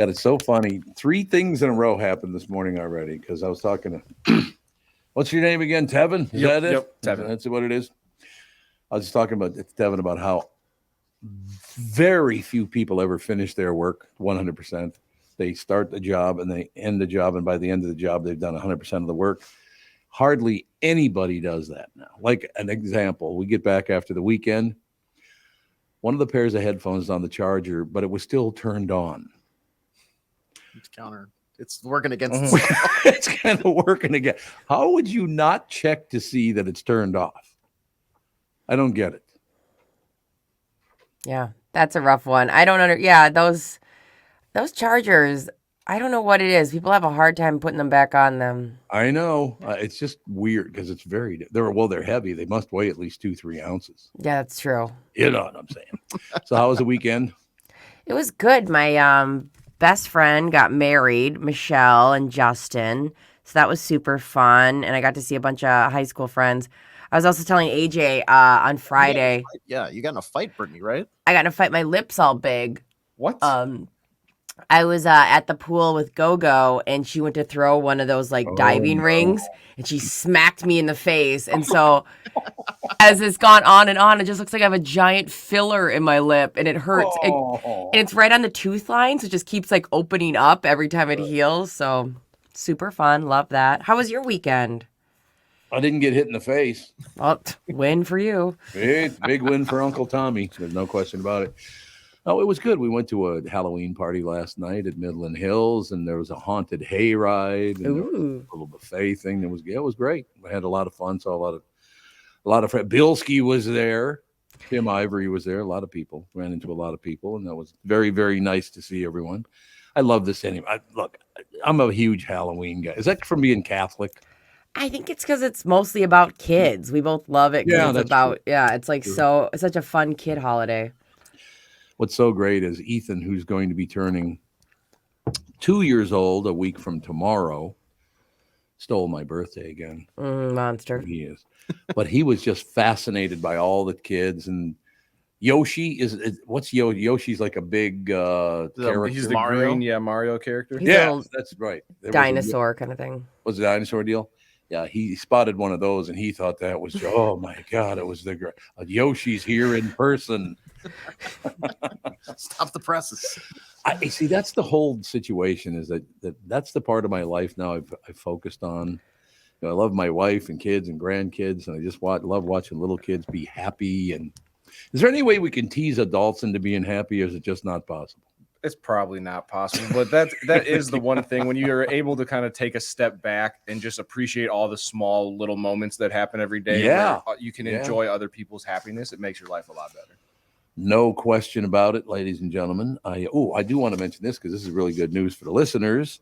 God, it's so funny. 3 things in a row happened this morning already because I was talking to, what's your name again? Tevin? Is that it? Yep, Tevin. That's what it is. I was just talking about Tevin about how very few people ever finish their work 100%. They start the job and they end the job, and by the end of the job, they've done 100% of the work. Hardly anybody does that now. Like an example, we get back after the weekend. One of the pairs of headphones is on the charger, but it was still turned on. It's counter. It's working against itself. It's kind of working again. How would you not check to see that it's turned off? I don't get it. Yeah, that's a rough one. I don't Yeah, those chargers, I don't know what it is. People have a hard time putting them back on them. I know. It's just weird because it's they're heavy. They must weigh at least 2-3 ounces. Yeah, that's true. You know what I'm saying? So how was the weekend? It was good. My best friend got married, Michelle and Justin. So that was super fun. And I got to see a bunch of high school friends. I was also telling AJ on Friday. Yeah, you got in a fight, Brittany, right? I got in a fight. My lips all big. What? I was at the pool with Gogo, and she went to throw one of those diving rings, and she smacked me in the face. And so as it's gone on, it just looks like I have a giant filler in my lip, and it hurts. And it's right on the tooth line, so it just keeps opening up every time it heals. So super fun. Love that. How was your weekend? I didn't get hit in the face. Well, win for you. Big win for Uncle Tommy. There's no question about it. Oh, it was good. We went to a Halloween party last night at Midland Hills, and there was a haunted hayride and there was a little buffet thing. It was great. We had a lot of fun. Saw a lot of friends. Bilski was there. Tim Ivory was there. A lot of people. Ran into a lot of people, and that was very, very nice to see everyone. I love this anyway. Look, I'm a huge Halloween guy. Is that from being Catholic? I think it's because it's mostly about kids. We both love it. Yeah, it's about true. Yeah, it's it's such a fun kid holiday. What's so great is Ethan, who's going to be turning 2 years old a week from tomorrow, stole my birthday again. Monster. He is. But he was just fascinated by all the kids. And Yoshi what's Yoshi? Yoshi's like a big character. He's the Mario. Mario character. Yeah, that's right. Dinosaur kind of thing. Was it a dinosaur deal? Yeah, he spotted one of those, and he thought that was, oh, my God, it was Yoshi's here in person. Stop the presses. I see, that's the whole situation, is that's the part of my life now I've focused on. I love my wife and kids and grandkids, and I just love watching little kids be happy. And is there any way we can tease adults into being happy, or is it just not possible? It's probably not possible, but that is the one thing when you're able to kind of take a step back and just appreciate all the small little moments that happen every day. Yeah, where you can enjoy other people's happiness. It makes your life a lot better. No question about it, ladies and gentlemen. I do want to mention this because this is really good news for the listeners.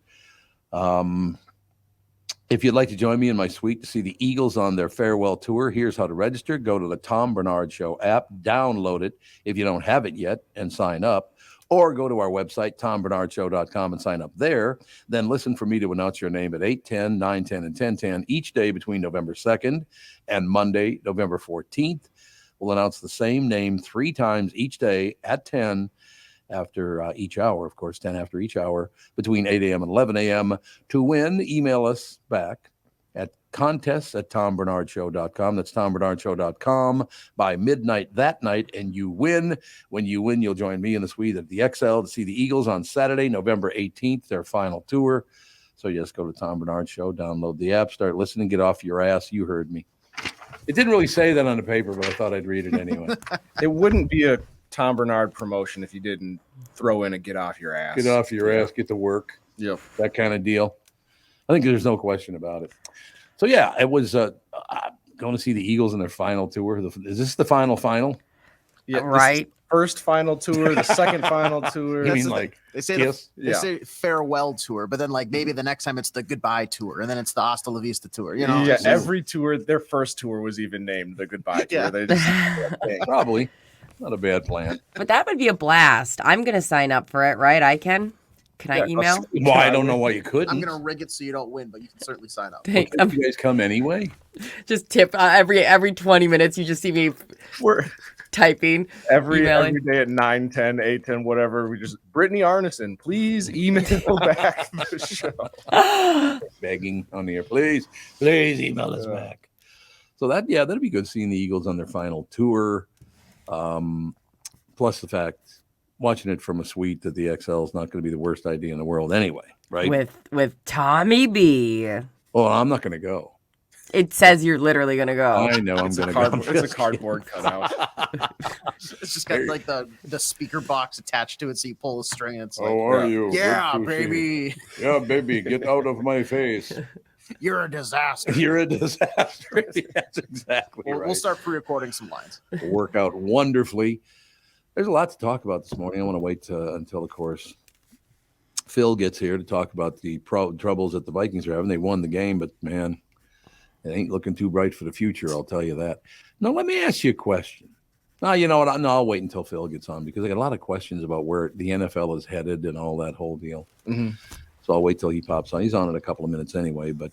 If you'd like to join me in my suite to see the Eagles on their farewell tour, here's how to register. Go to the Tom Barnard Show app, download it if you don't have it yet, and sign up. Or go to our website, tombarnardshow.com, and sign up there. Then listen for me to announce your name at 8:10, 9:10, and 10:10 each day between November 2nd and Monday, November 14th. We'll announce the same name 3 times each day at 10 after each hour, of course, 10 after each hour, between 8 a.m. and 11 a.m. To win, email us back at contests@tombarnardshow.com. That's tombarnardshow.com by midnight that night, and you win. When you win, you'll join me in the suite at the XL to see the Eagles on Saturday, November 18th, their final tour. So just go to Tom Barnard Show, download the app, start listening, get off your ass. You heard me. It didn't really say that on the paper, but I thought I'd read it anyway. It wouldn't be a Tom Barnard promotion if you didn't throw in a get off your ass. Get off your ass, get to work. Yep. That kind of deal. I think there's no question about it. So, yeah, it was going to see the Eagles in their final tour. Is this the final? Yeah, right. First final tour, the second final tour. You mean they say farewell tour, but then maybe the next time it's the goodbye tour, and then it's the Hasta La Vista tour. Every tour, their first tour was even named the goodbye tour. Yeah. They just Probably not a bad plan. But that would be a blast. I'm going to sign up for it, right? I can. Can I email? Well, I don't know why you couldn't. I'm gonna rig it so you don't win, but you can certainly sign up. Thanks. Well, you guys come anyway. Just tip every 20 minutes. You just see me We're typing. every Emailing. day at 9, 10, 8, 10, whatever. We just Brittany Arneson, please email back the show. Begging on the air, please email us back. So that'd be good seeing the Eagles on their final tour. Plus the fact watching it from a suite that the XL is not going to be the worst idea in the world anyway, right? With Tommy B. Well, I'm not going to go. It says you're literally gonna go. I know I'm going to go. It's a cardboard cutout. It's just got like the speaker box attached to it, so you pull the string. And it's like, How are you? yeah, Good to see you. baby, Yeah, baby, get out of my face. you're a disaster. You're a disaster. That's exactly right. We'll start pre-recording some lines. It'll work out wonderfully. There's a lot to talk about this morning. I want to wait until, of course, Phil gets here to talk about the troubles that the Vikings are having. They won the game, but man, it ain't looking too bright for the future. I'll tell you that. Now, let me ask you a question. No, you know what? No, I'll wait until Phil gets on because I got a lot of questions about where the NFL is headed and all that whole deal. Mm-hmm. So I'll wait till he pops on. He's on in a couple of minutes anyway. But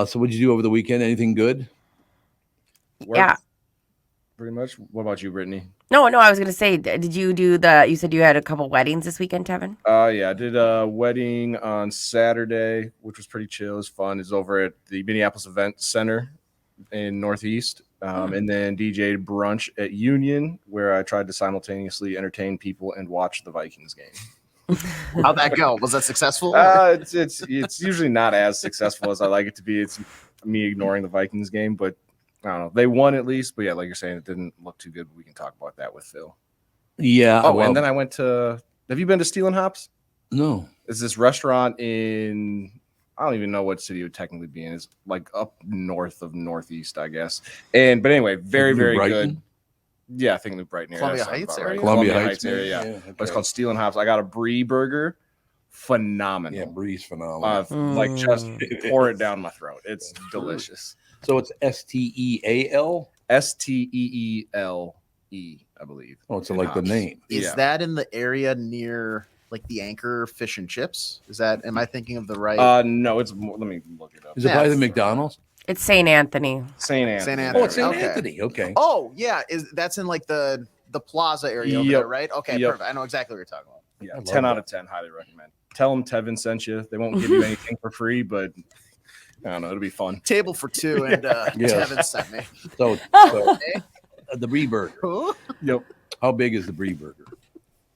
so what'd you do over the weekend? Anything good? Yeah. Pretty much. What about you, Brittany? No, I was gonna say, did you do you said you had a couple weddings this weekend, Tevin? Yeah, I did a wedding on Saturday, which was pretty chill. It was fun. It's over at the Minneapolis Event Center in Northeast. And then DJ'd brunch at Union, where I tried to simultaneously entertain people and watch the Vikings game. How'd that go? Was that successful? It's usually not as successful as I like it to be. It's me ignoring the Vikings game, but I don't know. They won at least, but yeah, like you're saying, it didn't look too good. But we can talk about that with Phil. Yeah. Oh, and then I went to. Have you been to Steel and Hops? No. It's this restaurant in. I don't even know what city it would technically be in. It's like up north of Northeast, I guess. But anyway, very very Brighton? good. Yeah, I think New Brighton area. Columbia That sounds Heights about area? right. Columbia Heights area. Yeah. okay. But it's called Steel and Hops. I got a brie burger. Phenomenal. Yeah, Bree's phenomenal. Like just pour it down my throat. It's delicious. So it's STEAL? STEELE, I believe. Oh, it's like the name. Is yeah. that in the area near like the Anchor Fish and Chips? Am I thinking of the right? No, it's more. Let me look it up. Is it by the McDonald's? It's St. Anthony. St. Anthony. St. Anthony. Oh, it's St. Okay. Anthony. Okay. Oh yeah, that's in like the plaza area over Yep. there, right? Okay, Yep. perfect. I know exactly what you're talking about. Yeah, I love 10 out that. of 10. Highly recommend. Tell them Tevin sent you. They won't give you anything for free, but I don't know. It'll be fun. Table for two, and Yes. Tevin sent me. So Okay. the Brie burger. Cool. Yep. How big is the Brie burger?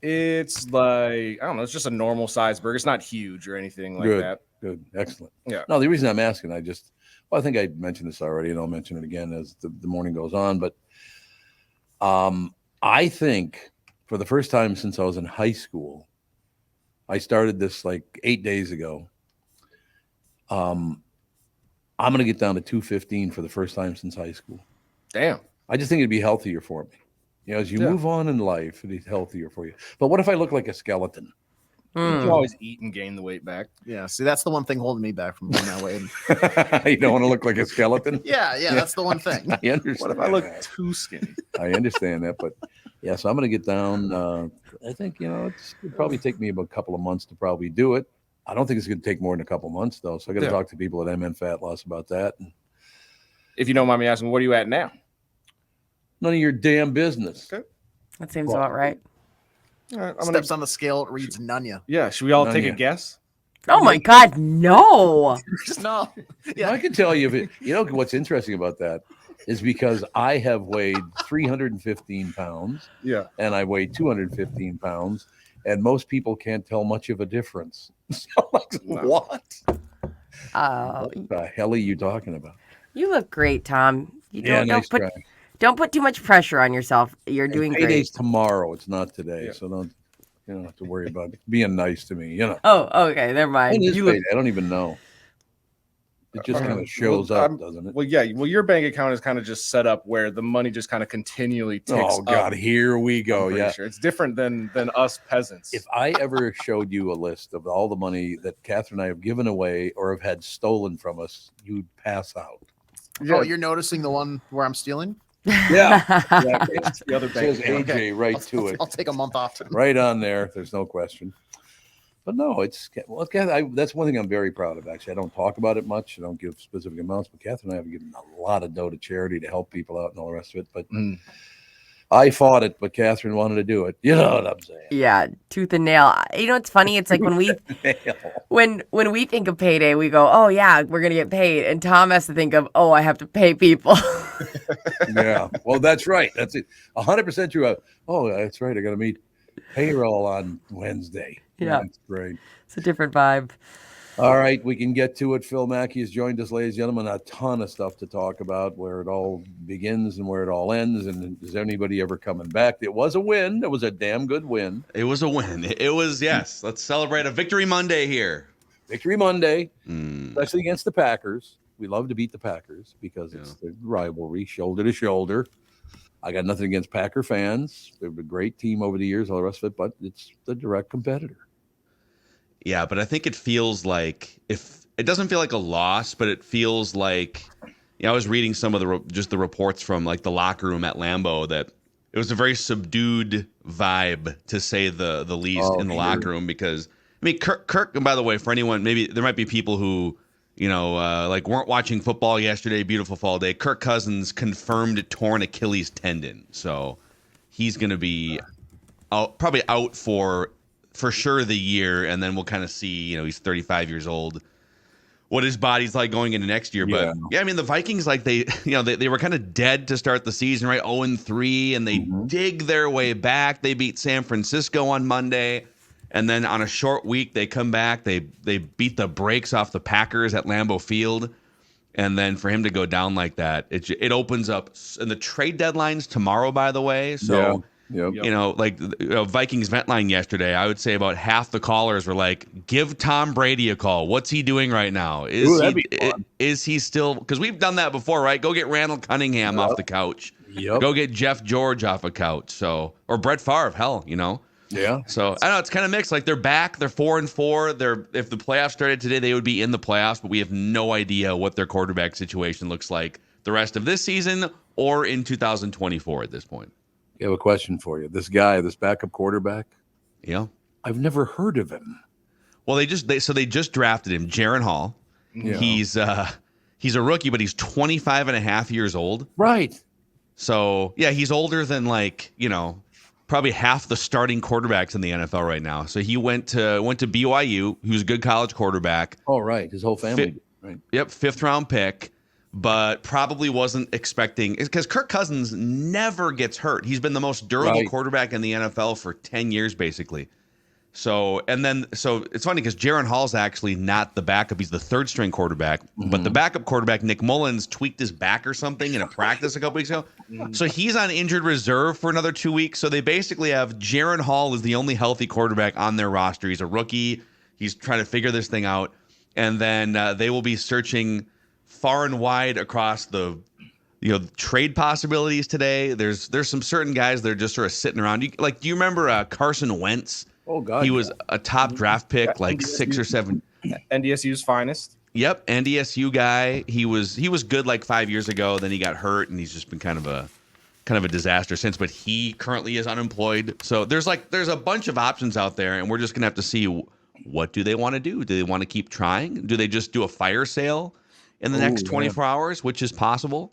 It's like, I don't know. It's just a normal size burger. It's not huge or anything like Good. that. Good. Excellent. Yeah. No, the reason I'm asking, I think I mentioned this already, and I'll mention it again as the morning goes on. But I think for the first time since I was in high school, I started this like 8 days ago. I'm going to get down to 215 for the first time since high school. Damn. I just think it'd be healthier for me. You know, as you Yeah. move on in life, it'd be healthier for you. But what if I look like a skeleton? You can always eat and gain the weight back. Yeah. See, that's the one thing holding me back from going that way. You don't want to look like a skeleton? Yeah. That's the one thing. I understand. What if I look that. too skinny? I understand that, but yeah, so I'm going to get down. I think, it'll probably take me about a couple of months to probably do it. I don't think it's going to take more than a couple of months, though. So I got to Yeah. talk to people at MN Fat Loss about that. And If you don't mind me asking, what are you at now? none of your damn business. Okay. That seems about right. All right, Steps on the scale, it reads Nunya. Yeah, should we all take None a guess? Oh my God, no! No. Yeah, I can tell you. What's interesting about that is because I have weighed 315 pounds Yeah. and I weigh 215 pounds, and most people can't tell much of a difference. So, like, No. what? Oh, What the hell are you talking about? you look great, Tom. You Yeah, don't, nice don't try. don't put too much pressure on yourself. You're doing Payday's great. tomorrow. It's not today, Yeah. so you don't have to worry about being nice to me. Oh, okay, never mind. When is You look payday? I don't even know. It just kind Well, of shows I'm- up, doesn't it? Well, yeah. Well, your bank account is kind of just set up where the money just kind of continually ticks Oh God, up. here we I'm go. pretty Yeah. sure. It's different than us peasants. If I ever showed you a list of all the money that Catherine and I have given away or have had stolen from us, you'd pass out. Oh, you're noticing the one where I'm stealing? Yeah. It's the other It bank says account. AJ right to it. I'll take a month off. Right on there. There's no question. But no, that's one thing I'm very proud of. Actually, I don't talk about it much. I don't give specific amounts, but Catherine and I have given a lot of dough to charity to help people out and all the rest of it. But I fought it, but Catherine wanted to do it. You know what I'm saying? Yeah, tooth and nail. You know, it's funny. It's like when we think of payday, we go, "Oh yeah, we're gonna get paid," and Tom has to think of, "Oh, I have to pay people." Yeah, well, that's right. That's it. 100% true. Oh, that's right. I got to meet payroll on Wednesday. Yeah, that's great. It's a different vibe. All right, we can get to it. Phil Mackey has joined us, ladies and gentlemen. A ton of stuff to talk about, where it all begins and where it all ends. And is anybody ever coming back? It was a win. It was a damn good win. It was a win. It was, yes. Let's celebrate a Victory Monday here. Victory Monday, especially against the Packers. We love to beat the Packers because it's the rivalry, shoulder to shoulder. I got nothing against Packer fans. They've been a great team over the years, all the rest of it, but it's the direct competitor. Yeah, but I think it feels like it doesn't feel like a loss, but it feels like I was reading some of the reports from like the locker room at Lambeau that it was a very subdued vibe, to say the least, in the locker room, because I mean Kirk, and by the way, for anyone, maybe there might be people who like weren't watching football yesterday, beautiful fall day. Kirk Cousins confirmed torn Achilles tendon, so he's going to be probably out for sure the year, and then we'll kind of see, he's 35 years old, what his body's like going into next year. But I mean, the Vikings, like they were kind of dead to start the season, right? 0-3, and they dig their way back. They beat San Francisco on Monday, and then on a short week, they come back. They beat the brakes off the Packers at Lambeau Field, and then for him to go down like that, it opens up. And the trade deadline's tomorrow, by the way, so. Yep. Vikings vent line yesterday, I would say about half the callers were like, give Tom Brady a call. What's he doing right now? Is he still, because we've done that before, right? Go get Randall Cunningham off the couch. Yep. Go get Jeff George off a couch. Or Brett Favre, hell, Yeah. So I don't know, it's kind of mixed. Like, they're back, they're 4-4. If the playoffs started today, they would be in the playoffs, but we have no idea what their quarterback situation looks like the rest of this season or in 2024 at this point. I have a question for you. This guy, this backup quarterback, I've never heard of him. Well, they just drafted him, Jaron Hall. Yeah. He's a rookie, but he's 25 and a half years old. Right. So, yeah, he's older than probably half the starting quarterbacks in the NFL right now. So he went to BYU. He was a good college quarterback. Oh, right. His whole family. Right. Yep, 5th round pick. But probably wasn't expecting, because Kirk Cousins never gets hurt. He's been the most durable quarterback in the NFL for 10 years, basically. So it's funny because Jaron Hall's actually not the backup. He's the 3rd string quarterback. But the backup quarterback, Nick Mullins, tweaked his back or something in a practice a couple weeks ago. So he's on injured reserve for another 2 weeks. So they basically have Jaron Hall is the only healthy quarterback on their roster. He's a rookie. He's trying to figure this thing out. And then they will be searching far and wide across the trade possibilities today. There's some certain guys that are just sort of sitting around. Do you remember Carson Wentz? Oh God, he was a top draft pick, like NDSU, 6 or 7. NDSU's finest. Yep, NDSU guy. He was good like 5 years ago. Then he got hurt, and he's just been kind of a disaster since. But he currently is unemployed. So there's a bunch of options out there, and we're just gonna have to see what do they want to do. Do they want to keep trying? Do they just do a fire sale in the next 24 hours, which is possible?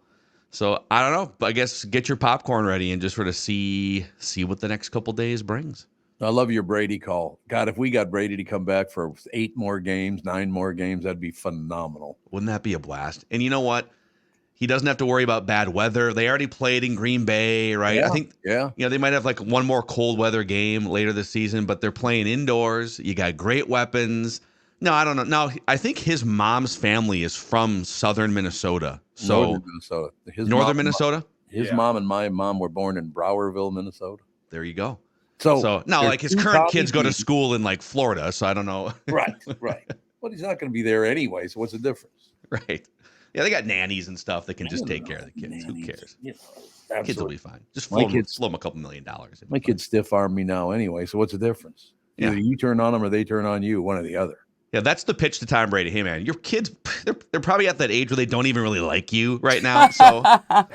So I don't know. But I guess get your popcorn ready and just sort of see what the next couple days brings. I love your Brady call. God, if we got Brady to come back for 8 more games, 9 more games, that'd be phenomenal. Wouldn't that be a blast? And you know what? He doesn't have to worry about bad weather. They already played in Green Bay, right? Yeah, I think they might have like one more cold weather game later this season, but they're playing indoors. You got great weapons. No, I don't know. No, I think his mom's family is from southern Minnesota. So northern Minnesota. Northern Minnesota? His mom and my mom were born in Browerville, Minnesota. There you go. So no, like his current kids go to school in like Florida, so I don't know. Right. Well, he's not going to be there anyway, so what's the difference? Right. Yeah, they got nannies and stuff that can just take care of the kids. Nannies. Who cares? Yeah, kids will be fine. Just flow them a couple $1 million. My kids stiff arm me now anyway, so what's the difference? Yeah. Either you turn on them or they turn on you, one or the other. Yeah, that's the pitch to Tom Brady. Hey, man, your kids, they're probably at that age where they don't even really like you right now. So come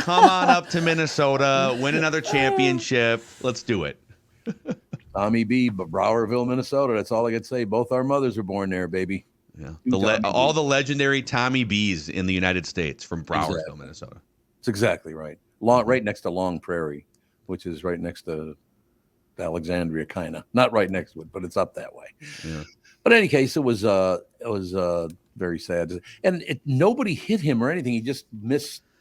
on up to Minnesota, win another championship. Let's do it. Tommy B, but Browerville, Minnesota. That's all I could say. Both our mothers were born there, baby. Yeah. Tommy All Bs. the legendary Tommy B's in the United States from Browerville, Exactly. Minnesota. That's exactly right. Right next to Long Prairie, which is right next to Alexandria, kind of. Not right next to it, but it's up that way. Yeah. But in any case, it was very sad. And nobody hit him or anything. He just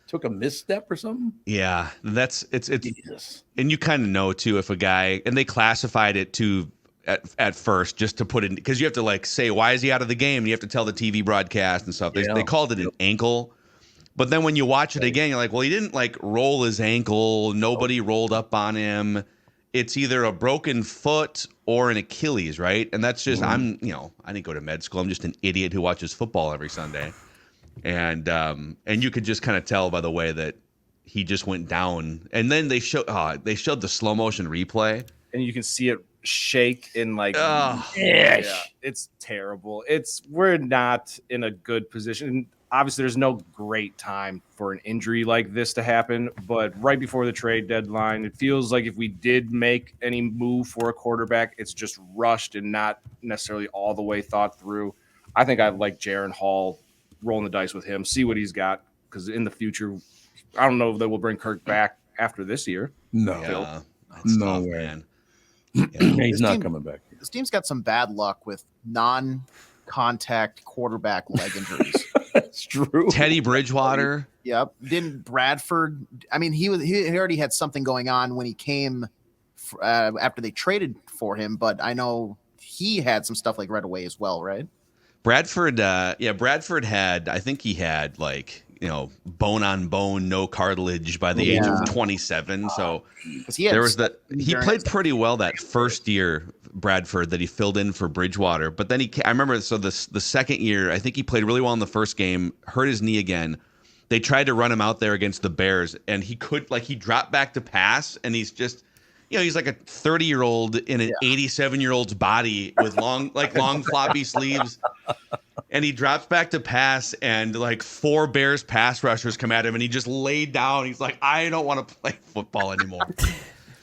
took a misstep or something. Yeah, it's Jesus. and you kind of know too if a guy, and they classified it too at first just to put it, because you have to like say, why is he out of the game? And you have to tell the TV broadcast and stuff. They called it an ankle. But then when you watch it again, you're like, well, he didn't like roll his ankle. Nobody rolled up on him. It's either a broken foot or an Achilles, right? And that's just, I didn't go to med school. I'm just an idiot who watches football every Sunday. And you could just kind of tell by the way that he just went down. And then they showed the slow motion replay. And you can see it shake in like, it's terrible. We're not in a good position. Obviously, there's no great time for an injury like this to happen, but right before the trade deadline, it feels like if we did make any move for a quarterback, it's just rushed and not necessarily all the way thought through. I think I'd like Jaron Hall, rolling the dice with him, see what he's got, because in the future, I don't know if they will bring Kirk back after this year. No. Yeah, No tough, way. man. He's not coming back. This team's got some bad luck with non-contact quarterback leg injuries. That's true. Teddy Bridgewater. Yep. Didn't Bradford? I mean, he already had something going on when he came after they traded for him, but I know he had some stuff like right away as well, right? Bradford had, I think he had like, bone on bone, no cartilage by the age of 27. So he played pretty well that first year, Bradford, that he filled in for Bridgewater. But then I remember, so the second year, I think he played really well in the first game, hurt his knee again. They tried to run him out there against the Bears, and he dropped back to pass, and he's just, he's like a 30-year-old in an 87-year-old's body with long floppy sleeves. And he drops back to pass, and like 4 Bears pass rushers come at him, and he just laid down. He's like, I don't want to play football anymore.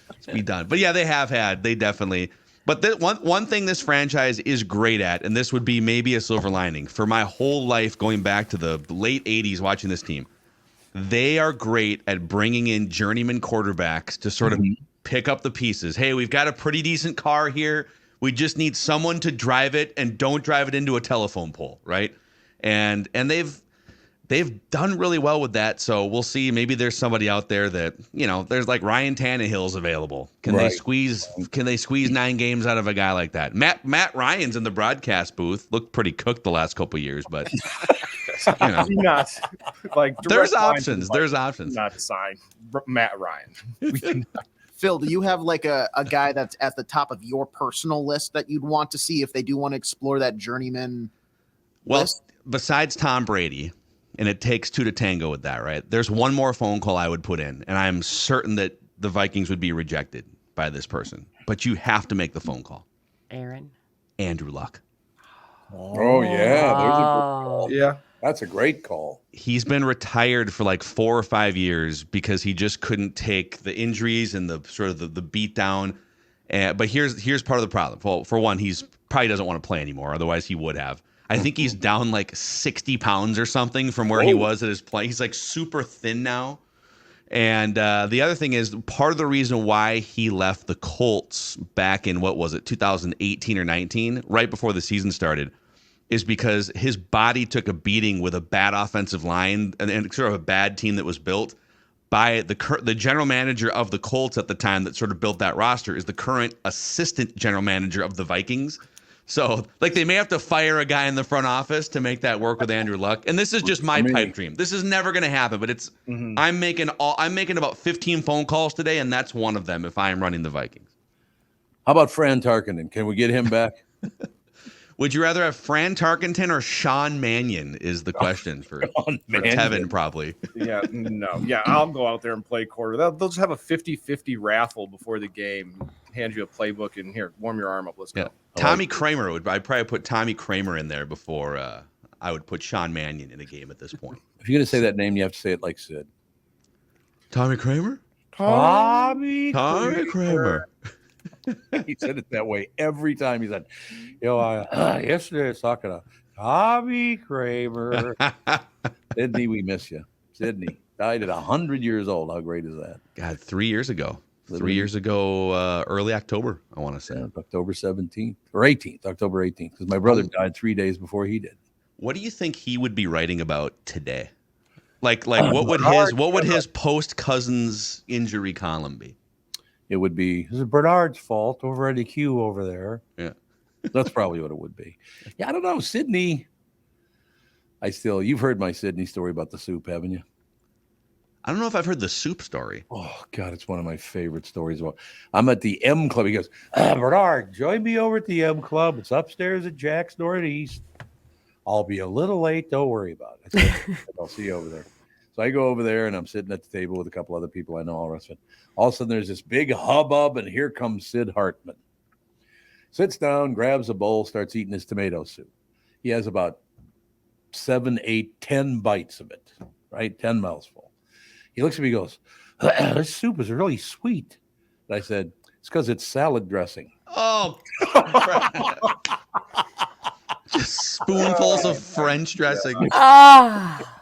Let's be done. But yeah, they definitely. But one thing this franchise is great at, and this would be maybe a silver lining for my whole life going back to the late 80s watching this team, they are great at bringing in journeyman quarterbacks to sort of pick up the pieces. Hey, we've got a pretty decent car here. We just need someone to drive it, and don't drive it into a telephone pole, right? And they've done really well with that. So we'll see. Maybe there's somebody out there that, there's like Ryan Tannehill's available. Can they squeeze 9 games out of a guy like that? Matt Ryan's in the broadcast booth. Looked pretty cooked the last couple of years, but Not like there's options. There's options. Not sign Matt Ryan. Phil, do you have like a guy that's at the top of your personal list that you'd want to see if they do want to explore that journeyman list? Besides Tom Brady, and it takes 2 to tango with that, right? There's one more phone call I would put in, and I'm certain that the Vikings would be rejected by this person. But you have to make the phone call. Andrew Luck. Oh, yeah. There's a good call. Yeah. That's a great call. He's been retired for like 4 or 5 years because he just couldn't take the injuries and the sort of the beat down. But here's part of the problem. Well, for one, he's probably doesn't want to play anymore. Otherwise, he would have. I think he's down like 60 pounds or something from where he was at his play. He's like super thin now. And the other thing is, part of the reason why he left the Colts back in, 2018 or 19, right before the season started, is because his body took a beating with a bad offensive line and sort of a bad team that was built by the general manager of the Colts at the time that sort of built that roster is the current assistant general manager of the Vikings. So, like, they may have to fire a guy in the front office to make that work with Andrew Luck. And this is just my pipe dream. This is never going to happen, but it's I'm making about 15 phone calls today, and that's one of them if I am running the Vikings. How about Fran Tarkenton? Can we get him back? Would you rather have Fran Tarkenton or Sean Mannion is the question for Tevin, probably. Yeah, no. Yeah, I'll go out there and play quarter. They'll just have a 50-50 raffle before the game. Hand you a playbook and here, warm your arm up. Let's go. Tommy Kramer I'd probably put Tommy Kramer in there before I would put Sean Mannion in a game at this point. If you're going to say that name, you have to say it like Sid. Tommy Kramer? Tommy Kramer. He said it that way every time. He said, yesterday I was talking to Tommy Kramer. Sydney, we miss you. Sydney died at 100 years old. How great is that? God, 3 years ago. 3 years ago, early October, I want to say. Yeah, October 17th or 18th, October 18th, because my brother died 3 days before he did. What do you think he would be writing about today? Like what would his post Cousins injury column be? It would be, this is Bernard's fault over at the Q over there. Yeah. That's probably what it would be. Yeah, I don't know. Sydney, you've heard my Sydney story about the soup, haven't you? I don't know if I've heard the soup story. Oh, God, it's one of my favorite stories. I'm at the M Club. He goes, Bernard, join me over at the M Club. It's upstairs at Jack's Northeast. I'll be a little late. Don't worry about it. I said, I'll see you over there. So I go over there, and I'm sitting at the table with a couple other people I know, all the rest of it. All of a sudden, there's this big hubbub, and here comes Sid Hartman. Sits down, grabs a bowl, starts eating his tomato soup. He has about 7, 8, 10 bites of it, right? 10 mouthfuls. He looks at me and goes, this soup is really sweet. And I said, it's because it's salad dressing. Oh, just spoonfuls of French dressing.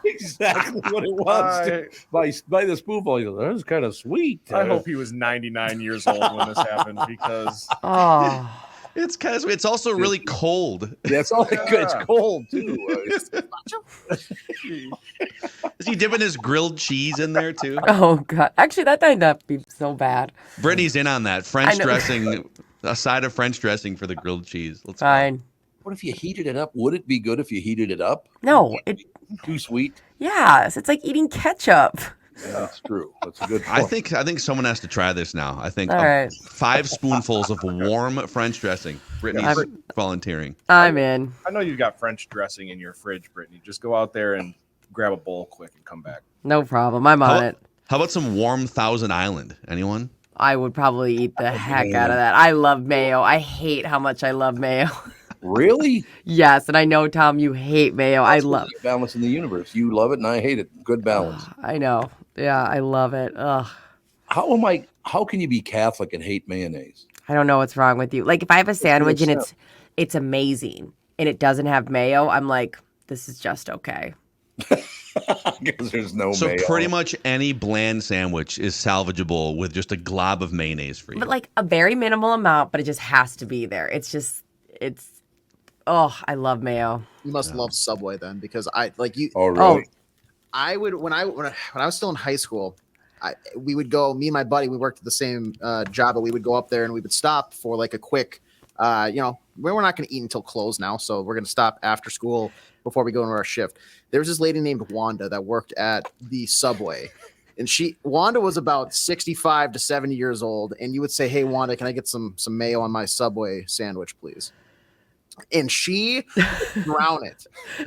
Exactly what it was. By the spoonful, he goes, that was kind of sweet. I hope he was 99 years old when this happened because it's kind of. It's also really cold. That's all good. It's cold too. Is he dipping his grilled cheese in there too? Oh God! Actually, that might not be so bad. Brittany's in on that French dressing. A side of French dressing for the grilled cheese. Let's Fine. go. What if you heated it up? Would it be good if you heated it up? No, Too sweet. Yes, it's like eating ketchup. Yeah, that's true. That's a good point. I think someone has to try this now. I think All right. 5 spoonfuls of warm French dressing. Brittany's volunteering. I'm in. I know you've got French dressing in your fridge, Brittany. Just go out there and grab a bowl quick and come back. No problem. I'm on it. How about some warm Thousand Island? Anyone? I would probably eat the heck out of that. I love mayo. I hate how much I love mayo. Really? Yes, and I know, Tom, you hate mayo. That's I love balance in the universe. You love it, and I hate it. Good balance. I know. Yeah, I love it. Ugh. How can you be Catholic and hate mayonnaise? I don't know what's wrong with you. Like if I have a sandwich and it's amazing and it doesn't have mayo, I'm like, this is just okay. Because there's no So mayo. pretty much any bland sandwich is salvageable with just a glob of mayonnaise for you. But like a very minimal amount, but it just has to be there. I love mayo. You must love Subway then, because I like you. Oh, really? I would when I was still in high school. We would go. Me and my buddy, we worked at the same job, but we would go up there and we would stop for like a quick. We're not going to eat until close now, so we're going to stop after school before we go into our shift. There was this lady named Wanda that worked at the Subway, and Wanda was about 65 to 70 years old. And you would say, "Hey, Wanda, can I get some mayo on my Subway sandwich, please?" And she drown it.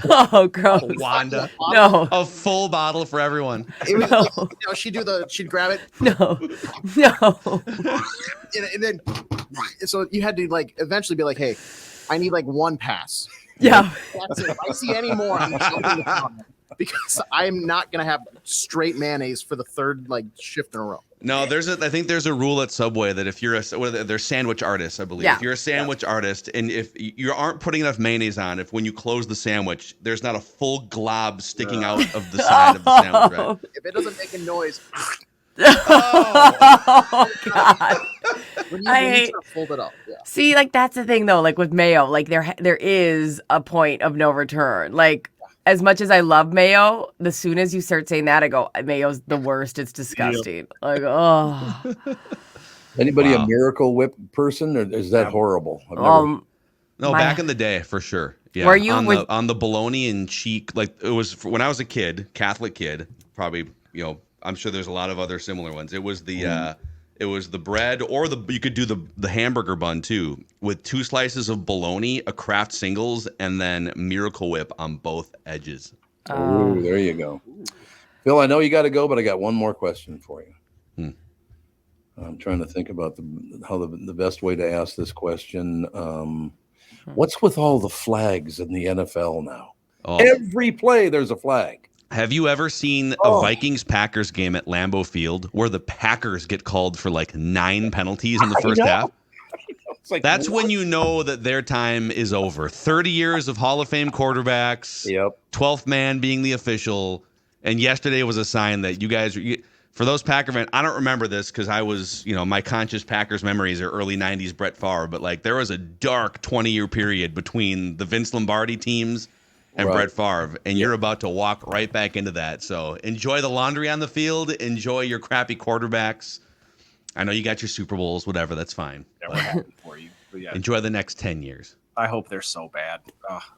Oh, gross. Wanda. No. A full bottle for everyone. It was No. like, she'd grab it. No. And then, so you had to like eventually be like, hey, I need like one pass. Yeah. That's it. If I see any more, I'm jumping the counter, because I'm not going to have straight mayonnaise for the third like shift in a row. No, I think there's a rule at Subway that if you're they're sandwich artists, I believe. Yeah. If you're a sandwich artist and if you aren't putting enough mayonnaise on, if when you close the sandwich, there's not a full glob sticking out of the side of the sandwich, right? If it doesn't make a noise, Oh, God. when I you hate- try to fold it up. Yeah. See, like that's the thing though. Like with mayo, like there is a point of no return. Like as much as I love mayo, the soon as you start saying that, I go, mayo's the worst. It's disgusting. Like, oh, Anybody Wow. a Miracle Whip person, or is that horrible? I've never- No, My- back in the day, for sure. Yeah, Were you on the bologna and cheek? Like it was when I was a kid, Catholic kid. Probably, I'm sure there's a lot of other similar ones. It was the bread, or you could do the hamburger bun too, with 2 slices of bologna, a Kraft singles, and then Miracle Whip on both edges. Oh, there you go. Phil, I know you got to go, but I got one more question for you. I'm trying to think about the best way to ask this question. What's with all the flags in the NFL now? Oh. Every play, there's a flag. Have you ever seen a Vikings-Packers game at Lambeau Field where the Packers get called for like 9 penalties in the first half? It's like That's when you know that their time is over. 30 years of Hall of Fame quarterbacks. Yep. 12th man being the official. And yesterday was a sign that you guys, for those Packer fans, I don't remember this because I was, my conscious Packers memories are early 90s Brett Favre, but like there was a dark 20-year period between the Vince Lombardi teams and Right. Brett Favre, and you're about to walk right back into that. So enjoy the laundry on the field. Enjoy your crappy quarterbacks. I know you got your Super Bowls, whatever. That's fine. Yeah, we're happy for you. But yeah, Enjoy the next 10 years. I hope they're so bad.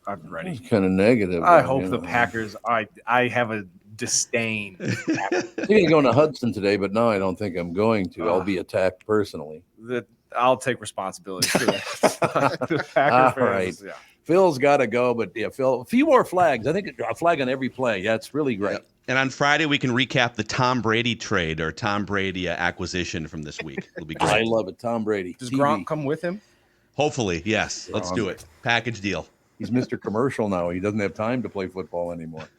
I'm ready. It's kind of negative. I though, hope you the know. Packers. I have a disdain. I'm going to go to Hudson today, but no, I don't think I'm going to. I'll be attacked personally. That I'll take responsibility for that. The Packer All fans, right. yeah. Phil's got to go, but yeah, Phil, a few more flags. I think a flag on every play. Yeah, it's really great. Yep. And on Friday, we can recap the Tom Brady trade or Tom Brady acquisition from this week. It'll be I great. love it. Tom Brady. Does TV. Gronk come with him? Hopefully, yes. Let's do it. Package deal. He's Mr. Commercial now. He doesn't have time to play football anymore.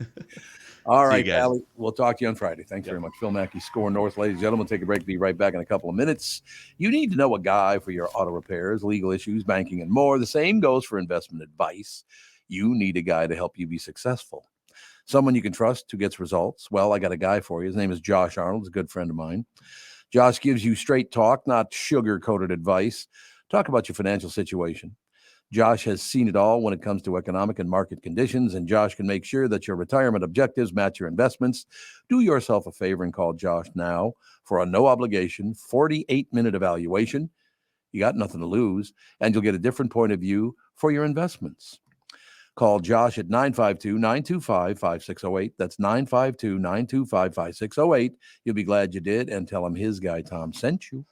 All See you right, guys. Allie. We'll talk to you on Friday. Thanks very much. Phil Mackey, Score North. Ladies and gentlemen, take a break. Be right back in a couple of minutes. You need to know a guy for your auto repairs, legal issues, banking, and more. The same goes for investment advice. You need a guy to help you be successful. Someone you can trust who gets results. Well, I got a guy for you. His name is Josh Arnold. He's a good friend of mine. Josh gives you straight talk, not sugar-coated advice. Talk about your financial situation. Josh has seen it all when it comes to economic and market conditions, and Josh can make sure that your retirement objectives match your investments. Do yourself a favor and call Josh now for a no-obligation 48-minute evaluation. You got nothing to lose, and you'll get a different point of view for your investments. Call Josh at 952-925-5608. That's 952-925-5608. You'll be glad you did, and tell him his guy Tom sent you.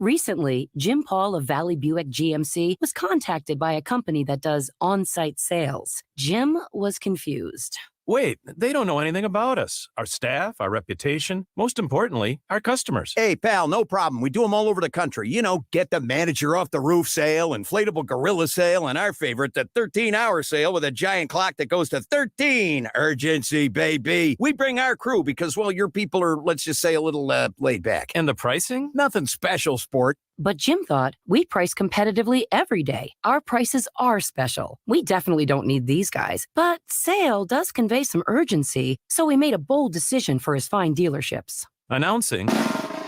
Recently, Jim Paul of Valley Buick GMC was contacted by a company that does on-site sales. Jim was confused. Wait, they don't know anything about us, our staff, our reputation, most importantly, our customers. Hey, pal, no problem. We do them all over the country. You know, get the manager off the roof sale, inflatable gorilla sale, and our favorite, the 13-hour sale with a giant clock that goes to 13. Urgency, baby. We bring our crew because, well, your people are, let's just say, a little laid back. And the pricing? Nothing special, sport. But Jim thought we price competitively every day. Our prices are special. We definitely don't need these guys. But sale does convey some urgency, so we made a bold decision for his fine dealerships. Announcing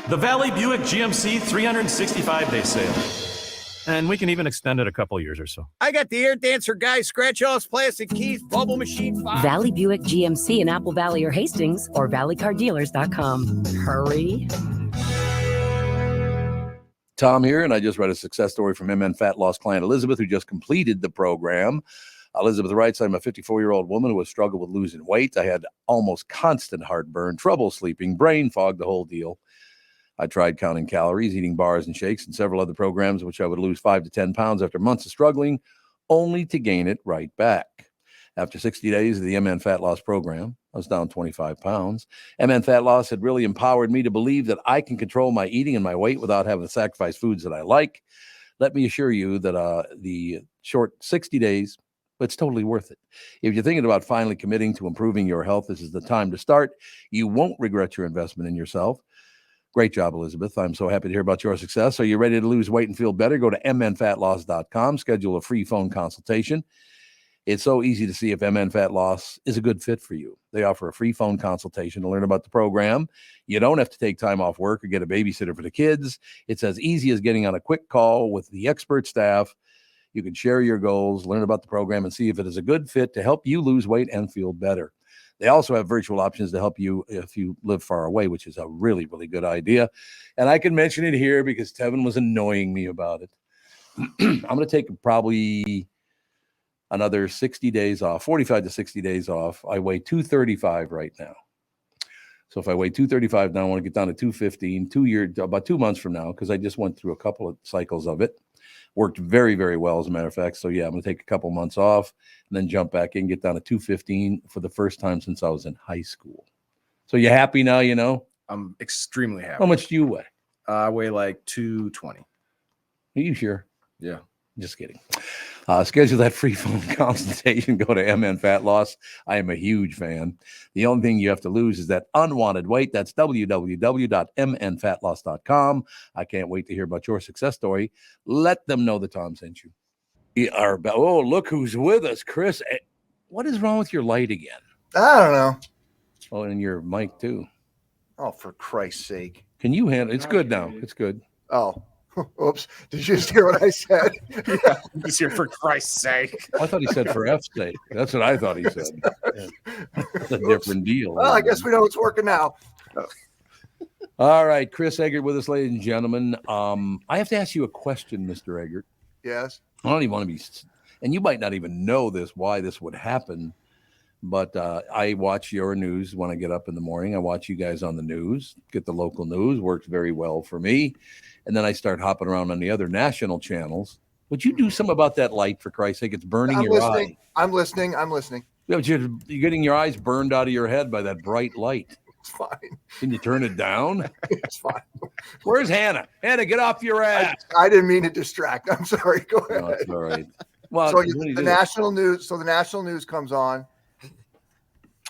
the Valley Buick GMC 365-day sale. And we can even extend it a couple years or so. I got the air dancer guy, scratch-offs, plastic keys, bubble machine, five. Valley Buick GMC in Apple Valley or Hastings or valleycardealers.com. Hurry. Tom here, and I just read a success story from MN Fat Loss client Elizabeth, who just completed the program. Elizabeth writes, I'm a 54-year-old woman who has struggled with losing weight. I had almost constant heartburn, trouble sleeping, brain fog, the whole deal. I tried counting calories, eating bars and shakes, and several other programs in which I would lose 5 to 10 pounds after months of struggling, only to gain it right back. After 60 days of the MN Fat Loss program, I was down 25 pounds. MN Fat Loss had really empowered me to believe that I can control my eating and my weight without having to sacrifice foods that I like. Let me assure you that the short 60 days, it's totally worth it. If you're thinking about finally committing to improving your health, this is the time to start. You won't regret your investment in yourself. Great job, Elizabeth. I'm so happy to hear about your success. Are you ready to lose weight and feel better? Go to mnfatloss.com, schedule a free phone consultation. It's so easy to see if MN Fat Loss is a good fit for you. They offer a free phone consultation to learn about the program. You don't have to take time off work or get a babysitter for the kids. It's as easy as getting on a quick call with the expert staff. You can share your goals, learn about the program, and see if it is a good fit to help you lose weight and feel better. They also have virtual options to help you if you live far away, which is a really, really good idea. And I can mention it here because Tevin was annoying me about it. I'm going to take probably another 60 days off, 45 to 60 days off. I weigh 235 right now. So if I weigh 235 now, I want to get down to 215, about 2 months from now, because I just went through a couple of cycles of it. Worked very, very well, as a matter of fact. So yeah, I'm going to take a couple months off and then jump back in, get down to 215 for the first time since I was in high school. So you happy now, you know? I'm extremely happy. How much do you weigh? I weigh like 220. Are you sure? Yeah. Just kidding. Schedule that free phone consultation. Go to MN Fat Loss. I am a huge fan. The only thing you have to lose is that unwanted weight. That's www.mnfatloss.com. I can't wait to hear about your success story. Let them know that Tom sent you. Oh, look who's with us, Chris. What is wrong with your light again? I don't know. Oh, and your mic too. Oh, for Christ's sake. Can you handle? It's good now. It's good. Oh, oops. Did you just hear what I said? Yeah, just here for Christ's sake. I thought he said for F's sake. That's what I thought he said. That's a different deal. Well, I guess we know it's working now. All right, Chris Eggert with us, ladies and gentlemen. I have to ask you a question, Mr. Eggert. Yes. I don't even want to be, and you might not even know this, why this would happen, but I watch your news when I get up in the morning. I watch you guys on the news, get the local news, works very well for me. And then I start hopping around on the other national channels. Would you do something about that light, for Christ's sake? It's burning your eye. I'm listening. Yeah, but you're getting your eyes burned out of your head by that bright light. It's fine. Can you turn it down? It's fine. Where's Hannah? Hannah, get off your ass. I didn't mean to distract. I'm sorry. Go ahead. No, it's all right. Well, So the national news. So the national news comes on.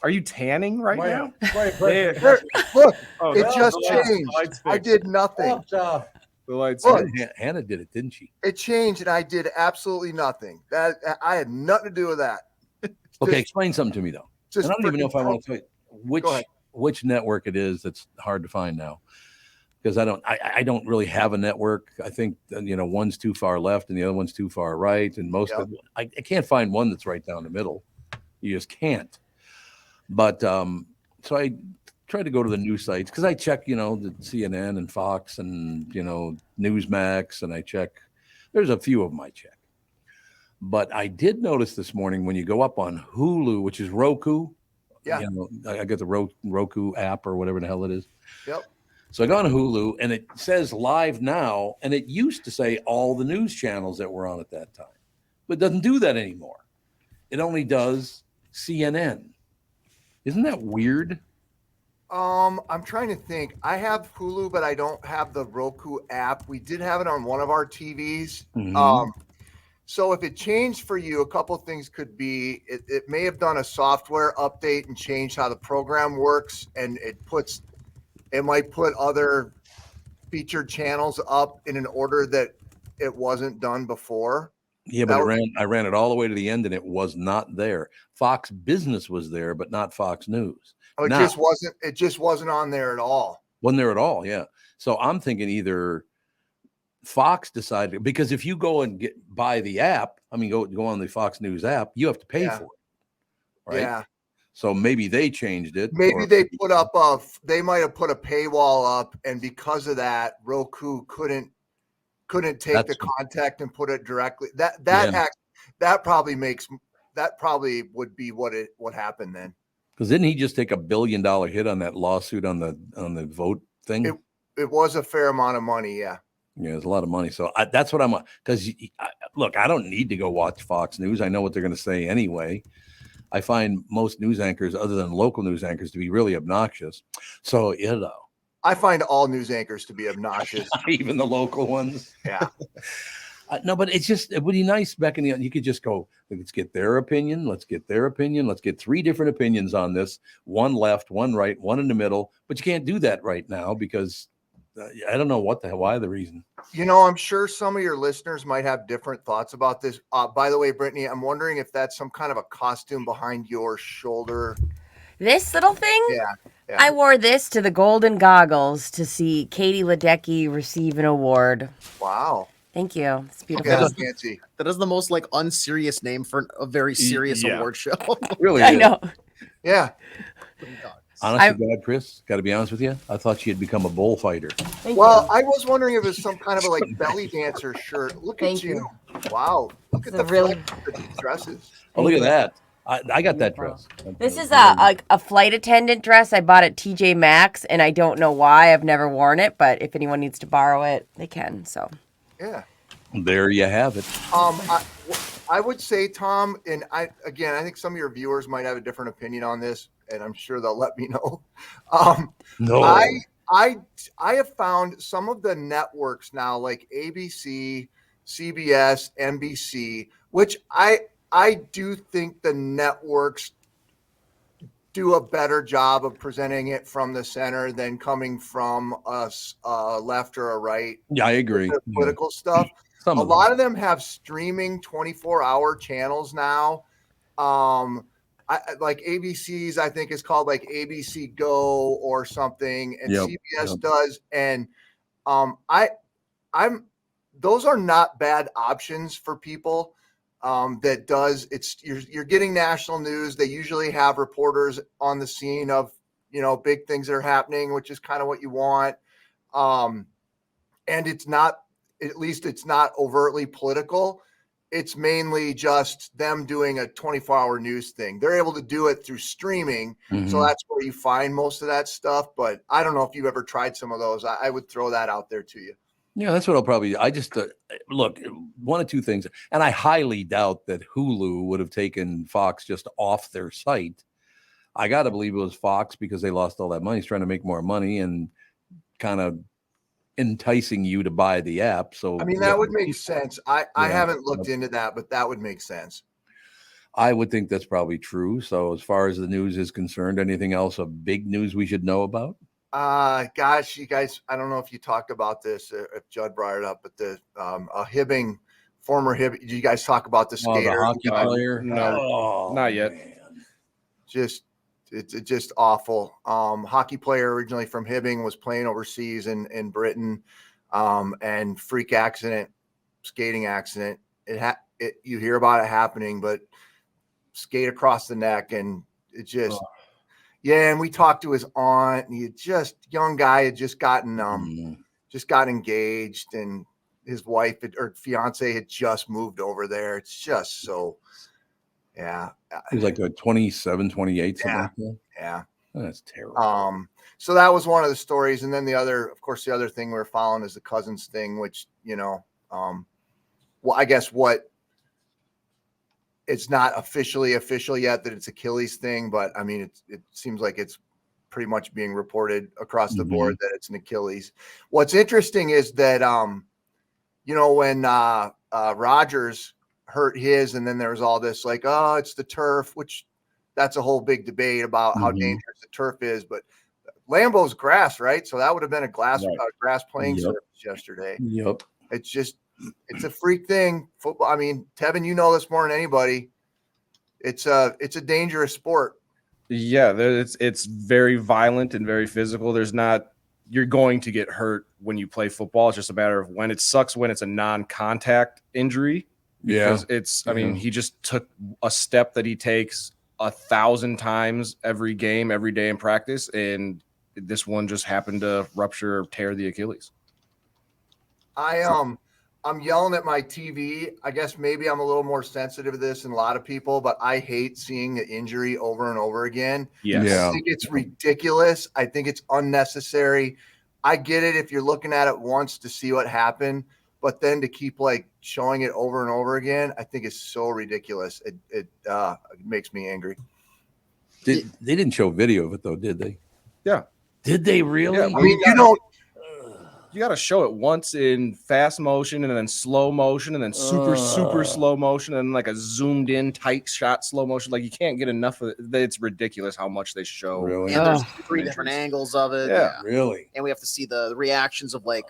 Are you tanning right now? Look, Oh, it no, just the lights- changed. the lights I fixed did nothing. The lights. Look. Hannah did it, didn't she? It changed, and I did absolutely nothing. That I had nothing to do with that. Okay, explain something to me though. Just And I don't even know if I want to tell you Go ahead. which network it is. That's hard to find now because I don't really have a network. I think one's too far left and the other one's too far right, and I can't find one that's right down the middle. You just can't. But so I try to go to the news sites because I check, the CNN and Fox and Newsmax, and I check. There's a few of them I check. But I did notice this morning when you go up on Hulu, which is Roku. Yeah. I got the Roku app or whatever the hell it is. Yep. So I go on Hulu and it says live now, and it used to say all the news channels that were on at that time, but it doesn't do that anymore. It only does CNN. Isn't that weird? I'm trying to think. I have Hulu, but I don't have the Roku app. We did have it on one of our TVs. Mhm. So if it changed for you, a couple of things could be it may have done a software update and changed how the program works, and it might put other featured channels up in an order that it wasn't done before. Yeah, but I ran it all the way to the end, and it was not there. Fox Business was there, but not Fox News. Oh, it just wasn't on there at all. Wasn't there at all? Yeah. So I'm thinking either Fox decided, because if you go and buy the app, go on the Fox News app, you have to pay for it, right? Yeah. So maybe they changed it. Maybe they put up they might have put a paywall up, and because of that, Roku couldn't take the contact and put it directly. That probably would be what happened then. Because didn't he just take $1 billion hit on that lawsuit on the vote thing? It was a fair amount of money, yeah. Yeah, it's a lot of money. So that's what I'm. Because look, I don't need to go watch Fox News. I know what they're going to say anyway. I find most news anchors, other than local news anchors, to be really obnoxious. So I find all news anchors to be obnoxious, even the local ones. Yeah. No, but it would be nice back in the. You could just go. Let's get their opinion. Let's get their opinion. Let's get 3 different opinions on this. One left, one right, one in the middle. But you can't do that right now because I don't know why the reason. I'm sure some of your listeners might have different thoughts about this. By the way, Brittany, I'm wondering if that's some kind of a costume behind your shoulder. This little thing? Yeah. I wore this to the Golden Goggles to see Katie Ledecky receive an award. Wow. Thank you. It's beautiful. That's fancy. That is the most unserious name for a very serious award show. Really? I know. Yeah. Honestly, God, Chris, got to be honest with you. I thought she had become a bullfighter. Well, I was wondering if it was some kind of a belly dancer shirt. Look at you. Wow. Look at the dresses. Oh, look at that. I got that dress. This is a flight attendant dress I bought at TJ Maxx, and I don't know why. I've never worn it, but if anyone needs to borrow it, they can. So. Yeah. There you have it. I would say, Tom, and I think some of your viewers might have a different opinion on this, and I'm sure they'll let me know. No. I have found some of the networks now, like ABC, CBS, NBC, which I do think the networks do a better job of presenting it from the center than coming from us left or a right. Yeah, I agree. The political stuff. Some A of them. lot of them have streaming 24-hour channels now. Like ABC's, I think is called like ABC Go or something, and Yep, CBS does. And those are not bad options for people. That does you're getting national news. They usually have reporters on the scene of big things that are happening, which is kind of what you want. And it's not, at least it's not overtly political. It's mainly just them doing a 24-hour news thing. They're able to do it through streaming, so that's where you find most of that stuff. But I don't know if you've ever tried some of those. I would throw that out there to you. Yeah, that's what I'll probably. I just look, one of two things, and I highly doubt that Hulu would have taken Fox just off their site. I got to believe it was Fox because they lost all that money. He's trying to make more money and kind of enticing you to buy the app. So I mean, that would make sense. I haven't looked into that, but that would make sense. I would think that's probably true. So as far as the news is concerned, anything else of big news we should know about? Gosh, you guys, I don't know if you talked about this, if Judd brought it up, but the Hibbing, former Hibbing, did you guys talk about the skater? The hockey player? No, not yet. Man. It's just awful. Hockey player originally from Hibbing, was playing overseas in Britain, and freak accident, skating accident. You hear about it happening, but skate across the neck, and it just. Yeah, and we talked to his aunt, and young guy had just got engaged, and his wife or fiance had just moved over there. It's just so, yeah. He was like 27, 28, something like that. Yeah. Oh, that's terrible. So that was one of the stories. And then the other thing we were following is the Cousins thing, which, well, I guess it's not official yet that it's Achilles thing, but I mean, it seems like it's pretty much being reported across the board that it's an Achilles. What's interesting is that, when Rodgers hurt his, and then there was all this like, oh, it's the turf, which that's a whole big debate about how dangerous the turf is, but Lambeau's grass, right? So that would have been a grass playing surface yesterday. Yep. It's a freak thing. Football. I mean, Tevin, you know this more than anybody. It's a dangerous sport. Yeah, it's very violent and very physical. You're going to get hurt when you play football. It's just a matter of when. It sucks when it's a non-contact injury. Because I mean, he just took a step that he takes 1,000 times every game, every day in practice, and this one just happened to rupture or tear the Achilles. I'm yelling at my TV. I guess maybe I'm a little more sensitive to this than a lot of people, but I hate seeing the injury over and over again. Yes. Yeah. I think it's ridiculous. I think it's unnecessary. I get it if you're looking at it once to see what happened, but then to keep like showing it over and over again, I think is so ridiculous. It makes me angry. They didn't show video of it though, did they? Yeah. Did they really? Yeah, I mean, you got to show it once in fast motion and then slow motion and then super slow motion and like a zoomed in tight shot slow motion. Like you can't get enough of it. It's ridiculous how much they show. Really? And there's 3 different angles of it. Yeah. Really? And we have to see the reactions of like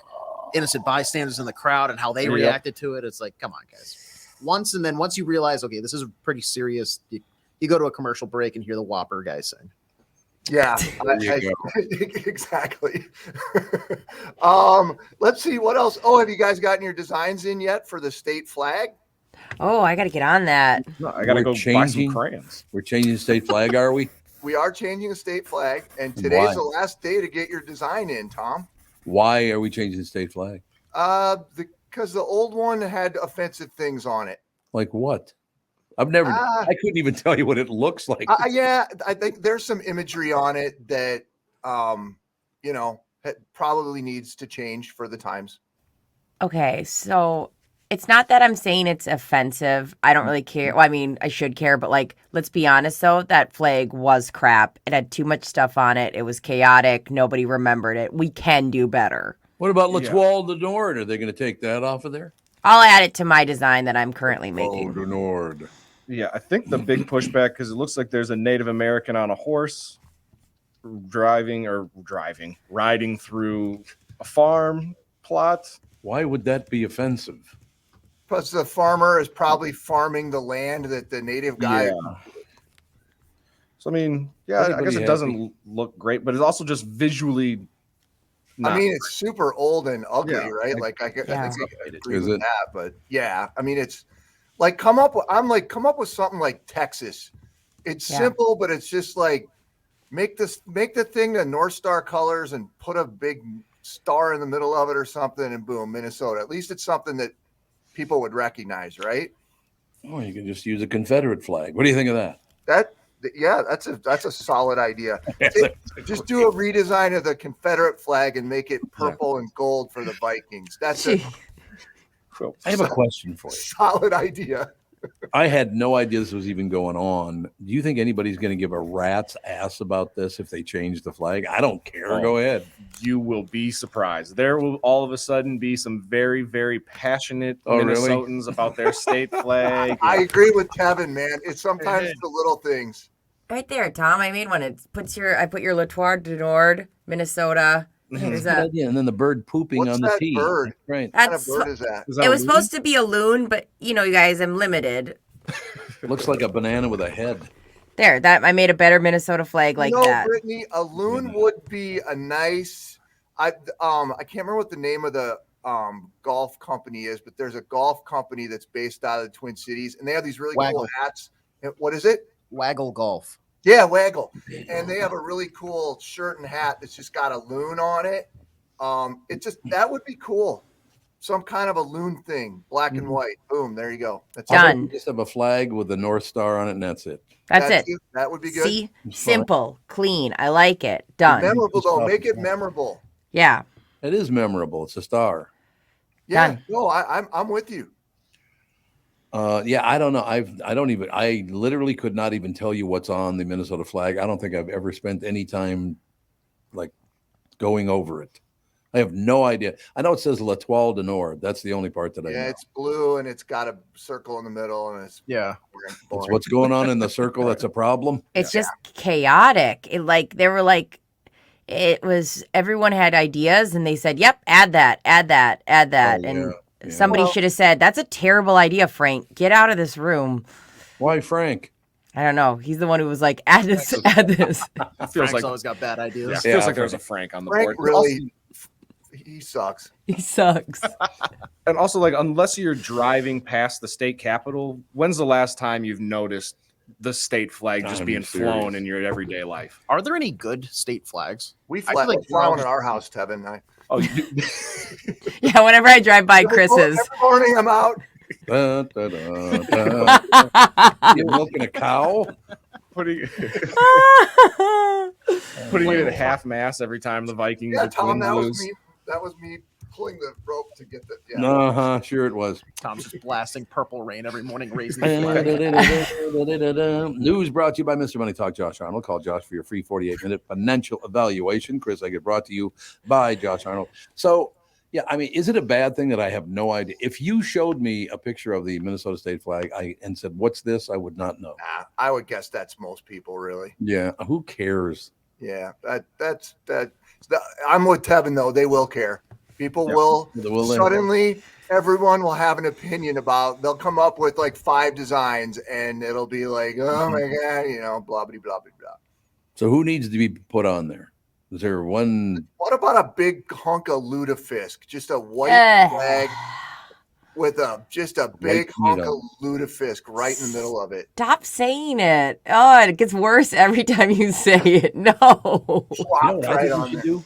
innocent bystanders in the crowd and how they reacted to it. It's like, come on, guys. Once you realize, okay, this is pretty serious. You go to a commercial break and hear the Whopper guy sing. Yeah, exactly. Let's see what else. Oh, have you guys gotten your designs in yet for the state flag? Oh, I got to get on that. No, I got to go buy some crayons. We're changing the state flag, are we? We are changing the state flag, and today's the last day to get your design in, Tom. Why are we changing the state flag? Because the old one had offensive things on it. Like what? I couldn't even tell you what it looks like. Yeah, I think there's some imagery on it that, it probably needs to change for the times. Okay, so it's not that I'm saying it's offensive. I don't really care. Well, I mean, I should care, but like, let's be honest though, that flag was crap. It had too much stuff on it. It was chaotic. Nobody remembered it. We can do better. What about let's wall the door? Are they going to take that off of there? I'll add it to my design that I'm currently making. Oh, the Nord. Yeah, I think the big pushback, because it looks like there's a Native American on a horse riding through a farm plot. Why would that be offensive? Plus, the farmer is probably farming the land that the native guy. Yeah. So I mean, yeah, I Everybody guess it happy. doesn't look great, but it's also just visually. I mean, it's super old and ugly, Yeah, right? Like I think I agree Is with it? that, but yeah, I mean, it's like come up with something like Texas. It's Yeah. simple, but it's just like make the thing the North Star colors and put a big star in the middle of it or something, and boom, Minnesota. At least it's something that people would recognize, right? Oh, you can just use a Confederate flag. What do you think of that? That's a solid idea. Just do a redesign of the Confederate flag and make it purple and gold for the Vikings. That's a I have a question for you. solid idea. I had no idea this was even going on. Do you think anybody's going to give a rat's ass about this if they change the flag? I don't care. Oh. Go ahead. You will be surprised. There will all of a sudden be some very, very passionate Oh, really? Minnesotans about their state flag. I agree with Tevin, man. It's sometimes the little things. Right there, Tom. I made one. I put your Latoir du Nord, Minnesota. There's a. Yeah, and then the bird pooping What's on the that tee. bird? Right. What kind of That's. bird is that? Is that It was a supposed to be a loon, but you guys, I'm limited. It looks like a banana with a head. There, that I made a better Minnesota flag like that. Brittany, a loon would be a nice. I can't remember what the name of the golf company is, but there's a golf company that's based out of the Twin Cities, and they have these really cool Waggle. hats. What is it? Waggle Golf. Yeah, Waggle. And they have a really cool shirt and hat that's just got a loon on it. That would be cool. Some kind of a loon thing, black and white. Boom, there you go. That's Done. Just have a flag with the North Star on it, and that's it. That's it. That would be good. See, simple, clean. I like it. Done. Memorable though. Make it memorable. Yeah. It is memorable. It's a star. Yeah. Done. No, I'm with you. Yeah, I don't know. I literally could not even tell you what's on the Minnesota flag. I don't think I've ever spent any time like going over it. I have no idea. I know it says L'Etoile du Nord. That's the only part that I know. Yeah, it's blue and it's got a circle in the middle, and it's Yeah. It's boring. what's going on in the circle that's a problem. It's just chaotic. It was everyone had ideas and they said, "Yep, add that." Oh, And yeah. somebody should have said, "That's a terrible idea, Frank. Get out of this room." Why, Frank? I don't know. He's the one who was like, "Add this, add this." It feels Frank's like always got bad ideas. yeah, it Yeah, feels like there's a Frank on the Frank board. really, he sucks. He sucks. And also, like, unless you're driving past the state capitol, when's the last time you've noticed the state flag just I'm being serious. flown in your everyday life? Are there any good state flags? We feel flat like like frown we're in our house, Tevin. Oh, you do? Yeah, whenever I drive by Chris's. Every morning I'm out. Da, da, da, da. You're milking a cow? putting it at half mast every time the Vikings Yeah, or Tom, Twins that was lose. me. That was me pulling the rope to get the. Yeah. Uh-huh, sure it was. Tom's just blasting Purple Rain every morning, raising the flag. News brought to you by Mr. Money Talk, Josh Arnold. Call Josh for your free 48-minute financial evaluation. Chris, I get brought to you by Josh Arnold. So, yeah, I mean, is it a bad thing that I have no idea? If you showed me a picture of the Minnesota state flag and said, "What's this?" I would not know. Nah, I would guess that's most people, really. Yeah, who cares? Yeah, that's. I'm with Tevin though. They will care. People will suddenly. Everyone will have an opinion about. They'll come up with like 5 designs, and it'll be like, oh my god, blah blah blah blah blah. So who needs to be put on there? Is there one? What about a big hunk of lutefisk? Just a white flag with just a big hunk of lutefisk right in the middle of it. Stop saying it. Oh, it gets worse every time you say it. No. What I think you should do?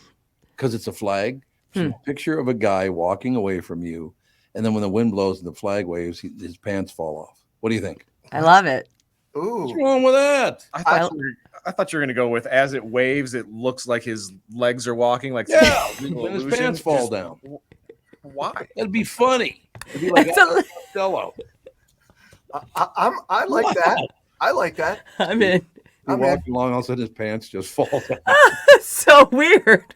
Because it's a flag. A picture of a guy walking away from you, and then when the wind blows and the flag waves, his pants fall off. What do you think? I love it. Ooh. What's wrong with that? I thought you were going to go with as it waves, it looks like his legs are walking. Like Yeah, when his pants fall down. Why? That'd be funny. It'd be like Costello. I like that. I like that. I'm in. You're walking along, all of a sudden his pants just fall down. So weird.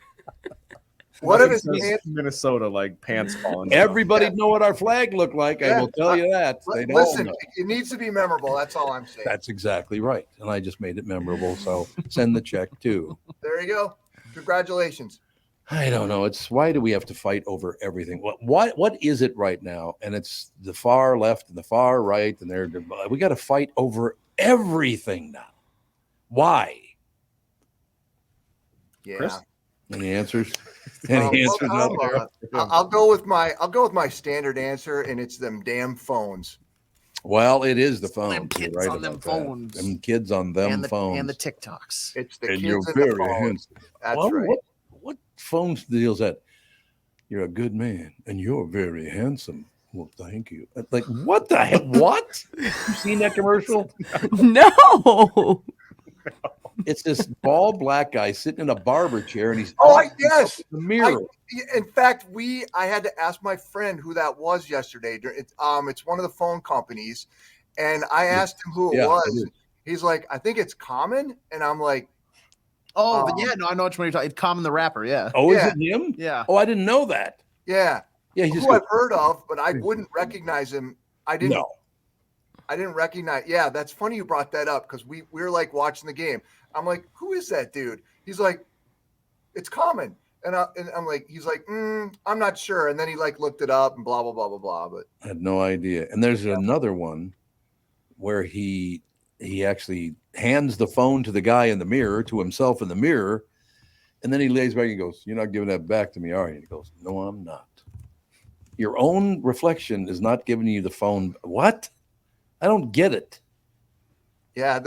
What if it's Nothing says Minnesota like pants falling down. Everybody know what our flag looked like. I Yeah. will tell you that. They don't Listen, know. it needs to be memorable. That's all I'm saying. That's exactly right. And I just made it memorable. So send the check too. There you go. Congratulations. I don't know. It's why do we have to fight over everything? What is it right now? And it's the far left and the far right, and we got to fight over everything now. Why? Yeah. Chris? Any answers? Any answers out there? I'll go with my standard answer, and it's them damn phones. Well, it is the phones. Them kids You're right on them about that. phones. Them kids on them and the, phones. and the TikToks. It's the And kids you're and the very phones. handsome. That's Well, right. What phones deals that? You're a good man and you're very handsome. Well, thank you. Like, what the heck? What? You seen that commercial? No. It's this bald black guy sitting in a barber chair, and he's Yes. the mirror. In fact, I had to ask my friend who that was yesterday. It's one of the phone companies, and I asked him who it Yeah, was. it is. He's like, I think it's Common, and I'm like, Oh, but yeah, no, I know which one you're talking. It's Common the rapper, yeah. Oh, Yeah. is it him? Yeah. Oh, I didn't know that. yeah, Yeah, he just who goes, I've heard of, but I wouldn't recognize him. I didn't no. recognize. Yeah, that's funny you brought that up because we were like watching the game. I'm like, who is that dude? He's like, it's Common. And I'm like, he's like, I'm not sure. And then he like looked it up and blah, blah, blah, blah, blah. But I had no idea. And there's another one where he actually hands the phone to the guy in the mirror, to himself in the mirror, and then he lays back and goes, "You're not giving that back to me, are you?" And he goes, "No, I'm not." Your own reflection is not giving you the phone. What? I don't get it. yeah,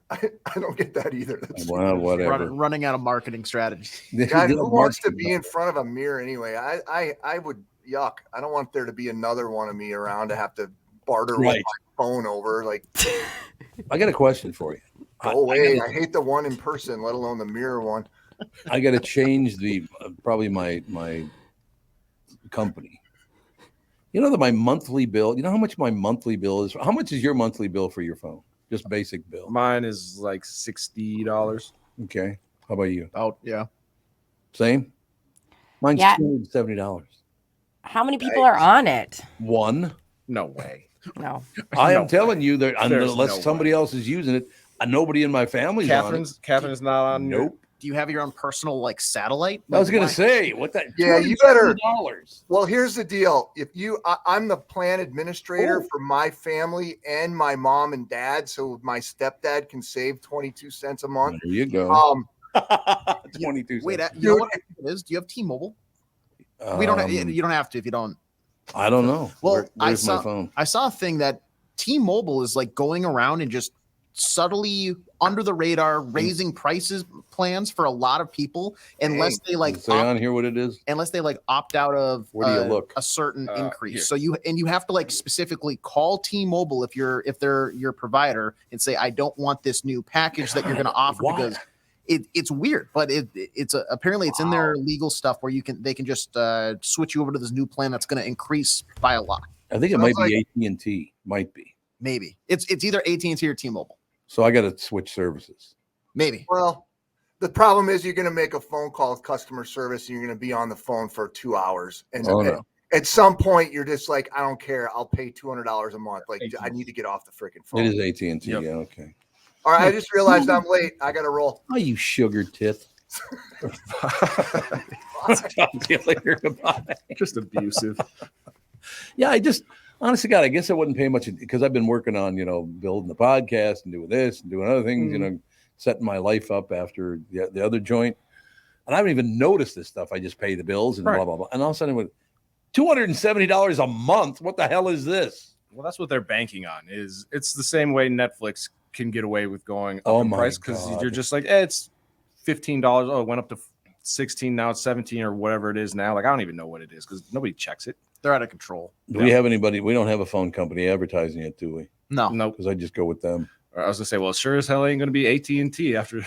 I don't get that either. That's Well, whatever. Running out of marketing strategy. God, who wants to be in front of a mirror anyway? I would yuck. I don't want there to be another one of me around to have to barter with Right. my phone over. Like, I got a question for you. go away. I hate the one in person, let alone the mirror one. I got to change probably my company. You know that my monthly bill. You know how much my monthly bill is. How much is your monthly bill for your phone? Just basic bill. Mine is like $60. Okay. How about you? Oh, yeah. Same. Mine's Yeah. $270. How many people are on it? One. No way. No. I am No telling you that There's unless no somebody else is using it, nobody in my family's on it. Catherine's not on. Nope. Do you have your own personal like satellite? I was gonna Why- say what that. Yeah, you better- $270. Well, here's the deal. If I'm the plan administrator for my family and my mom and dad, so my stepdad can save 22 cents a month. There you go. 22 Wait, cents. you know what it is? Do you have T-Mobile? We don't. You don't have to if you don't. I don't know. Well, Where's my phone? I saw a thing that T-Mobile is like going around and just subtly under the radar raising prices plans for a lot of people unless they like Does it say on here what it is? unless they like opt out of Where do you look? a certain increase. Here. So you have to like specifically call T-Mobile if they're your provider and say I don't want this new package that you're going to offer Why? because it's weird, but it's apparently it's in their legal stuff where they can just switch you over to this new plan that's going to increase by a lot. I think it Sounds might be AT&T. Might be. Maybe it's either AT&T or T-Mobile. So I got to switch services. Maybe. Well, the problem is you're going to make a phone call with customer service and you're going to be on the phone for 2 hours. And Oh, no. at some point, you're just like, I don't care. I'll pay $200 a month. Like, I need to get off the freaking phone. It is AT&T. Yep. Yeah. Okay. All right. I just realized I'm late. I got to roll. Oh, you sugar tit. Talk to you later. Goodbye. Just abusive. Yeah, I just honestly, God, I guess I wouldn't pay much because I've been working on, building the podcast and doing this and doing other things, setting my life up after the other joint. And I haven't even noticed this stuff. I just pay the bills and blah, blah, blah. And all of a sudden, with $270 a month, what the hell is this? Well, that's what they're banking on. It's the same way Netflix can get away with going up Oh in my price because God. you're just like, it's $15. Oh, it went up to 16. Now it's 17 or whatever it is now. Like I don't even know what it is because nobody checks it. They're out of control. Do we have anybody? We don't have a phone company advertising it, do we? No. Nope. Because I just go with them. I was gonna say, well, sure as hell ain't gonna be AT&T after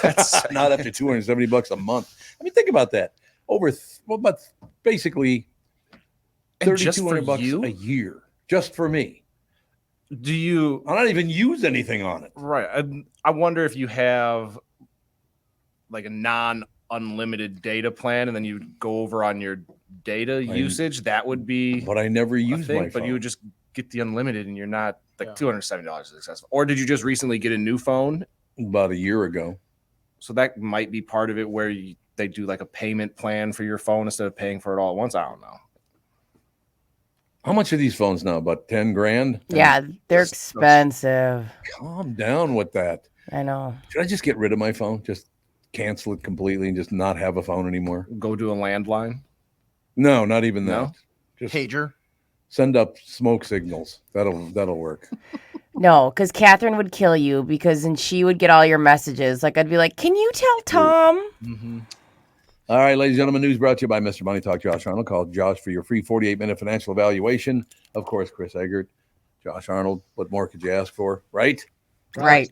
that's Not after $270 a month. I mean, think about that. But basically And just for $3,200 you? a year, just for me. Do you I don't even use anything on it. right? I wonder if you have like a unlimited data plan, and then you go over on your data usage, that would be. But I never use my phone. But you would just get the unlimited, and you're not like Yeah. $270 is excessive. Or did you just recently get a new phone? About a year ago. So that might be part of it, where they do like a payment plan for your phone instead of paying for it all at once. I don't know. How much are these phones now? About 10 grand? Yeah, they're expensive. Calm down with that. I know. Should I just get rid of my phone? Just cancel it completely and just not have a phone anymore? Go to a landline. No, not even that. No? Just Pager. send up smoke signals. That'll work. No, because Catherine would kill you and she would get all your messages. Like, I'd be like, can you tell Tom? Mm-hmm. All right, ladies and gentlemen, news brought to you by Mr. Money Talk, Josh Arnold. Call Josh for your free 48-minute financial evaluation. Of course, Chris Eggert, Josh Arnold. What more could you ask for, right? Right.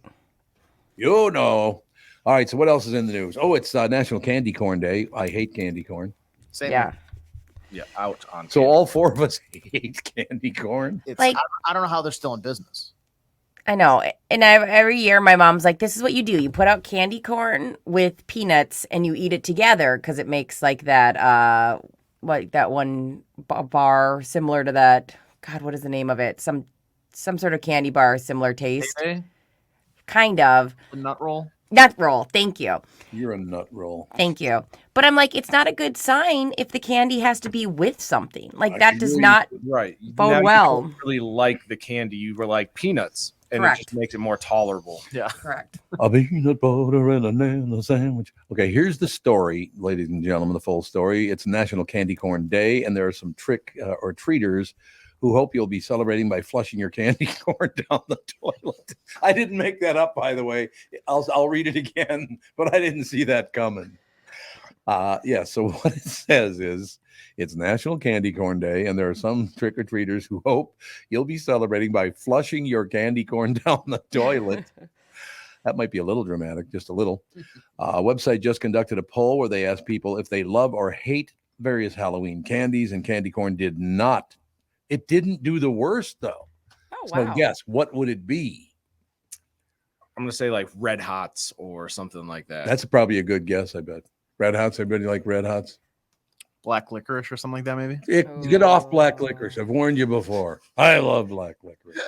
You know. All right, so what else is in the news? Oh, it's National Candy Corn Day. I hate candy corn. Same. Yeah. Yeah, out on. So all four of us hate candy corn. It's, Like- I don't know how they're still in business. I know. And every year my mom's like, this is what you do. You put out candy corn with peanuts and you eat it together because it makes like that, that one bar similar to that. God, what is the name of it? Some sort of candy bar, similar taste. TayTay? Kind of. The nut roll. Nut roll. Thank you. You're a nut roll. Thank you. But I'm like, it's not a good sign if the candy has to be with something. Like I that does agree. not Right. bode Now you well. don't really like the candy. You were like peanuts, and Correct. it just makes it more tolerable. Yeah. correct. A peanut butter and a banana sandwich. Okay, here's the story, ladies and gentlemen, the full story. It's National Candy Corn Day, and there are some trick or treaters who hope you'll be celebrating by flushing your candy corn down the toilet. I didn't make that up, by the way. I'll read it again, but I didn't see that coming. Yeah, so what it says is it's National Candy Corn Day, and there are some trick-or-treaters who hope you'll be celebrating by flushing your candy corn down the toilet. That might be a little dramatic, just a little. Website just conducted a poll where they asked people if they love or hate various Halloween candies, and candy corn did not. It didn't do the worst, though. Oh, So wow. guess, what would it be? I'm gonna say like Red Hots or something like that. That's probably a good guess, I bet. Red Hots, everybody like Red Hots? Black licorice or something like that, maybe. Get off black licorice. I've warned you before. I love black licorice.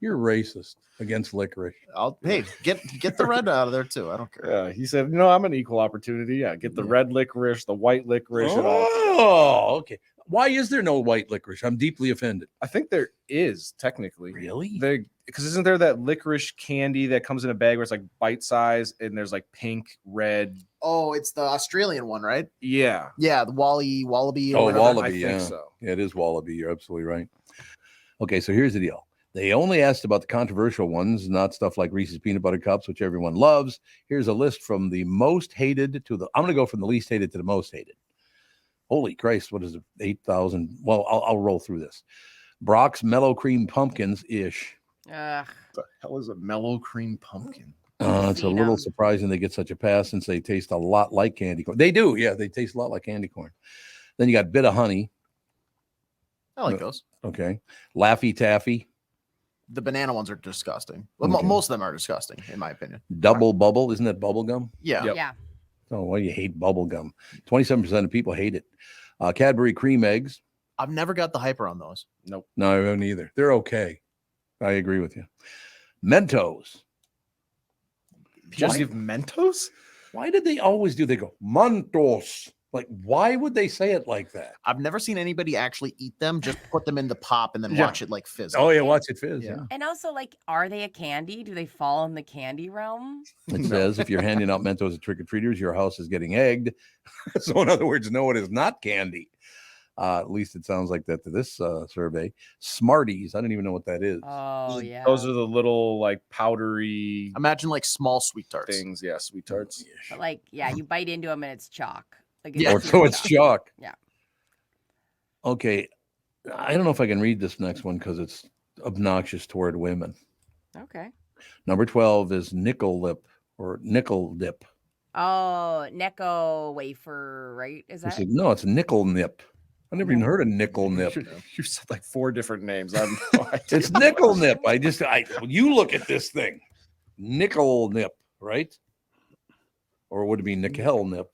You're racist against licorice. Hey, get the red out of there too. I don't care. Yeah, he said, "No, I'm an equal opportunity. Yeah, get the red licorice, the white licorice, and all." Oh, okay. Why is there no white licorice? I'm deeply offended. I think there is technically. Really? Because isn't there that licorice candy that comes in a bag where it's like bite size and there's like pink, red? Oh, it's the Australian one, right? Yeah. Yeah, the wallaby. Oh, whatever. wallaby, I think yeah. so. Yeah, it is wallaby. You're absolutely right. Okay, so here's the deal. They only asked about the controversial ones, not stuff like Reese's peanut butter cups, which everyone loves. Here's a list from the most hated to I'm going to go from the least hated to the most hated. Holy Christ, what is it? 8,000. Well, I'll roll through this. Brock's Mellow Cream Pumpkins-ish. Ugh. The hell is a mellow cream pumpkin? It's a Seen little 'em. surprising they get such a pass since they taste a lot like candy corn. They do, yeah. They taste a lot like candy corn. Then you got Bit of Honey. I like those. Okay. Laffy Taffy. The banana ones are disgusting. Well, Okay. most of them are disgusting, in my opinion. Double Bubble. Isn't that bubble gum? Yeah. Yep. Yeah. Oh, well, you hate bubble gum. 27% of people hate it. Cadbury Cream Eggs. I've never got the hype around those. Nope. No, I haven't either. They're okay. I agree with you. Mentos. Just Why? give Mentos? Why did they always do? They go Mentos. Like, why would they say it like that? I've never seen anybody actually eat them. Just put them in the pop and then Yeah. watch it like fizz. Oh, yeah, watch it fizz. Yeah. Yeah. And also, like, are they a candy? Do they fall in the candy realm? It says if you're handing out Mentos to trick-or-treaters, your house is getting egged. So, in other words, no, it is not candy. At least it sounds like that to this survey. Smarties. I don't even know what that is. Oh, yeah. Those are the little like powdery Imagine like small sweet tarts. things. Yeah, sweet tarts. But like, yeah, you bite into them and it's chalk. Like, Yeah. Or so it's chalk. Yeah. Okay. I don't know if I can read this next one because it's obnoxious toward women. Okay. Number 12 is nickel lip or nickel dip. Oh, Necco wafer, right? Is I that? said, no, it's nickel nip. I never even heard of nickel nip. You said like 4 different names. I have no idea. It's nickel nip. You look at this thing. Nickel nip, right? Or would it be nickel nip?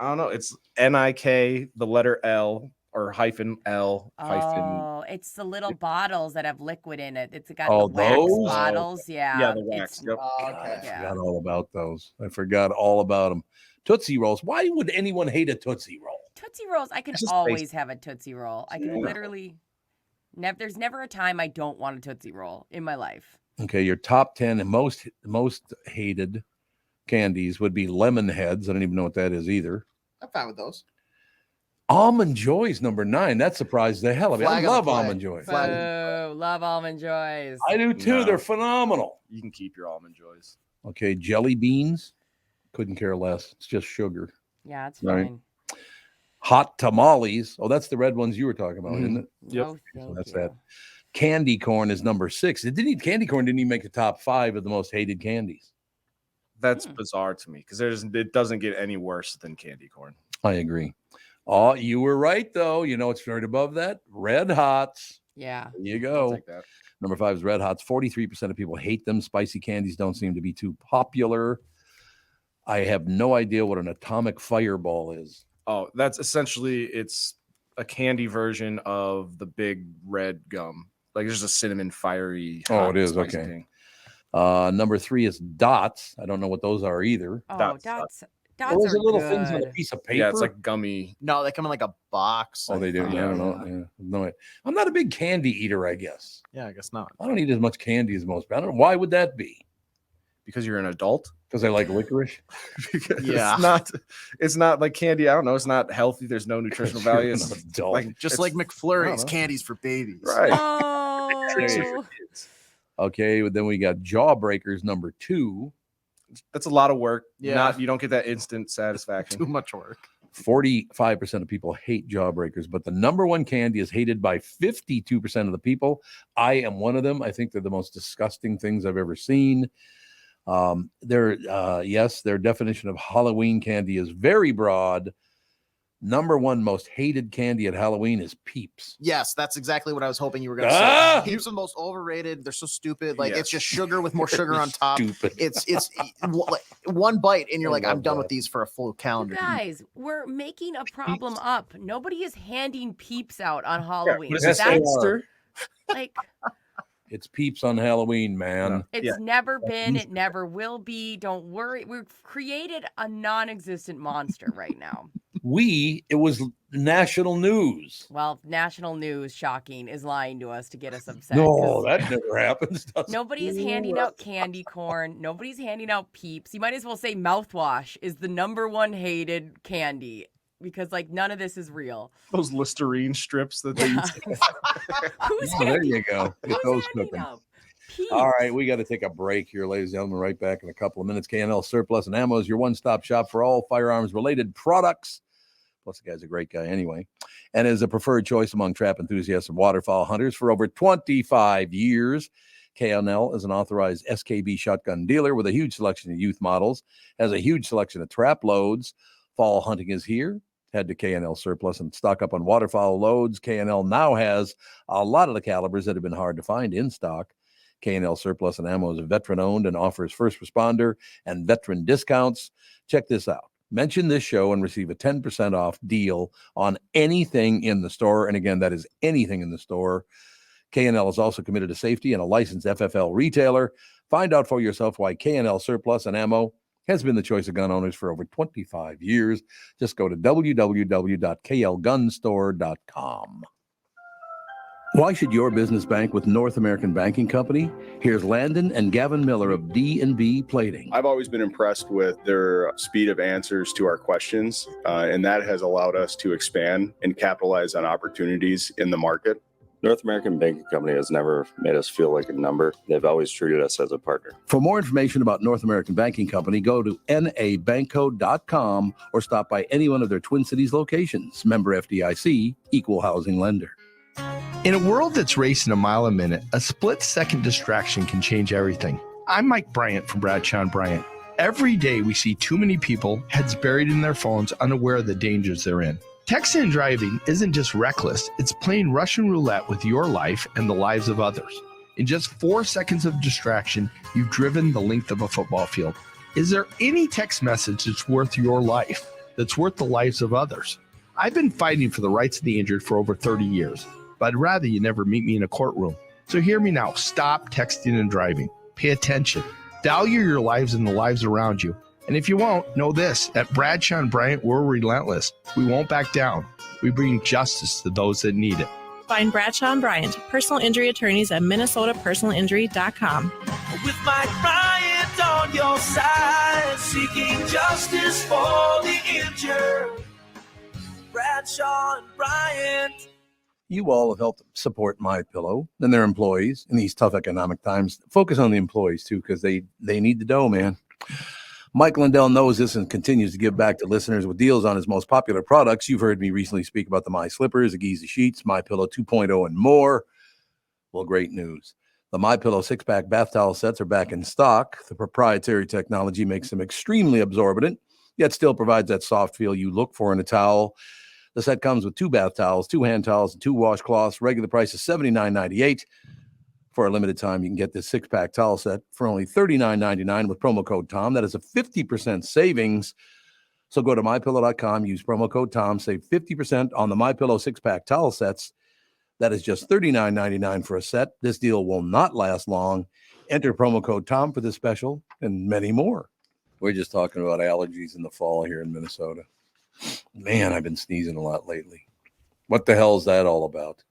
I don't know. It's NIK, the letter L or hyphen L hyphen. Oh, it's the little bottles that have liquid in it. It's got Oh, the wax those? bottles. Yeah. the wax. It's, Yep. God, Okay. I forgot all about those. I forgot all about them. Tootsie Rolls. Why would anyone hate a Tootsie Roll? Tootsie Rolls. I can It's just always basic. have a Tootsie Roll. I can Yeah. literally there's never a time I don't want a Tootsie Roll in my life. Okay, your top 10 and most hated candies would be lemon heads. I don't even know what that is either. I'm fine with those. Almond Joy's number 9. That surprised the hell of me. Flag I on the love play. Almond Joy. Flag. Oh, love Almond Joys. I do too. No. They're phenomenal. You can keep your almond joys. Okay, jelly beans. Couldn't care less. It's just sugar. Yeah, it's Right. fine. Hot tamales. Oh, that's the red ones you were talking about, isn't it? Yep. No, thank that's you. that. Candy corn is number 6. Candy corn didn't even make the top 5 of the most hated candies. That's bizarre to me because it doesn't get any worse than candy corn. I agree. Oh, you were right though. You know it's right above that. Red Hots. Yeah. There you I'll go. take that. Number 5 is Red Hots. 43% of people hate them. Spicy candies don't seem to be too popular. I have no idea what an atomic fireball is. Oh, that's essentially it's a candy version of the big red gum. Like there's a cinnamon fiery. Oh, hot it is, spicy okay. thing. Number 3 is Dots. I don't know what those are either. Oh, Dots. dots Those are are little good. things on a piece of paper. Yeah, it's like gummy. No, they come in like a box. Oh, they do. think. Yeah, I don't know. Yeah, no, I'm not a big candy eater, I guess. Yeah, I guess not. I don't eat as much candy as most. I don't know. Why would that be? Because you're an adult. Because I like licorice? Because Yeah. it's not like candy. I don't know. It's not healthy. There's no nutritional You're value. an It's adult. like Just it's- like I McFlurry's, don't know. candies for babies. right. Oh. Okay, then we got Jawbreakers number 2. That's a lot of work. Yeah. You don't get that instant Too satisfaction. much work. 45% of people hate Jawbreakers, but the number 1 candy is hated by 52% of the people. I am one of them. I think they're the most disgusting things I've ever seen. Their definition of Halloween candy is very broad. Number 1 most hated candy at Halloween is Peeps. Yes, that's exactly what I was hoping you were going to Ah! say. Peeps are the most overrated. They're so stupid. Like Yes. it's just sugar with more sugar on top. Stupid. It's like one bite and you're I like, I'm love done that. with these for a full calendar. Guys, we're making a problem up. Nobody is handing Peeps out on Halloween. What is Yes, this? they That's Monster? like It's Peeps on Halloween, man. it's Yeah. never been, it never will be. Don't worry. We've created a non-existent monster right now. It was national news. Well, national news, shocking, is lying to us to get us upset. No, 'cause that never happens. does it? nobody is handing out candy corn. Nobody's handing out Peeps. You might as well say mouthwash is the number 1 hated candy because like none of this is real. Those Listerine strips that they use. Who's Oh, there handing, you go. Get who's those handing cooking. out Peeps? All right, we got to take a break here, ladies and gentlemen. Right back in a couple of minutes. K&L Surplus and Ammo is your one-stop shop for all firearms-related products. Plus, the guy's a great guy anyway, and is a preferred choice among trap enthusiasts and waterfowl hunters for over 25 years. K&L is an authorized SKB shotgun dealer with a huge selection of youth models, has a huge selection of trap loads. Fall hunting is here. Head to K&L Surplus and stock up on waterfowl loads. K&L now has a lot of the calibers that have been hard to find in stock. K&L Surplus and Ammo is veteran-owned and offers first responder and veteran discounts. Check this out. Mention this show and receive a 10% off deal on anything in the store. And again, that is anything in the store. K&L is also committed to safety and a licensed FFL retailer. Find out for yourself why K&L Surplus and Ammo has been the choice of gun owners for over 25 years. Just go to www.klgunstore.com. Why should your business bank with North American Banking Company? Here's Landon and Gavin Miller of D&B Plating. I've always been impressed with their speed of answers to our questions, and that has allowed us to expand and capitalize on opportunities in the market. North American Banking Company has never made us feel like a number. They've always treated us as a partner. For more information about North American Banking Company, go to nabankco.com or stop by any one of their Twin Cities locations. Member FDIC, equal housing lender. In a world that's racing a mile a minute, a split-second distraction can change everything. I'm Mike Bryant from Bradshaw & Bryant. Every day we see too many people, heads buried in their phones, unaware of the dangers they're in. Texting and driving isn't just reckless, it's playing Russian roulette with your life and the lives of others. In just 4 seconds of distraction, you've driven the length of a football field. Is there any text message that's worth your life? that's worth the lives of others. I've been fighting for the rights of the injured for over 30 years, but I'd rather you never meet me in a courtroom. So hear me now. Stop texting and driving. Pay attention. Value your lives and the lives around you. And if you won't, know this. At Bradshaw and Bryant, we're relentless. We won't back down. We bring justice to those that need it. Find Bradshaw and Bryant, personal injury attorneys at minnesotapersonalinjury.com. With Mike Bryant on your side, seeking justice for the injured. Bradshaw and Bryant. You all have helped support MyPillow and their employees in these tough economic times. Focus on the employees, too, because they need the dough, man. Mike Lindell knows this and continues to give back to listeners with deals on his most popular products. You've heard me recently speak about the My Slippers, the Giza Sheets, MyPillow 2.0, and more. Well, great news. The MyPillow six-pack bath towel sets are back in stock. The proprietary technology makes them extremely absorbent, yet still provides that soft feel you look for in a towel. The set comes with 2 bath towels, 2 hand towels, and 2 washcloths. Regular price is $79.98. For a limited time, you can get this six-pack towel set for only $39.99 with promo code TOM. That is a 50% savings. So go to MyPillow.com, use promo code TOM, save 50% on the MyPillow six-pack towel sets. That is just $39.99 for a set. This deal will not last long. Enter promo code TOM for this special and many more. We're just talking about allergies in the fall here in Minnesota. Man, I've been sneezing a lot lately. What the hell is that all about?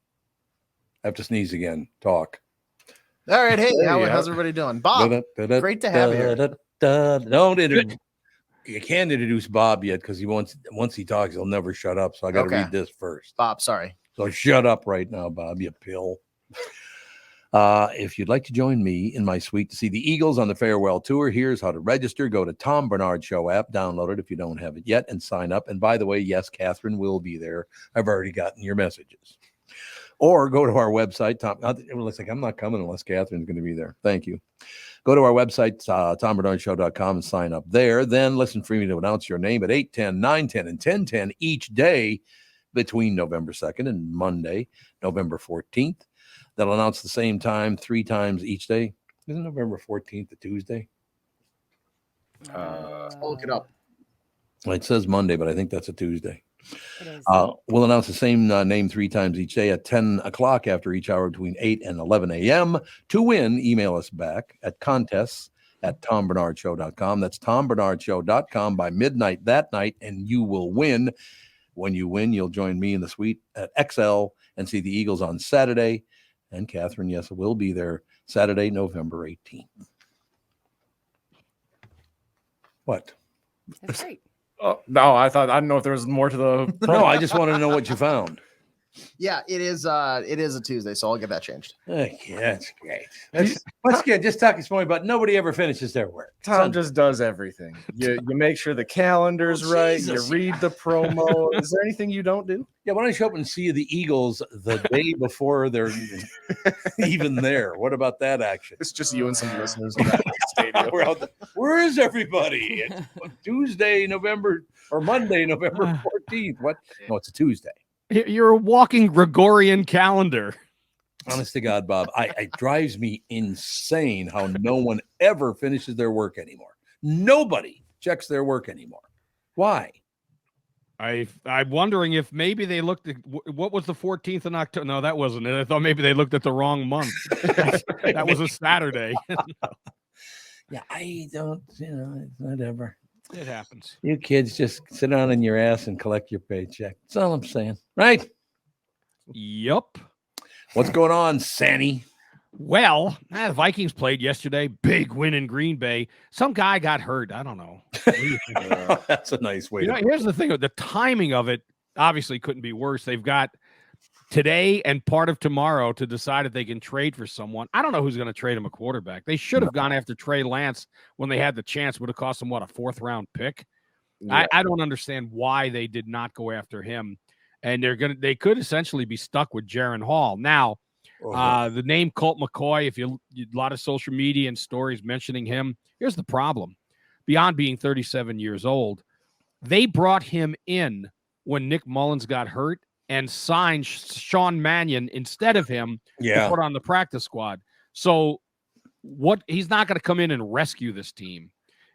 I have to sneeze again. Talk. All right. Hey, how's everybody doing? Bob, great to have you here. Don't introduce. You can't introduce Bob yet because once he talks, he'll never shut up. So I got to read this first. Bob, sorry. So shut up right now, Bob, you pill. If you'd like to join me in my suite to see the Eagles on the farewell tour, here's how to register. Go to Tom Barnard Show app, download it if you don't have it yet, and sign up. And by the way, yes, Catherine will be there. I've already gotten your messages. Or go to our website. It looks like I'm not coming unless Catherine's going to be there. Thank you. Go to our website, TomBarnardShow.com, and sign up there. Then listen for me to announce your name at 8:10, 9:10, and 10:10 each day between November 2nd and Monday, November 14th. That'll announce the same time 3 times each day. Isn't November 14th a Tuesday? Look it up. Well, it says Monday, but I think that's a Tuesday. We'll announce the same name 3 times each day at 10 o'clock after each hour between 8 and 11 a.m. To win, email us back at contests@TomBarnardShow.com. That's TomBarnardShow.com by midnight that night, and you will win. When you win, you'll join me in the suite at XL and see the Eagles on Saturday. And Catherine, yes, will be there Saturday, November 18th. What? That's great. Oh, no, I don't know if there was more to the. No, I just want to know what you found. Yeah, it is a Tuesday, so I'll get that changed. Okay, that's great. Let's get just talking small about nobody ever finishes their work. Tom just does everything. You make sure the calendar's right. Jesus. You read the promo. Is there anything you don't do? Yeah, why don't you show up and see the Eagles the day before they're even there? What about that action? It's just you and some listeners in that stadium. We're out there. Where is everybody? It's Monday, November 14th. What? No, it's a Tuesday. You're a walking Gregorian calendar. Honest to God, Bob, it drives me insane how no one ever finishes their work anymore. Nobody checks their work anymore. Why? I'm wondering if maybe they looked at what was the 14th of October. No, that wasn't it. I thought maybe they looked at the wrong month. That was a Saturday. Yeah, I don't, whatever. It happens. You kids just sit down in your ass and collect your paycheck. That's all I'm saying. Right? Yup. What's going on, Sanny? Well, the Vikings played yesterday. Big win in Green Bay. Some guy got hurt. I don't know. That's a nice way. Here's the thing. The timing of it obviously couldn't be worse. They've got today and part of tomorrow to decide if they can trade for someone. I don't know who's going to trade him a quarterback. They should have gone after Trey Lance when they had the chance. Would have cost them, a 4th-round pick? Yeah. I don't understand why they did not go after him. And they could essentially be stuck with Jaron Hall. Now, the name Colt McCoy, a lot of social media and stories mentioning him. Here's the problem. Beyond being 37 years old, they brought him in when Nick Mullins got hurt and signed Sean Mannion instead of him to put on the practice squad. So he's not going to come in and rescue this team.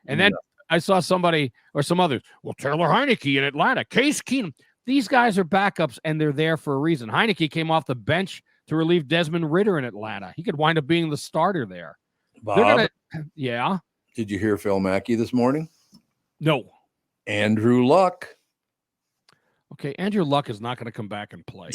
And then I saw somebody or some others. Well, Taylor Heineke in Atlanta, Case Keenum. These guys are backups, and they're there for a reason. Heineke came off the bench to relieve Desmond Ridder in Atlanta. He could wind up being the starter there. Bob, Yeah. did you hear Phil Mackey this morning? No. Andrew Luck. Okay, Andrew Luck is not going to come back and play.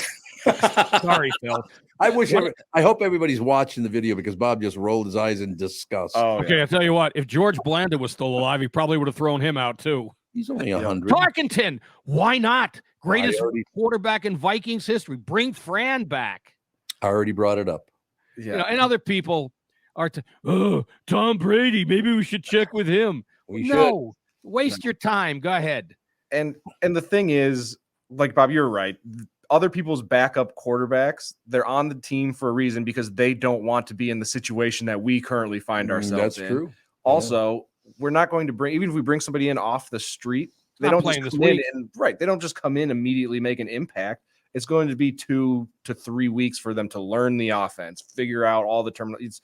Sorry, Phil. I hope everybody's watching the video because Bob just rolled his eyes in disgust. Okay, I'll tell you what. If George Blanda was still alive, he probably would have thrown him out too. He's only 100. Tarkenton, why not? Greatest I already- quarterback in Vikings history. Bring Fran back. I already brought it up. You know, and other people are Tom Brady. Maybe we should check with him. No, waste your time. Go ahead. And the thing is, like Bob, you're right. Other people's backup quarterbacks, they're on the team for a reason because they don't want to be in the situation that we currently find ourselves in. That's true. Also, we're not going to bring, even if we bring somebody in off the street, they Not don't playing just this come in week. they don't just come in immediately make an impact. It's going to be 2 to 3 weeks for them to learn the offense, figure out all the terminal. It's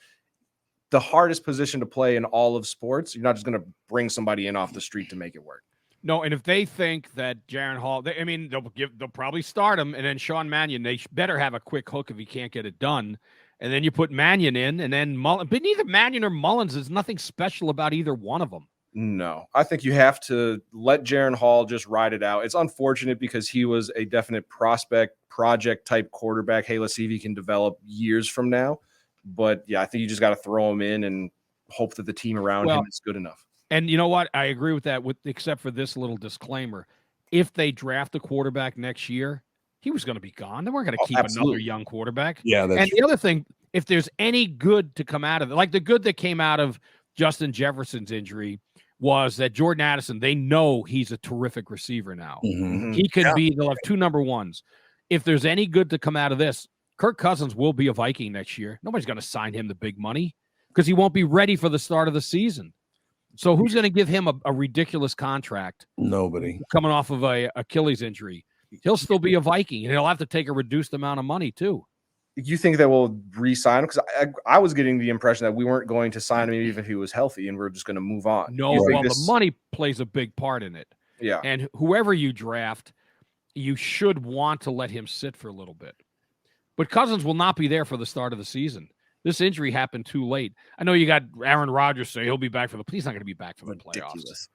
the hardest position to play in all of sports. You're not just going to bring somebody in off the street to make it work. No, and if they think that Jaron Hall, they'll probably start him, and then Sean Mannion, they better have a quick hook if he can't get it done. And then you put Mannion in, and then Mullins. But neither Mannion or Mullins, there's nothing special about either one of them. No, I think you have to let Jaron Hall just ride it out. It's unfortunate because he was a definite prospect, project type quarterback. Hey, let's see if he can develop years from now. But yeah, I think you just got to throw him in and hope that the team around him is good enough. And you know what? I agree with that, except for this little disclaimer. If they draft a quarterback next year, he was going to be gone. They weren't going to keep another young quarterback. Yeah, that's and the other thing, if there's any good to come out of it, like the good that came out of Justin Jefferson's injury was that Jordan Addison, they know he's a terrific receiver now. Mhm. He could be, they'll have 2 number ones. If there's any good to come out of this, Kirk Cousins will be a Viking next year. Nobody's going to sign him the big money because he won't be ready for the start of the season. So who's going to give him a ridiculous contract? Nobody. Coming off of a Achilles injury. He'll still be a Viking, and he'll have to take a reduced amount of money too. You think that we'll re-sign him? Because I was getting the impression that we weren't going to sign him even if he was healthy, and we're just going to move on. No, well, the money plays a big part in it. Yeah. And whoever you draft, you should want to let him sit for a little bit. But Cousins will not be there for the start of the season. This injury happened too late. I know you got Aaron Rodgers say he'll be back for he's not going to be back for the playoffs.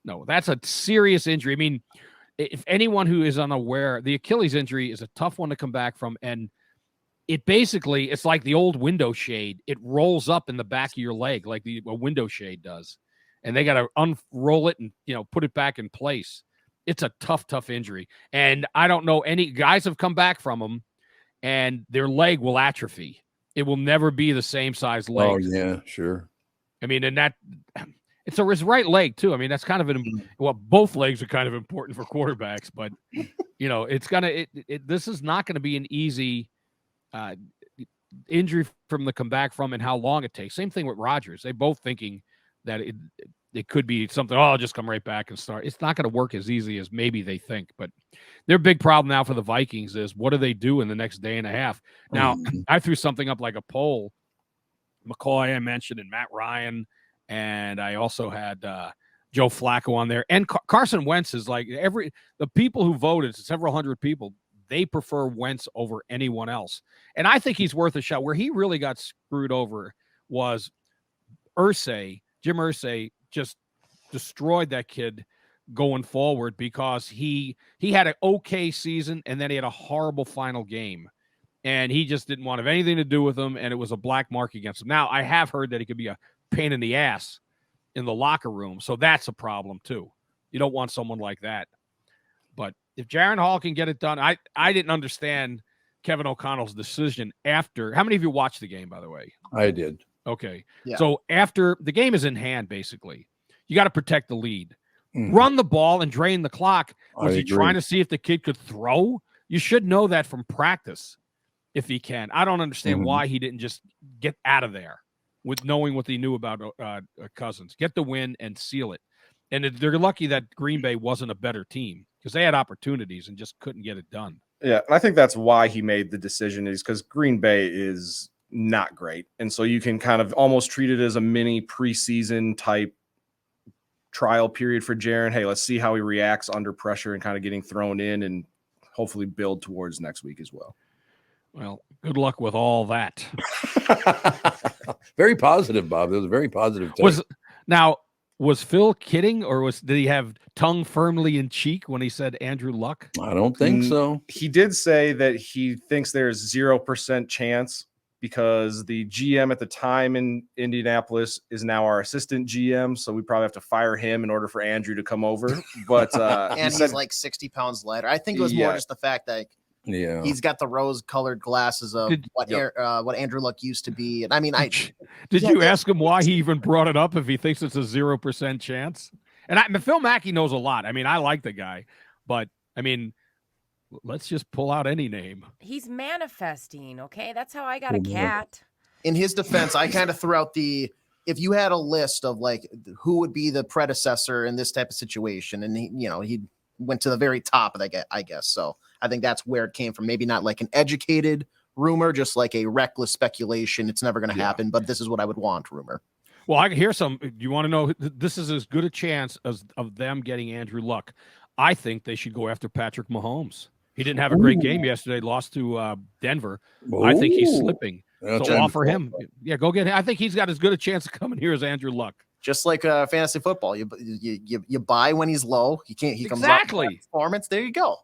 No, that's a serious injury. I mean, if anyone who is unaware, the Achilles injury is a tough one to come back from, and it's like the old window shade. It rolls up in the back of your leg like a window shade does, and they got to unroll it and put it back in place. It's a tough injury, and I don't know any guys have come back from them, and their leg will atrophy. It will never be the same size leg. Oh yeah, sure. I mean, and that it's his right leg too. I mean, that's kind of both legs are kind of important for quarterbacks, but it's gonna. This is not going to be an easy injury from the comeback from and how long it takes. Same thing with Rodgers. They both thinking that it could be something. Oh, I'll just come right back and start. It's not going to work as easy as maybe they think. But their big problem now for the Vikings is what do they do in the next day and a half? Now, I threw something up like a poll. McCoy, I mentioned, and Matt Ryan, and I also had Joe Flacco on there. And Carson Wentz is like the people who voted, several hundred people, they prefer Wentz over anyone else. And I think he's worth a shot. Where he really got screwed over was Jim Irsay just destroyed that kid going forward because he had an okay season and then he had a horrible final game. And he just didn't want to have anything to do with him, and it was a black mark against him. Now, I have heard that he could be a pain in the ass in the locker room, so that's a problem too. You don't want someone like that. But if Jaron Hall can get it done, I didn't understand Kevin O'Connell's decision after. How many of you watched the game, by the way? I did. Okay. Yeah. So after the game is in hand, basically, you got to protect the lead. Run the ball and drain the clock. Was he trying to see if the kid could throw? You should know that from practice if he can. I don't understand why he didn't just get out of there with knowing what he knew about Cousins. Get the win and seal it. And they're lucky that Green Bay wasn't a better team because they had opportunities and just couldn't get it done. Yeah, and I think that's why he made the decision is because Green Bay is not great. And so you can kind of almost treat it as a mini preseason type trial period for Jaron. Hey, let's see how he reacts under pressure and kind of getting thrown in, and hopefully build towards next week as well. Well, good luck with all that. Very positive, Bob. It was a very positive take. Was Phil kidding, or did he have tongue firmly in cheek when he said Andrew Luck? I don't think so. He did say that he thinks there's 0% chance because the GM at the time in Indianapolis is now our assistant GM, so we probably have to fire him in order for Andrew to come over. But and he's like 60 pounds lighter. I think it was more just the fact that he's got the rose-colored glasses of what Andrew Luck used to be. And I mean, did you ask him why he even brought it up if he thinks it's a 0% chance? And Phil Mackey knows a lot. I mean, I like the guy, but I mean, let's just pull out any name. He's manifesting, okay? That's how I got a cat. In his defense, I kind of threw out if you had a list of like who would be the predecessor in this type of situation, and he went to the very top of that, I guess. So I think that's where it came from. Maybe not like an educated rumor, just like a reckless speculation. It's never going to happen, but this is what I would want rumor. Well, I hear some. You want to know? This is as good a chance of them getting Andrew Luck. I think they should go after Patrick Mahomes. He didn't have a great game yesterday. Lost to Denver. I think he's slipping. So offer him. Yeah, go get him. I think he's got as good a chance of coming here as Andrew Luck. Just like fantasy football, you buy when he's low. He comes up with performance. There you go.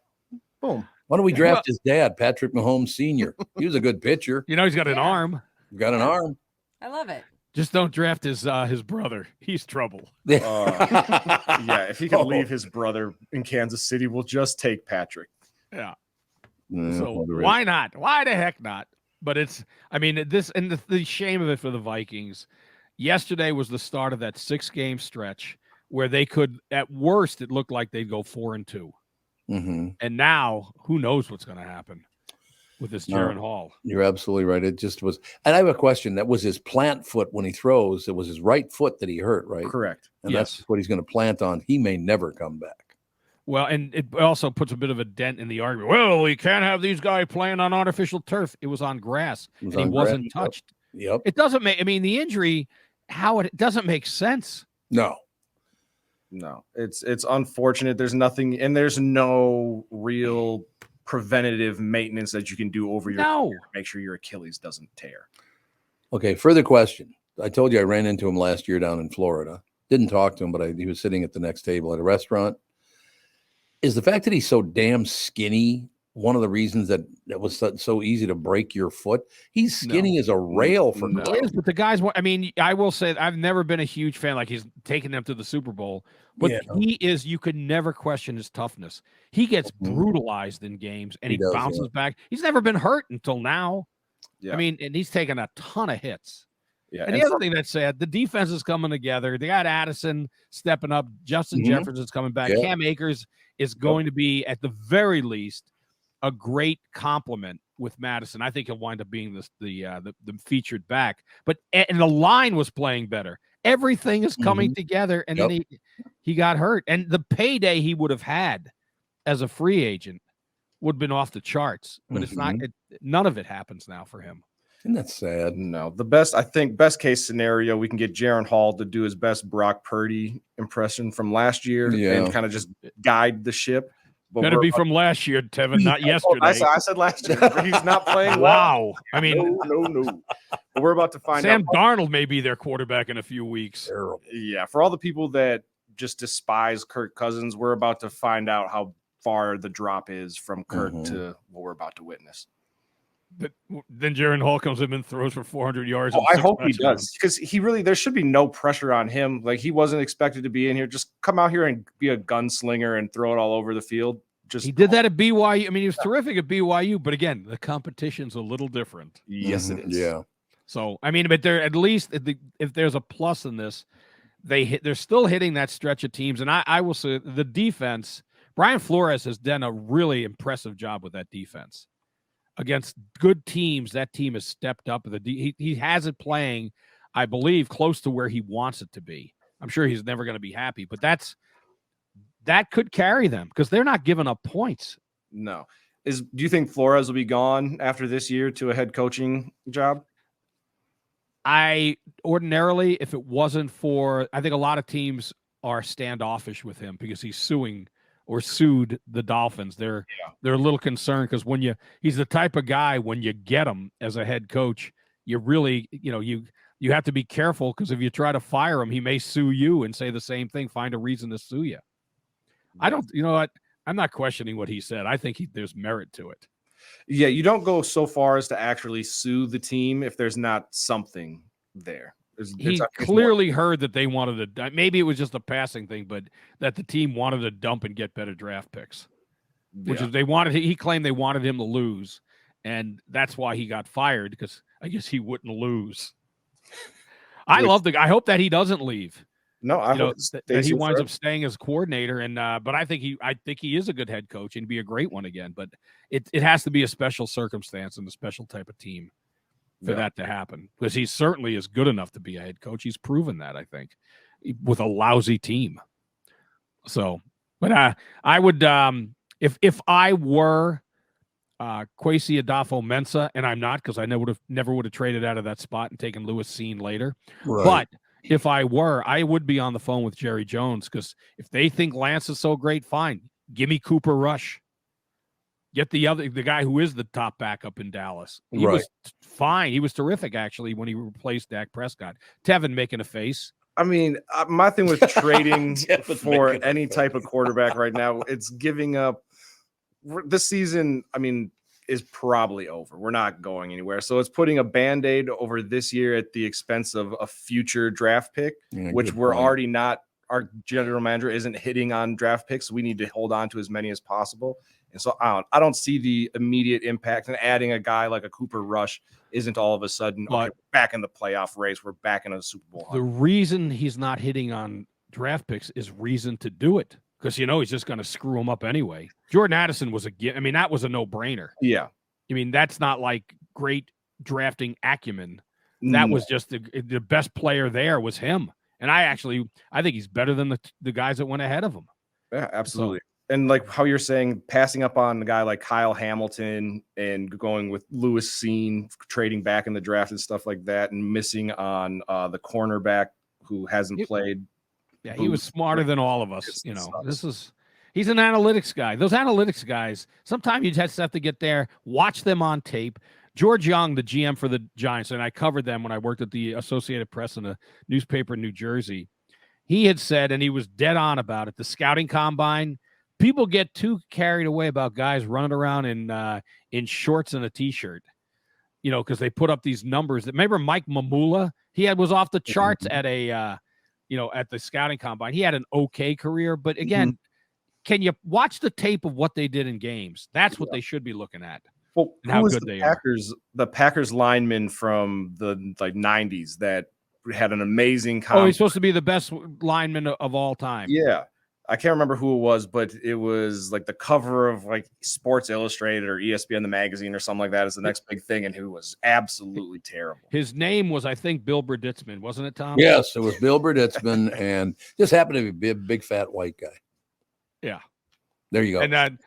Boom. Why don't we draft his dad, Patrick Mahomes Sr.? He was a good pitcher. He's got an arm. Got an arm. I love it. Just don't draft his brother. He's trouble. If he can leave his brother in Kansas City, we'll just take Patrick. Yeah. So why not? Why the heck not? But the shame of it for the Vikings. Yesterday was the start of that 6-game stretch where they could, at worst, it looked like they'd go 4-2. Mm-hmm. And now, who knows what's going to happen with this Jaron Hall? You're absolutely right. It just was. And I have a question. That was his plant foot when he throws. It was his right foot that he hurt, right? Correct. And that's what he's going to plant on. He may never come back. Well, and it also puts a bit of a dent in the argument. Well, we can't have these guys playing on artificial turf. It was on grass, and he wasn't touched. Yep. It doesn't make. I mean, the injury, it doesn't make sense. No, it's unfortunate. There's nothing, and there's no real preventative maintenance that you can do over your career to make sure your Achilles doesn't tear. Okay. Further question. I told you I ran into him last year down in Florida. Didn't talk to him, but he was sitting at the next table at a restaurant. Is the fact that he's so damn skinny one of the reasons that it was so easy to break your foot? He's skinny as a rail for It is, but the guys, I mean, I will say I've never been a huge fan. Like, he's taking them to the Super Bowl, but you could never question his toughness. He gets brutalized in games and he bounces back. He's never been hurt until now. Yeah. I mean, and he's taken a ton of hits. Yeah. And the other thing that's sad, the defense is coming together. They got Addison stepping up. Justin Jefferson's coming back. Yeah. Cam Akers is going to be, at the very least, a great compliment with Madison. I think he'll wind up being the featured back. But and the line was playing better. Everything is coming together, and then he got hurt. And the payday he would have had as a free agent would have been off the charts. But it's not. None of it happens now for him. Isn't that sad? No. I think best case scenario, we can get Jaron Hall to do his best Brock Purdy impression from last year and kind of just guide the ship. But better be from last year, Tevin, not yesterday. I said last year. He's not playing well. Wow. I mean, no. But we're about to find out. Sam Darnold may be their quarterback in a few weeks. Terrible. Yeah. For all the people that just despise Kirk Cousins, we're about to find out how far the drop is from Kirk to what we're about to witness. But then Jaron Hall comes in and throws for 400 yards. I hope he does, because there should be no pressure on him. Like, he wasn't expected to be in here. Just come out here and be a gunslinger and throw it all over the field. He did that at BYU. I mean, he was terrific at BYU, but again, the competition's a little different. Yes, it is. Yeah. So, I mean, but they're at least if there's a plus in this, they're still hitting that stretch of teams. And I will say the defense, Brian Flores has done a really impressive job with that defense. Against good teams, that team has stepped up. He has it playing, I believe, close to where he wants it to be. I'm sure he's never going to be happy, but that could carry them because they're not giving up points. No. Do you think Flores will be gone after this year to a head coaching job? I ordinarily, if it wasn't for, I think a lot of teams are standoffish with him because he's suing or sued the Dolphins. They're a little concerned because he's the type of guy, when you get him as a head coach, you really, you have to be careful, because if you try to fire him, he may sue you and say the same thing, find a reason to sue you. I don't, you know what? I'm not questioning what he said. I think there's merit to it. Yeah, you don't go so far as to actually sue the team if there's not something there. He clearly heard that they wanted to, maybe it was just a passing thing, but that the team wanted to dump and get better draft picks, which is he claimed they wanted him to lose. And that's why he got fired, because I guess he wouldn't lose. I hope that he doesn't leave. No, I hope that he winds up staying as coordinator. And but I think he is a good head coach and be a great one again. But it has to be a special circumstance and a special type of team for that to happen, because he certainly is good enough to be a head coach. He's proven that, I think, with a lousy team. So, but I would if I were Kwesi Adolfo-Mensah, and I'm not, because I never would have traded out of that spot and taken Lewis Seen later. Right. But if I were, I would be on the phone with Jerry Jones, because if they think Lance is so great, fine. Give me Cooper Rush. Get the guy who is the top backup in Dallas. He was fine. He was terrific, actually, when he replaced Dak Prescott. Tevin making a face. I mean, my thing with trading for any type of quarterback right now, it's giving up. This season, I mean, is probably over. We're not going anywhere. So it's putting a Band-Aid over this year at the expense of a future draft pick, which we're already not. Our general manager isn't hitting on draft picks. We need to hold on to as many as possible. And so I don't see the immediate impact. And adding a guy like a Cooper Rush isn't all of a sudden we're back in the playoff race. We're back in a Super Bowl. The reason he's not hitting on draft picks is reason to do it, because he's just going to screw him up anyway. Jordan Addison was that was a no-brainer. Yeah. I mean, that's not like great drafting acumen. That was just the best player there was him. And I think he's better than the guys that went ahead of him. Yeah, absolutely. And like how you're saying, passing up on a guy like Kyle Hamilton and going with Lewis Seen, trading back in the draft and stuff like that, and missing on the cornerback who hasn't played. Yeah, he was smarter than all of us. He's an analytics guy. Those analytics guys, sometimes you just have to get there, watch them on tape. George Young, the GM for the Giants, and I covered them when I worked at the Associated Press in a newspaper in New Jersey. He had said, and he was dead on about it, the scouting combine, people get too carried away about guys running around in shorts and a T-shirt, because they put up these numbers. Remember Mike Mamula? He was off the charts at at the scouting combine. He had an okay career, but again, can you watch the tape of what they did in games? That's what they should be looking at. Well, and how good they are. The Packers lineman from the 90s that had an amazing he's supposed to be the best lineman of all time. Yeah. I can't remember who it was, but it was like the cover of like Sports Illustrated or ESPN the magazine or something like that is the next big thing, and who was absolutely terrible. His name was, I think, Bill Berditzman, wasn't it, Tom? Yes, it was Bill Berditzman, and just happened to be a big fat white guy. Yeah. There you go. And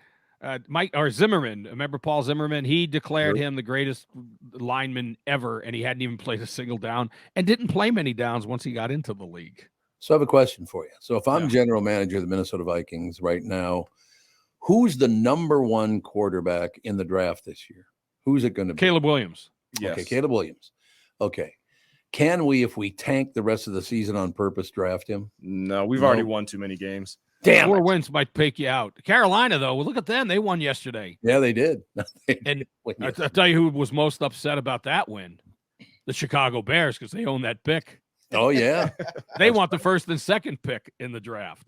Mike or Zimmerman, remember Paul Zimmerman? He declared him the greatest lineman ever, and he hadn't even played a single down and didn't play many downs once he got into the league. So I have a question for you. So if I'm general manager of the Minnesota Vikings right now, who's the number one quarterback in the draft this year? Who's it going to be? Caleb Williams. Yes. Okay, Caleb Williams. Okay. Can we, if we tank the rest of the season on purpose, draft him? No, we've already won too many games. Damn, 4 wins might pick you out. Carolina, though, well, look at them. They won yesterday. Yeah, they did. And I'll tell you who was most upset about that win. The Chicago Bears, because they own that pick. Oh, yeah. They want the first and second pick in the draft.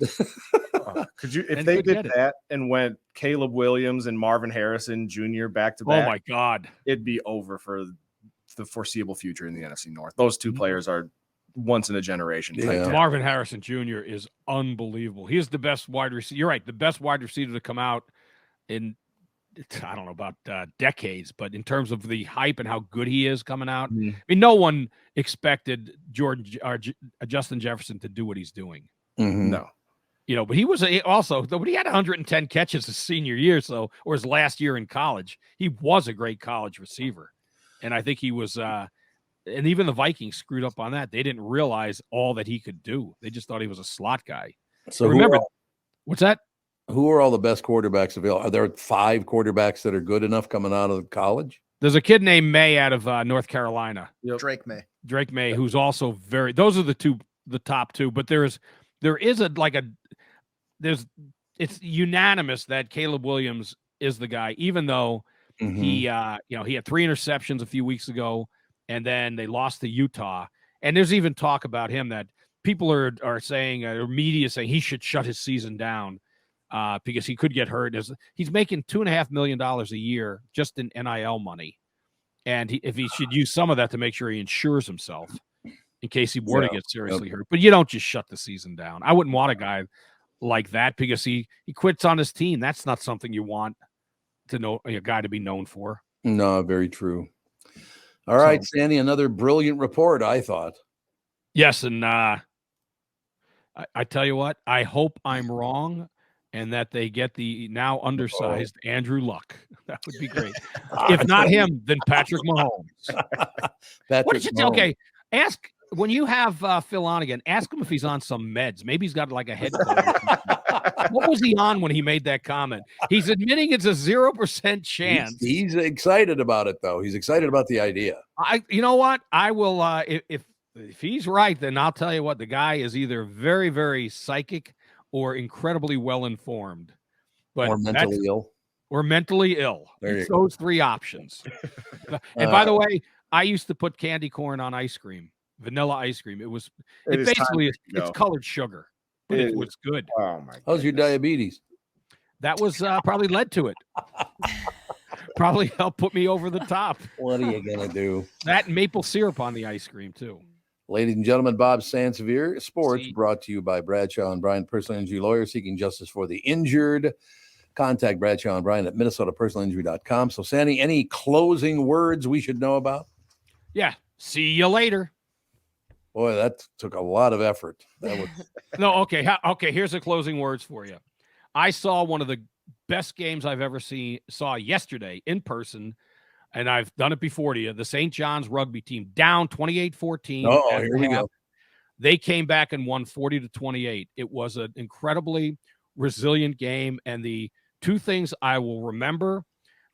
If they did that and went Caleb Williams and Marvin Harrison Jr. back to back, oh my God, it'd be over for the foreseeable future in the NFC North. Those two players are once in a generation. Yeah. Marvin Harrison Jr. is unbelievable. He is the best wide receiver. You're right, the best wide receiver to come out in, I don't know about decades, but in terms of the hype and how good he is coming out, I mean, no one expected Justin Jefferson to do what he's doing. No, but he was but he had 110 catches his senior year, or his last year in college. He was a great college receiver, and I think he was and even the Vikings screwed up on that. They didn't realize all that he could do. They just thought he was a slot guy. So remember, what's that? Who are all the best quarterbacks available? Are there 5 quarterbacks that are good enough coming out of college? There's a kid named May out of North Carolina. Drake May. Drake May, who's also those are the top 2, but it's unanimous that Caleb Williams is the guy, even though he had 3 interceptions a few weeks ago, and then they lost to Utah. And there's even talk about him that people are saying, or media saying, he should shut his season down because he could get hurt. He's making $2.5 million a year just in NIL money, and if he should use some of that to make sure he insures himself in case he were to get seriously hurt. But you don't just shut the season down. I wouldn't want a guy like that because he quits on his team. That's not something you want to know a guy to be known for. No, very true. All right, Sandy, another brilliant report, I thought. Yes, and I tell you what, I hope I'm wrong and that they get the now undersized Andrew Luck. That would be great. If not him, then Patrick Mahomes. Okay, ask when you have Phil on again, ask him if he's on some meds. Maybe he's got like a head cold. What was he on when he made that comment? He's admitting it's a 0% chance. He's excited about it, though. He's excited about the idea. You know what? I will. If he's right, then I'll tell you what. The guy is either very, very psychic or incredibly well informed, or mentally ill. Or mentally ill. It's those 3 options. And by the way, I used to put candy corn on ice cream, vanilla ice cream. It's colored sugar. But it was good. Oh my! How's your diabetes? That was probably led to it. Probably helped put me over the top. What are you gonna do? That and maple syrup on the ice cream too. Ladies and gentlemen, Bob Sansevier Sports brought to you by Bradshaw and Bryant, personal injury lawyer seeking justice for the injured. Contact Bradshaw and Bryant at minnesotapersonalinjury.com. So, Sandy, any closing words we should know about? Yeah. See you later. Boy, that took a lot of effort. That was No, okay. Okay, here's the closing words for you. I saw one of the best games I've ever saw yesterday in person, and I've done it before to you. The St. John's rugby team down 28-14. Oh, here we go. They came back and won 40-28. It was an incredibly resilient game, and the 2 things I will remember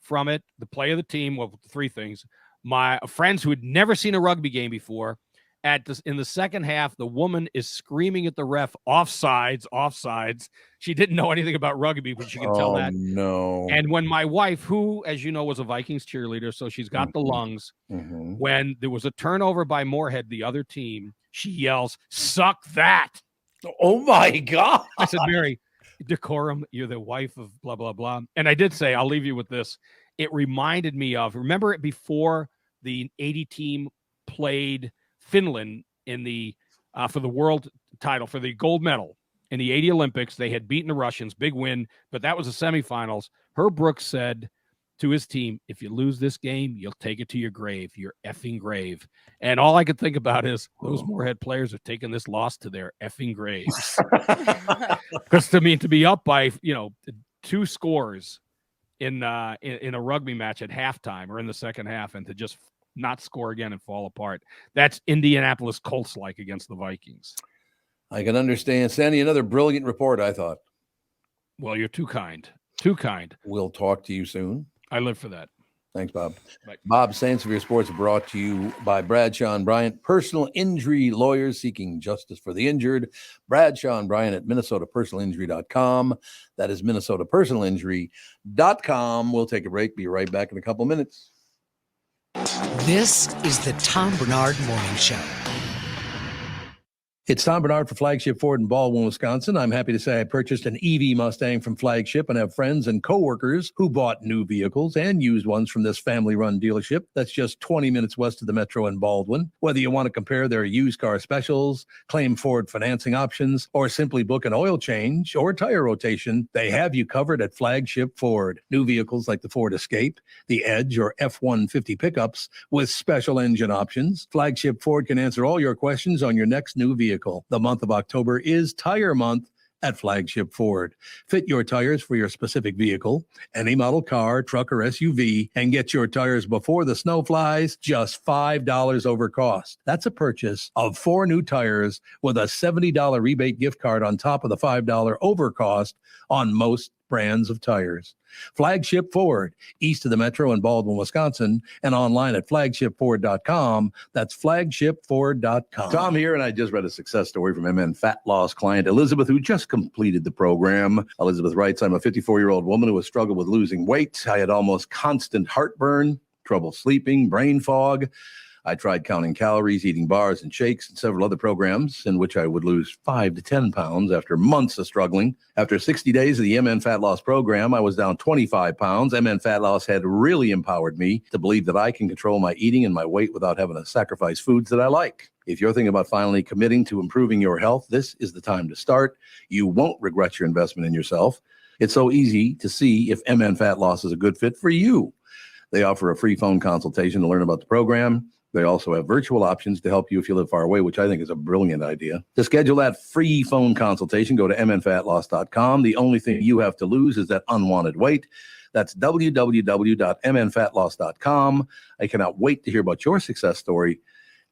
from it, the play of the team, well, 3 things. My friends who had never seen a rugby game before, in the second half, the woman is screaming at the ref, offsides. She didn't know anything about rugby, but she can tell that. No. And when my wife, who, as you know, was a Vikings cheerleader, so she's got the lungs, when there was a turnover by Moorhead, the other team, she yells, "Suck that!" Oh my God! I said, Mary, decorum. You're the wife of blah blah blah. And I did say, I'll leave you with this. It reminded me of, remember it before the 80 team played Finland in the for the world title, for the gold medal in the 80 Olympics. They had beaten the Russians, big win, but that was the semifinals. Herb Brooks said to his team, if you lose this game, you'll take it to your grave, your effing grave. And all I could think about is those Moorhead players are taking this loss to their effing graves. Because to be up by 2 scores in a rugby match at halftime or in the second half, and to just not score again and fall apart. That's Indianapolis Colts like against the Vikings. I can understand. Sandy, another brilliant report, I thought. Well, you're too kind. Too kind. We'll talk to you soon. I live for that. Thanks, Bob. Bye. Bob Sansevier Sports brought to you by Bradshaw and Bryant, personal injury lawyers seeking justice for the injured. Bradshaw and Bryant at minnesotapersonalinjury.com. That is minnesotapersonalinjury.com. We'll take a break. Be right back in a couple minutes. This is the Tom Barnard Morning Show. It's Tom Barnard for Flagship Ford in Baldwin, Wisconsin. I'm happy to say I purchased an EV Mustang from Flagship and have friends and coworkers who bought new vehicles and used ones from this family-run dealership that's just 20 minutes west of the Metro in Baldwin. Whether you want to compare their used car specials, claim Ford financing options, or simply book an oil change or tire rotation, they have you covered at Flagship Ford. New vehicles like the Ford Escape, the Edge, or F-150 pickups with special engine options. Flagship Ford can answer all your questions on your next new vehicle. The month of October is Tire Month at Flagship Ford. Fit your tires for your specific vehicle, any model car, truck, or SUV, and get your tires before the snow flies, just $5 over cost. That's a purchase of 4 new tires with a $70 rebate gift card on top of the $5 over cost on most brands of tires. Flagship Ford, east of the Metro in Baldwin, Wisconsin, and online at flagshipford.com. That's flagshipford.com. Tom here, and I just read a success story from MN Fat Loss client Elizabeth, who just completed the program. Elizabeth writes, I'm a 54-year-old woman who has struggled with losing weight. I had almost constant heartburn, trouble sleeping, brain fog. I tried counting calories, eating bars and shakes, and several other programs in which I would lose 5 to 10 pounds after months of struggling. After 60 days of the MN Fat Loss program, I was down 25 pounds. MN Fat Loss had really empowered me to believe that I can control my eating and my weight without having to sacrifice foods that I like. If you're thinking about finally committing to improving your health, this is the time to start. You won't regret your investment in yourself. It's so easy to see if MN Fat Loss is a good fit for you. They offer a free phone consultation to learn about the program. They also have virtual options to help you if you live far away, which I think is a brilliant idea. To schedule that free phone consultation, go to mnfatloss.com. The only thing you have to lose is that unwanted weight. That's www.mnfatloss.com. I cannot wait to hear about your success story.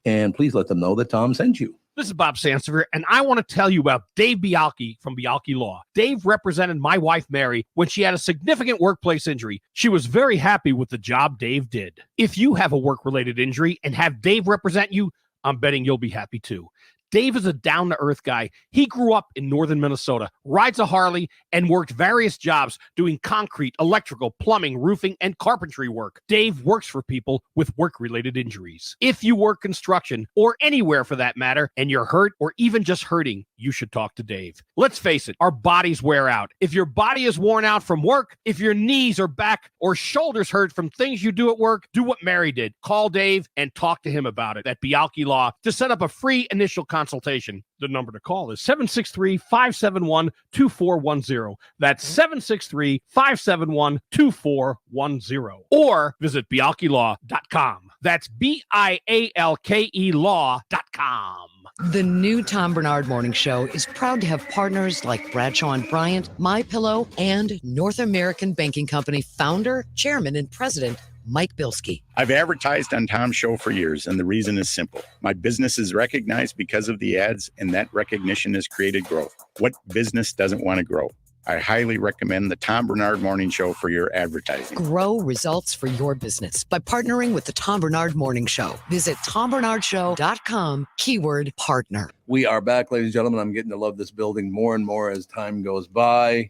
And please let them know that Tom sent you. This is Bob Sansevier, and I want to tell you about Dave Bialki from Bialki Law. Dave represented my wife, Mary, when she had a significant workplace injury. She was very happy with the job Dave did. If you have a work-related injury and have Dave represent you, I'm betting you'll be happy too. Dave is a down-to-earth guy. He grew up in northern Minnesota, rides a Harley, and worked various jobs doing concrete, electrical, plumbing, roofing, and carpentry work. Dave works for people with work-related injuries. If you work construction, or anywhere for that matter, and you're hurt or even just hurting, you should talk to Dave. Let's face it, our bodies wear out. If your body is worn out from work, if your knees or back or shoulders hurt from things you do at work, do what Mary did. Call Dave and talk to him about it at Bialki Law to set up a free initial consultation. The number to call is 763-571-2410. That's 763-571-2410. Or visit bialkilaw.com. That's BIALKE law.com. The new Tom Barnard Morning Show is proud to have partners like Bradshaw and Bryant, MyPillow, and North American Banking Company founder, chairman, and president, Mike Bilski. I've advertised on Tom's show for years, and the reason is simple. My business is recognized because of the ads, and that recognition has created growth. What business doesn't want to grow? I highly recommend the Tom Barnard Morning Show for your advertising. Grow results for your business by partnering with the Tom Barnard Morning Show. Visit TomBarnardShow.com, keyword partner. We are back, ladies and gentlemen. I'm getting to love this building more and more as time goes by.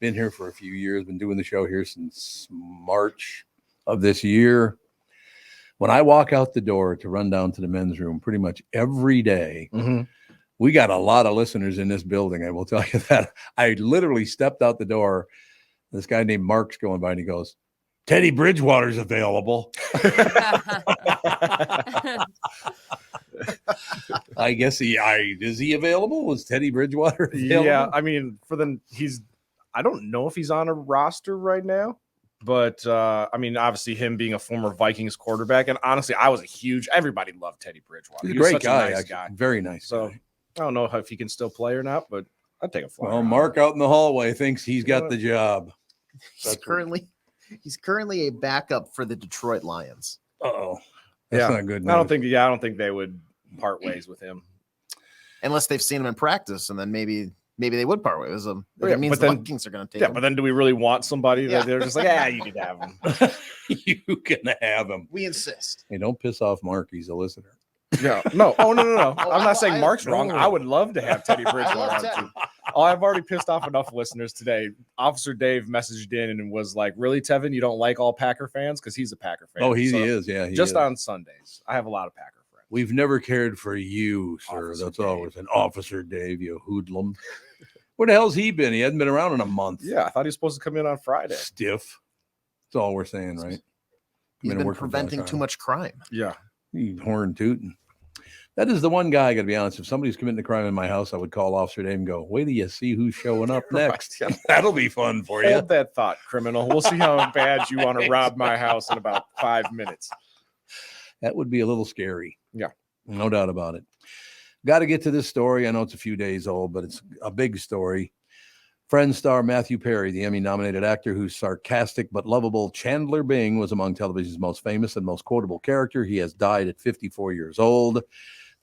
Been here for a few years, been doing the show here since March of this year. When I walk out the door to run down to the men's room pretty much every day, we got a lot of listeners in this building. I will tell you that. I literally stepped out the door. This guy named Mark's going by and he goes, Teddy Bridgewater's available. I guess is he available? Was Teddy Bridgewater available? Yeah, I mean, I don't know if he's on a roster right now. But, I mean, obviously him being a former Vikings quarterback. And honestly, everybody loved Teddy Bridgewater. He's a great guy. Nice guy. Very nice. So I don't know if he can still play or not, but I'd take a flyer. Well, Mark out in the hallway thinks he's got the job. He's currently a backup for the Detroit Lions. Uh-oh. That's not good news. I don't think they would part ways with him. Unless they've seen him in practice, and then maybe they would part ways with him. It means the Vikings are going to take him. But then do we really want somebody that they're just like, you can have him. You can have him. We insist. Hey, don't piss off Mark. He's a listener. No. Oh, no. I'm not saying Mark's wrong. I would love to have Teddy Bridgewater on too. I've already pissed off enough listeners today. Officer Dave messaged in and was like, really, Tevin, you don't like all Packer fans? Because he's a Packer fan. Oh, he is. Yeah. Just on Sundays. I have a lot of Packer friends. We've never cared for you, sir. That's always an Officer Dave, you hoodlum. Where the hell's he been? He hasn't been around in a month. Yeah, I thought he was supposed to come in on Friday. Stiff. That's all we're saying, right? He's been preventing too much crime. Yeah. Horn tooting. That is the one guy, I got to be honest. If somebody's committing a crime in my house, I would call Officer Dave and go, wait till you see who's showing up next. Right. That'll be fun for you. Hold that thought, criminal. We'll see how bad you want to rob my house in about 5 minutes. That would be a little scary. Yeah. No doubt about it. Got to get to this story. I know it's a few days old, but it's a big story. Friends star Matthew Perry, the Emmy-nominated actor whose sarcastic but lovable Chandler Bing was among television's most famous and most quotable character. He has died at 54 years old.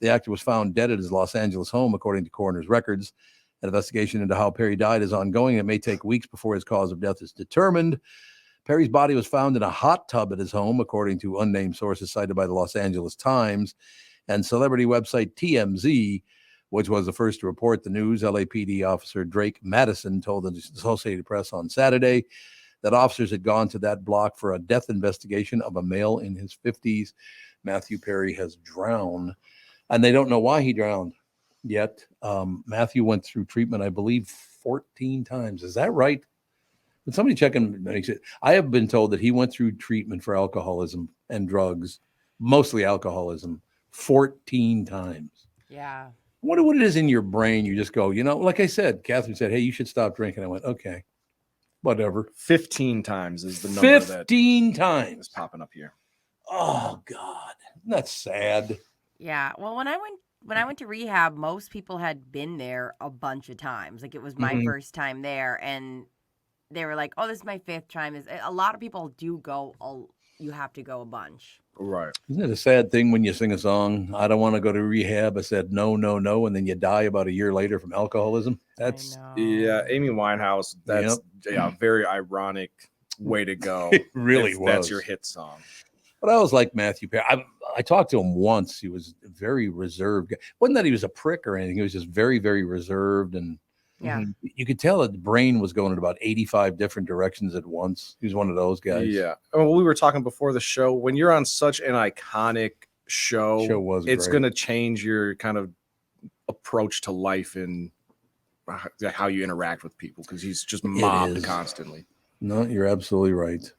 The actor was found dead at his Los Angeles home, according to coroner's records. An investigation into how Perry died is ongoing. It may take weeks before his cause of death is determined. Perry's body was found in a hot tub at his home, according to unnamed sources cited by the Los Angeles Times and celebrity website TMZ, which was the first to report the news. LAPD officer Drake Madison told the Associated Press on Saturday that officers had gone to that block for a death investigation of a male in his 50s. Matthew Perry has drowned, and they don't know why he drowned yet. Matthew went through treatment, I believe, 14 times. Is that right? Did somebody check and make it? I have been told that he went through treatment for alcoholism and drugs, mostly alcoholism, 14 times. Yeah. I wonder what it is in your brain. You just go, like I said, Catherine said, hey, you should stop drinking. I went, okay, whatever. 15 times is the number 15 times is popping up here. Oh God, that's sad. Yeah. Well, when I went to rehab, most people had been there a bunch of times. Like, it was my first time there, and they were like, "Oh, this is my 5th time." A lot of people do go. You have to go a bunch. Right. Isn't it a sad thing when you sing a song, I don't want to go to rehab? I said, no, no, no. And then you die about a year later from alcoholism. That's Amy Winehouse. That's very ironic way to go. It really was. That's your hit song. But I was like Matthew Perry. I talked to him once. He was very reserved. Wasn't that he was a prick or anything. He was just very, very reserved. And you could tell that the brain was going in about 85 different directions at once. He was one of those guys. Yeah. Well, we were talking before the show. When you're on such an iconic show it's going to change your kind of approach to life and how you interact with people, because he's just mobbed constantly. No, you're absolutely right.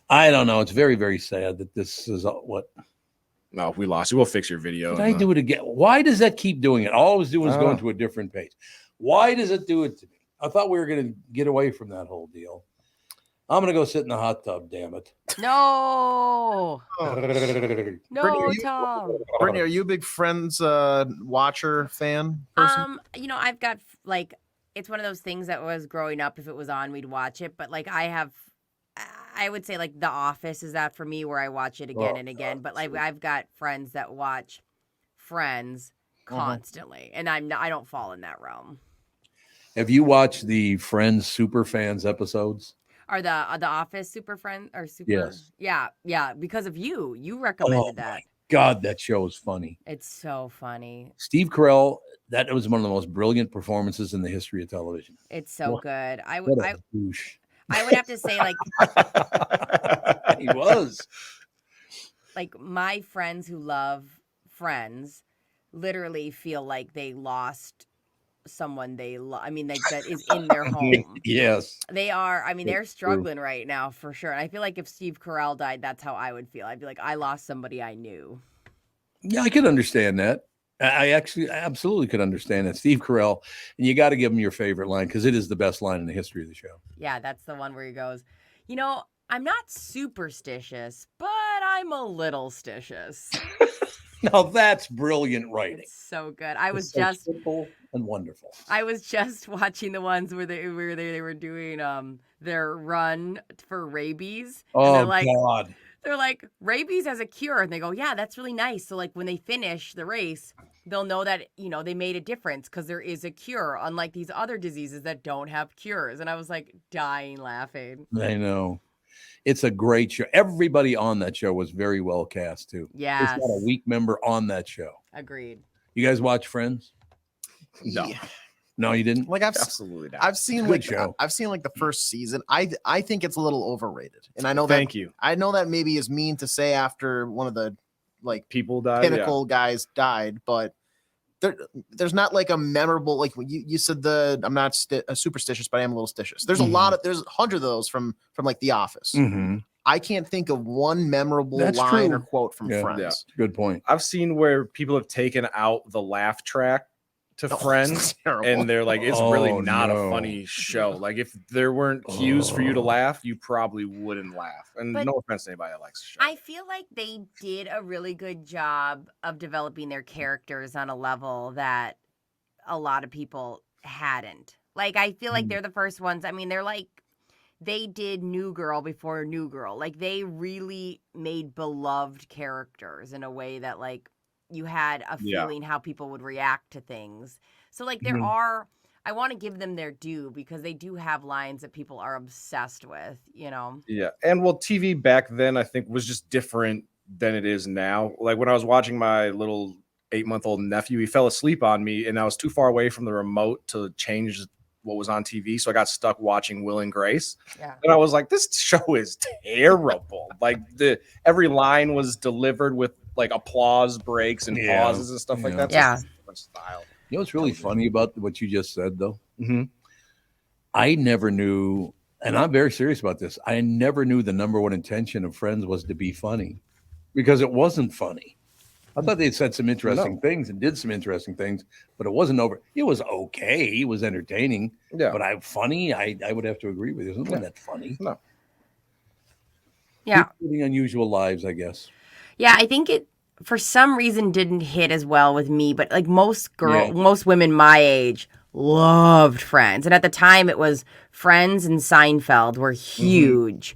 I don't know. It's very, very sad that this is what. No, we lost you. We'll fix your video. Did I do it again? Why does that keep doing it? All I was doing was going to a different page. Why does it do it to me? I thought we were going to get away from that whole deal. I'm going to go sit in the hot tub, damn it. No. No, Tom. Brittany, are you a big Friends watcher fan person? I've got, like, it's one of those things that was growing up. If it was on, we'd watch it. But, like, I would say, like, The Office is that for me, where I watch it again and again. But, like, I've got friends that watch Friends constantly, and I don't fall in that realm. Have you watched the Friends Super Fans episodes? Are the Office Super Friends or Super? Yes. Yeah. Because of you recommended that. My God, that show is funny. It's so funny. Steve Carell, that was one of the most brilliant performances in the history of television. It's so good. I What a douche. I would have to say, like, he was. Like, my friends who love Friends literally feel like they lost someone they love. I mean, like, that is in their home. Yes. They are. I mean, they're struggling right now for sure. And I feel like if Steve Carell died, that's how I would feel. I'd be like, I lost somebody I knew. Yeah, I could understand that. I absolutely could understand that. Steve Carell, and you got to give him your favorite line, because it is the best line in the history of the show. Yeah, that's the one where he goes, I'm not superstitious, but I'm a little stitious. Now that's brilliant writing. It's so good. I was so just simple and wonderful. I was just watching the ones where they were doing their run for rabies. Oh, and God. They're like, rabies as a cure. And they go, yeah, that's really nice. So, like, when they finish the race, they'll know that, they made a difference because there is a cure, unlike these other diseases that don't have cures. And I was, like, dying laughing. I know. It's a great show. Everybody on that show was very well cast, too. Yes. There's not a weak member on that show. Agreed. You guys watch Friends? No. Yeah. No, you didn't? Like, Absolutely not. I've seen Good show. I've seen like the first season. I think it's a little overrated, and I know Thank you. I know that maybe is mean to say after one of the people died, pinnacle guys died, but there's not like a memorable, like you said, I'm not superstitious, but I am a little stitious. There's there's 100 of those from like The Office. Mm-hmm. I can't think of one memorable That's line true. or quote from Friends. Yeah. Good point. I've seen where people have taken out the laugh track to Friends, and they're like, it's really not a funny show. Like, if there weren't cues for you to laugh, you probably wouldn't laugh. And But no offense to anybody that likes the show. I feel like they did a really good job of developing their characters on a level that a lot of people hadn't. Like, I feel like they're the first ones. I mean, they did New Girl before New Girl. Like, they really made beloved characters in a way that, like, you had a feeling how people would react to things. So, like, I want to give them their due because they do have lines that people are obsessed with, you know? Yeah. And well, TV back then, I think, was just different than it is now. Like, when I was watching my little 8-month-old nephew, he fell asleep on me, and I was too far away from the remote to change what was on TV. So I got stuck watching Will and Grace. Yeah. And I was like, this show is terrible. Like, every line was delivered with like applause breaks and pauses and stuff like that. Yeah. It's just a different style. You know what's really funny about what you just said, though? Mm-hmm. I never knew, and I'm very serious about this, I never knew the number one intention of Friends was to be funny, because it wasn't funny. I thought they said some interesting things and did some interesting things, but it wasn't over. It was okay. It was entertaining. Yeah. But I would have to agree with you. It wasn't that funny. No. Yeah. Living unusual lives, I guess. Yeah, I think it for some reason didn't hit as well with me, but like most women my age loved Friends. And at the time it was Friends and Seinfeld were huge.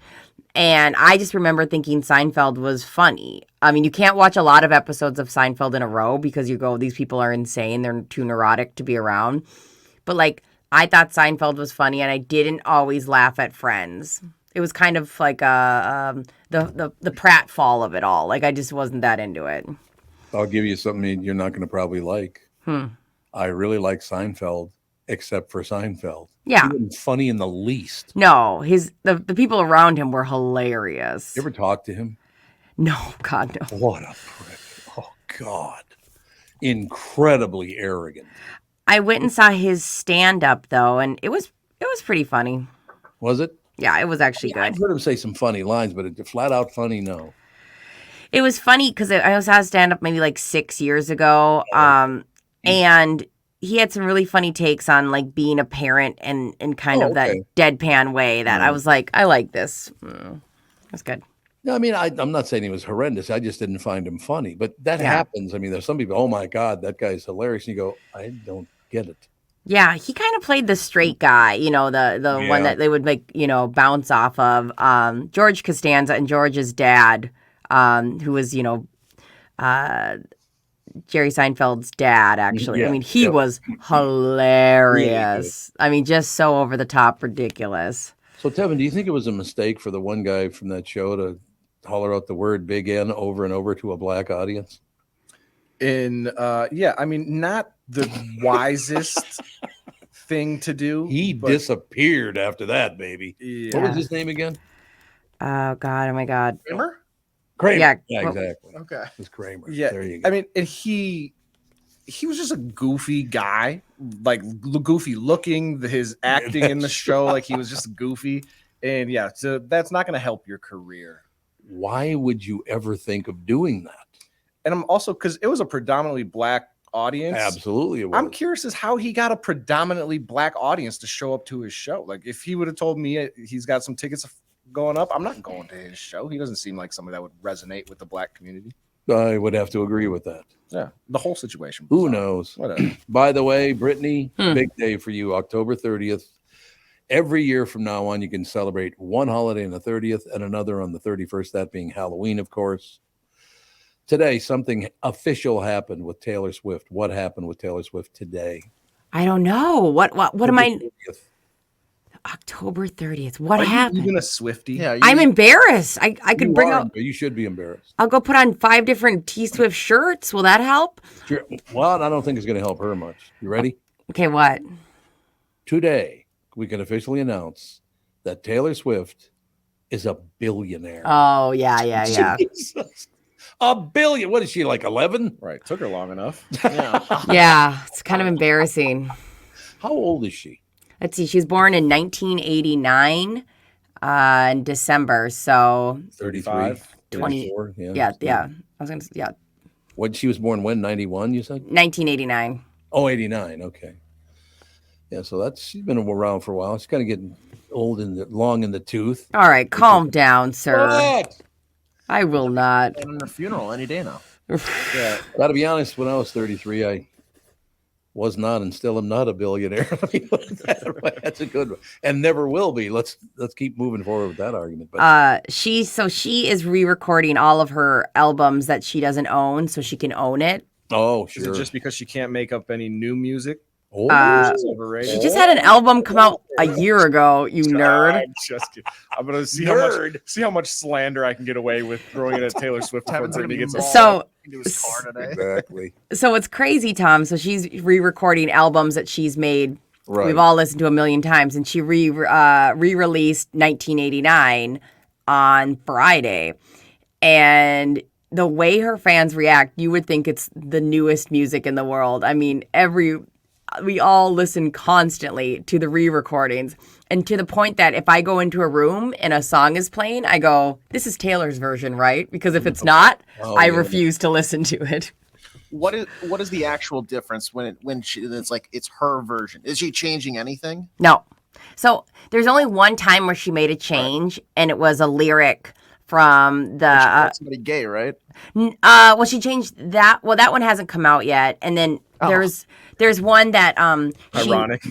And I just remember thinking Seinfeld was funny. I mean, you can't watch a lot of episodes of Seinfeld in a row because you go, these people are insane. They're too neurotic to be around. But like, I thought Seinfeld was funny, and I didn't always laugh at Friends. It was kind of like the pratfall of it all. Like, I just wasn't that into it. I'll give you something you're not going to probably like. I really like Seinfeld, except for Seinfeld. Yeah. He wasn't funny in the least. No, the people around him were hilarious. You ever talk to him? No, God, no. What a prick. Oh, God. Incredibly arrogant. I went and saw his stand-up, though, and it was pretty funny. Was it? Yeah, it was actually good. I've heard him say some funny lines, but flat out funny, no. It was funny because I was at stand-up maybe like 6 years ago, and he had some really funny takes on like being a parent and kind of that deadpan way that I was like, I like this. That's good. No, I mean, I'm not saying he was horrendous. I just didn't find him funny. But that happens. I mean, there's some people, oh my God, that guy's hilarious. And you go, I don't get it. Yeah, he kind of played the straight guy, you know, the one that they would make, you know, bounce off of. George Costanza and George's dad, who was, you know, Jerry Seinfeld's dad, actually. Yeah, I mean, he was hilarious. I mean, just so over the top ridiculous. So, Tevin, do you think it was a mistake for the one guy from that show to holler out the word Big N over and over to a black audience? Yeah, I mean, not the wisest thing to do. He disappeared after that, baby. Yeah. What was his name again? Oh, God. Oh, my God. Kramer? Kramer. Yeah, exactly. Okay. It was Kramer. Yeah. There you go. I mean, and he was just a goofy guy, like goofy looking, his acting in the show, like he was just goofy. And yeah, so that's not going to help your career. Why would you ever think of doing that? And I'm also, because it was a predominantly black audience. Absolutely. It was. I'm curious as how he got a predominantly black audience to show up to his show. Like, if he would have told me he's got some tickets going up, I'm not going to his show. He doesn't seem like somebody that would resonate with the black community. I would have to agree with that. Yeah, the whole situation. Who knows? Whatever. By the way, Brittany, big day for you, October 30th. Every year from now on, you can celebrate one holiday on the 30th and another on the 31st, that being Halloween, of course. Today, something official happened with Taylor Swift. What happened with Taylor Swift today? I don't know. What am I? October 30th. What happened? Are you even a Swiftie? Yeah, I'm embarrassed. I could bring out. You should be embarrassed. I'll go put on 5 different T Swift shirts. Will that help? Sure. Well, I don't think it's going to help her much. You ready? Okay, what? Today, we can officially announce that Taylor Swift is a billionaire. Oh, yeah. Jesus. A billion. What is she, like 11? Right. Took her long enough. Yeah, it's kind of embarrassing. How old is she? Let's see. She was born in 1989 in December. So 35, 20. 34. Yeah. I was going to say, yeah. When she was born when? 91, you said? 1989. Oh, 89. Okay. Yeah, so she's been around for a while. She's kind of getting old and long in the tooth. All right, calm down, sir. What? I will not. On her funeral any day now. Yeah, got to be honest. When I was 33, I was not and still am not a billionaire. Let me put it that way. That's a good one, and never will be. Let's keep moving forward with that argument. But She is re-recording all of her albums that she doesn't own, so she can own it. Oh, Is sure. it just because she can't make up any new music? She's Overrated. She just had an album come out a year ago, you nerd. I'm just kidding. I'm gonna see Nerd. how much slander I can get away with throwing it at Taylor Swift before Tevin's gonna Brittany be gets mauled So- into his car today. Exactly. So it's crazy, Tom. So she's re-recording albums that she's made. Right. We've all listened to a million times, and she re-released 1989 on Friday. And the way her fans react, you would think it's the newest music in the world. I mean, we all listen constantly to the re-recordings, and to the point that if I go into a room and a song is playing, I go, "This is Taylor's version, right?" Because if it's not, I refuse to listen to it. What is the actual difference when it's like it's her version? Is she changing anything? No. So there's only one time where she made a change, and it was a lyric from the somebody gay, right? well, she changed that. Well, that one hasn't come out yet, and then there's one that Ironic.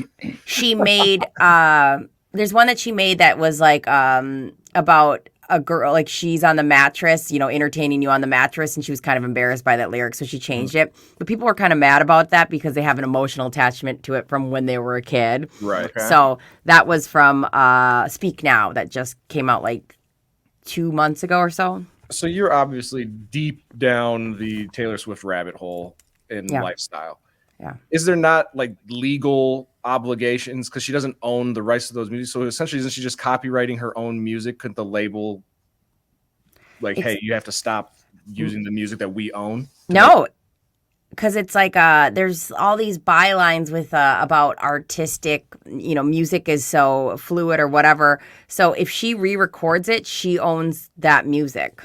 she made there's one that she made that was like about a girl, like she's on the mattress, entertaining you on the mattress, and she was kind of embarrassed by that lyric, so she changed it. But people were kind of mad about that because they have an emotional attachment to it from when they were a kid. Right. Okay. So that was from Speak Now, that just came out like 2 months ago or so. So you're obviously deep down the Taylor Swift rabbit hole in lifestyle. Yeah. Is there not like legal obligations because she doesn't own the rights to those music? So essentially, isn't she just copywriting her own music? Couldn't the label hey, you have to stop using the music that we own? No, because it's like there's all these bylines with about artistic, music is so fluid or whatever. So if she re-records it, she owns that music.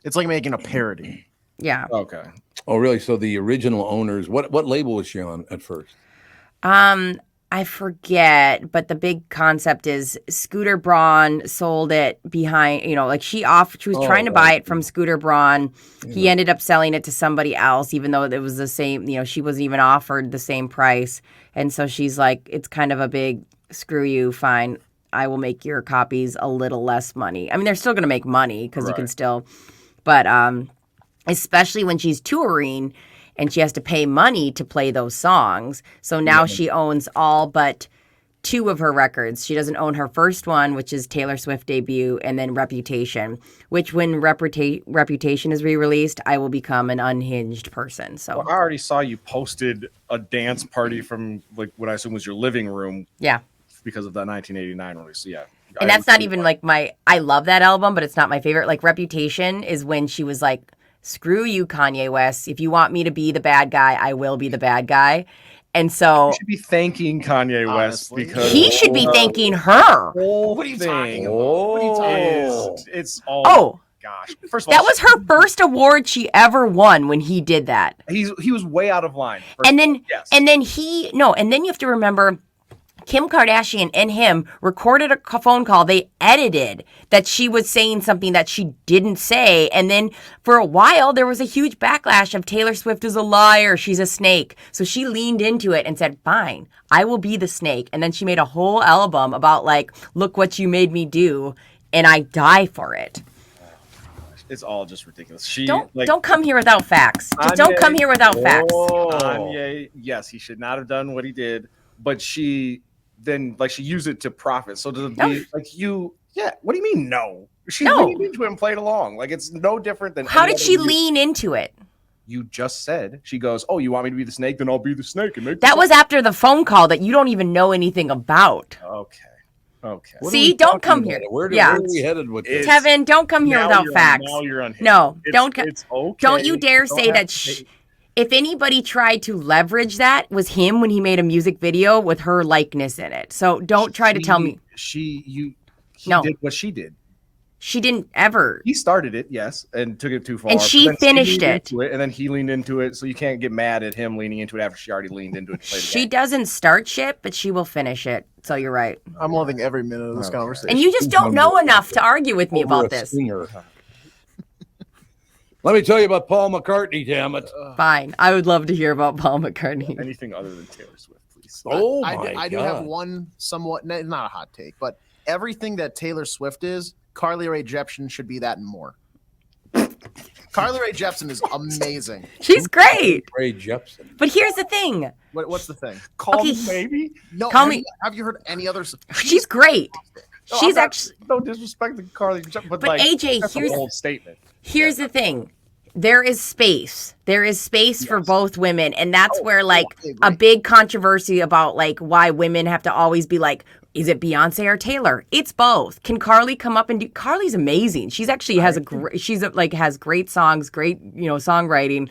It's like making a parody. Yeah. Okay. Oh, really? So the original owners, what label was she on at first? I forget, but the big concept is Scooter Braun sold it behind, she was trying to buy it from Scooter Braun. Yeah. He ended up selling it to somebody else, even though it was the same, she wasn't even offered the same price. And so she's like, it's kind of a big screw you, fine. I will make your copies a little less money. I mean, they're still going to make money because you can still, but especially when she's touring and she has to pay money to play those songs. So now she owns all but 2 of her records. She doesn't own her first one, which is Taylor Swift debut, and then Reputation, which when Reputation is re-released, I will become an unhinged person. So I already saw you posted a dance party from like what I assume was your living room. Yeah. Because of the 1989 release. Yeah. And that's not even like I love that album, but it's not my favorite. Like Reputation is when she was like, screw you, Kanye West. If you want me to be the bad guy, I will be the bad guy. And so you should be thanking Kanye West because he should be thanking her. What are you talking about? What are you talking about? It's all. Oh gosh! First of all, that was her first award she ever won when he did that. He was way out of line. And then you have to remember, Kim Kardashian and him recorded a phone call they edited that she was saying something that she didn't say. And then for a while, there was a huge backlash of Taylor Swift is a liar. She's a snake. So she leaned into it and said, fine, I will be the snake. And then she made a whole album about like, look what you made me do. And I die for it. It's all just ridiculous. Don't come here without facts. Just don't come here without facts. Kanye, yes, he should not have done what he did. But she used it to profit. So to be like you, what do you mean no? She leaned into it and played along. Like it's no different than how did she lean into it? You just said she goes, oh, you want me to be the snake? Then I'll be the snake and make that was after the phone call that you don't even know anything about. Okay. See, don't come here. Where are we headed with this? Tevin, don't come here without facts. Now you're unhinged. No, don't okay. Don't you dare say that. If anybody tried to leverage that, was him when he made a music video with her likeness in it. So don't try to tell me. He did what she did. She didn't ever. He started it, yes, and took it too far. And she But then finished leaned it. into and then he leaned into it. So you can't get mad at him leaning into it after she already leaned into it to play the She game. doesn't start shit, but she will finish it. So you're right. I'm loving every minute of this conversation. And you just don't know enough to argue with me about this. Let me tell you about Paul McCartney, damn it. Fine. I would love to hear about Paul McCartney. Anything other than Taylor Swift, please. Oh, I do have one somewhat, not a hot take, but everything that Taylor Swift is, Carly Rae Jepsen should be that and more. Carly Rae Jepsen is amazing. She's great. Rae Jepsen. But here's the thing. What's the thing? Call me maybe? No, Call have me. You, have you heard any other? She's great. No, She's I'm not- actually. no disrespect to Carly, but But like, AJ, that's here's a bold statement. Here's the thing. There is space. There is space for both women. And that's where like a big controversy about like why women have to always be like, is it Beyonce or Taylor? It's both. Can Carly come up and do? Carly's amazing. She's actually has has great songs, great, songwriting,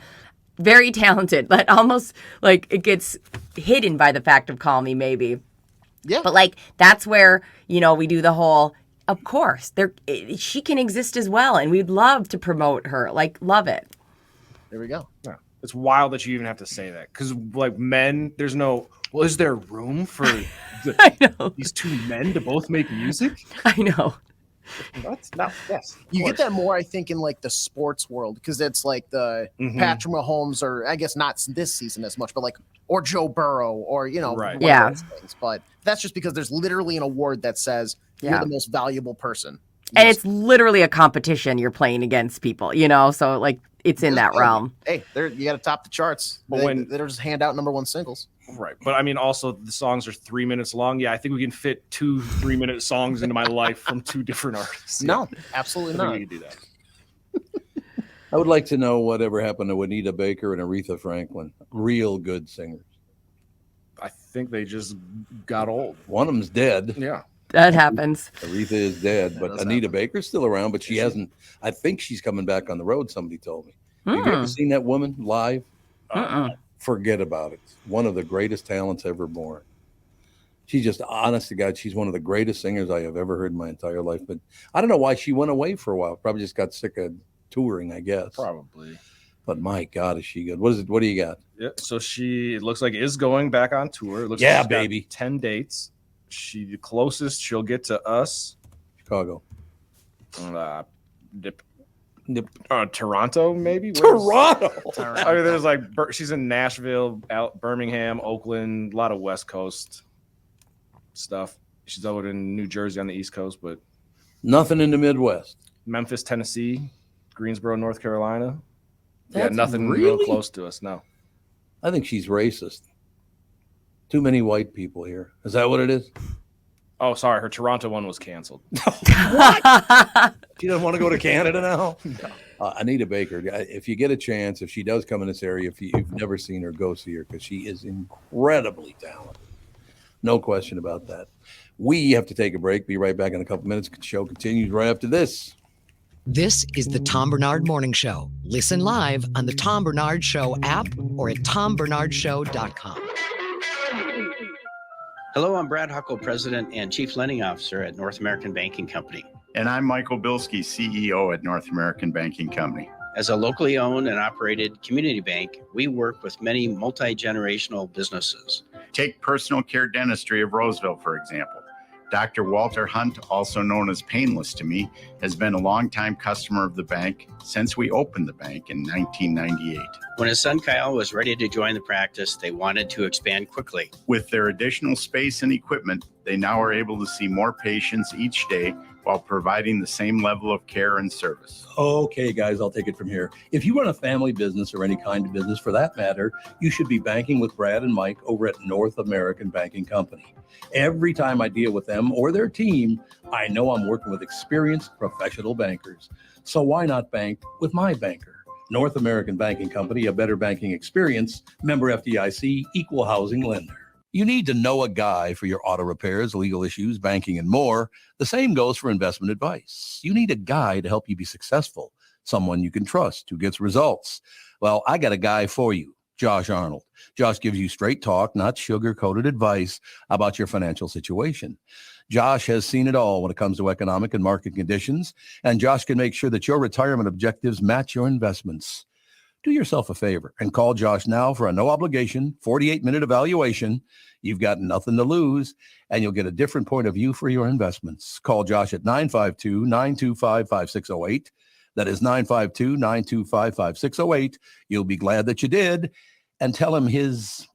very talented, but almost like it gets hidden by the fact of Call Me Maybe. Yeah. But like, that's where, we do the whole, of course, she can exist as well, and we'd love to promote her. Like, love it. There we go. Yeah. It's wild that you even have to say that because, like, men, there's no. Well, is there room for these two men to both make music? I know. That's not. Yes, You get that more, I think, in like the sports world because it's like the Patrick Mahomes, or I guess not this season as much, but like or Joe Burrow, or Right. one of Yeah. those things. But that's just because there's literally an award that says you're Yeah. the most valuable person. And it's literally a competition you're playing against people, so like it's in that realm. Hey, you got to top the charts. But They don't just hand out number one singles. Right. But I mean, also the songs are 3 minutes long. Yeah, I think we can fit 2 3-minute songs into my life from 2 different artists. No, absolutely I think not. we can do that. I would like to know whatever happened to Anita Baker and Aretha Franklin. Real good singers. I think they just got old. One of them's dead. Yeah. That happens. Aretha is dead, but does Anita Baker's still around, but she hasn't. I think she's coming back on the road, somebody told me. Have you ever seen that woman live? Forget about it. One of the greatest talents ever born. She's just, honest to God, she's one of the greatest singers I have ever heard in my entire life. But I don't know why she went away for a while. Probably just got sick of touring, I guess. Probably. But my God, is she good? What is it? What do you got? Yeah. So it looks like is going back on tour. It looks Yeah, like she's got baby. 10 dates. The closest she'll get to us. Chicago. Toronto, maybe. Toronto. I mean, there's like she's in Nashville, Birmingham, Oakland, a lot of West Coast stuff. She's out in New Jersey on the East Coast, but Nothing in the Midwest. Memphis, Tennessee, Greensboro, North Carolina. That's nothing really? real close to us. No. I think she's racist. Too many white people here. Is that what it is? Oh, sorry. Her Toronto one was canceled. She doesn't want to go to Canada now? Anita Baker, if you get a chance, if she does come in this area, if you've never seen her, go see her because she is incredibly talented. No question about that. We have to take a break. Be right back in a couple minutes. The show continues right after this. This is the Tom Barnard Morning Show. Listen live on the Tom Barnard Show app or at tombernardshow.com. Hello, I'm Brad Huckle, President and Chief Lending Officer at North American Banking Company. And I'm Michael Bilski, CEO at North American Banking Company. As a locally owned and operated community bank, we work with many multi-generational businesses. Take personal care dentistry of Roseville, for example. Dr. Walter Hunt, also known as Painless to me, has been a longtime customer of the bank since we opened the bank in 1998. When his son Kyle was ready to join the practice, they wanted to expand quickly. With their additional space and equipment, they now are able to see more patients each day while providing the same level of care and service. Okay, guys, I'll take it from here. If you run a family business or any kind of business for that matter, you should be banking with Brad and Mike over at North American Banking Company. Every time I deal with them or their team, I know I'm working with experienced professional bankers. So why not bank with my banker? North American Banking Company, a better banking experience, member FDIC, equal housing lender. You need to know a guy for your auto repairs, legal issues, banking, and more. The same goes for investment advice. You need a guy to help you be successful, someone you can trust who gets results. Well, I got a guy for you. Josh Arnold. Josh gives you straight talk, not sugar-coated advice about your financial situation. Josh has seen it all when it comes to economic and market conditions, and Josh can make sure that your retirement objectives match your investments. Do yourself a favor and call Josh now for a no-obligation 48-minute evaluation. You've got nothing to lose, and you'll get a different point of view for your investments. Call Josh at 952-925-5608. That is 952-925-5608. You'll be glad that you did. And tell him his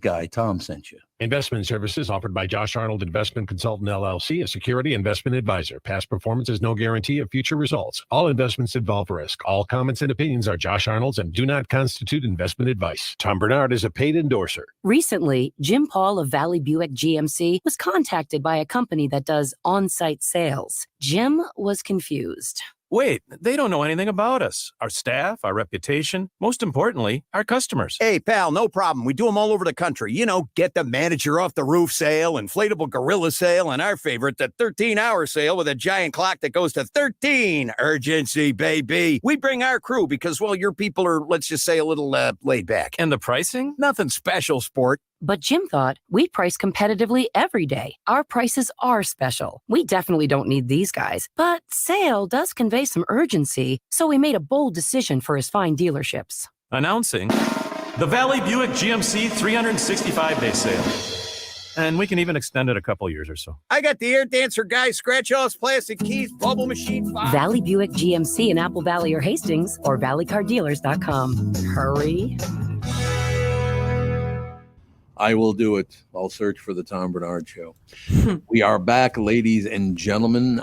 guy, Tom, sent you. Investment services offered by Josh Arnold Investment Consultant, LLC, a security investment advisor. Past performance is no guarantee of future results. All investments involve risk. All comments and opinions are Josh Arnold's and do not constitute investment advice. Tom Barnard is a paid endorser. Recently, Jim Paul of Valley Buick GMC was contacted by a company that does on-site sales. Jim was confused. Wait, they don't know anything about us, our staff, our reputation, most importantly, our customers. Hey, pal, no problem. We do them all over the country. You know, get the manager off the roof sale, inflatable gorilla sale, and our favorite, the 13-hour sale with a giant clock that goes to 13. Urgency, baby. We bring our crew because, well, your people are, let's just say, a little laid back. And the pricing? Nothing special, sport. But Jim thought, we price competitively every day. Our prices are special. We definitely don't need these guys. But sale does convey some urgency, so we made a bold decision for his fine dealerships. Announcing the Valley Buick GMC 365-day sale. And we can even extend it a couple years or so. I got the air dancer guy, scratch all his plastic keys, bubble machine. Valley Buick GMC in Apple Valley or Hastings, or valleycardealers.com. Hurry. I will do it. I'll search for the Tom Barnard Show. We are back, ladies and gentlemen.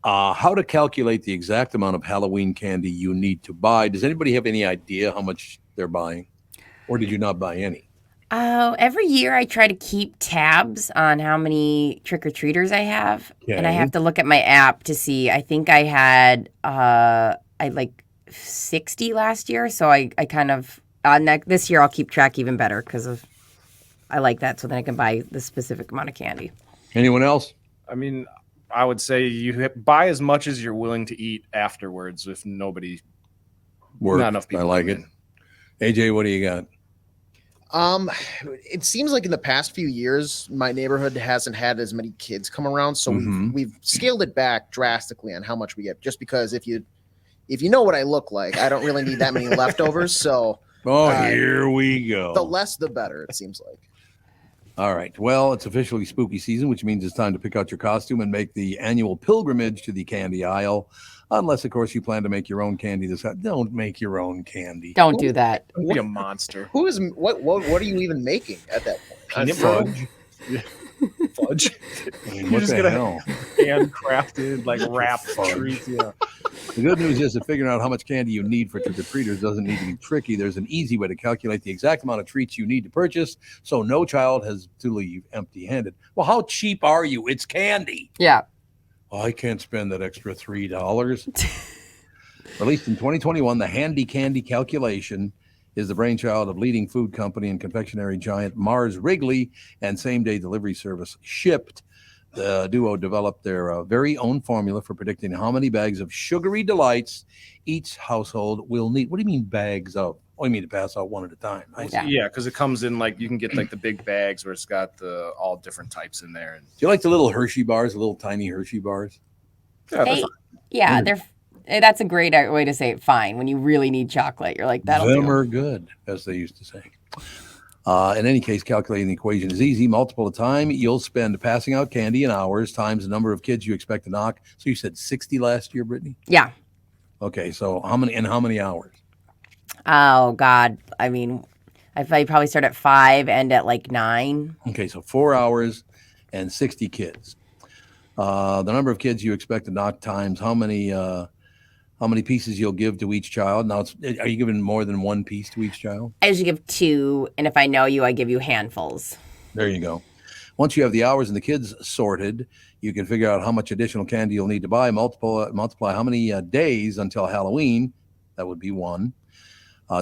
How to calculate the exact amount of Halloween candy you need to buy. Does anybody have any idea how much they're buying? Or did you not buy any? Every year I try to keep tabs on how many trick-or-treaters I have. Okay. And I have to look at my app to see. I think I had like 60 last year. So I kind of, this year I'll keep track even better because of I like that, so then I can buy the specific amount of candy. Anyone else? I mean, I would say you buy as much as you're willing to eat afterwards. If nobody, not enough people. I like it. AJ, what do you got? It seems like in the past few years, my neighborhood hasn't had as many kids come around, so we've scaled it back drastically on how much we get. Just because if you know what I look like, I don't really need that many leftovers. So, here we go. The less, the better. It seems like. All right. Well, it's officially spooky season, which means it's time to pick out your costume and make the annual pilgrimage to the candy aisle. Unless, of course, you plan to make your own candy. Don't make your own candy. Don't do that. Don't be a monster. Who is what are you even making at that point? Peanut fudge. Fudge. I mean, You're what just the gonna hell? Handcrafted, like wrapped treats. Yeah. The good news is that figuring out how much candy you need for trick-or-treaters doesn't need to be tricky. There's an easy way to calculate the exact amount of treats you need to purchase so no child has to leave empty-handed. Well, how cheap are you? It's candy. Yeah. Oh, I can't spend that extra $3. Released in 2021, the Handy Candy Calculation is the brainchild of leading food company and confectionery giant Mars Wrigley and same-day delivery service Shipped. The duo developed their very own formula for predicting how many bags of sugary delights each household will need. What do you mean bags of? Oh, you mean to pass out one at a time? I see. Yeah, because it comes in like you can get like the big bags where it's got the all different types in there. And Do you like the little Hershey bars, the little tiny Hershey bars? Yeah, that's a great way to say it. Fine. When you really need chocolate, you're like, that'll Them do. are good, as they used to say. In any case, calculating the equation is easy. Multiple the time you'll spend passing out candy in hours times the number of kids you expect to knock. So you said 60 last year, Brittany? Yeah. Okay, so how many hours? Oh, God. I mean, I probably start at 5 and at like 9. Okay, so 4 hours and 60 kids. The number of kids you expect to knock times how many pieces you'll give to each child. Now, are you giving more than one piece to each child? I usually give 2, and if I know you, I give you handfuls. There you go. Once you have the hours and the kids sorted, you can figure out how much additional candy you'll need to buy. Multiply how many days until Halloween. That would be 1.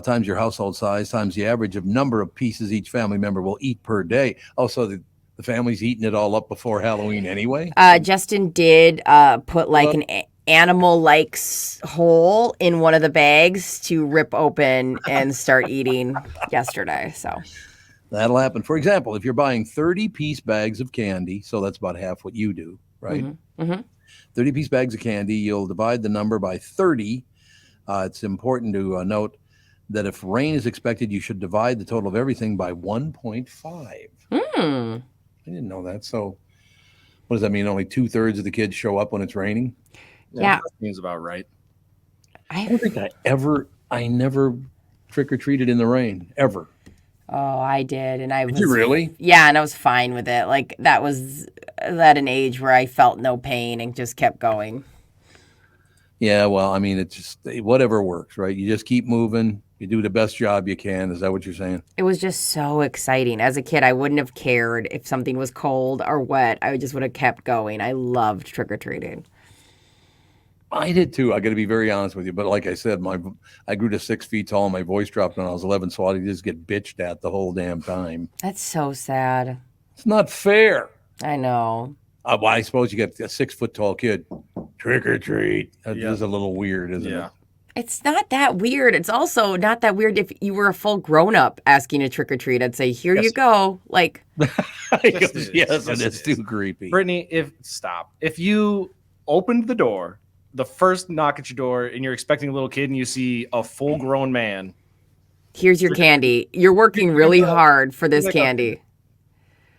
Times your household size, times the average of number of pieces each family member will eat per day. Oh, so the family's eating it all up before Halloween anyway? Justin did put like animal-like hole in one of the bags to rip open and start eating yesterday. So That'll happen. For example, if you're buying 30-piece bags of candy, so that's about half what you do, right? 30-piece bags of candy, you'll divide the number by 30. It's important to note that if rain is expected, you should divide the total of everything by 1.5. I didn't know that. So what does that mean? Only 2/3 of the kids show up when it's raining? Yeah. That seems about right. I don't think I never trick-or-treated in the rain, ever. Oh, I did. And I was. Did you really? Yeah, and I was fine with it. Like, that was at an age where I felt no pain and just kept going. Yeah, well, I mean, it's just whatever works, right? You just keep moving. You do the best job you can. Is that what you're saying? It was just so exciting. As a kid, I wouldn't have cared if something was cold or wet. I just would have kept going. I loved trick-or-treating. I did too. I got to be very honest with you. But like I said, I grew to 6 feet tall. And my voice dropped when I was 11, so I just get bitched at the whole damn time. That's so sad. It's not fair. I know. Well, I suppose you get a 6 foot tall kid. Trick or treat. That is a little weird, isn't it? It's not that weird. It's also not that weird if you were a full grown-up asking to trick-or-treat. I'd say, here you go. Like, yes, and it's too creepy. Brittany, if you opened the door, the first knock at your door, and you're expecting a little kid, and you see a full-grown man. Here's your candy. You're working really hard for this candy.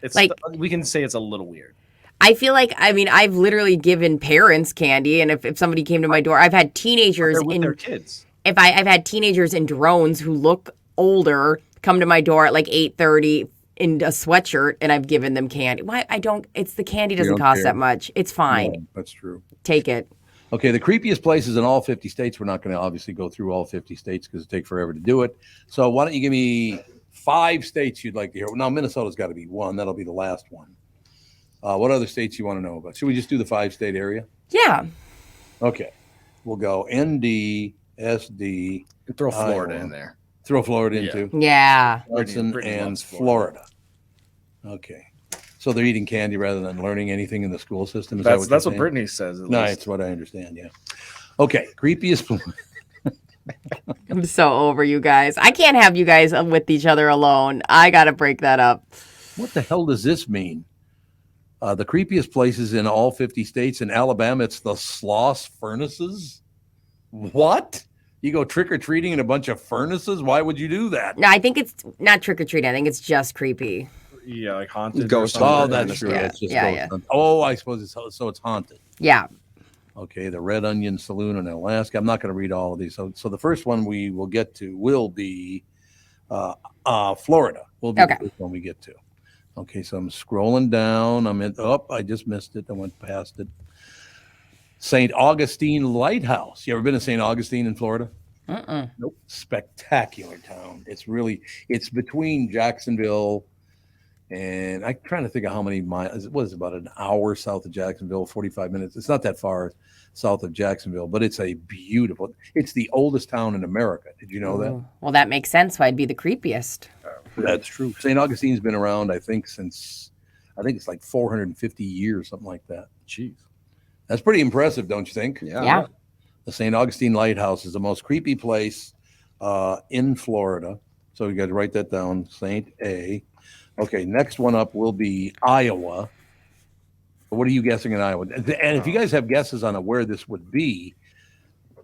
It's like, we can say it's a little weird. I feel like, I mean, I've literally given parents candy, and if somebody came to my door, I've had teenagers with their kids. I've had teenagers in drones who look older come to my door at like 8:30 in a sweatshirt, and I've given them candy. Why? It's the candy doesn't cost that much. It's fine. No, that's true. Take it. Okay, the creepiest places in all 50 states. We're not going to obviously go through all 50 states because it takes forever to do it. So why don't you give me 5 states you'd like to hear? Now, Minnesota's got to be one. That'll be the last one. What other states you want to know about? Should we just do the 5-state area? Yeah. Okay. We'll go ND, SD. And throw Florida Iowa. in there. Throw Florida in too? Yeah. Wisconsin and Florida. Okay. So they're eating candy rather than learning anything in the school system? Is That's what saying? Brittany says. At No, least. it's what I understand, yeah. Okay. Creepiest. I'm so over you guys. I can't have you guys with each other alone. I got to break that up. What the hell does this mean? The creepiest places in all 50 states. In Alabama, it's the Sloss Furnaces. What? You go trick-or-treating in a bunch of furnaces? Why would you do that? No, I think it's not trick-or-treating. I think it's just creepy. Yeah, like haunted. Ghost. Oh, that's true. Yeah, That's just yeah, ghost. Oh, I suppose it's haunted. Yeah. Okay, the Red Onion Saloon in Alaska. I'm not going to read all of these. So the first one we will get to will be Florida. Will be the first one we get to. Okay, so I'm scrolling down. I just missed it. I went past it. St. Augustine Lighthouse. You ever been to St. Augustine in Florida? Nope. Spectacular town. It's between Jacksonville and I'm trying to think of how many miles. It was about an hour south of Jacksonville, 45 minutes. It's not that far south of Jacksonville, but it's it's the oldest town in America. Did you know that? Well, that makes sense. Why it'd be the creepiest. That's true. St. Augustine's been around, I think it's like 450 years, something like that. Jeez. That's pretty impressive, don't you think? Yeah. The St. Augustine Lighthouse is the most creepy place in Florida. So you got to write that down, St. A. Okay, next one up will be Iowa. What are you guessing in Iowa? And if you guys have guesses on where this would be,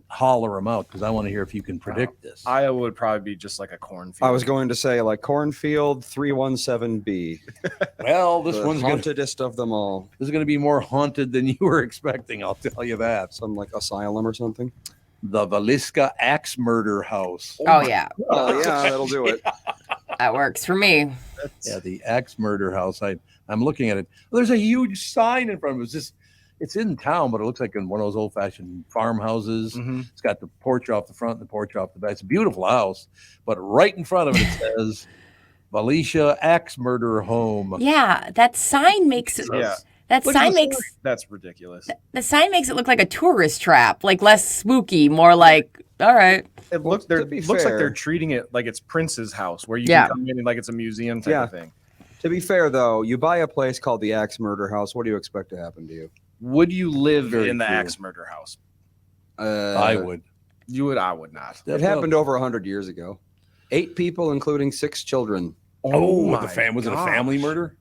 holler them out because I want to hear if you can predict this. Iowa would probably be just like a cornfield. I was going to say like cornfield 317B. Well, this The one's hauntedest of them all. This is going to be more haunted than you were expecting. I'll tell you that. Some like asylum or something. The Villisca Axe Murder House. Oh yeah. Oh yeah, that'll do it. That works for me. Yeah, the Axe Murder House. I'm looking at it. There's a huge sign in front of it. It's in town, but it looks like in one of those old-fashioned farmhouses. Mm-hmm. It's got the porch off the front and the porch off the back. It's a beautiful house, but right in front of it, it says Villisca Axe Murder Home. Yeah, that sign makes it. Yeah. That sign makes That's ridiculous. the sign makes it look like a tourist trap, like less spooky, more like all right. It looks like they're treating it like it's Prince's house, where you Yeah. can come in and like it's a museum type of thing. To be fair though, you buy a place called the Axe Murder House. What do you expect to happen to you? Would you live Very in the true. Axe Murder House? I would. You would. I would not. It happened over 100 years ago. 8 people, including 6 children. Oh, my was it a family gosh. murder?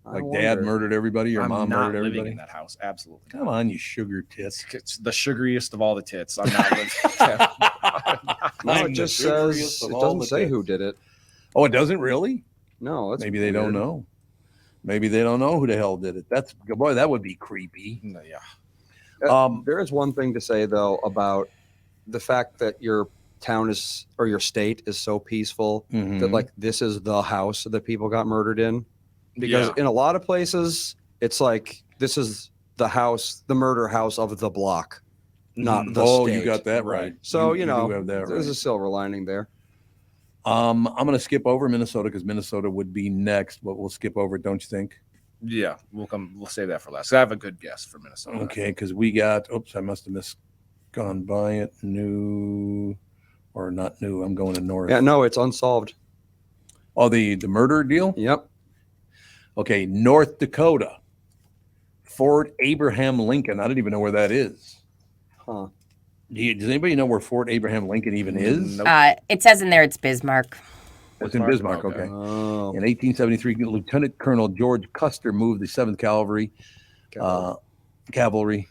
I Dad murdered everybody, or I'm mom not murdered living everybody? in that house. Absolutely. Come on, you sugar tits. It's the sugariest of all the tits. I'm not living. No, I'm it the just sugariest says of it all doesn't the say tits. who did it. Oh, it doesn't really? No, that's Maybe they don't weird. know. Maybe they don't know who the hell did it. That's boy, that would be creepy. Yeah. There is one thing to say though about the fact that your town is or your state is so peaceful that Mhm. like this is the house that people got murdered in. Because Yeah. in a lot of places, it's like this is the house, the murder house of the block, not the Oh, state. you got that right. So You you do know, have that there's right. a silver lining there. I'm going to skip over Minnesota because Minnesota would be next, but we'll skip over it, don't you think? Yeah. We'll save that for last. I have a good guess for Minnesota. Okay, because we got. Oops, I must have gone by it. New or not new? I'm going to north. Yeah, no, it's unsolved. Oh, the murder deal. Yep. Okay, North Dakota, Fort Abraham Lincoln. I don't even know where that is. Huh. Does anybody know where Fort Abraham Lincoln even is? It says in there it's Bismarck. It's in Bismarck. Okay. Oh. In 1873, Lieutenant Colonel George Custer moved the 7th Cavalry. Cavalry.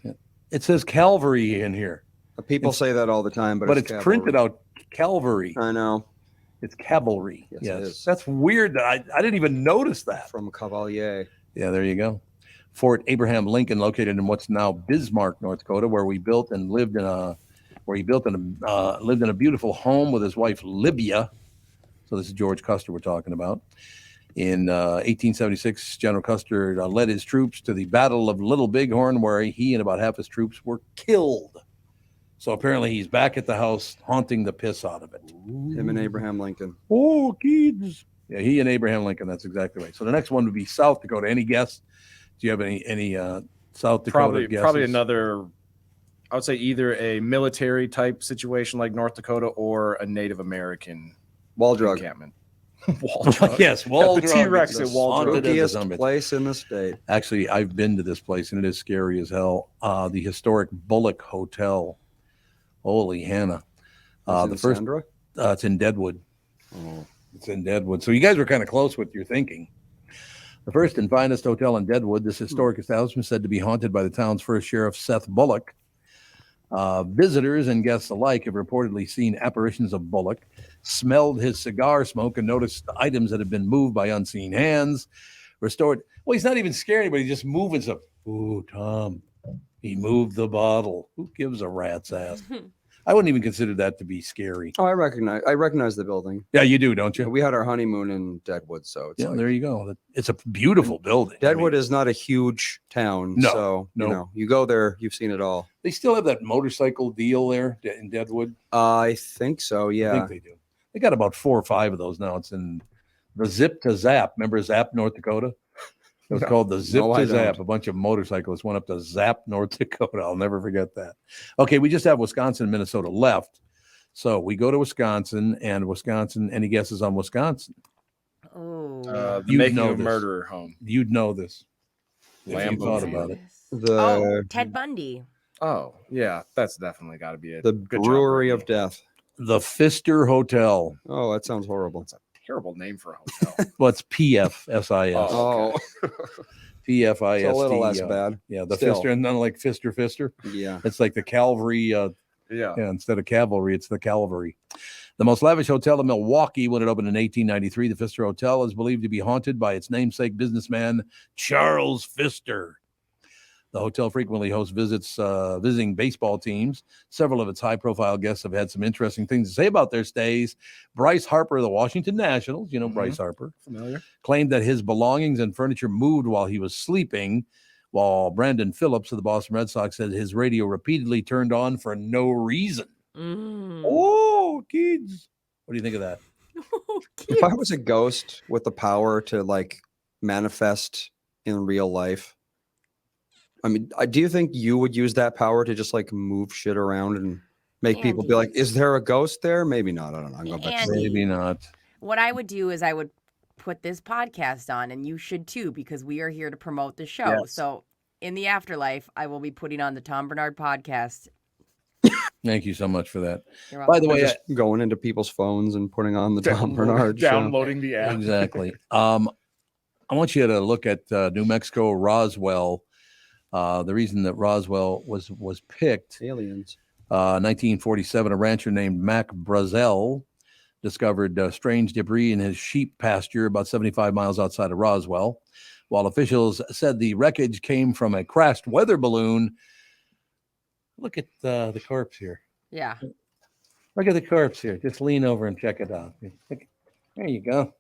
It says Calvary in here. People say that all the time, but it's printed out Calvary. I know. It's cavalry. Yes, it is. That's weird. That I didn't even notice that. From Cavalier. Yeah, there you go. Fort Abraham Lincoln, located in what's now Bismarck, North Dakota, where he built and lived in a beautiful home with his wife Libya. So this is George Custer we're talking about. In 1876, General Custer led his troops to the Battle of Little Bighorn, where he and about half his troops were killed. So apparently he's back at the house haunting the piss out of it. Him and Abraham Lincoln. Oh, kids. Yeah, he and Abraham Lincoln. That's exactly right. So the next one would be South Dakota. Any guess? Do you have any South Dakota guesses? Probably another. I would say either a military type situation like North Dakota or a Native American wall drug encampment. Wall drug. Yes, wall the drug. T-Rex at Wall drug. Spookiest place in the state. Actually, I've been to this place and it is scary as hell. The historic Bullock Hotel. Holy Hannah. The first Sandra? It's in Deadwood. Oh. It's in Deadwood. So you guys were kind of close with your thinking. The first and finest hotel in Deadwood, this historic establishment said to be haunted by the town's first sheriff, Seth Bullock. Visitors and guests alike have reportedly seen apparitions of Bullock, smelled his cigar smoke, and noticed items that have been moved by unseen hands, restored. Well, he's not even scaring anybody. He's just moving stuff. Ooh, Tom, he moved the bottle. Who gives a rat's ass? I wouldn't even consider that to be scary. Oh, I recognize the building. Yeah, you do, don't you? We had our honeymoon in Deadwood, so it's there you go. It's a beautiful building. Deadwood is not a huge town, No, so no. you go there, you've seen it all. They still have that motorcycle deal there in Deadwood. I think so. Yeah, I think they do. They got about 4 or 5 of those now. It's in the Zip to Zap. Remember Zap, North Dakota? It was called the Zip to Zap. A bunch of motorcyclists went up to Zap, North Dakota. I'll never forget that. Okay, we just have Wisconsin and Minnesota left. So we go to Wisconsin, and Wisconsin, any guesses on Wisconsin? Oh. The You'd making know of this. murderer home. You'd know this. If you Lambeau thought Field. about it. The Ted Bundy. Oh, yeah. That's definitely got to be it. the Good job, Brewery Brittany. of Death. The Pfister Hotel. Oh, that sounds horrible. It's a terrible name for a hotel. Well, it's PFSIS. Oh, PFIST. it's a little less bad. Yeah, the Still. Pfister, and none like Pfister. Yeah. It's like the Calvary. Yeah. Instead of cavalry, it's the cavalry. The most lavish hotel in Milwaukee, when it opened in 1893, the Pfister Hotel is believed to be haunted by its namesake businessman, Charles Pfister. The hotel frequently hosts visits, visiting baseball teams. Several of its high-profile guests have had some interesting things to say about their stays. Bryce Harper of the Washington Nationals, you know Bryce Harper, Familiar. claimed that his belongings and furniture moved while he was sleeping, while Brandon Phillips of the Boston Red Sox said his radio repeatedly turned on for no reason. Oh, kids. What do you think of that? If I was a ghost with the power to like manifest in real life, I mean, do you think you would use that power to just like move shit around and make people be like, is there a ghost there? Maybe not. I don't know. I'm going back to Maybe not. What I would do is I would put this podcast on, and you should too, because we are here to promote the show. Yes. So in the afterlife, I will be putting on the Tom Barnard podcast. Thank you so much for that. You're By the way, just going into people's phones and putting on the Tom Barnard show. Downloading the app. Exactly. I want you to look at New Mexico Roswell. The reason that Roswell was picked, aliens. 1947, a rancher named Mac Brazel discovered strange debris in his sheep pasture about 75 miles outside of Roswell. While officials said the wreckage came from a crashed weather balloon. Look at the corpse here. Yeah. Look at the corpse here. Just lean over and check it out. There you go.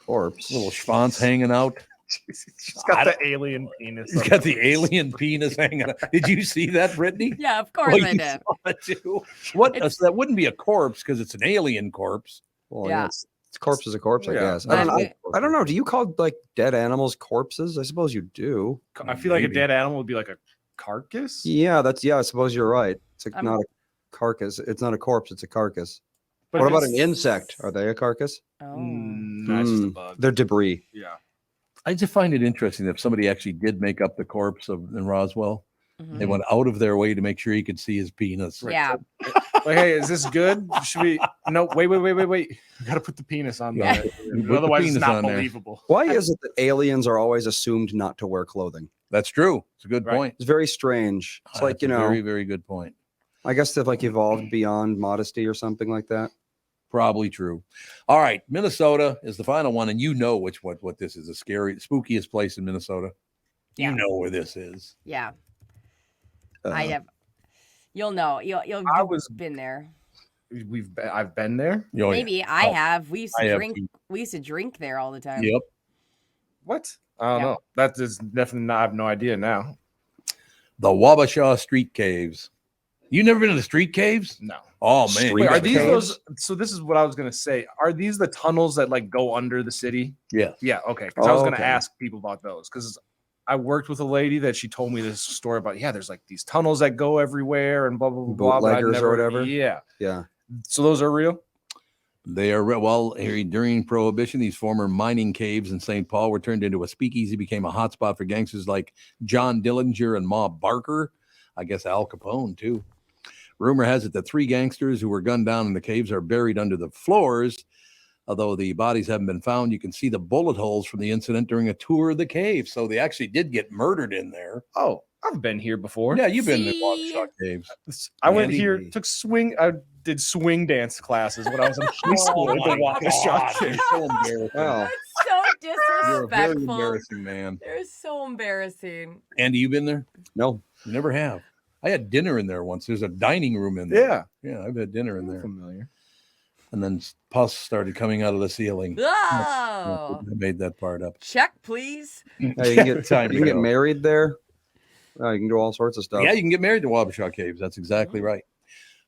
Corpse. Little schwanz hanging out. She's got the alien penis. He's got the alien penis hanging out. Did you see that, Brittany? Yeah, of course I you did. saw it too. What? So that wouldn't be a corpse because it's an alien corpse. Well, Yeah. It's corpse is a corpse, I Yeah. guess. I don't know. Do you call like dead animals corpses? I suppose you do. I feel like a Maybe. dead animal would be like a carcass. Yeah, I suppose you're right. It's like I'm- not a carcass. It's not a corpse. It's a carcass. But What if about an it's- insect? Are they a carcass? Oh. No, it's just a bug. They're debris. Yeah. I just find it interesting that if somebody actually did make up the corpse in Roswell, they went out of their way to make sure you could see his penis. Yeah. Like, hey, is this good? Should we? No, wait. We got to put the penis on Yeah. there. Put the Otherwise, it's penis not on there. believable. Why is it that aliens are always assumed not to wear clothing? That's true. It's a good Right. point. It's very strange. It's like, That's a you know, very, very good point. I guess they've like evolved beyond modesty or something like that. Probably true. All right, Minnesota is the final one, and you know what this is, the spookiest place in Minnesota. Yeah. You know where this is. Yeah. I have. You'll know. You've been there. I've been there. Oh, yeah. Maybe I Oh, have. We used I to have drink. too. We used to drink there all the time. Yep. What? I don't know. That is definitely not. I have no idea now. The Wabasha Street Caves. You never been to the street caves? No. Oh man. Wait, are these caves? those? So this is what I was gonna say. Are these the tunnels that like go under the city? Yeah. Yeah. Okay. Because I was Oh, gonna okay. ask people about those because I worked with a lady that she told me this story about. Yeah, there's like these tunnels that go everywhere and blah blah blah. blah, but I'd Bootleggers or whatever? Yeah. Yeah. So those are real. They are well during Prohibition. These former mining caves in St. Paul were turned into a speakeasy, became a hotspot for gangsters like John Dillinger and Ma Barker. I guess Al Capone too. Rumor has it that 3 gangsters who were gunned down in the caves are buried under the floors. Although the bodies haven't been found, you can see the bullet holes from the incident during a tour of the cave. So they actually did get murdered in there. Oh, I've been here before. Yeah, you've been to See? Wabasha Caves. I went Andy. here, took swing. I did swing dance classes when I was in high school. at the my Wabasha God, Cave. you're so embarrassing. Wow. So You're a very disrespectful. embarrassing man. They're so embarrassing. Andy, you been there? No. You never have. I had dinner in there once. There's a dining room in there. Yeah. Yeah, I've had dinner in there. Familiar. And then pus started coming out of the ceiling. Oh, I made that part up. check, please. Yeah, you can get, Time you can to get go. married there. You can do all sorts of stuff. Yeah, you can get married to Wabasha Caves. That's exactly right.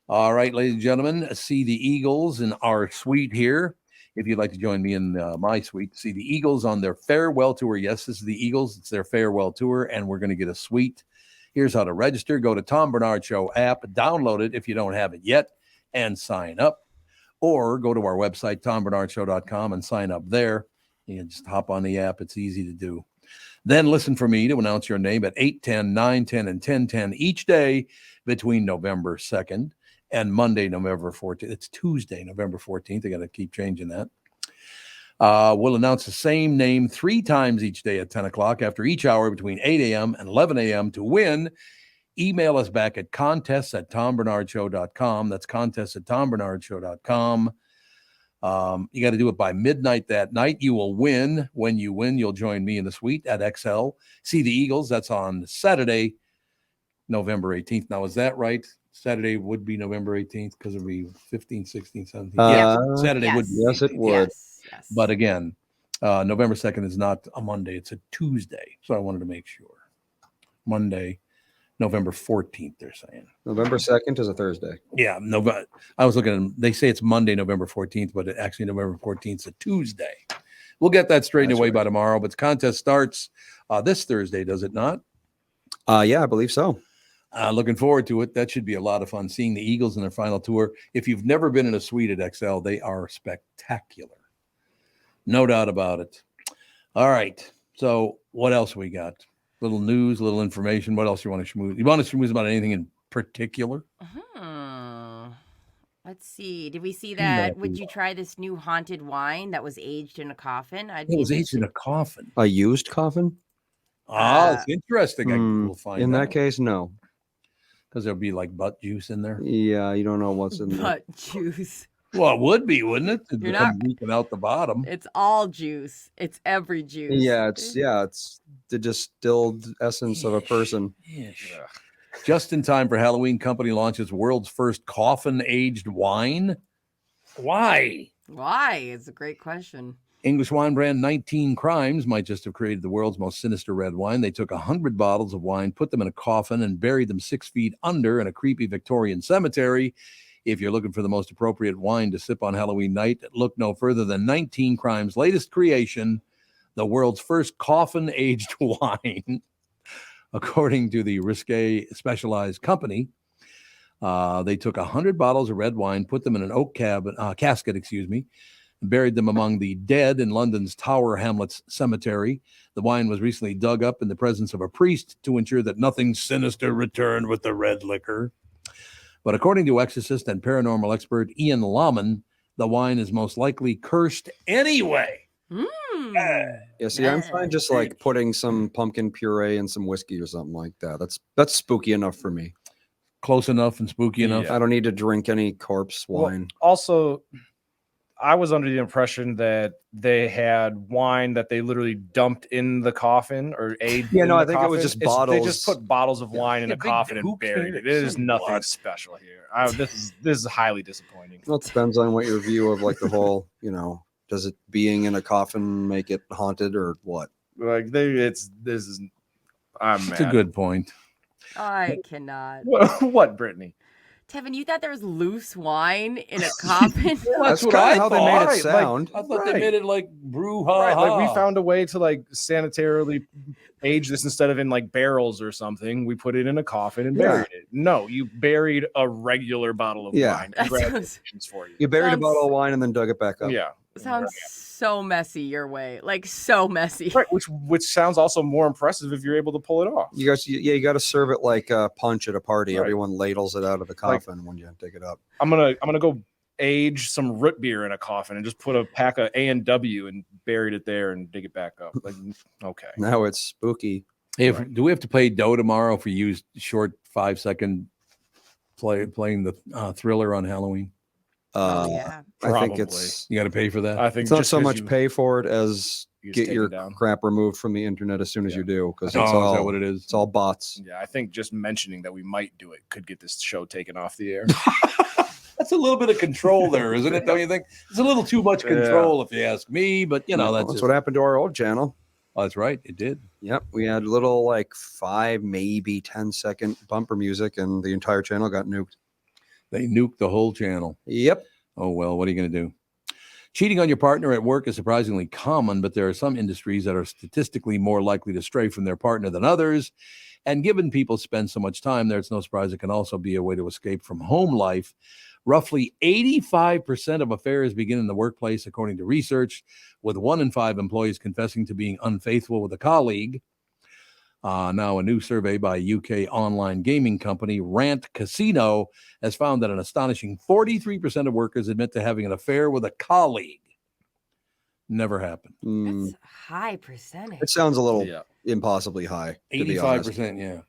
All right, ladies and gentlemen, see the Eagles in our suite here. If you'd like to join me in my suite, see the Eagles on their farewell tour. Yes, this is the Eagles. It's their farewell tour, and we're going to get a suite. Here's how to register. Go to Tom Barnard Show app, download it if you don't have it yet, and sign up. Or go to our website, tombarnardshow.com, and sign up there. You can just hop on the app. It's easy to do. Then listen for me to announce your name at 8:10, 9:10, and 10:10 each day between November 2nd and Monday, November 14th. It's Tuesday, November 14th. I got to keep changing that. We'll announce the same name 3 times each day at 10 o'clock after each hour between 8 a.m. and 11 a.m. to win. Email us back at contests@tombarnardshow.com. That's contests@tombarnardshow.com. You got to do it by midnight that night. You will win. When you win, you'll join me in the suite at XL. See the Eagles. That's on Saturday, November 18th. Now, is that right? Saturday would be November 18th because it would be 15, 16, 17. Yeah, Saturday would be. Yes, it 18th. would. Yes. But again, November 2nd is not a Monday. It's a Tuesday. So I wanted to make sure. Monday, November 14th, they're saying. November 2nd is a Thursday. Yeah, November. I was looking at. They say it's Monday, November 14th, but actually November 14th is a Tuesday. We'll get that straightened away by tomorrow. But the contest starts this Thursday, does it not? Yeah, I believe so. Looking forward to it. That should be a lot of fun. Seeing the Eagles in their final tour. If you've never been in a suite at XL, they are spectacular. No doubt about it. All right. So what else we got? Little news, little information. What else you want to schmooze? You want to schmooze about anything in particular? Let's see. Did we see that? Would you try this new haunted wine that was aged in a coffin? It was aged in a coffin. A used coffin? It's interesting. We'll find in out. that case, no. Because there'll be like butt juice in there. Yeah, you don't know what's in there. Butt juice. Well, it would be, wouldn't it? You're not leaking out the bottom. It's all juice. It's every juice. Yeah, it's the distilled essence of a person. Just in time for Halloween, company launches world's first coffin-aged wine. Why? Why? It's a great question. English wine brand 19 Crimes might just have created the world's most sinister red wine. They took 100 bottles of wine, put them in a coffin, and buried them 6 feet under in a creepy Victorian cemetery. If you're looking for the most appropriate wine to sip on Halloween night, look no further than 19 Crimes' latest creation, the world's first coffin-aged wine. According to the Risque Specialized Company, they took 100 bottles of red wine, put them in an oak casket, and buried them among the dead in London's Tower Hamlets Cemetery. The wine was recently dug up in the presence of a priest to ensure that nothing sinister returned with the red liquor. But according to exorcist and paranormal expert Ian Lahman, the wine is most likely cursed anyway. Yeah, see, I'm fine just like putting some pumpkin puree and some whiskey or something like that. That's spooky enough for me. Close enough and spooky enough. I don't need to drink any corpse wine. Well, also, I was under the impression that they had wine that they literally dumped in the coffin or aged. Yeah, no, in I the think it was coffin. just bottles. They just put bottles of wine in a coffin and buried it. It is nothing special here. This is highly disappointing. Well, it depends on what your view of like the whole, does it being in a coffin make it haunted or what? Like it's a good point. I cannot. What, Brittany? Tevin, you thought there was loose wine in a coffin? That's what I thought. They made it sound. I thought they made it like brouhaha. Right, like we found a way to like sanitarily age this instead of in like barrels or something. We put it in a coffin and buried it. No, you buried a regular bottle of wine. Congratulations for you. You buried a bottle of wine and then dug it back up. Yeah. Sounds so messy your way. Like so messy. Right, which sounds also more impressive if you're able to pull it off. You got to serve it like a punch at a party. Right. Everyone ladles it out of the coffin when you dig it up. I'm gonna go age some root beer in a coffin and just put a pack of A&W and buried it there and dig it back up. Like, okay. Now it's spooky. Do we have to play Doe tomorrow if we use short 5-second playing the Thriller on Halloween? I think it's you got to pay for that. I think it's not so much pay for it as get your crap removed from the internet as soon as you do, because it's all is that what it is? It's all bots. Yeah, I think just mentioning that we might do it could get this show taken off the air. That's a little bit of control there, isn't it? Don't you think? It's a little too much control, if you ask me. But that's what happened to our old channel. Oh, that's right, it did. Yep, we had little like 5, maybe 10-second bumper music, and the entire channel got nuked. They nuked the whole channel. Yep. Oh, well, what are you going to do? Cheating on your partner at work is surprisingly common, but there are some industries that are statistically more likely to stray from their partner than others. And given people spend so much time there, it's no surprise it can also be a way to escape from home life. Roughly 85% of affairs begin in the workplace, according to research, with 1 in 5 employees confessing to being unfaithful with a colleague. Now, a new survey by UK online gaming company Rant Casino has found that an astonishing 43% of workers admit to having an affair with a colleague. Never happened. That's a high percentage. It sounds a little impossibly high. 85%, yeah.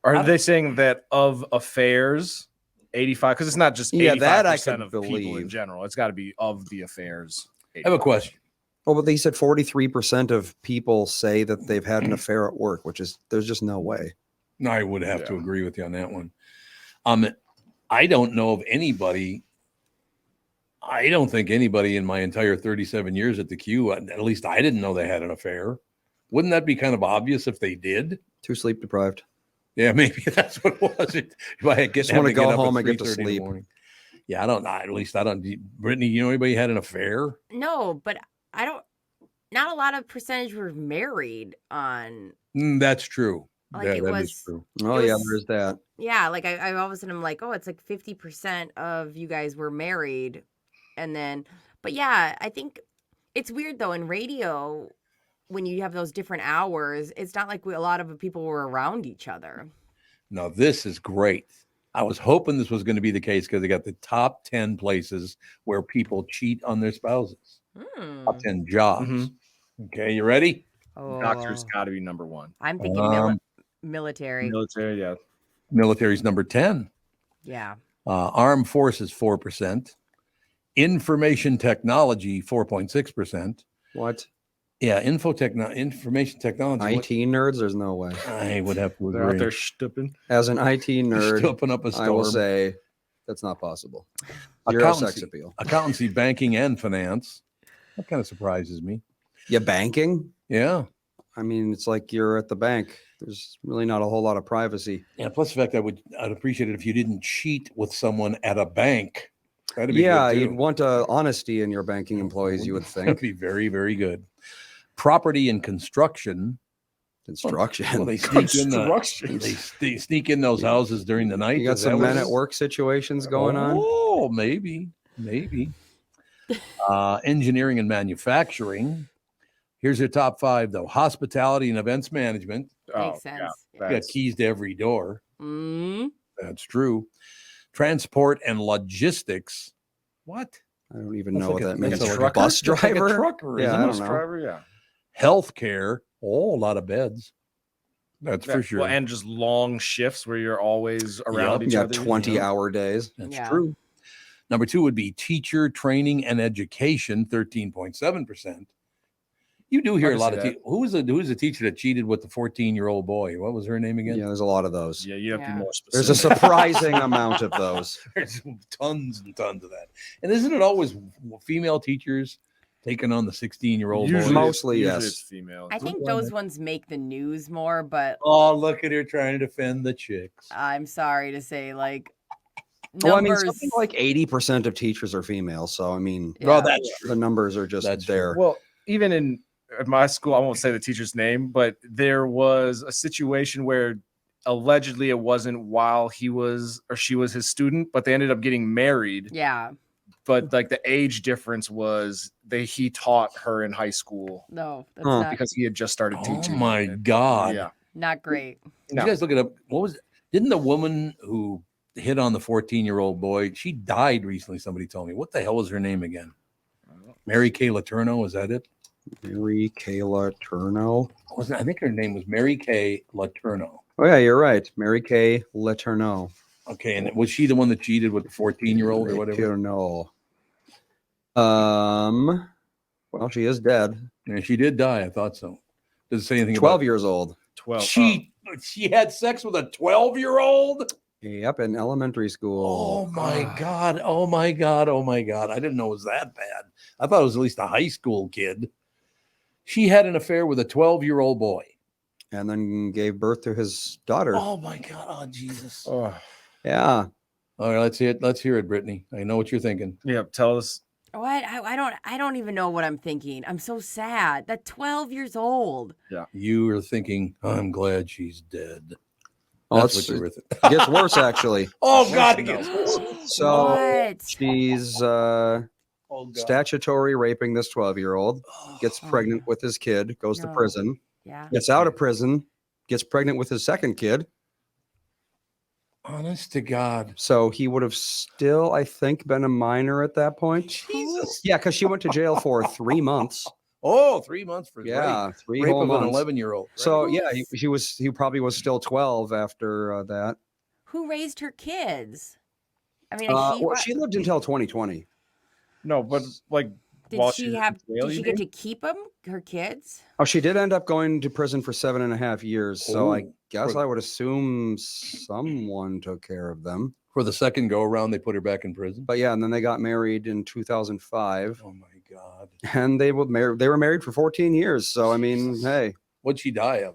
Are they saying that of affairs, 85? Because it's not just 85% of people in general. It's got to be of the affairs. 85%. I have a question. Oh, but they said 43% of people say that they've had an affair at work, which is there's just no way. No, I would have to agree with you on that one. I don't know of anybody. I don't think anybody in my entire 37 years at the Q, at least I didn't know they had an affair. Wouldn't that be kind of obvious if they did? Too sleep deprived. Yeah, maybe that's what it was. If I just want to go home and get to sleep. Yeah, I don't know. At least I don't. Brittany, you know anybody had an affair? No, but I don't. Not a lot of percentage were married on. That's true. Like yeah, it that was. is true. Oh yeah, there's that. Yeah, like I all of a sudden I'm like, oh, it's like 50% of you guys were married, and then, but yeah, I think it's weird though in radio. when you have those different hours, it's not like a lot of people were around each other. Now, this is great. I was hoping this was going to be the case because they got the top 10 places where people cheat on their spouses. Top 10 jobs. Okay, you ready? Doctor's got to be number one. I'm thinking military. Military, yeah. Military's number 10. Yeah. Armed forces, 4%. Information technology, 4.6%. What? Yeah, information technology. IT nerds? There's no way. I would have to They're out agree. there stupping. As an IT nerd, Stupping up a I will storm. say that's not possible. Zero sex appeal. Accountancy, banking, and finance. That kind of surprises me. Yeah, banking? Yeah. I mean, it's like you're at the bank. There's really not a whole lot of privacy. Yeah, plus the fact I'd appreciate it if you didn't cheat with someone at a bank. That'd be Yeah, good too. you'd want honesty in your banking employees, you would That'd think. be very, very good. Property and construction. Construction. Well, they sneak in Construction. they sneak in those houses during the night. You got Is that some what men it at is? work situations going on? Oh, maybe. Engineering and manufacturing. Here's your top 5, though. Hospitality and events management. Makes sense. You got keys to every door. Mm-hmm. That's true. Transport and logistics. What? I don't even That's know like what a- that means. that's like a Trucker? Bus That's like a driver? trucker, Yeah, isn't I it? don't know. Driver, yeah. Healthcare. Oh, a lot of beds. That's for sure. Well, and just long shifts where you're always around each You other. got 20-hour days. That's true. Number 2 would be teacher training and education, 13.7%. You do hear I a can lot see of that. who's the teacher that cheated with the 14-year-old boy? What was her name again? Yeah, there's a lot of those. Yeah, you have to be more specific. There's a surprising amount of those. There's tons and tons of that. And isn't it always female teachers taking on the 16-year-old boy? Mostly, Usually yes. it's female. I think those ones make the news more, but Oh, look at her trying to defend the chicks. I'm sorry to say, like, Well, I mean, numbers. something like 80% of teachers are female. So, I mean, Well, that's the numbers are just there. Well, even in at my school, I won't say the teacher's name, but there was a situation where allegedly it wasn't while he was or she was his student, but they ended up getting married. Yeah. But like the age difference was he taught her in high school. No, that's not, Because he had just started teaching. Oh my God. Yeah. not great. You guys look it up. What was it? Didn't the woman who hit on the 14-year-old boy, she died recently, somebody told me. What the hell was her name again? Mary Kay Letourneau, is that it? Mary Kay Letourneau. I think her name was Mary Kay Letourneau. Oh, yeah, you're right. Mary Kay Letourneau. Okay, and was she the one that cheated with the 14-year-old or whatever? No. Well, she is dead. Yeah, she did die. I thought so. Does it say anything 12 about years old. 12. She had sex with a 12-year-old? Yep, in elementary school. Oh my God. Oh my God. Oh my God. I didn't know it was that bad. I thought it was at least a high school kid. She had an affair with a 12-year-old boy. And then gave birth to his daughter. Oh my God. Oh, Jesus. Yeah. All right, let's hear it. Let's hear it, Brittany. I know what you're thinking. Yeah, tell us. What? I don't even know what I'm thinking. I'm so sad. That 12 years old. Yeah. You were thinking, I'm glad she's dead. Oh, That's it's, what you were thinking. it gets worse, actually. Oh God, it gets worse. So What? she's statutory raping this 12-year-old, gets pregnant with his kid, goes to No. prison, Yeah. gets out of prison, gets pregnant with his second kid. Honest to God. So he would have still, I think, been a minor at that point. Jesus. Yeah, because she went to jail for 3 months. Oh, 3 months for Yeah, rape. 3 Rape whole of an months. 11-year-old. So yeah, he probably was still 12 after that. Who raised her kids? I mean, Well, she lived until 2020. No, but like did she get to keep them, her kids? Oh, she did end up going to prison for 7.5 years. So I Oh, guess for- I would assume someone took care of them. For the second go around, they put her back in prison. But yeah, and then they got married in 2005, Oh my God. and they were married for 14 years. So I mean, hey, What'd she die of?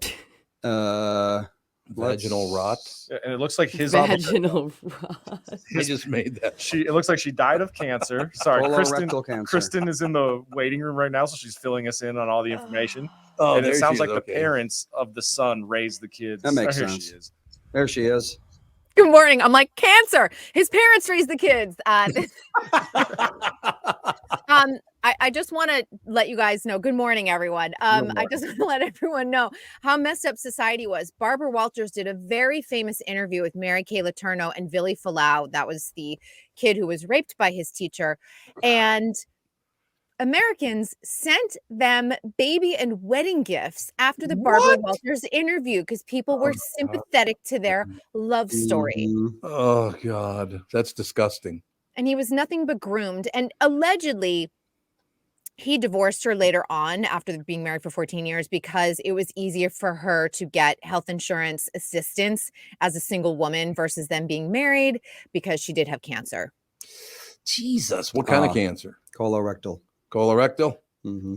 Vaginal rot. And it looks like his Vaginal rot. I just made that. It looks like she died of cancer. Sorry, Colorectal cancer. Kristyn is in the waiting room right now, so she's filling us in on all the information. Oh, and there it she sounds is, like the okay. parents of the son raised the kids. That makes Here sense. She is. There she is. Good morning. I'm like, cancer. His parents raised the kids. I just want to let you guys know. Good morning, everyone. I just want to let everyone know how messed up society was. Barbara Walters did a very famous interview with Mary Kay Letourneau and Billy Falau. That was the kid who was raped by his teacher. And Americans sent them baby and wedding gifts after the Barbara Walters interview because people were sympathetic to their love story. Oh, God. That's disgusting. And he was nothing but groomed. And allegedly, he divorced her later on after being married for 14 years because it was easier for her to get health insurance assistance as a single woman versus them being married because she did have cancer. Jesus. What kind of cancer? Colorectal. Colorectal? Mm-hmm.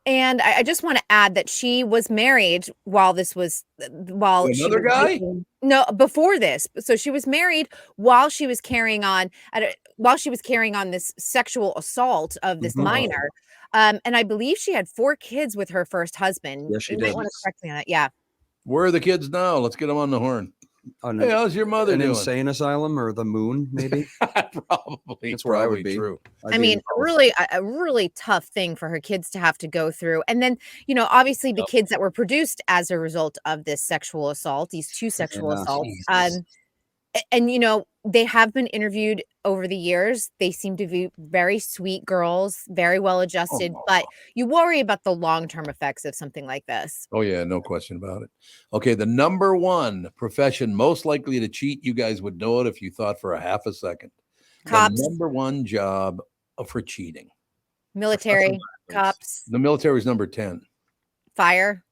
And I just want to add that she was married while this was another guy? No, before this. So she was married while she was carrying on this sexual assault of this minor. And I believe she had 4 kids with her first husband. Yes, she You did. might want to correct me on that. Yeah. Where are the kids now? Let's get them on the horn. Hey, how's your mother an doing? insane asylum or the moon, maybe? Probably. That's where I would be. True. I mean, a really tough thing for her kids to have to go through. And then, obviously the kids that were produced as a result of this sexual assault, these 2 sexual assaults. And they have been interviewed over the years. They seem to be very sweet girls, very well adjusted, but you worry about the long-term effects of something like this. Oh, yeah, no question about it. Okay, the number 1 profession most likely to cheat, you guys would know it if you thought for a half a second. Cops. The number 1 job for cheating. Military, cops. The military is number 10. Fire,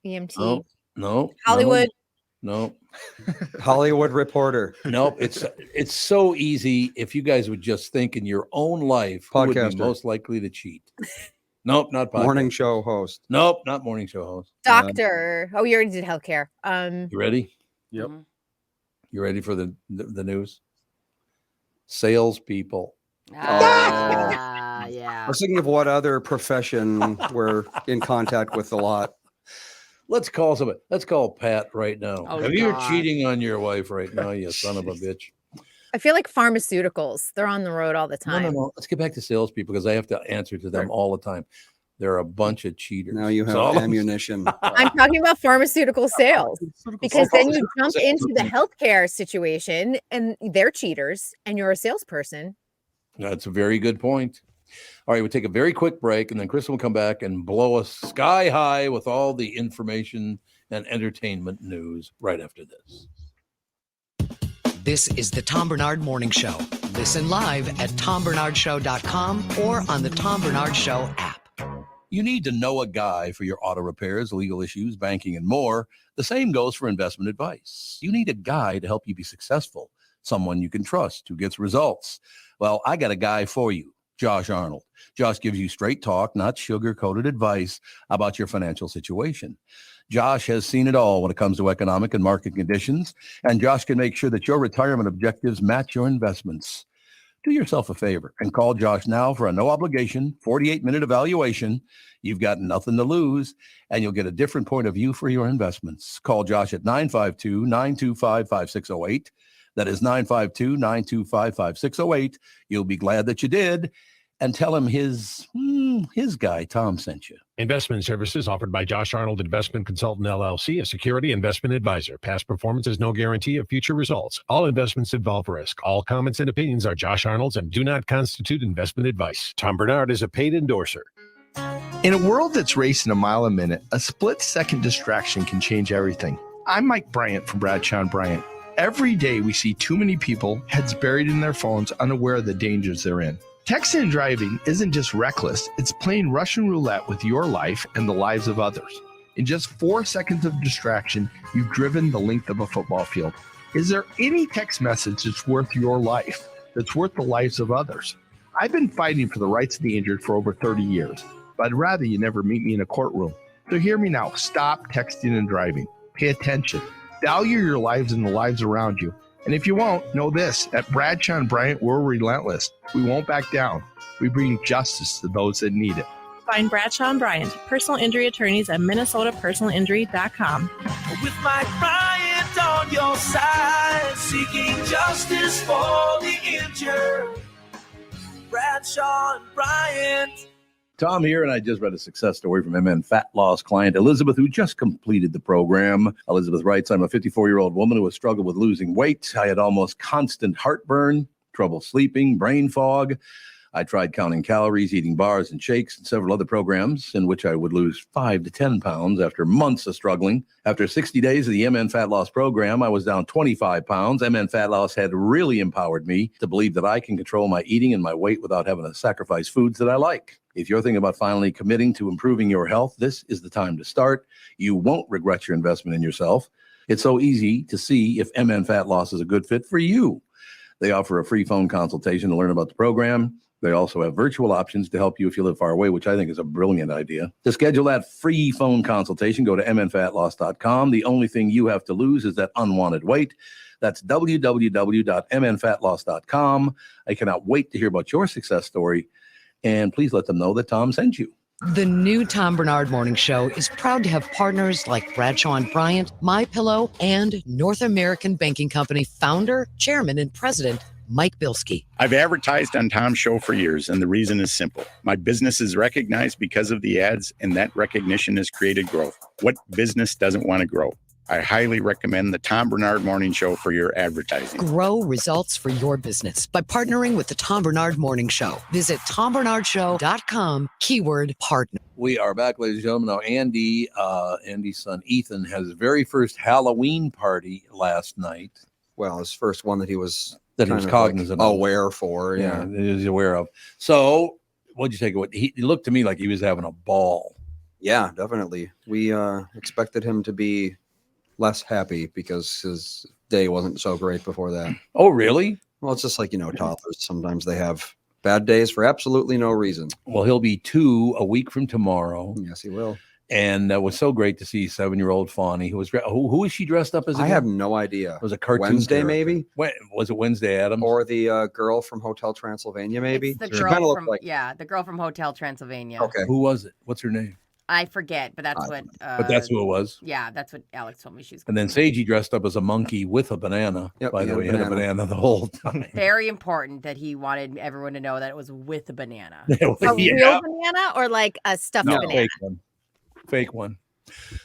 EMT. No. Hollywood. No. Hollywood reporter. Nope. It's so easy if you guys would just think in your own life who would be Podcaster. most likely to cheat. Nope, not podcast. Morning show host. Nope, not morning show host. Doctor. You already did healthcare. You ready? Yep. You ready for the news? Salespeople. I was thinking of what other profession we're in contact with a lot. Let's call somebody. Let's call Pat right now. Oh, If you're God. cheating on your wife right now, you son of a bitch. I feel like pharmaceuticals. They're on the road all the time. No. Let's get back to salespeople because I have to answer to them all the time. They're a bunch of cheaters. Now you have So- ammunition. I'm talking about pharmaceutical sales because then you jump into the healthcare situation and they're cheaters and you're a salesperson. That's a very good point. All right, we'll take a very quick break, and then Kristyn will come back and blow us sky high with all the information and entertainment news right after this. This is the Tom Barnard Morning Show. Listen live at tombernardshow.com or on the Tom Barnard Show app. You need to know a guy for your auto repairs, legal issues, banking, and more. The same goes for investment advice. You need a guy to help you be successful, someone you can trust who gets results. Well, I got a guy for you. Josh Arnold. Josh gives you straight talk, not sugar-coated advice about your financial situation. Josh has seen it all when it comes to economic and market conditions, and Josh can make sure that your retirement objectives match your investments. Do yourself a favor and call Josh now for a no-obligation 48-minute evaluation. You've got nothing to lose, and you'll get a different point of view for your investments. Call Josh at 952-925-5608. That is 952-925-5608. You'll be glad that you did. And tell him his guy, Tom, sent you. Investment services offered by Josh Arnold Investment Consultant LLC, a security investment advisor. Past performance is no guarantee of future results. All investments involve risk. All comments and opinions are Josh Arnold's and do not constitute investment advice. Tom Barnard is a paid endorser. In a world that's racing a mile a minute, a split-second distraction can change everything. I'm Mike Bryant from Bradshaw & Bryant. Every day we see too many people, heads buried in their phones, unaware of the dangers they're in. Texting and driving isn't just reckless, it's playing Russian roulette with your life and the lives of others. In just 4 seconds of distraction, you've driven the length of a football field. Is there any text message that's worth your life, that's worth the lives of others? I've been fighting for the rights of the injured for over 30 years, but I'd rather you never meet me in a courtroom. So hear me now, stop texting and driving. Pay attention. Value your lives and the lives around you. And if you won't, know this, at Bradshaw & Bryant, we're relentless. We won't back down. We bring justice to those that need it. Find Bradshaw & Bryant, personal injury attorneys at minnesotapersonalinjury.com. With Mike Bryant on your side, seeking justice for the injured. Bradshaw and Bryant. Tom here, and I just read a success story from MN Fat Loss client Elizabeth, who just completed the program. Elizabeth writes, I'm a 54-year-old woman who has struggled with losing weight. I had almost constant heartburn, trouble sleeping, brain fog. I tried counting calories, eating bars and shakes, and several other programs in which I would lose 5 to 10 pounds after months of struggling. After 60 days of the MN Fat Loss program, I was down 25 pounds. MN Fat Loss had really empowered me to believe that I can control my eating and my weight without having to sacrifice foods that I like. If you're thinking about finally committing to improving your health, this is the time to start. You won't regret your investment in yourself. It's so easy to see if MN Fat Loss is a good fit for you. They offer a free phone consultation to learn about the program. They also have virtual options to help you if you live far away, which I think is a brilliant idea. To schedule that free phone consultation, go to mnfatloss.com. The only thing you have to lose is that unwanted weight. That's www.mnfatloss.com. I cannot wait to hear about your success story. And please let them know that Tom sent you. The new Tom Barnard Morning Show is proud to have partners like Bradshaw and Bryant, MyPillow, and North American Banking Company founder, chairman, and president, Mike Bilski. I've advertised on Tom's show for years, and the reason is simple. My business is recognized because of the ads, and that recognition has created growth. What business doesn't want to grow? I highly recommend the Tom Barnard Morning Show for your advertising. Grow results for your business by partnering with the Tom Barnard Morning Show. Visit TomBarnardShow.com, keyword partner. We are back, ladies and gentlemen. Now, Andy's son, Ethan, had his very first Halloween party last night. Well, his first one that he was cognizant of. aware for. Yeah, he was aware of. So, what'd you take away? He looked to me like he was having a ball. Yeah, definitely. We expected him to be less happy because his day wasn't so great before that. Oh, really? Well, it's just like, toddlers. Sometimes they have bad days for absolutely no reason. Well, he'll be 2 a week from tomorrow. Yes, he will. And that was so great to see 7-year-old Fawny, who was who was she dressed up as? I have no idea. It was a cartoon Wednesday, character. maybe? Was it Wednesday Addams? Or the girl from Hotel Transylvania, maybe? It's the She girl kinda from looked like. the girl from Hotel Transylvania. Okay. Who was it? What's her name? I forget, but that's what. But that's who it was. Yeah, that's what Alex told me she was. And then Seiji dressed up as a monkey with a banana. Yep, by he the had way, a he had a banana. banana the whole time. Very important that he wanted everyone to know that it was with a banana. A real banana or like a stuffed No, banana? fake one.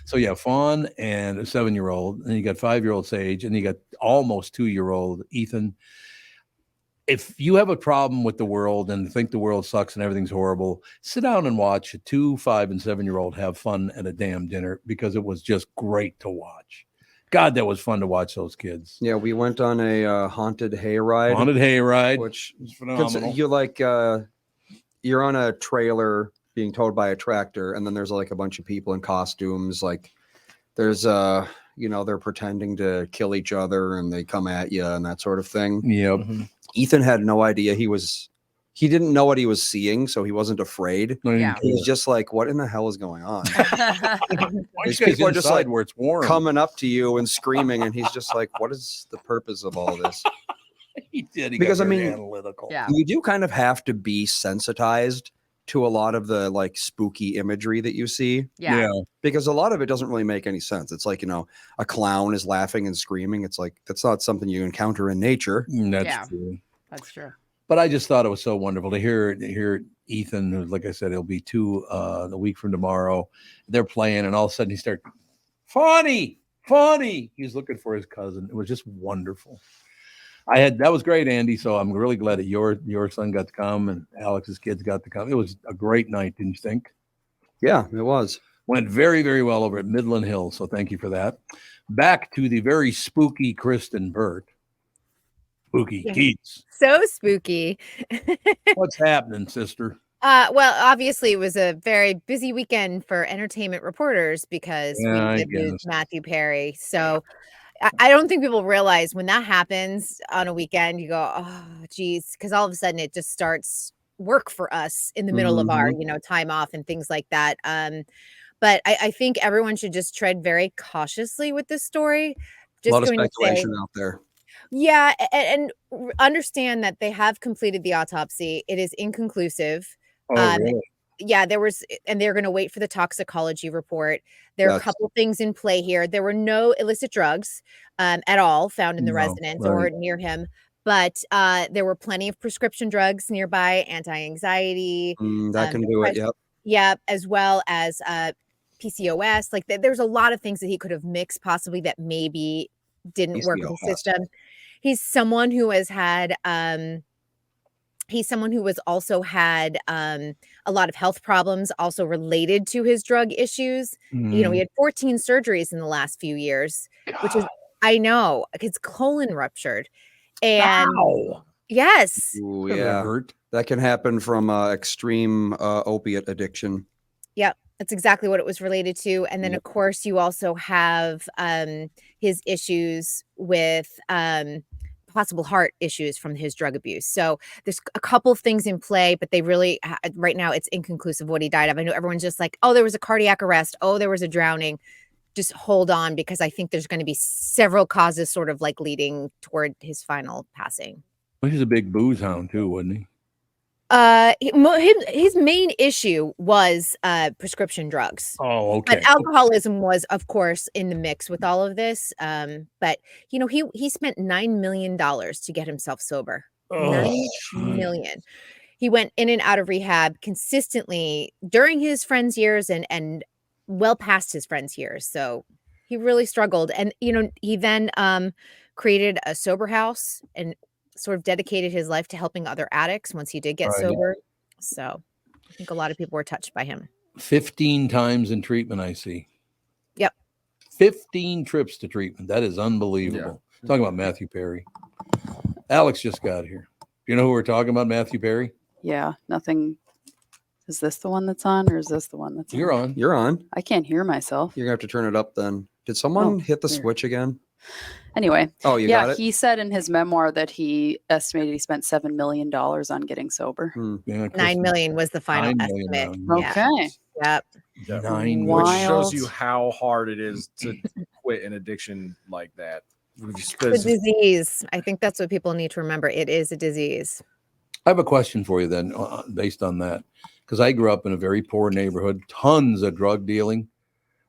So yeah, Fawn and a 7-year-old, and you got 5-year-old Sage, and you got almost 2-year-old Ethan. If you have a problem with the world and think the world sucks and everything's horrible, sit down and watch a 2, 5, and 7-year-old have fun at a damn dinner, because it was just great to watch. God, that was fun to watch those kids. Yeah, we went on a haunted hayride. Haunted hayride, which is phenomenal. You like you're on a trailer being towed by a tractor, and then there's like a bunch of people in costumes. Like there's they're pretending to kill each other and they come at you and that sort of thing. Yep. Ethan had no idea he didn't know what he was seeing, so he wasn't afraid. Yeah. He was just like, what in the hell is going on? These you guys people are just inside like where it's warm? coming up to you and screaming, and he's just like, what is the purpose of all this? He did. He Because got I very mean, analytical. Yeah. you do kind of have to be sensitized to a lot of the like spooky imagery that you see. Yeah. Because a lot of it doesn't really make any sense. It's like, a clown is laughing and screaming. It's like, that's not something you encounter in nature. That's true. That's true. But I just thought it was so wonderful to hear Ethan, who, like I said, he'll be 2 the week from tomorrow. They're playing, and all of a sudden he started, Fawny. He's looking for his cousin. It was just wonderful. That was great, Andy. So I'm really glad that your son got to come and Alex's kids got to come. It was a great night, didn't you think? Yeah, it was. Went very, very well over at Midland Hill. So thank you for that. Back to the very spooky Kristyn Burt. Spooky Keats. So spooky. What's happening, sister? Well, obviously it was a very busy weekend for entertainment reporters because Yeah, we I did lose guess. Matthew Perry. So I don't think people realize when that happens on a weekend, you go, oh, geez, because all of a sudden it just starts work for us in the middle of our, time off and things like that. But I think everyone should just tread very cautiously with this story. A lot of going to say, speculation out there. yeah, and understand that they have completed the autopsy. It is inconclusive. Oh, really? Yeah, and they're going to wait for the toxicology report. There are a couple things in play here. There were no illicit drugs at all found in the residence or near him, but there were plenty of prescription drugs nearby, anti-anxiety. That can do it. Yep. Yeah, as well as PCOS. Like there's a lot of things that he could have mixed possibly that maybe didn't work with the PCOS. system. He's someone who has had he's someone who has also had a lot of health problems also related to his drug issues. You know, he had 14 surgeries in the last few years, which is, I know, his colon ruptured. And yes. Ooh, yeah. That can happen from extreme opiate addiction. Yep. That's exactly what it was related to. And then, of course, you also have his issues with possible heart issues from his drug abuse. So there's a couple of things in play, but they really, right now, it's inconclusive what he died of. I know everyone's just like, oh, there was a cardiac arrest. Oh, there was a drowning. Just hold on, because I think there's going to be several causes sort of like leading toward his final passing. Well, he's a big booze hound too, wasn't he? His main issue was prescription drugs. Oh, okay. But alcoholism was, of course, in the mix with all of this. But you know, he spent $9 million to get himself sober. $9 million. He went in and out of rehab consistently during his friends' years and well past his friends' years. So he really struggled. And you know, he then created a sober house and sort of dedicated his life to helping other addicts once he did get sober. So I think a lot of people were touched by him. 15 times in treatment, I see. Yep. 15 trips to treatment. That is unbelievable. Talking about Matthew Perry. Alex just got here. Do you know who we're talking about, Matthew Perry? Yeah, nothing. Is this the one that's on, or is this the one that's You're on. You're on. I can't hear myself. You're going to have to turn it up then. Did someone hit the switch again? Anyway. Oh, you got it? He said in his memoir that he estimated he spent $7 million on getting sober. Yeah, 9 million was the final estimate. Okay. Yep. 9 Which million. shows you how hard it is to quit an addiction like that. The disease. I think that's what people need to remember. It is a disease. I have a question for you then, based on that, because I grew up in a very poor neighborhood, tons of drug dealing.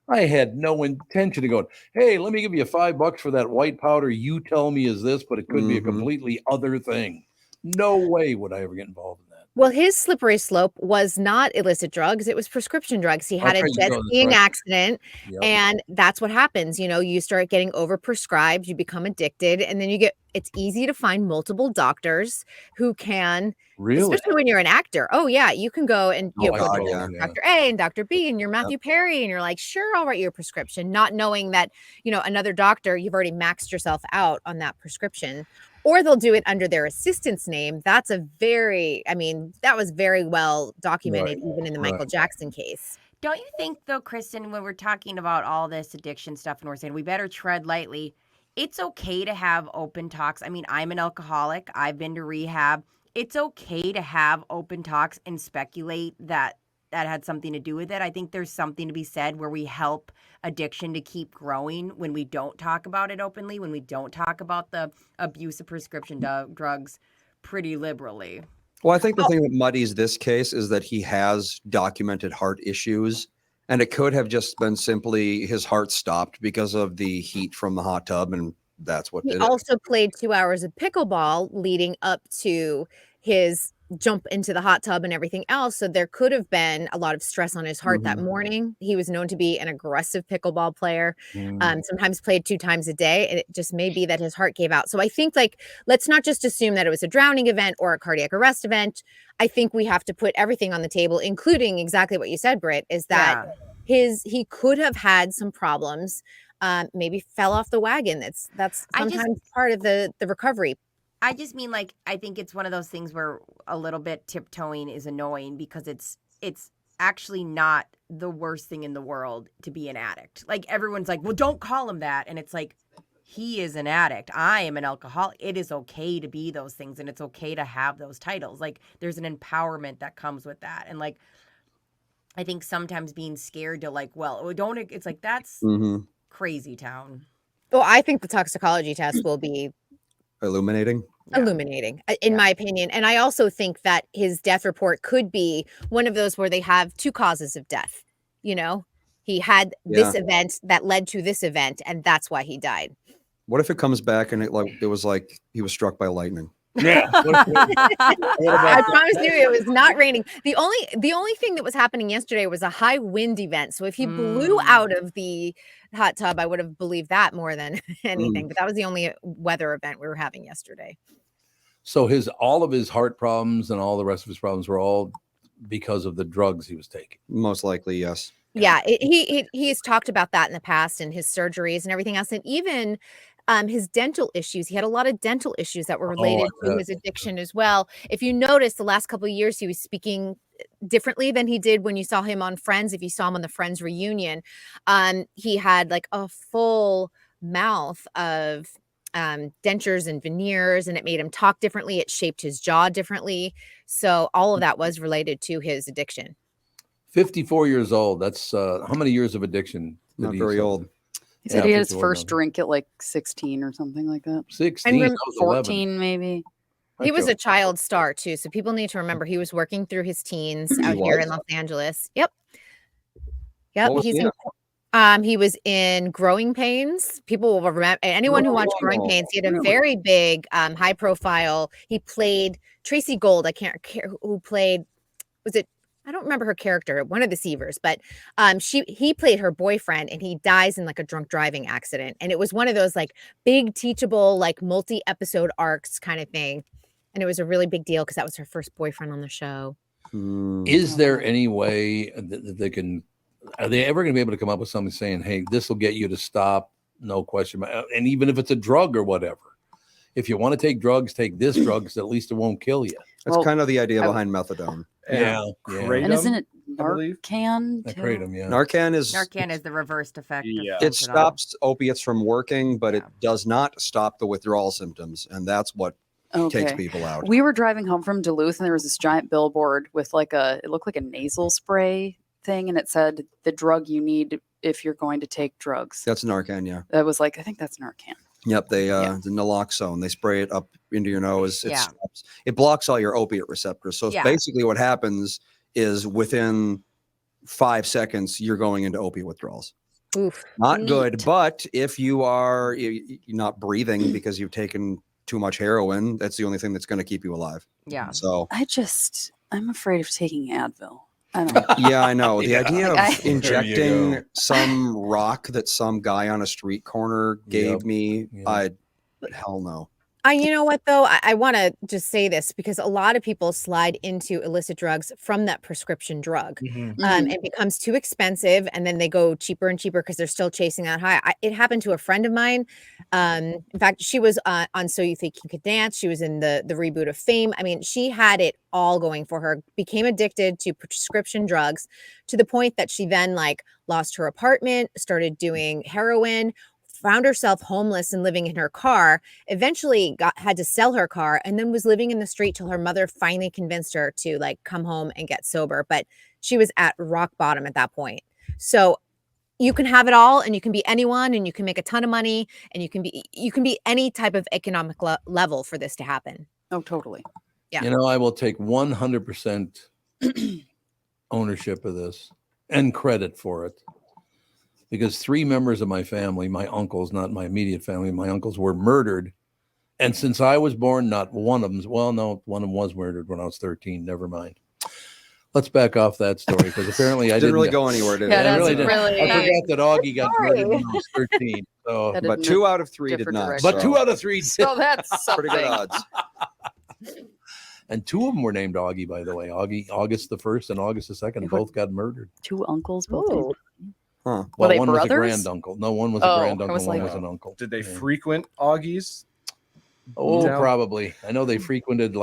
I had no intention of going, hey, let me give you $5 for that white powder you tell me is this, but it could be a completely other thing. No way would I ever get involved in that. Well, his slippery slope was not illicit drugs. It was prescription drugs. He had a jet skiing accident, and that's what happens. You know, you start getting overprescribed, you become addicted, and then it's easy to find multiple doctors who can, especially when you're an actor. Oh yeah, you can go and go to Dr. A and Dr. B, and you're Matthew Perry, and you're like, sure, I'll write you a prescription, not knowing that, you know, another doctor, you've already maxed yourself out on that prescription. Or they'll do it under their assistant's name. That was very well documented, even in the Michael Jackson case. Don't you think, though, Kristyn, when we're talking about all this addiction stuff and we're saying we better tread lightly, it's okay to have open talks. I mean, I'm an alcoholic. I've been to rehab. It's okay to have open talks and speculate that had something to do with it. I think there's something to be said where we help addiction to keep growing when we don't talk about it openly, when we don't talk about the abuse of prescription drugs pretty liberally. Well, I think the thing that muddies this case is that he has documented heart issues, and it could have just been simply his heart stopped because of the heat from the hot tub, and that's what did it. He also played 2 hours of pickleball leading up to his jump into the hot tub and everything else. So there could have been a lot of stress on his heart that morning. He was known to be an aggressive pickleball player, sometimes played 2 times a day. And it just may be that his heart gave out. So I think, like, let's not just assume that it was a drowning event or a cardiac arrest event. I think we have to put everything on the table, including exactly what you said, Britt, is that he could have had some problems, maybe fell off the wagon. That's sometimes part of the recovery. I just mean, like, I think it's one of those things where a little bit tiptoeing is annoying because it's actually not the worst thing in the world to be an addict. Like, everyone's like, well, don't call him that. And it's like, he is an addict. I am an alcoholic. It is okay to be those things, and it's okay to have those titles. Like, there's an empowerment that comes with that. And, like, I think sometimes being scared to, like, well, don't, it's like, that's crazy town. Well, I think the toxicology test will be illuminating, in my opinion. And I also think that his death report could be one of those where they have 2 causes of death. You know, he had this event that led to this event, and that's why he died. What if it comes back and it was like he was struck by lightning? Yeah. I promise you, it was not raining. The only thing that was happening yesterday was a high wind event. So if he blew out of the hot tub, I would have believed that more than anything. But that was the only weather event we were having yesterday. So all of his heart problems and all the rest of his problems were all because of the drugs he was taking. Most likely, yes. Yeah, he's talked about that in the past and his surgeries and everything else, and even his dental issues. He had a lot of dental issues that were related to his addiction as well. If you notice, the last couple of years, he was speaking differently than he did when you saw him on Friends. If you saw him on the Friends reunion, he had like a full mouth of dentures and veneers, and it made him talk differently. It shaped his jaw differently. So all of that was related to his addiction. 54 years old. That's how many years of addiction? Not very old. He said he had his first drink at like 16 or something like that. 16, 14 maybe. He was a child star too, so people need to remember he was working through his teens out here in Los Angeles. Yep. He was in Growing Pains. People will remember. Anyone who watched Growing Pains, he had a very big, high profile. He played Tracy Gold. I can't care who played. Was it? I don't remember her character, one of the Seavers, but he played her boyfriend, and he dies in like a drunk driving accident. And it was one of those like big teachable, like multi-episode arcs kind of thing. And it was a really big deal because that was her first boyfriend on the show. Is there any way that they can? Are they ever going to be able to come up with something saying, "Hey, this will get you to stop"? No question. And even if it's a drug or whatever, if you want to take drugs, take this drug because at least it won't kill you. That's kind of the idea behind methadone. Yeah. And isn't it Narcan? Kratom, yeah. Narcan is the reversed effect. It stops opiates from working, but it does not stop the withdrawal symptoms, and that's what takes people out. We were driving home from Duluth, and there was this giant billboard with it looked like a nasal spray thing, and it said the drug you need if you're going to take drugs. That's Narcan, yeah. That was like, I think that's Narcan. Yep, the naloxone. They spray it up into your nose. It blocks all your opiate receptors. So basically, what happens is within 5 seconds, you're going into opiate withdrawals. Oof. Not good. But if you're not breathing because you've taken too much heroin, that's the only thing that's going to keep you alive. Yeah. So I'm afraid of taking Advil. Yeah, I know. The idea of injecting some rock that some guy on a street corner gave me, hell no. You know what, though? I want to just say this because a lot of people slide into illicit drugs from that prescription drug. It becomes too expensive, and then they go cheaper and cheaper because they're still chasing that high. It happened to a friend of mine. In fact, she was on So You Think You Could Dance. She was in the reboot of Fame. I mean, she had it all going for her, became addicted to prescription drugs to the point that she then lost her apartment, started doing heroin, found herself homeless and living in her car, eventually had to sell her car, and then was living in the street till her mother finally convinced her to come home and get sober. But she was at rock bottom at that point. So you can have it all, and you can be anyone, and you can make a ton of money, and you can be any type of economic level for this to happen. Oh, totally. Yeah. I will take 100% ownership of this and credit for it. Because 3 members of my family, my uncles, not my immediate family, my uncles were murdered. And since I was born, not one of them, one of them was murdered when I was 13. Never mind. Let's back off that story because apparently I didn't really go anywhere, did it? I really didn't. I forgot that Augie got murdered when I was 13. So, but 2 out of 3 did not. But 2 out of 3 did. So that's pretty good odds. And 2 of them were named Augie, by the way. August the 1st and August the 2nd both got murdered. 2 uncles, both. Huh. Well, were they one brothers? was a granduncle. No, one was a granduncle, one was an uncle. Did they frequent Augies? Oh, probably. I know they frequented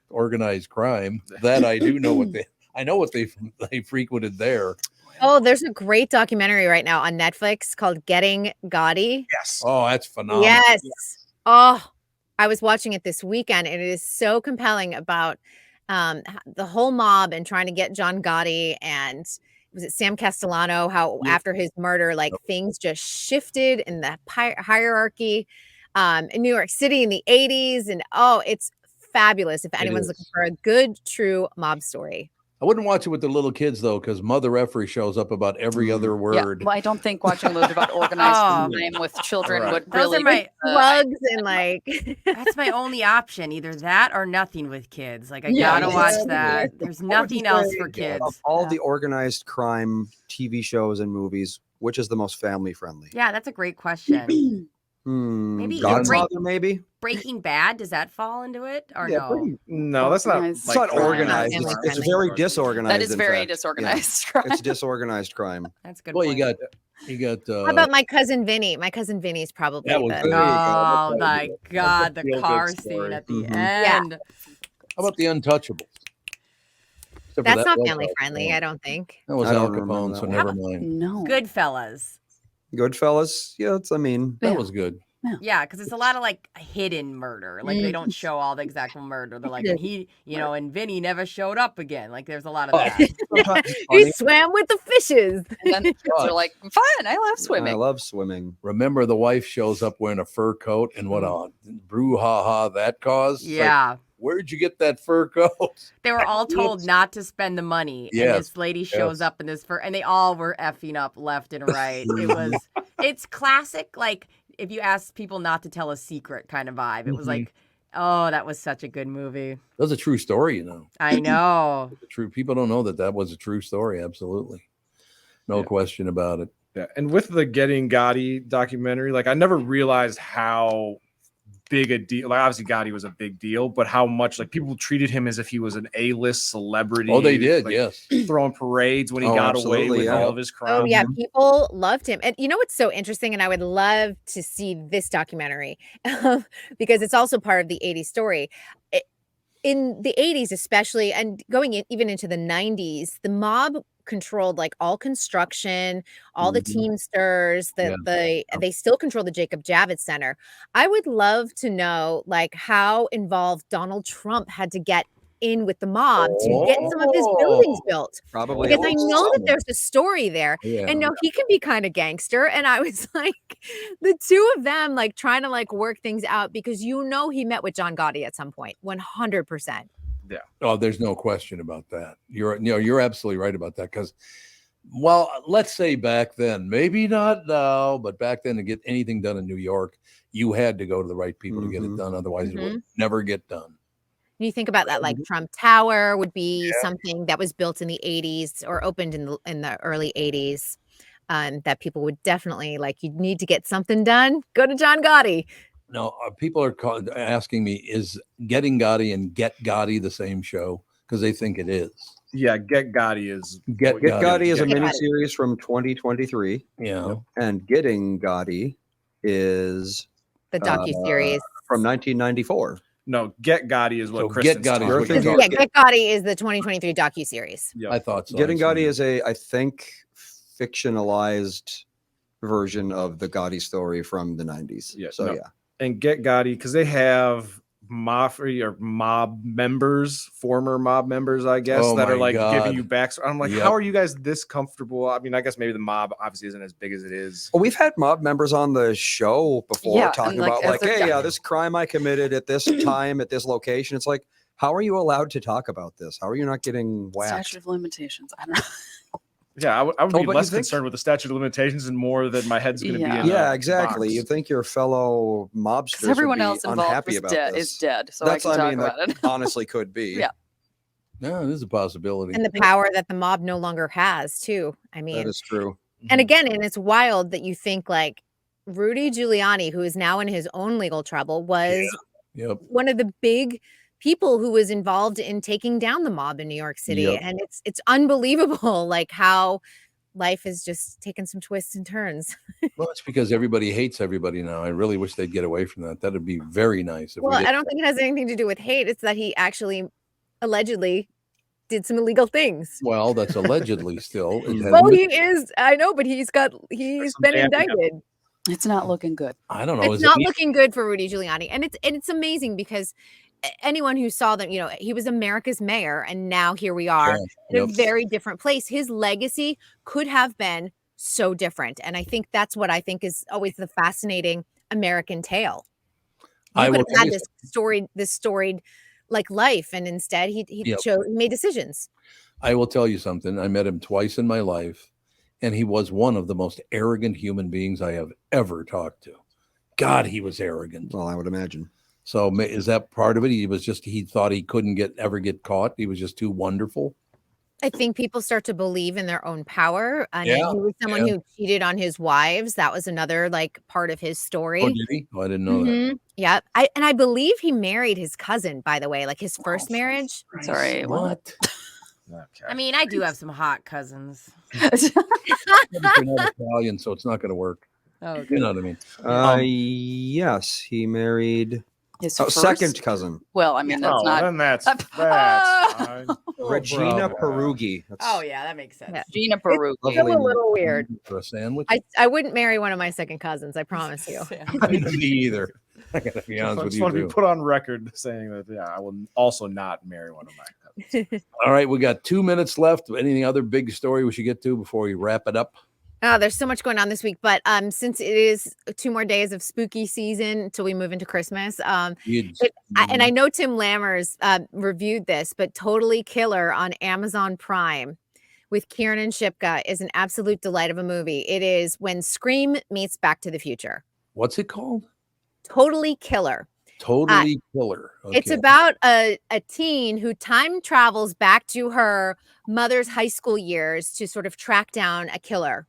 organized crime. That I do know what they frequented there. Oh, there's a great documentary right now on Netflix called Getting Gotti. Yes. Oh, that's phenomenal. Yes. Oh, I was watching it this weekend, and it is so compelling about the whole mob and trying to get John Gotti and was it Sam Castellano, how after his murder, things just shifted in the hierarchy in New York City in the 80s. And it's fabulous if anyone's looking for a good, true mob story. I wouldn't watch it with the little kids though, because Mother Effery shows up about every other Yeah, word. well, I don't think watching those about organized crime with children would Those really are my be plugs and like That's my only option. Either that or nothing with kids. Like I Yeah, gotta watch that. There's nothing else for Of kids. all the organized crime TV shows and movies, which is the most family friendly? Yeah, that's a great question. Maybe Godfather, maybe. Breaking Bad, does that fall into it or no? No, that's not. It's not organized. It's very disorganized. That is in very fact. disorganized Yeah. crime. It's disorganized crime. That's good. Well, point. you got. How about My Cousin Vinny? My Cousin Vinny's probably That was the good. Oh my God, the feel-good car story. scene at the Mhm. end. How about the Untouchables? Except for That's that not was family Al friendly, Capone. I don't think. That was I Al don't remember Capone, that so one. never mind. No. Goodfellas. Goodfellas. Yeah, I mean, That was good. Yeah, because it's a lot of like hidden murder. Like they don't show all the exact murder. They're like, and he, and Vinny never showed up again. Like there's a lot of that. He swam with the fishes. And then the kids are like, fun, I love swimming. I love swimming. Remember, the wife shows up wearing a fur coat, and what a brouhaha that caused. It's like, Yeah. where'd you get that fur coat? They were all told not to spend the money. And Yes, this lady shows yes. up in this fur, and they all were effing up left and right. It's classic, like, if you ask people not to tell a secret kind of vibe. It was like, oh, that was such a good movie. That was a true story, I know. True. People don't know that was a true story. Absolutely. No question about it. Yeah, and with the Getting Gotti documentary, like I never realized how big a deal. Like obviously Gotti was a big deal, but how much like people treated him as if he was an A-list celebrity. Oh, they did, like, yes. throwing parades when he got away with all of his crimes. Oh yeah, people loved him. And you know what's so interesting? And I would love to see this documentary because it's also part of the 80s story. In the 80s, especially, and going even into the 90s, the mob controlled like all construction, all the Teamsters, they still control the Jacob Javits Center. I would love to know like how involved Donald Trump had to get in with the mob to get some of his buildings built. Probably because I know that some. there's a story there. Yeah. And no, he can be kind of gangster. And I was like, the two of them like trying to like work things out because he met with John Gotti at some point. 100%. Yeah. Oh, there's no question about that. You're absolutely right about that. Because, well, let's say back then, maybe not now, but back then to get anything done in New York, you had to go to the right people to get it done. Otherwise, it would never get done. You think about that, like Trump Tower would be something that was built in the 80s or opened in the early 80s. That people would definitely like. You need to get something done. Go to John Gotti. No, people are asking me, is Getting Gotti and Get Gotti the same show? Because they think it is. Yeah, Get Gotti is Get Gotti is a Get Gotti. miniseries from 2023. Yeah, and Getting Gotti is The docuseries from 1994. No, Get Gotti is what Kristyn's Get Gotti is what talking you're about. Get Gotti is the 2023 docuseries. Yeah. I thought so. Getting Gotti is I think, fictionalized version of the Gotti story from the 90s. Yeah, So no. yeah. And Get Gotti, because they have mafia or mob members, former mob members, I guess, Oh that my are like God. giving you back. I'm like, Yep. how are you guys this comfortable? I mean, I guess maybe the mob obviously isn't as big as it is. Well, we've had mob members on the show before Yeah, talking and, like, about as like, they're- hey, this crime I committed at this time at this location. It's like, how are you allowed to talk about this? How are you not getting whacked? Statute of limitations. I don't know. Yeah, I would Oh, be but less you think- concerned with the statute of limitations and more that my head's going to be in Yeah, a exactly. box. You think your fellow mobsters Because everyone would be else involved unhappy was about dead, this. is dead. So That's I can I mean, talk about that it. honestly could be. Yeah. No, this is a possibility. And the power that the mob no longer has, too. I mean, That is true. and again, and it's wild that you think like Rudy Giuliani, who is now in his own legal trouble, was Yep. one of the big people who was involved in taking down the mob in New York City. Yep. And it's unbelievable, like how life has just taken some twists and turns. Well, it's because everybody hates everybody now. I really wish they'd get away from that. That'd be very nice. If Well, we I don't think it has anything to do with hate. It's that he actually allegedly did some illegal things. Well, that's allegedly still. It Well, hasn't he been- is. I know, but he's been indicted. It's not looking good. I don't know. It's Is not it- looking good for Rudy Giuliani, and it's amazing because anyone who saw them, he was America's mayor, and now here we are in a Yep. very different place. His legacy could have been so different, and I think that's what I think is always the fascinating American tale. I You will could have tell had you this storied like life, and instead he made decisions. I will tell you something. I met him twice in my life, and he was one of the most arrogant human beings I have ever talked to. God, he was arrogant. Well, I would imagine. So is that part of it? He thought he couldn't ever get caught. He was just too wonderful. I think people start to believe in their own power. And he was someone who cheated on his wives. That was another like part of his story. Oh, did he? Oh, I didn't know that. Yeah. I believe he married his cousin, by the way, like his first marriage. Sorry. What? Okay. I mean, I do have some hot cousins. But you're not Italian, so it's not going to work. Oh, okay. You know what I mean? Yes, he married his second cousin. Well, I mean, that's not. Then that's fine. Regina Peruggi. Oh yeah, that makes sense. Yeah. Gina Peruggi. It's still a little weird. For a sandwich? I wouldn't marry one of my second cousins. I promise you. Me either. I got to be honest I with just you want to too. be put on record saying that I will also not marry one of my cousins. All right, we got 2 minutes left. Anything other big story we should get to before we wrap it up? Oh, there's so much going on this week, but since it is 2 more days of spooky season until we move into Christmas, and I know Tim Lammers reviewed this, but Totally Killer on Amazon Prime with Kieran and Shipka is an absolute delight of a movie. It is when Scream meets Back to the Future. What's it called? Totally Killer. Totally Killer. Okay. It's about a teen who time travels back to her mother's high school years to sort of track down a killer.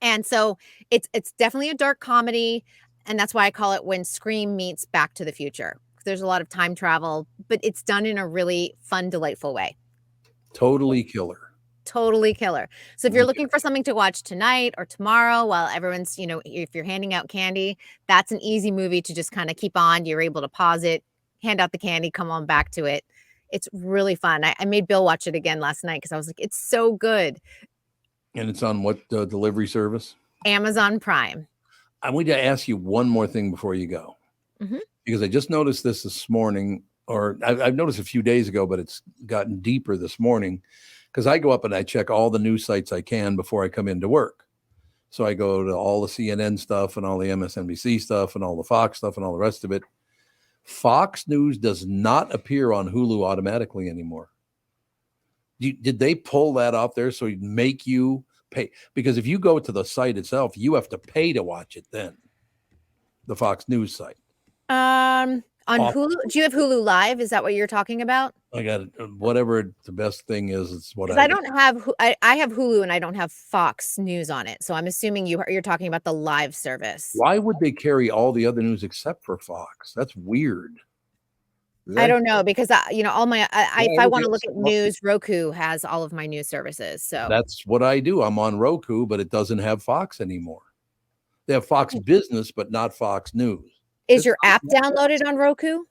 And so it's definitely a dark comedy, and that's why I call it When Scream Meets Back to the Future. There's a lot of time travel, but it's done in a really fun, delightful way. Totally Killer. Totally Killer. So if you're looking for something to watch tonight or tomorrow while everyone's, if you're handing out candy, that's an easy movie to just kind of keep on. You're able to pause it, hand out the candy, come on back to it. It's really fun. I made Bill watch it again last night because I was like, it's so good. And it's on what delivery service? Amazon Prime. I want to ask you one more thing before you go. Because I just noticed this morning, or I've noticed a few days ago, but it's gotten deeper this morning because I go up and I check all the news sites I can before I come into work. So I go to all the CNN stuff and all the MSNBC stuff and all the Fox stuff and all the rest of it. Fox News does not appear on Hulu automatically anymore. Did they pull that off there so it make you pay? Because if you go to the site itself, you have to pay to watch it then. The Fox News site. On Hulu, do you have Hulu Live? Is that what you're talking about? I got it. Whatever the best thing is, it's what I don't have. I have Hulu and I don't have Fox News on it. So I'm assuming you're talking about the live service. Why would they carry all the other news except for Fox? That's weird. I don't know because all my if I want to look at news, Roku has all of my news services. So that's what I do. I'm on Roku, but it doesn't have Fox anymore. They have Fox Business, but not Fox News. Is your app downloaded on Roku?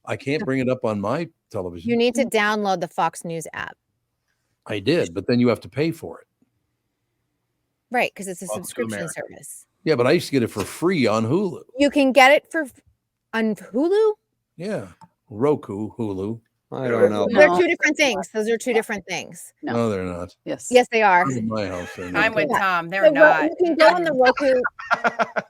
I can't bring it up on my television. You need to download the Fox News app. I did, but then you have to pay for it. Right, because it's a subscription service. Yeah, but I used to get it for free on Hulu. You can get it on Hulu? Yeah. Roku, Hulu. I don't know. They're two different things. Those are two different things. No, they're not. Yes. Yes, they are. In my house, they're not. I'm with Tom. They're not. You can go on the Roku.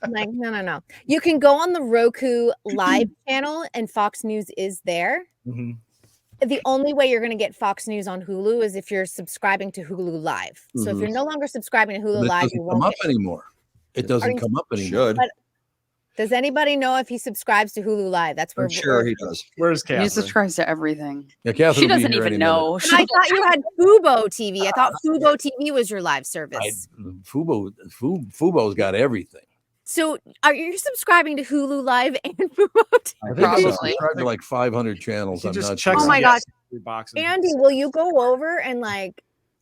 Like, no. You can go on the Roku live channel and Fox News is there. The only way you're going to get Fox News on Hulu is if you're subscribing to Hulu Live. So if you're no longer subscribing to Hulu Live, It doesn't come up anymore. It doesn't come up anymore. Should. Does anybody know if he subscribes to Hulu Live? That's where I'm sure he does. Where's Catherine? He subscribes to everything. Yeah, Catherine She will be doesn't here even any know. minute. I thought you had Fubo TV. I thought Fubo TV was your live service. Fubo's got everything. So are you subscribing to Hulu Live and Fubo TV? I think I'm subscribed to like 500 channels. I'm not sure. Oh my gosh. Andy, will you go over and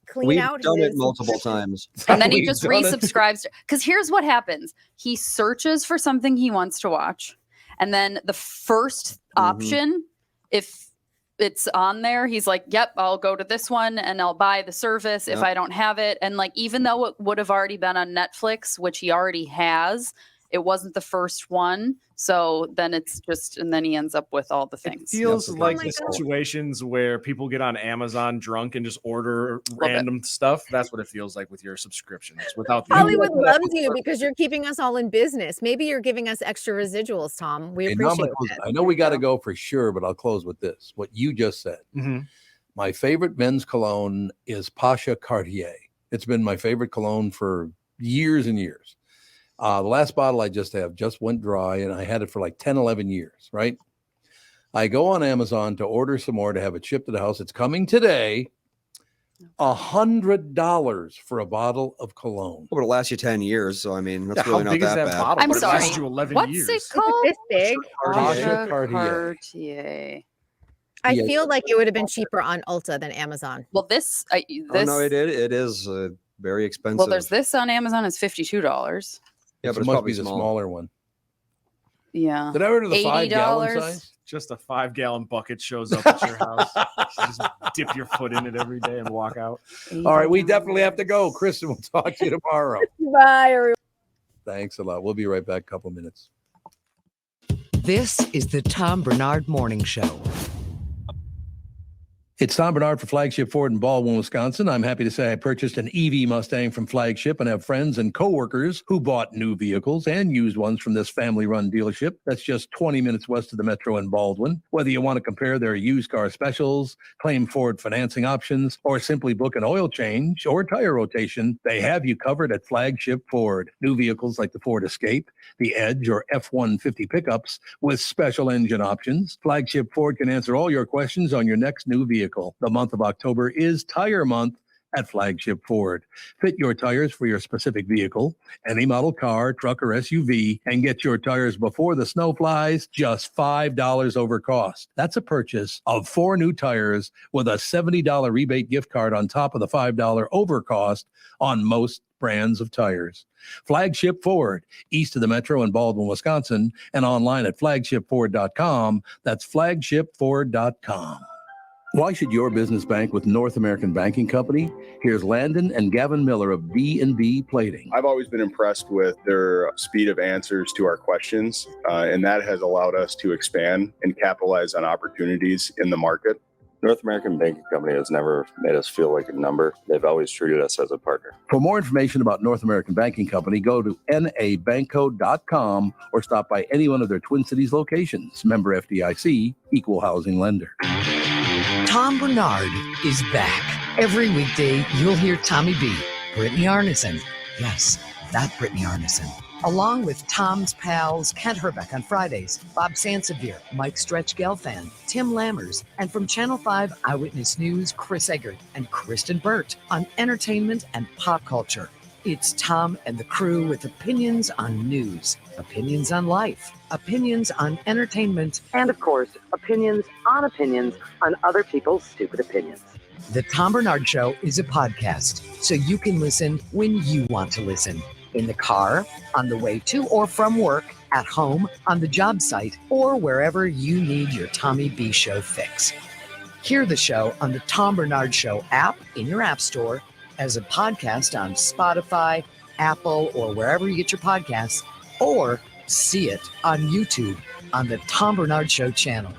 clean We've out done his... it multiple times. And then he just resubscribes. Because here's what happens. He searches for something he wants to watch. And then the first option, if it's on there, he's like, yep, I'll go to this one and I'll buy the service if I don't have it. And even though it would have already been on Netflix, which he already has, it wasn't the first one. So then it's just, and then he ends up with all the things. It feels like my the God. situations where people get on Amazon drunk and just order random stuff. That's what it feels like with your subscriptions. Without the Hollywood loves you because you're keeping us all in business. Maybe you're giving us extra residuals, Tom. We And now I'm appreciate gonna close- it. I know we got to go for sure, but I'll close with this. What you just said. My favorite men's cologne is Pasha Cartier. It's been my favorite cologne for years and years. The last bottle I just went dry, and I had it for like 10, 11 years, right? I go on Amazon to order some more to have it shipped to the house. It's coming today. $100 for a bottle of cologne. But it'll last you 10 years. So, I mean, that's Yeah, really how not big is that that bad. bottle? I'm But it sorry. lasts you 11 What's years. it Is called? it this big? Pasha Cartier. Cartier. I Yeah. feel like it would have been cheaper on Ulta than Amazon. Well, this, Oh, no, it is very expensive. well, there's this on Amazon. It's $52. Yeah, but it it's must probably be the small. smaller one. Yeah. Did I order the 5-gallon $80. size? Just a 5-gallon bucket shows up at your house. You just dip your foot in it every day and walk out. All right, we definitely have to go. Kristyn, we'll talk to you tomorrow. Bye, everyone. Thanks a lot. We'll be right back. A couple minutes. This is the Tom Barnard Morning Show. It's Tom Barnard for Flagship Ford in Baldwin, Wisconsin. I'm happy to say I purchased an EV Mustang from Flagship and have friends and coworkers who bought new vehicles and used ones from this family-run dealership that's just 20 minutes west of the metro in Baldwin. Whether you want to compare their used car specials, claim Ford financing options, or simply book an oil change or tire rotation, they have you covered at Flagship Ford. New vehicles like the Ford Escape, the Edge, or F-150 pickups with special engine options. Flagship Ford can answer all your questions on your next new vehicle. The month of October is Tire Month at Flagship Ford. Fit your tires for your specific vehicle, any model car, truck, or SUV, and get your tires before the snow flies, just $5 over cost. That's a purchase of 4 new tires with a $70 rebate gift card on top of the $5 over cost on most brands of tires. Flagship Ford, east of the metro in Baldwin, Wisconsin, and online at flagshipford.com. That's flagshipford.com. Why should your business bank with North American Banking Company? Here's Landon and Gavin Miller of D&B Plating. I've always been impressed with their speed of answers to our questions, and that has allowed us to expand and capitalize on opportunities in the market. North American Banking Company has never made us feel like a number. They've always treated us as a partner. For more information about North American Banking Company, go to nabanco.com or stop by any one of their Twin Cities locations. Member FDIC, equal housing lender. Tom Barnard is back. Every weekday, you'll hear Tommy B, Brittany Arneson. Yes, that Brittany Arneson. Along with Tom's pals, Kent Herbeck on Fridays, Bob Sansevier, Mike Stretch Gelfand, Tim Lammers, and from Channel 5 Eyewitness News, Chris Eggert and Kristyn Burt on entertainment and pop culture. It's Tom and the crew with opinions on news, opinions on life, opinions on entertainment, and of course, opinions on other people's stupid opinions. The Tom Barnard Show is a podcast, so you can listen when you want to listen. In the car, on the way to or from work, at home, on the job site, or wherever you need your Tommy B Show fix. Hear the show on the Tom Barnard Show app in your app store, as a podcast on Spotify, Apple, or wherever you get your podcasts, or see it on YouTube on the Tom Barnard Show channel.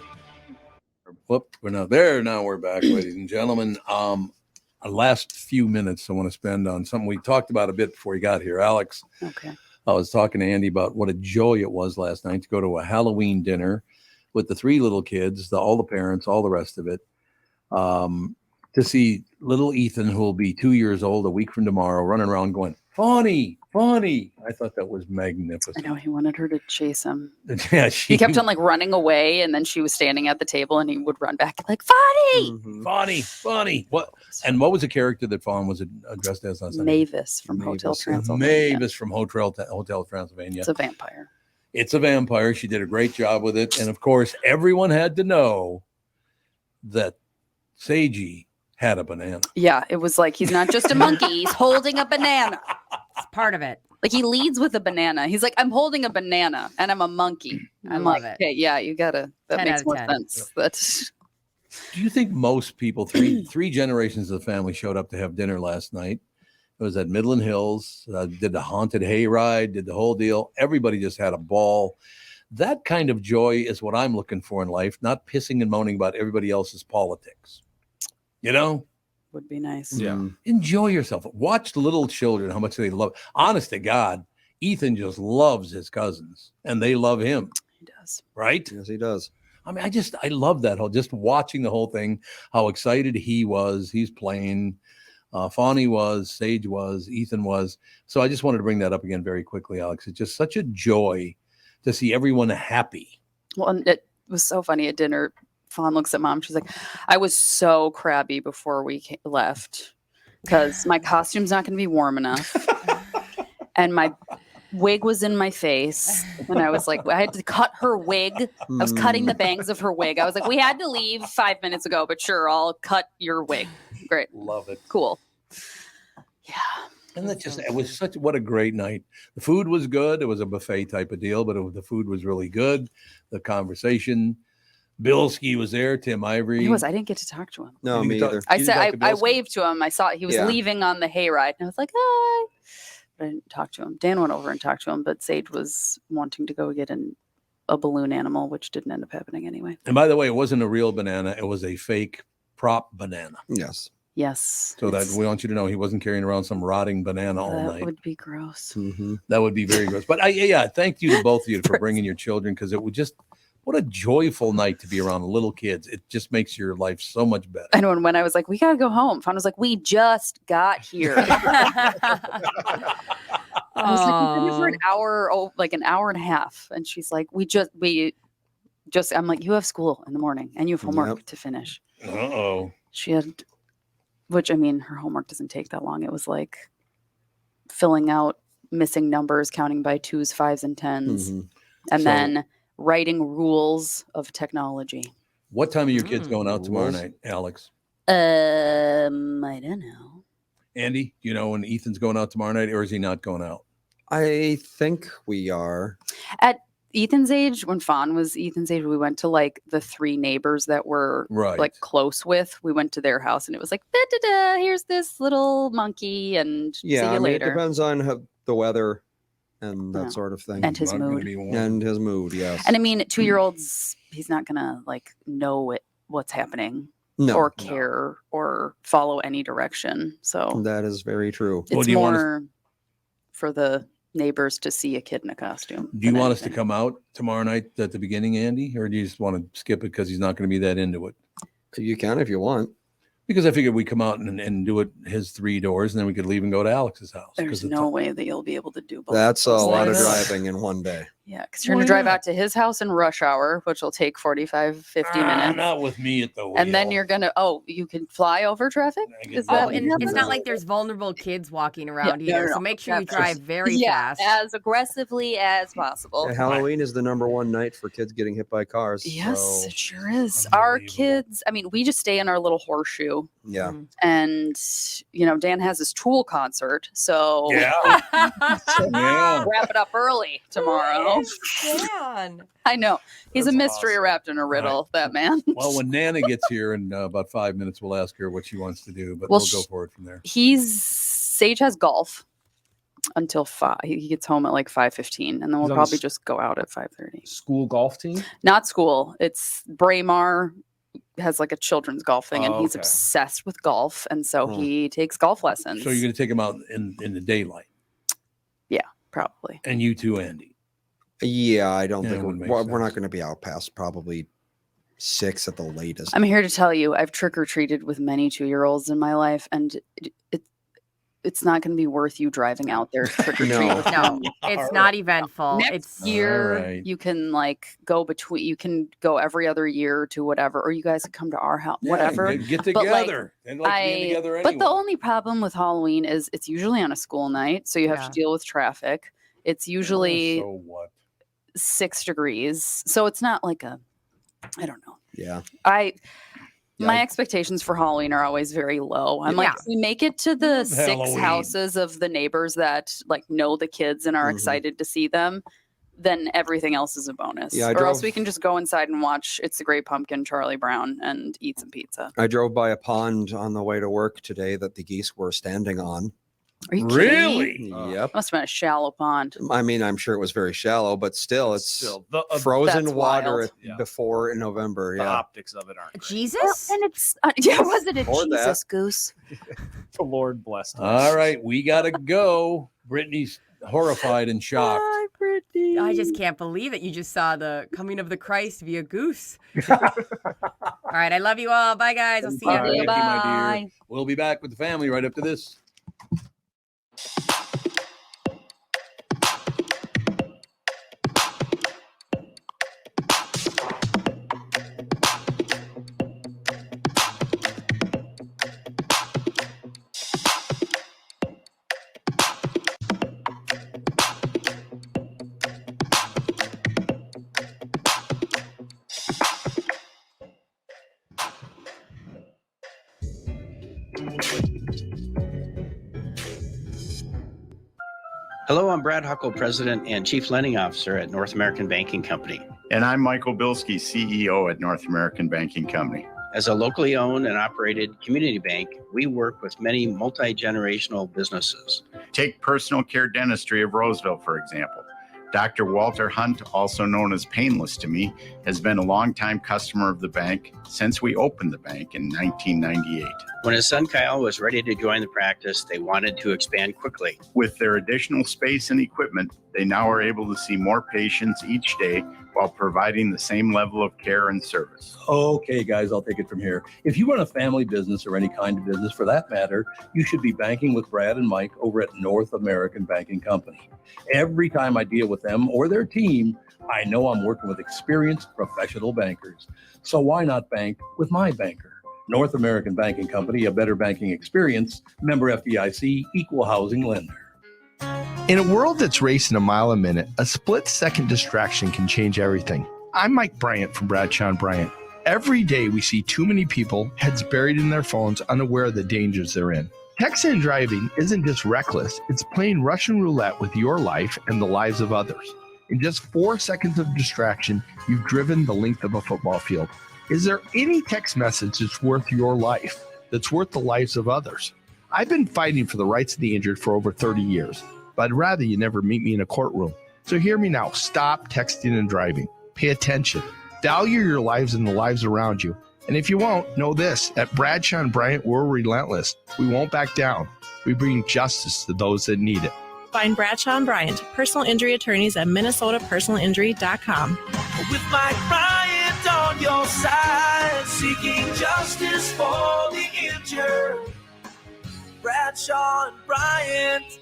Whoop, we're not there. Now we're back, ladies and gentlemen. Our last few minutes I want to spend on something we talked about a bit before you got here. Alex, Okay. I was talking to Andy about what a joy it was last night to go to a Halloween dinner with the 3 little kids, all the parents, all the rest of it. To see little Ethan, who will be 2 years old a week from tomorrow, running around going, funny, funny. I thought that was magnificent. I know he wanted her to chase him. Yeah, He kept on like running away, and then she was standing at the table, and he would run back like, "Funny, funny, funny." What? And what was the character that Fawn was addressed as on Sunday? Mavis from Hotel Transylvania. Mavis from Hotel Transylvania. It's a vampire. It's a vampire. She did a great job with it, and of course, everyone had to know that Seiji had a banana. Yeah, it was like he's not just a monkey; he's holding a banana. It's part of it. Like he leads with a banana. He's like, "I'm holding a banana, and I'm a monkey." I'm love like, it. "Okay, yeah, you gotta." That 10 makes out of more 10. sense. That's Do you think most people, three generations of the family, showed up to have dinner last night? It was at Midland Hills. Did the haunted hayride, did the whole deal. Everybody just had a ball. That kind of joy is what I'm looking for in life, not pissing and moaning about everybody else's politics. You know? Would be nice. Yeah. Enjoy yourself. Watch the little children, how much they love. Honest to God, Ethan just loves his cousins, and they love him. He does. Right? Yes, he does. I mean, I love that whole, just watching the whole thing, how excited he was. He's playing. Fawny was, Sage was, Ethan was. So I just wanted to bring that up again very quickly, Alex. It's just such a joy to see everyone happy. Well, and it was so funny at dinner. Fawn looks at Mom. She's like, I was so crabby before we left because my costume's not going to be warm enough. And my wig was in my face. And I was like, I had to cut her wig. I was cutting the bangs of her wig. I was like, we had to leave 5 minutes ago, but sure, I'll cut your wig. Great. Love it. Cool. And it was what a great night. The food was good. It was a buffet type of deal, but the food was really good. The conversation. Bilski was there. Tim Ivory. He was. I didn't get to talk to him. No, me either. I said I waved to him. I saw he was leaving on the hayride, and I was like, hi. But I didn't talk to him. Dan went over and talked to him, but Sage was wanting to go get a balloon animal, which didn't end up happening anyway. And by the way, it wasn't a real banana. It was a fake prop banana. Yes. Yes. So that we want you to know he wasn't carrying around some rotting banana all night. That would be gross. That would be very gross. But thank you to both of you for bringing your children, because it would just, what a joyful night to be around little kids. It just makes your life so much better. And when I was like, we got to go home, Fawn was like, we just got here. I was like, we've been here for an hour, like an hour and a half. And she's like, we just, I'm like, you have school in the morning and you have homework to finish. Uh-oh. She had, which, I mean, her homework doesn't take that long. It was like filling out missing numbers, counting by 2s, 5s, and 10s, and then writing rules of technology. What time are your kids going out tomorrow night, Alex? I don't know. Andy, do you know when Ethan's going out tomorrow night, or is he not going out? I think we are. At Ethan's age, when Fawn was Ethan's age, we went to like the 3 neighbors that we're like close with. We went to their house, and it was like, da-da-da, here's this little monkey, and see you later. It depends on the weather and that sort of thing, and his mood, yes. And I mean, 2-year-olds, he's not gonna like know what's happening, or care, or follow any direction. So that is very true. It's more for the neighbors to see a kid in a costume. Do you want us to come out tomorrow night at the beginning, Andy, or do you just want to skip it because he's not going to be that into it? You can if you want. Because I figured we come out and do it his 3 doors, and then we could leave and go to Alex's house. There's no way that you'll be able to do both. That's a lot of driving in one day. Yeah, because you're going to drive out to his house in rush hour, which will take 45, 50 minutes. Not with me at the wheel. And then you're going to, you can fly over traffic? And it's not like there's vulnerable kids walking around here. So make sure you drive very fast. As aggressively as possible. Halloween is the #1 night for kids getting hit by cars. Yes, it sure is. Our kids, I mean, we just stay in our little horseshoe. Yeah. And, Dan has his Tool concert. So wrap it up early tomorrow. I know. He's a mystery wrapped in a riddle, that man. Well, when Nana gets here in about 5 minutes, we'll ask her what she wants to do, but we'll go forward from there. Sage has golf until 5. He gets home at like 5:15, and then we'll probably just go out at 5:30. School golf team? Not school. It's Braemar has like a children's golf thing, and he's obsessed with golf, and so he takes golf lessons. So you're going to take him out in the daylight? Yeah, probably. And you too, Andy? Yeah, I don't think we're not going to be out past probably 6 at the latest. I'm here to tell you, I've trick-or-treated with many 2-year-olds in my life, and it's not going to be worth you driving out there trick-or-treat. No, it's not eventful. Next year, you can you can go every other year to whatever, or you guys can come to our house, whatever. Get together. Being together anyway. But the only problem with Halloween is it's usually on a school night, so you have to deal with traffic. It's usually 6 degrees, so it's not like I don't know. Yeah. My expectations for Halloween are always very low. I'm like, if we make it to the 6 houses of the neighbors that know the kids and are excited to see them, then everything else is a bonus. Yeah, or else we can just go inside and watch It's a Great Pumpkin, Charlie Brown, and eat some pizza. I drove by a pond on the way to work today that the geese were standing on. Are you kidding Really? me? Yep. Must have been a shallow pond. I mean, I'm sure it was very shallow, but still, it's Still, frozen That's water wild. before in November. the Yeah. optics of it aren't great. Jesus? And it's yeah, wasn't it Or that. Jesus goose? The Lord blessed us. All right, we gotta go. Brittany's horrified and shocked. Hi, Brittany. I just can't believe it. You just saw the coming of the Christ via goose. All right, I love you all. Bye, guys. I'll see you. Thank you, my Bye. dear. We'll be back with the family right after this. Hello, I'm Brad Huckle, President and Chief Lending Officer at North American Banking Company. And I'm Michael Bilski, CEO at North American Banking Company. As a locally owned and operated community bank, we work with many multi-generational businesses. Take personal care dentistry of Roseville, for example. Dr. Walter Hunt, also known as Painless to Me, has been a longtime customer of the bank since we opened the bank in 1998. When his son Kyle was ready to join the practice, they wanted to expand quickly. With their additional space and equipment, they now are able to see more patients each day while providing the same level of care and service. Okay, guys, I'll take it from here. If you run a family business or any kind of business for that matter, you should be banking with Brad and Mike over at North American Banking Company. Every time I deal with them or their team, I know I'm working with experienced professional bankers. So why not bank with my banker? North American Banking Company, a better banking experience, member FDIC, equal housing lender. In a world that's racing a mile a minute, a split-second distraction can change everything. I'm Mike Bryant from Bradshaw and Bryant. Every day we see too many people, heads buried in their phones, unaware of the dangers they're in. Texting and driving isn't just reckless, it's playing Russian roulette with your life and the lives of others. In just 4 seconds of distraction, you've driven the length of a football field. Is there any text message that's worth your life, that's worth the lives of others? I've been fighting for the rights of the injured for over 30 years. But I'd rather you never meet me in a courtroom. So hear me now. Stop texting and driving. Pay attention. Value your lives and the lives around you. And if you won't, know this. At Bradshaw and Bryant, we're relentless. We won't back down. We bring justice to those that need it. Find Bradshaw and Bryant, personal injury attorneys at minnesotapersonalinjury.com. With Mike Bryant on your side, seeking justice for the injured. Bradshaw and Bryant.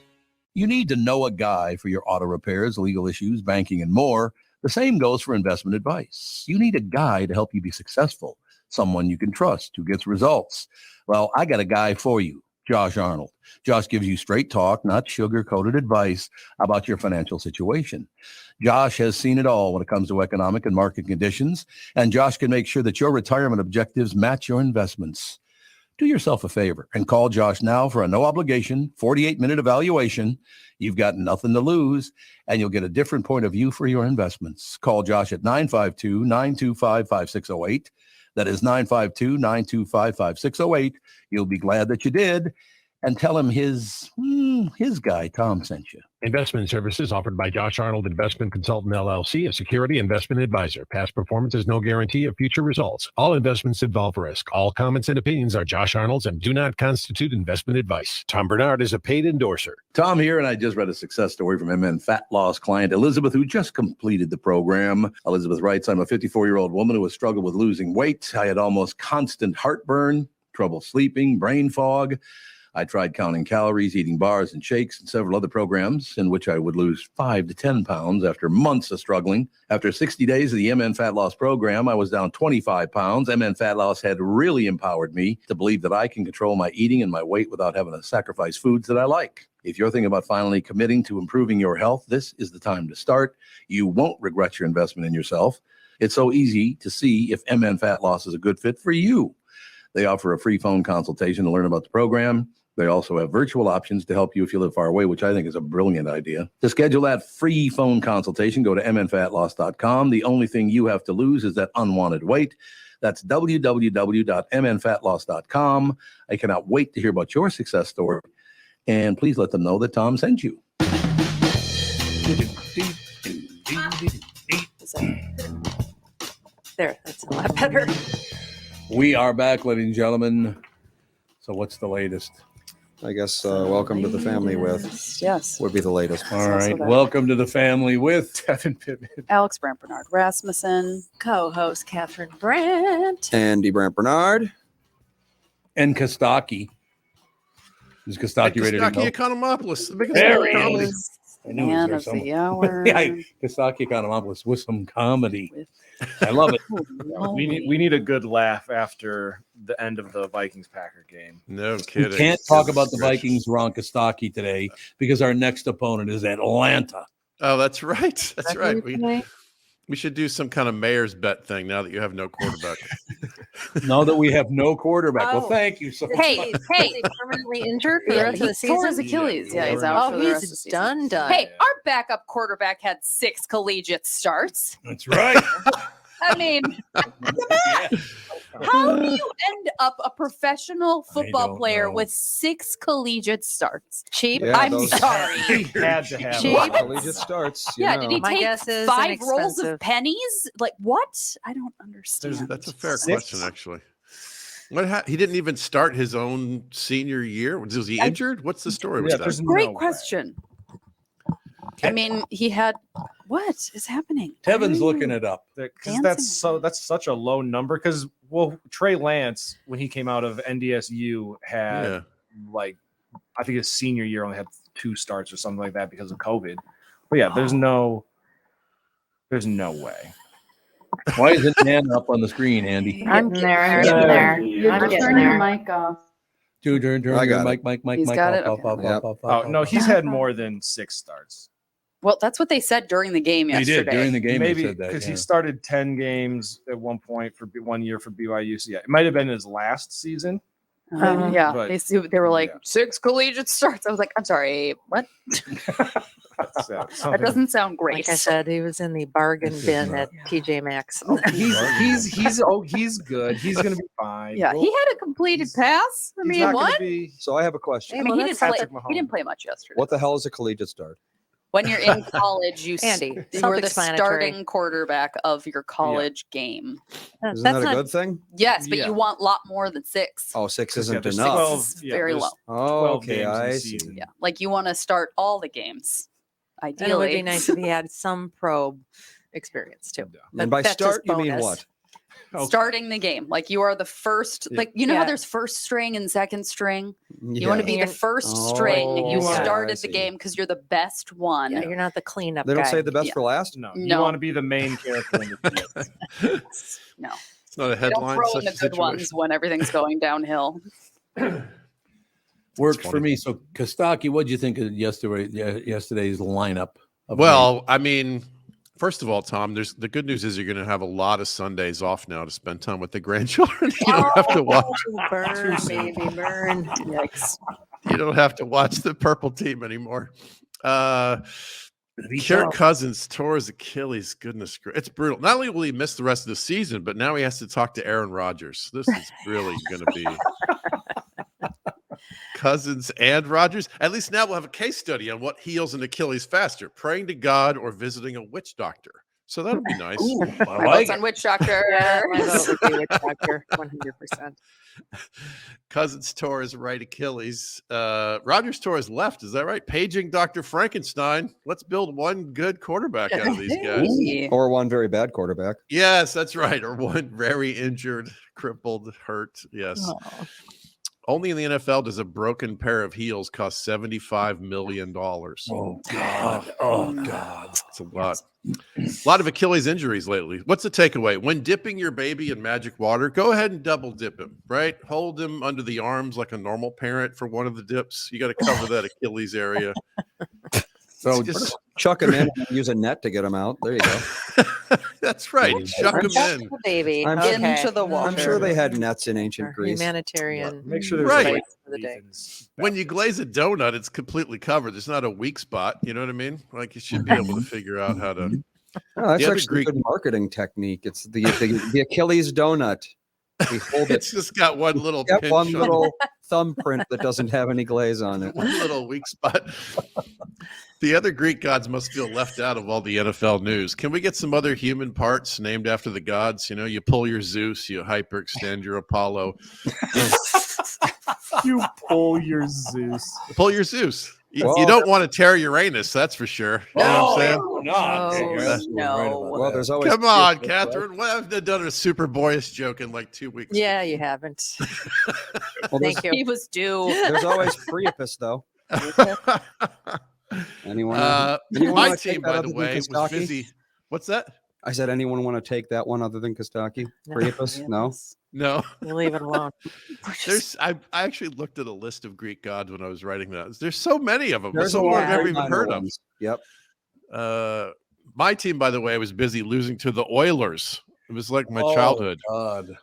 You need to know a guy for your auto repairs, legal issues, banking, and more. The same goes for investment advice. You need a guy to help you be successful, someone you can trust who gets results. Well, I got a guy for you, Josh Arnold. Josh gives you straight talk, not sugar-coated advice about your financial situation. Josh has seen it all when it comes to economic and market conditions, and Josh can make sure that your retirement objectives match your investments. Do yourself a favor and call Josh now for a no-obligation 48-minute evaluation. You've got nothing to lose, and you'll get a different point of view for your investments. Call Josh at 952-925-5608. That is 952-925-5608. You'll be glad that you did. And tell him his guy, Tom, sent you. Investment services offered by Josh Arnold Investment Consultant LLC, a security investment advisor. Past performance is no guarantee of future results. All investments involve risk. All comments and opinions are Josh Arnold's and do not constitute investment advice. Tom Barnard is a paid endorser. Tom here, and I just read a success story from MN Fat Loss client Elizabeth, who just completed the program. Elizabeth writes, I'm a 54-year-old woman who has struggled with losing weight. I had almost constant heartburn, trouble sleeping, brain fog. I tried counting calories, eating bars and shakes, and several other programs in which I would lose 5 to 10 pounds after months of struggling. After 60 days of the MN Fat Loss program, I was down 25 pounds. MN Fat Loss had really empowered me to believe that I can control my eating and my weight without having to sacrifice foods that I like. If you're thinking about finally committing to improving your health, this is the time to start. You won't regret your investment in yourself. It's so easy to see if MN Fat Loss is a good fit for you. They offer a free phone consultation to learn about the program. They also have virtual options to help you if you live far away, which I think is a brilliant idea. To schedule that free phone consultation, go to mnfatloss.com. The only thing you have to lose is that unwanted weight. That's www.mnfatloss.com. I cannot wait to hear about your success story. And please let them know that Tom sent you. There, that's a lot better. We are back, ladies and gentlemen. So what's the latest? I guess welcome to the family with yes would be the latest. All right. Welcome to the family with Tevin Pittman, Alex Brandt Bernard Rasmussen, co-host Catherine Brandt, Andy Brandt Bernard, and Kostaki. Is Kostaki ready to go? Kostaki Economopoulos, the biggest There star he comedy. is. I knew Man he was of there the somewhere. hour. Yeah, Kostaki Economopoulos with some comedy. I love it. We need a good laugh after the end of the Vikings Packer game. No We kidding. can't talk about the Vikings or on Kostaki today because our next opponent is Atlanta. Oh, that's right. That's right. Today? We should do some kind of mayor's bet thing now that you have no quarterback. Now that we have no quarterback. Well, Oh. thank you so much. Hey, Is he permanently injured for the rest of the he tore his season? Achilles. Yeah, he's out for the rest of the he's season. done. Hey, our backup quarterback had 6 collegiate starts. That's right. I mean, how do you end up a professional football don't player know. with 6 collegiate starts? Cheap. Yeah, I'm those- sorry. He had to have Cheap. one. collegiate starts. you Yeah, know. did he My take guess is 5 rolls of inexpensive. pennies? Like what? I don't understand. That's a fair 6. question, actually. He didn't even start his own senior year. Was he injured? What's the story with that? there's Great no way. question. I mean, he had what is happening? Tevin's looking it up. Because that's such a low number. Because Trey Lance, when he came out of NDSU, had like I think his senior year only had 2 starts or something like that because of COVID. But yeah, there's no way. Why isn't man up on the screen, Andy? I'm getting there. I'm getting there. I'm getting Turn your there. mic off. Turn I got Mike. He's got it? Off. Oh no, he's had more than 6 starts. Well, that's what they said during the game He yesterday. did during the game. Maybe he said that, because yeah. he started 10 games at one point for 1 year for BYU. So yeah, it might have been his last season. Yeah, But- they were like 6 collegiate starts. I was like, I'm sorry, what? That doesn't sound great. Like I said, he was in the bargain bin at TJ Maxx. He's good. He's gonna be fine. Yeah, he had a completed pass. I He's mean, not gonna what? be- So I have a question. I mean, he Patrick didn't play much yesterday. What the hell is a collegiate start? When you're in college, you Andy, you are the self-explanatory. starting quarterback of your college game. Isn't that a good thing? Yes, but Yeah. you want a lot more than 6. Oh, 6 Yeah, isn't there's enough. 12 It's very low. Oh, 12 okay, games in I the see. season. Yeah, like you want to start all the games. And Ideally, it would be nice if he had some probe experience too. And by that's start, just you mean bonus. what? starting the game. Like you are the first. Like you know how Yeah. there's first string and second string. You Yeah. want to be the You're- first string. You Oh, I started the see. game because you're the best one. Yeah, you're not the cleanup They don't guy. say the best Yeah. for last? No, No. you want to be the main character in the field. No, It's not a you don't headline. throw Such in the a good situation. ones when everything's going downhill. Worked for me. So Kostaki, what'd you think of yesterday's lineup? Of Well, I mean, first of all, Tom, there's the good news is you're going to have a lot of Sundays off now to spend time with the grandchildren. You don't have to watch. Burn, baby, burn. Yikes. You don't have to watch the purple team anymore. Kirk Cousins tore his Achilles. Goodness, it's brutal. Not only will he miss the rest of the season, but now he has to talk to Aaron Rodgers. This is really going to be Cousins and Rodgers. At least now we'll have a case study on what heals an Achilles faster: praying to God or visiting a witch doctor. So that'll be nice. My vote's on Witch Doctor. Yeah, my vote would be with Doctor 100%. Cousins tore his right Achilles. Rodgers tore his left. Is that right? Paging Dr. Frankenstein. Let's build one good quarterback out of these guys. Or one very bad quarterback. Yes, that's right. Or one very injured, crippled, hurt. Yes. Aw. Only in the NFL does a broken pair of heels cost $75 million. Oh, God. Oh, God. It's a lot. A lot of Achilles injuries lately. What's the takeaway? When dipping your baby in magic water, go ahead and double dip him, right? Hold him under the arms like a normal parent for one of the dips. You got to cover that Achilles area. So just chuck him in and use a net to get him out. There you go. That's right. Chuck him in. Baby, I'm okay. sure- into the water. I'm sure they had nets in ancient Or Greece. humanitarian. Make sure there's Right. like for the day. When you glaze a donut, it's completely covered. There's not a weak spot. You know what I mean? Like you should be able to figure out how to. Oh, that's The other actually Greek- a good marketing technique. It's the Achilles donut. We hold It's just got one little Got pinch one on little thumbprint that doesn't have any glaze on it. one little weak spot. The other Greek gods must feel left out of all the NFL news. Can we get some other human parts named after the gods? You know, you pull your Zeus, you hyperextend your Apollo. You pull your Zeus. Pull your Zeus. You Well, don't want to tear Uranus, that's for sure. You know what I'm saying? Well, there's always Come on, Catherine. What have I done a super boyish joke in like 2 weeks? Yeah, you haven't. Well, Thank you. He was due. There's always Priapus, though. Anyone? My wanna take team, that by other the than way, was Kostaki? busy. What's that? I said, anyone want to take that one other than Kostaki? No. Priapus? No. No. You leave it alone. I actually looked at a list of Greek gods when I was writing that. There's so many of them. There's Some a lot I've never of even minor heard of. ones. Yep. My team, by the way, was busy losing to the Oilers. It was like my childhood. God.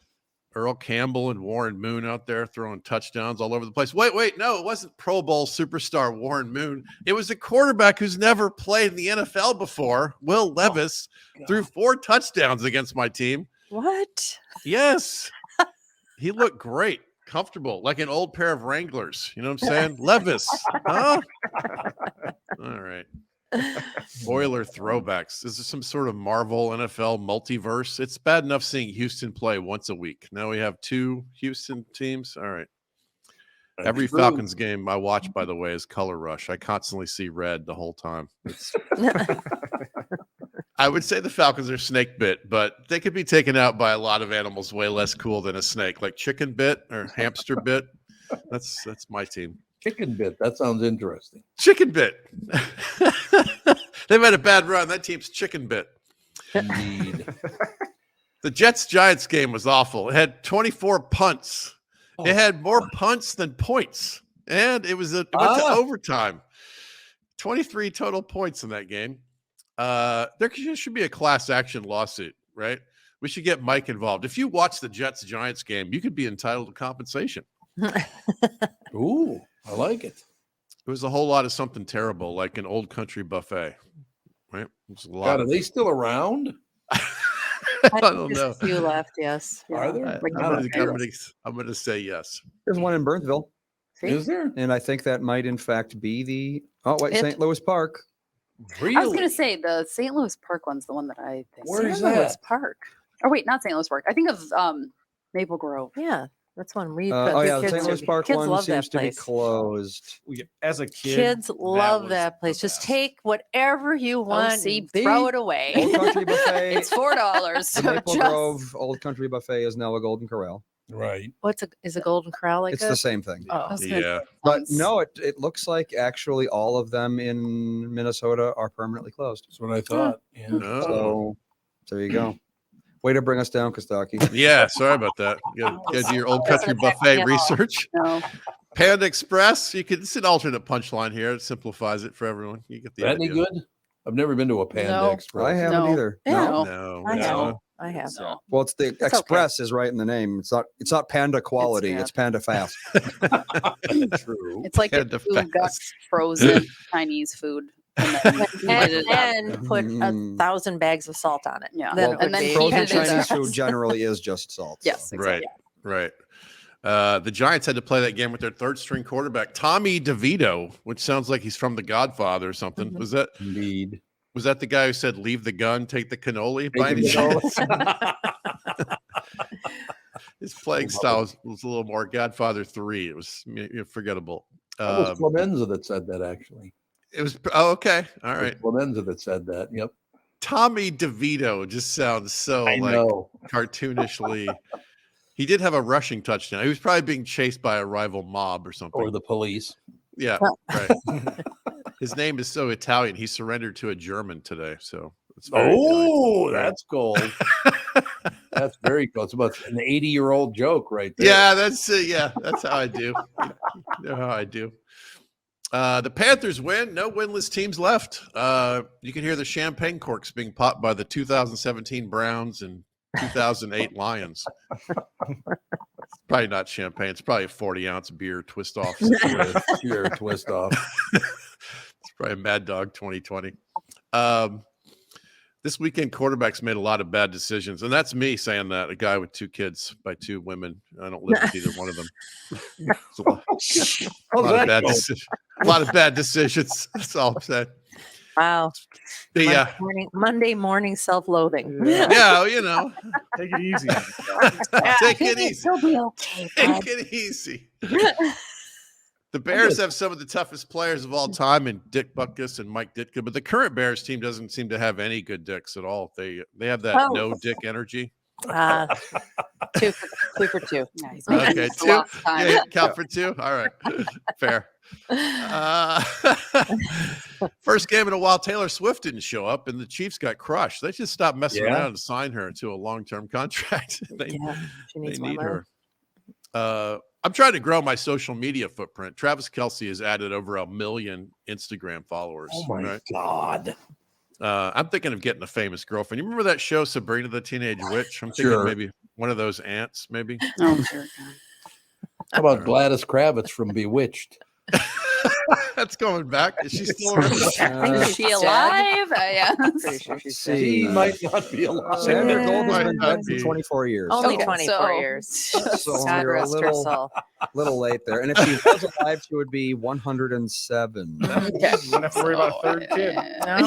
Earl Campbell and Warren Moon out there throwing touchdowns all over the place. Wait, no, it wasn't Pro Bowl superstar Warren Moon. It was a quarterback who's never played in the NFL before. Will Levis threw 4 touchdowns against my team. What? Yes. He looked great, comfortable, like an old pair of Wranglers. You know what I'm saying? Levis. Huh? All right. Oiler throwbacks. Is this some sort of Marvel NFL multiverse? It's bad enough seeing Houston play once a week. Now we have 2 Houston teams. All right. Every true. Falcons game I watch, by the way, is Color Rush. I constantly see red the whole time. I would say the Falcons are snake bit, but they could be taken out by a lot of animals way less cool than a snake, like chicken bit or hamster bit. That's my team. Chicken bit. That sounds interesting. Chicken bit. They've had a bad run. That team's chicken bit. Indeed. The Jets-Giants game was awful. It had 24 punts. It had more punts than points. And it went to overtime. 23 total points in that game. There should be a class action lawsuit, right? We should get Mike involved. If you watch the Jets-Giants game, you could be entitled to compensation. Ooh, I like it. It was a whole lot of something terrible, like an old country buffet, right? A lot God, are they still around? I don't know. A few left, yes. Are there? I'm going to say yes. There's one in Burnsville. Is there? And I think that might, in fact, be the St. Louis Park. Really? I was going to say the St. Louis Park one's the one that I think. Where is St. Louis that? Park. Oh, wait, not St. Louis Park. I think of Maple Grove. Yeah, that's one we. The St. Louis Park one seems to be closed. As a kid, Kids love that place. Just take whatever you want, see, and throw it away. Old Country Buffet. It's $4. The So Maple Grove Old Country Buffet is now a Golden Corral. Right. Is a Golden Corral like It's that? the same thing. Oh, Yeah. But no, it looks like actually all of them in Minnesota are permanently closed. That's what I thought. Yeah. No. So there you go. Way to bring us down, Kostaki. Yeah, sorry about that. You gotta do your old country buffet research. No. Panda Express. It's an alternate punchline here. It simplifies it for everyone. You get the That any idea. good? I've never been to a Panda No. Express. I haven't No. either. Yeah. No. I no. have. I have. Well, it's the Express is right in the name. It's not Panda quality. It's Panda fast. True. It's like Panda if you got Fest. frozen Chinese food. And put 1,000 bags of salt on it. Yeah. Then Well, it would be- frozen heated it Chinese up. food generally is just salt. Yes, exactly. Right. The Giants had to play that game with their third string quarterback, Tommy DeVito, which sounds like he's from The Godfather or something. Mm-hmm. Was that Indeed. Was that the guy who said, leave the gun, take the cannoli? By any chance? His playing style was a little more Godfather 3. It was forgettable. It was Clemenza that said that, actually. It was, okay. All right. Clemenza that said that. Yep. Tommy DeVito just sounds so I know. cartoonishly. He did have a rushing touchdown. He was probably being chased by a rival mob or something. Or the police. Yeah, right. His name is so Italian. He surrendered to a German today. So it's very Italian. That's cold. That's very cool. It's about an 80-year-old joke right there. Yeah, that's how I do. You know how I do. The Panthers win. No winless teams left. You can hear the champagne corks being popped by the 2017 Browns and 2008 Lions. Probably not champagne. It's probably a 40-ounce beer twist off. Beer twist off. It's probably a Mad Dog 2020. This weekend, quarterbacks made a lot of bad decisions, and that's me saying that. A guy with 2 kids by 2 women. I don't live with either one of them. It's a lot of bad decisions. A lot of bad decisions. That's all I'm saying. Wow. Yeah. Monday morning self-loathing. Yeah, you know. Take it easy. Take it easy. It'll be okay. Take it easy. The Bears have some of the toughest players of all time in Dick Butkus and Mike Ditka, but the current Bears team doesn't seem to have any good dicks at all. They have that no dick energy. 2 for 2. Nice. Okay, 2. Yeah, count for 2. All right, fair. First game in a while, Taylor Swift didn't show up, and the Chiefs got crushed. They just stopped messing around and signed her to a long-term contract. They need her. I'm trying to grow my social media footprint. Travis Kelce has added over 1 million Instagram followers. Oh my God. I'm thinking of getting a famous girlfriend. You remember that show, Sabrina the Teenage Witch? I'm thinking maybe one of those aunts, maybe. Oh, sure. How about Gladys Kravitz from Bewitched? That's going back. Is she still around? Is she alive? Yeah. Pretty sure she's She might not be alive. Sarah Gold has been dead for 24 years. Only Okay, 24 so- years. So God we're a rest her soul. little late there. And if she was alive, she would be 107. You don't have to worry about a third kid. No.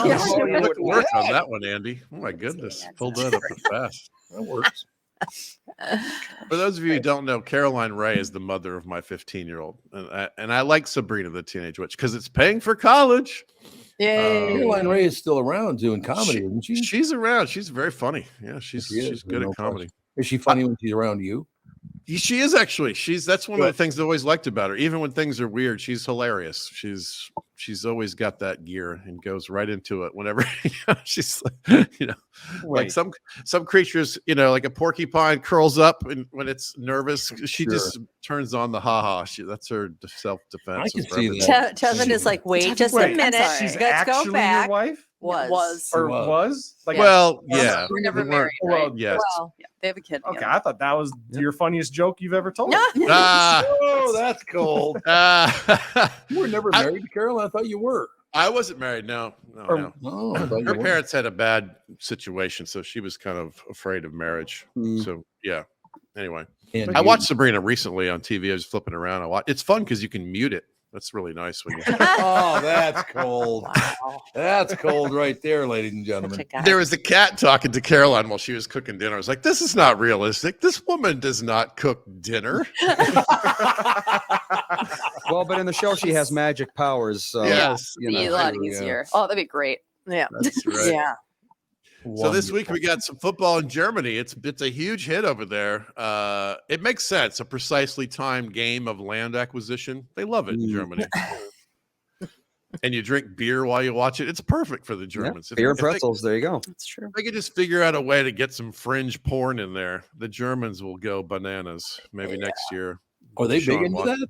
You would work on that one, Andy. Oh my goodness. Pulled that up fast. That works. For those of you who don't know, Caroline Ray is the mother of my 15-year-old. And I like Sabrina the Teenage Witch because it's paying for college. Yay. Caroline Ray is still around doing comedy, isn't she? She's around. She's very funny. Yeah, she's good at comedy. Is she funny when she's around you? She is actually. That's one of the things I always liked about her. Even when things are weird, she's hilarious. She's always got that gear and goes right into it whenever she's like some creatures, like a porcupine curls up and when it's nervous, she just turns on the ha-ha. That's her self-defense. I can see that. Tevin is like, wait just a minute. She's Let's go actually back. your wife? Was. Or was? Like, well, yeah. We're never We married, weren't- right? Yes. Well, yeah, they have a kid. Okay, together. I thought that was your funniest joke you've ever told. Oh, that's cold. You were never I- married to Caroline? I thought you were. I wasn't married. No. Oh, I thought you Her were. parents had a bad situation, so she was kind of afraid of marriage. So yeah. Anyway, And I you- watched Sabrina recently on TV. I was flipping around. It's fun because you can mute it. That's really nice when you. Oh, that's cold. That's cold right there, ladies and gentlemen. There was a cat talking to Caroline while she was cooking dinner. I was like, "This is not realistic. This woman does not cook dinner." Well, but in the show, she has magic powers. So, Yes. you Be a know. lot easier. Oh, that'd be great. Yeah. That's right. Yeah. So this week we got some football in Germany. It's a huge hit over there. It makes sense. A precisely timed game of land acquisition. They love it in Germany. And you drink beer while you watch it. It's perfect for the Germans. Beer and pretzels. There you go. That's true. If they could just figure out a way to get some fringe porn in there, the Germans will go bananas. Maybe next year. Are they big Sean into Watson. that?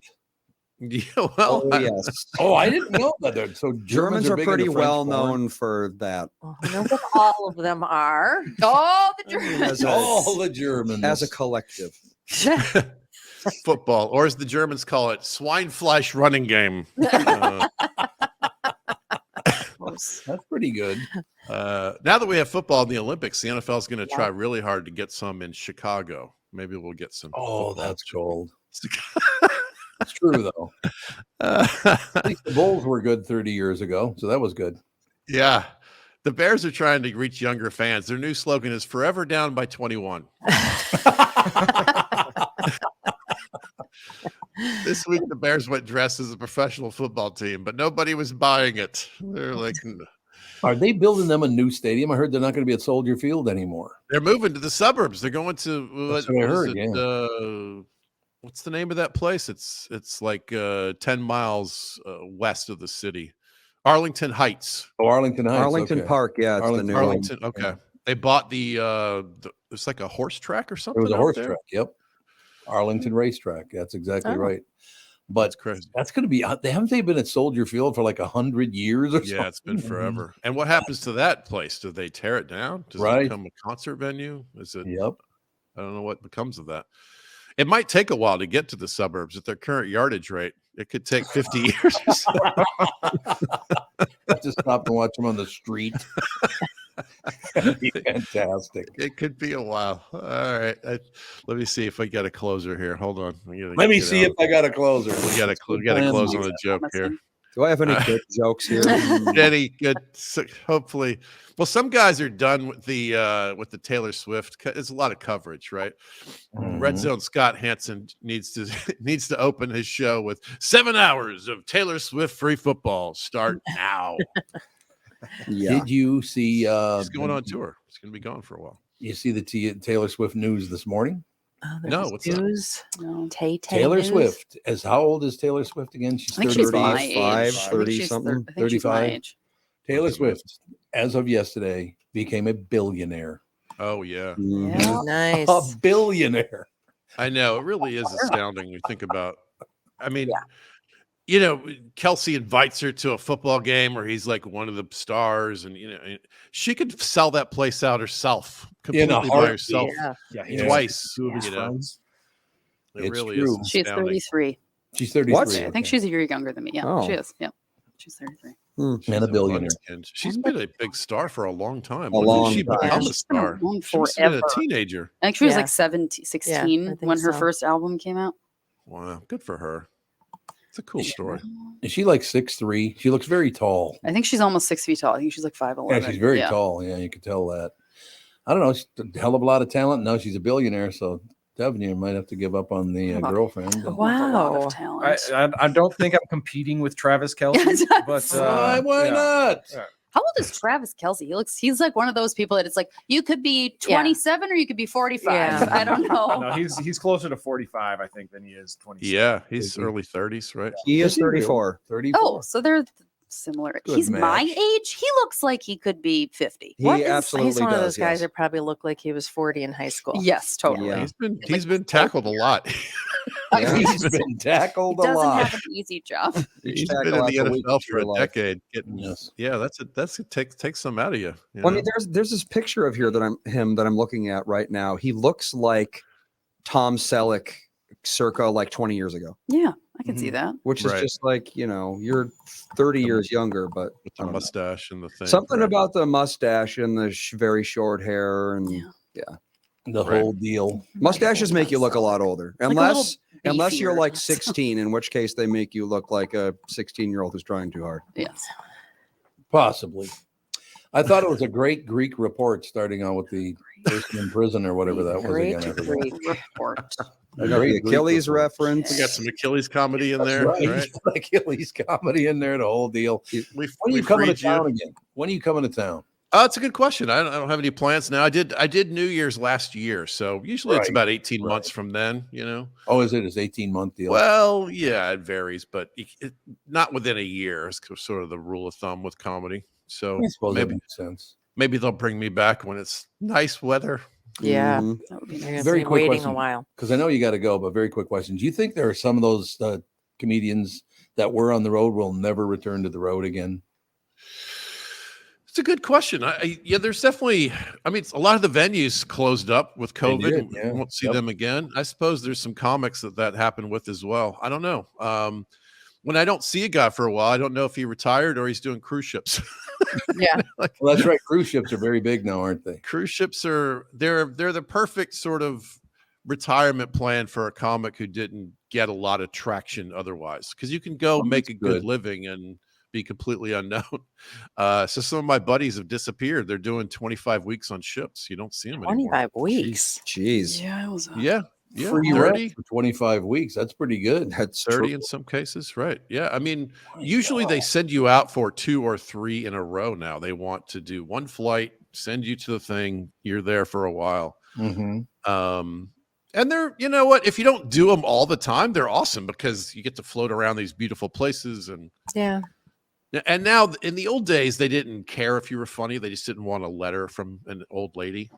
Yeah, well, Oh, yes. Oh, I didn't know that. So Germans are big pretty into French well porn? known for that. I know what all of them are. Oh, the Germans. As a, All the Germans. as a collective. football, or as the Germans call it, Schweinfleisch running game. That's pretty good. Now that we have football in the Olympics, the NFL is going to try really hard to get some in Chicago. Maybe we'll get some. Oh, football. that's cold. It's true, though. At least the Bulls were good 30 years ago, so that was good. Yeah. The Bears are trying to reach younger fans. Their new slogan is "Forever Down by 21." This week, the Bears went dressed as a professional football team, but nobody was buying it. They're like, Are they building them a new stadium? I heard they're not going to be at Soldier Field anymore. they're moving to the suburbs. They're going to That's what I heard, what's the name of that place? It's like 10 miles west of the city. Arlington Heights. Oh, Arlington Heights. Arlington okay. Park. Yeah, it's the new one. Arlington. Okay. They bought it's like a horse track or something. It was a out horse there? track. Yep. Arlington Racetrack. That's exactly right. But crazy. That's going to be. Haven't they been at Soldier Field for like 100 years or something? Yeah, it's been forever. And what happens to that place? Do they tear it down? Does it become a concert venue? Is it? Yep. I don't know what becomes of that. It might take a while to get to the suburbs at their current yardage rate. It could take 50 years. Just stop and watch them on the street. That'd be fantastic. It could be a while. All right. Let me see if I got a closer here. Hold on. Let me see if I got a closer. We got to close on a joke here. Do I have any good jokes here? Any good? So hopefully, well, some guys are done with the Taylor Swift. It's a lot of coverage, right? Red Zone Scott Hansen needs to open his show with 7 hours of Taylor Swift free football. Start now. Did you see? He's going on tour. He's going to be gone for a while. You see the Taylor Swift news this morning? No, what's that? No. TayTay Taylor news? Swift. How old is Taylor Swift again? She's I think she's my 35, age. 30 something. 35. Taylor Swift, as of yesterday, became a billionaire. Oh yeah. Yeah, nice. A billionaire. I know. It really is astounding. You think about. I mean. Kelsey invites her to a football game where he's like one of the stars, and she could sell that place out herself completely by herself. Twice. Two of his friends. It really true. is. She's astounding. 33. She's 33. What? I think she's a year younger than me. Yeah, Oh. she is. Yeah, she's 33. And a billionaire. And she's been a big star for a long time. A When long did she time. become a She's been star? around She must have been forever. a teenager. I think she was Yeah. like 17, 16 I think when her so. first album came out. Wow, good for her. It's a cool story. Is she like 6'3"? She looks very tall. I think she's almost 6 feet tall. I think she's like 5'11". Yeah, she's very tall. Yeah, you can tell that. I don't know. She's a hell of a lot of talent. Now she's a billionaire. So, Tevin, you might have to give up on the girlfriend. Wow. I don't think I'm competing with Travis Kelce, but why not? How old is Travis Kelce? He's like one of those people that it's like you could be 27 or you could be 45. Yeah. I don't know. No, he's closer to 45, I think, than he is 26. Yeah, he's early 30s, right? He is 34. 34. Oh, so they're similar. Good He's my match. age. He looks like he could be 50. He absolutely He's one of does. those guys yes. that probably looked like he was 40 in high school. Yes, totally. Yeah. He's been tackled a lot. Yeah. He's been tackled He a doesn't lot. have an easy job. He's tackle been in the after week NFL of for a your life. decade. Yeah, that's it. Takes some out of you. Well, I mean, there's this picture of here that I'm looking at right now. He looks like Tom Selleck circa like 20 years ago, Yeah, I can see that. which is Right. just like, you're 30 years younger, but with the mustache and the thing. something right. about the mustache and the very short hair and The whole deal. mustaches make you look a lot older, Like a little unless you're beefier. like 16, in which case they make you look like a 16-year-old who's trying too hard. Yes. Possibly. I thought it was a great Greek report starting on with the person in prison or whatever that was Great again. I forgot. Greek. Report. A The great Greek Achilles report. reference. We got some Achilles comedy in That's there, right. right? Achilles comedy in there, the whole deal. We When are you coming to freed you. town again? When are you coming to town? It's a good question. I don't have any plans now. I did New Year's last year, so usually it's Right. about 18 months from then. Oh, is it? It's 18-month deal. Well, yeah, it varies, but not within a year is sort of the rule of thumb with comedy. So I suppose that maybe makes sense. maybe they'll bring me back when it's nice weather. Yeah. Mhm. That would be You're nice. gonna Very be quick waiting question. a while. Because I know you got to go, but very quick question. Do you think there are some of those comedians that were on the road will never return to the road again? It's a good question. There's definitely. I mean, a lot of the venues closed up with They COVID. did, yeah. We won't see Yep. them again. I suppose there's some comics that happened with as well. I don't know. When I don't see a guy for a while, I don't know if he retired or he's doing cruise ships. Yeah. Well, that's right. Cruise ships are very big now, aren't they? Cruise ships they're the perfect sort of retirement plan for a comic who didn't get a lot of traction otherwise, because you can go make a good living and be completely unknown. So some of my buddies have disappeared. They're doing 25 weeks on ships. You don't see them anymore. 25 weeks. Jeez. Yeah, it was. Yeah. Free 30, rent for 25 weeks. That's pretty good. That's 30 true. in some cases, right? Yeah. I mean, usually they send you out for 2 or 3 in a row now. They want to do one flight, send you to the thing, you're there for a while. Mm-hmm. And they're, you know what, if you don't do them all the time, they're awesome because you get to float around these beautiful places. Yeah. And now in the old days, they didn't care if you were funny. They just didn't want a letter from an old lady,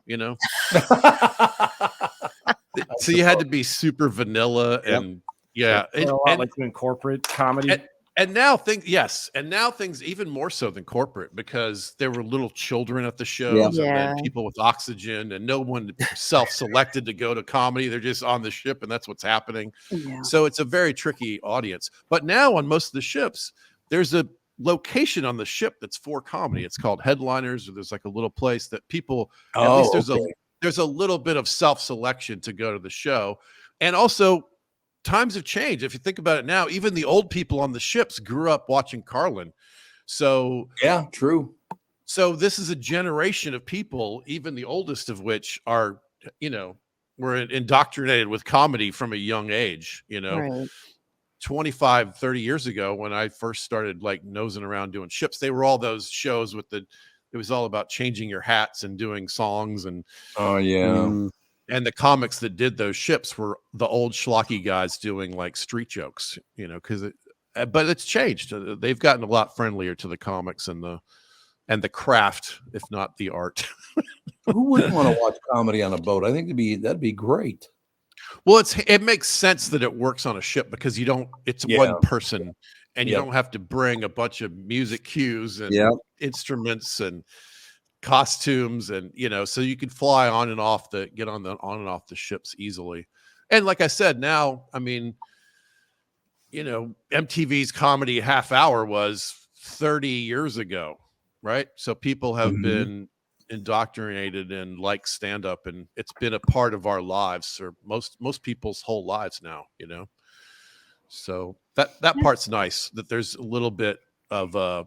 So you had to be super vanilla and They're a lot like doing corporate comedy. And now things even more so than corporate, because there were little children at the shows and then people with oxygen, and no one self-selected to go to comedy. They're just on the ship and that's what's happening. Yeah. So it's a very tricky audience. But now on most of the ships, there's a location on the ship that's for comedy. It's called Headliners, or there's like a little place that people, at least there's a little bit of self-selection to go to the show. And also times have changed. If you think about it now, even the old people on the ships grew up watching Carlin. So yeah, true. So this is a generation of people, even the oldest of which are, were indoctrinated with comedy from a young age, Right. 25, 30 years ago when I first started like nosing around doing ships, they were all those shows with it was all about changing your hats and doing songs and and the comics that did those ships were the old schlocky guys doing like street jokes, but it's changed. They've gotten a lot friendlier to the comics and the craft, if not the art. Who wouldn't want to watch comedy on a boat? I think that'd be great. Well, it makes sense that it works on a ship because it's one person and you don't have to bring a bunch of music cues and instruments and costumes and so you can fly on and off get on and off the ships easily. And like I said, now, I mean, MTV's comedy half hour was 30 years ago, right? So people have been indoctrinated and like stand-up, and it's been a part of our lives, or most people's whole lives now, so that part's nice, that there's a little bit of a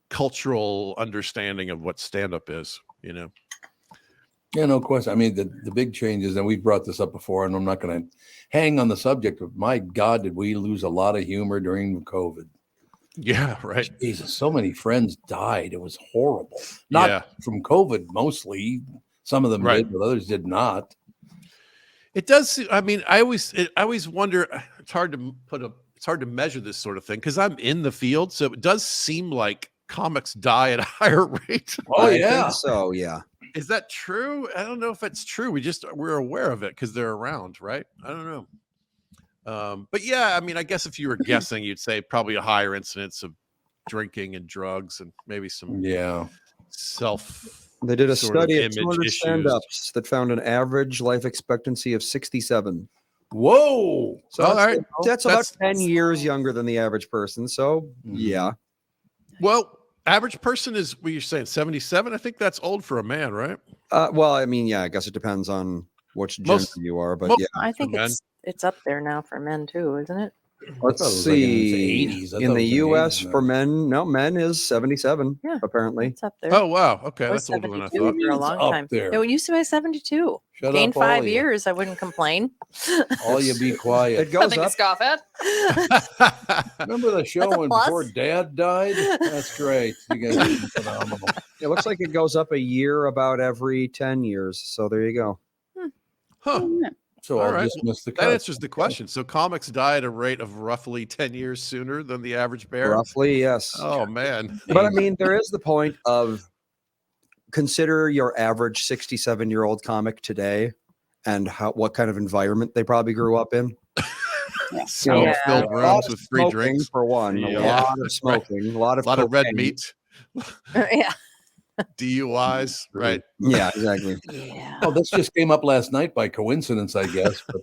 cultural understanding of what stand-up is. Yeah, no question. I mean, the big changes, and we've brought this up before, and I'm not going to hang on the subject of, my God, did we lose a lot of humor during COVID? Yeah, right. Jesus, so many friends died. It was horrible. Not from COVID, mostly. Some of them did, but others did not. It does. I mean, I always wonder. It's hard to measure this sort of thing because I'm in the field, so it does seem like comics die at a higher rate. Oh, I think so, yeah. Is that true? I don't know if it's true. We're aware of it because they're around, right? I don't know. But yeah, I mean, I guess if you were guessing, you'd say probably a higher incidence of drinking and drugs and maybe some They did a study of image 200 issues. stand-ups that found an average life expectancy of 67. Whoa! So that's about 10 years younger than the average person. So yeah. Well, average person is what you're saying, 77. I think that's old for a man, right? Well, I mean, yeah, I guess it depends on which gender you are, but yeah. I think it's up there now for men too, isn't it? Let's see. In the U.S. for men, men is 77. Yeah, apparently. It's up there. Oh wow, okay, that's older than I thought. For a long time. It used to be 72. Shut Gained up, all 5 of you. years. I wouldn't complain. All you be quiet. It goes Nothing to up. scoff at. Remember the show when plus. before Dad died? That's great. You guys are phenomenal. It looks like it goes up a year about every 10 years. So there you go. Huh. So All I'll right. just miss the That cut. answers the question. So comics die at a rate of roughly 10 years sooner than the average bear? Roughly, yes. Oh, man. But I mean, there is the point of consider your average 67-year-old comic today and what kind of environment they probably grew up in. Smoke-filled rooms with free smoking, drinks. for one. A lot of smoking, a lot of red cocaine. meat. Yeah. DUIs, right? Yeah, exactly. Oh, this just came up last night by coincidence, I guess. But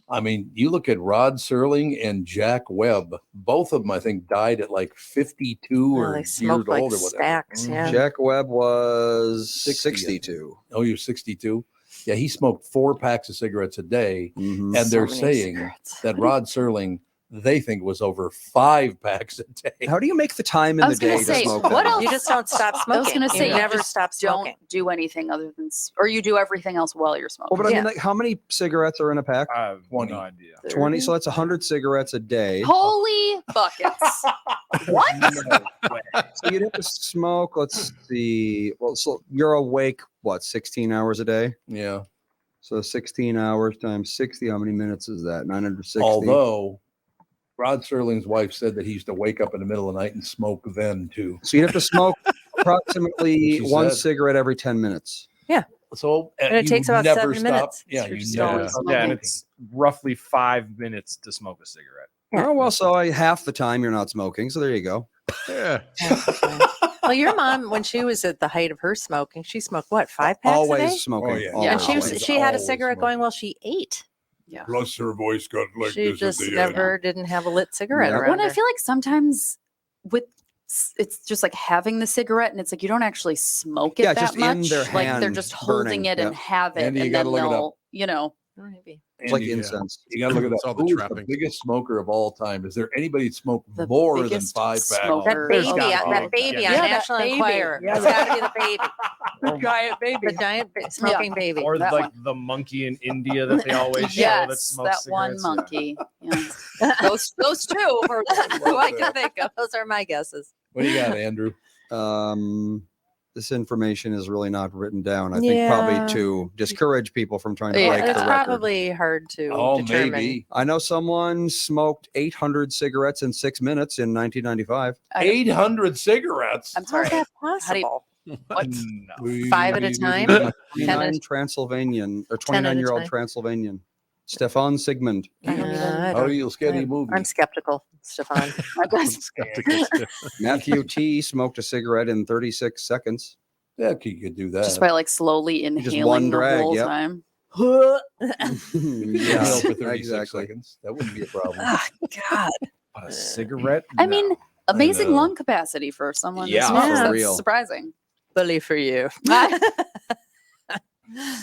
I mean, you look at Rod Serling and Jack Webb. Both of them, I think, died at like 52 or they years smoked like old or whatever. stacks, yeah. Jack Webb was 62. Oh, you're 62? Yeah, he smoked 4 packs of cigarettes a day. Mhm. And they're So many saying cigarettes. that Rod Serling, they think, was over 5 packs a day. How do you make the time in I the was gonna day say, to smoke? what that? else? You just don't stop smoking. I was going to say, you never just stop smoking. Don't do anything other than, or you do everything else while you're smoking. Well, but I mean, like, how many cigarettes are in a pack? I have 20. no idea. 20. So that's 100 cigarettes a day. Holy buckets! What? So you'd have to smoke. Let's see. Well, so you're awake, what, 16 hours a day? Yeah. So 16 hours times 60. How many minutes is that? 960. Although Rod Serling's wife said that he used to wake up in the middle of the night and smoke then too. So you'd have to smoke approximately She one said. cigarette every 10 minutes. Yeah. So And it you takes about never 7 stop. minutes. Yeah, You're you just never always stop. Yeah, and smoking. it's roughly 5 minutes to smoke a cigarette. Oh, well, so half the time you're not smoking. So there you go. Yeah. Well, your mom, when she was at the height of her smoking, she smoked what, 5 packs a day? Always smoking. Oh, yeah. Always. And she was Always, she had a always cigarette smoking. going while she ate. Yeah. Plus her voice got like She this just at the never didn't have a lit cigarette Yeah. around When I her. feel like sometimes with it's just like having the cigarette, and it's like you don't actually smoke it Yeah, that just in much. their Like they're hand just holding burning, it and yeah. have it, Andy, you and gotta then look it up. they'll, you know. Maybe. It's like Andy, incense. You got to look at It's that. all the Who is trappings. the biggest smoker of all time? Is there anybody that smoked The more than biggest 5 packs? smoker. That baby, Oh, that baby on yeah, that National baby. Enquirer. Yeah, It's got to be the baby. The giant baby. The giant smoking baby. Or That like one. the monkey in India that they always show that Yes, smokes that one cigarettes. Yeah. monkey. Yeah. those two are who I can think of. Those are my guesses. What do you got, Andrew? This information is really not written down. I think probably to discourage people from trying to Yeah, break the it's record. probably hard to Oh, determine. maybe. I know someone smoked 800 cigarettes in 6 minutes in 1995. 800 cigarettes. I'm sorry. How's that How do you- possible? What? No. 5 at a time? 29 Transylvanian or 10 at a 29-year-old time. Transylvanian. Stefan Sigmund. I How don't- do you scary movie? I'm skeptical, Stefan. Matthew T smoked a cigarette in 36 seconds. Yeah, you could do that. Just by like slowly inhaling one the drag, whole yep. time. Yeah, Yeah, for 36 exactly. seconds. That wouldn't be a problem. Ah, God. But a cigarette? I mean, amazing know. lung capacity for someone. who Yeah, smokes. for That's real. surprising. Bully for you.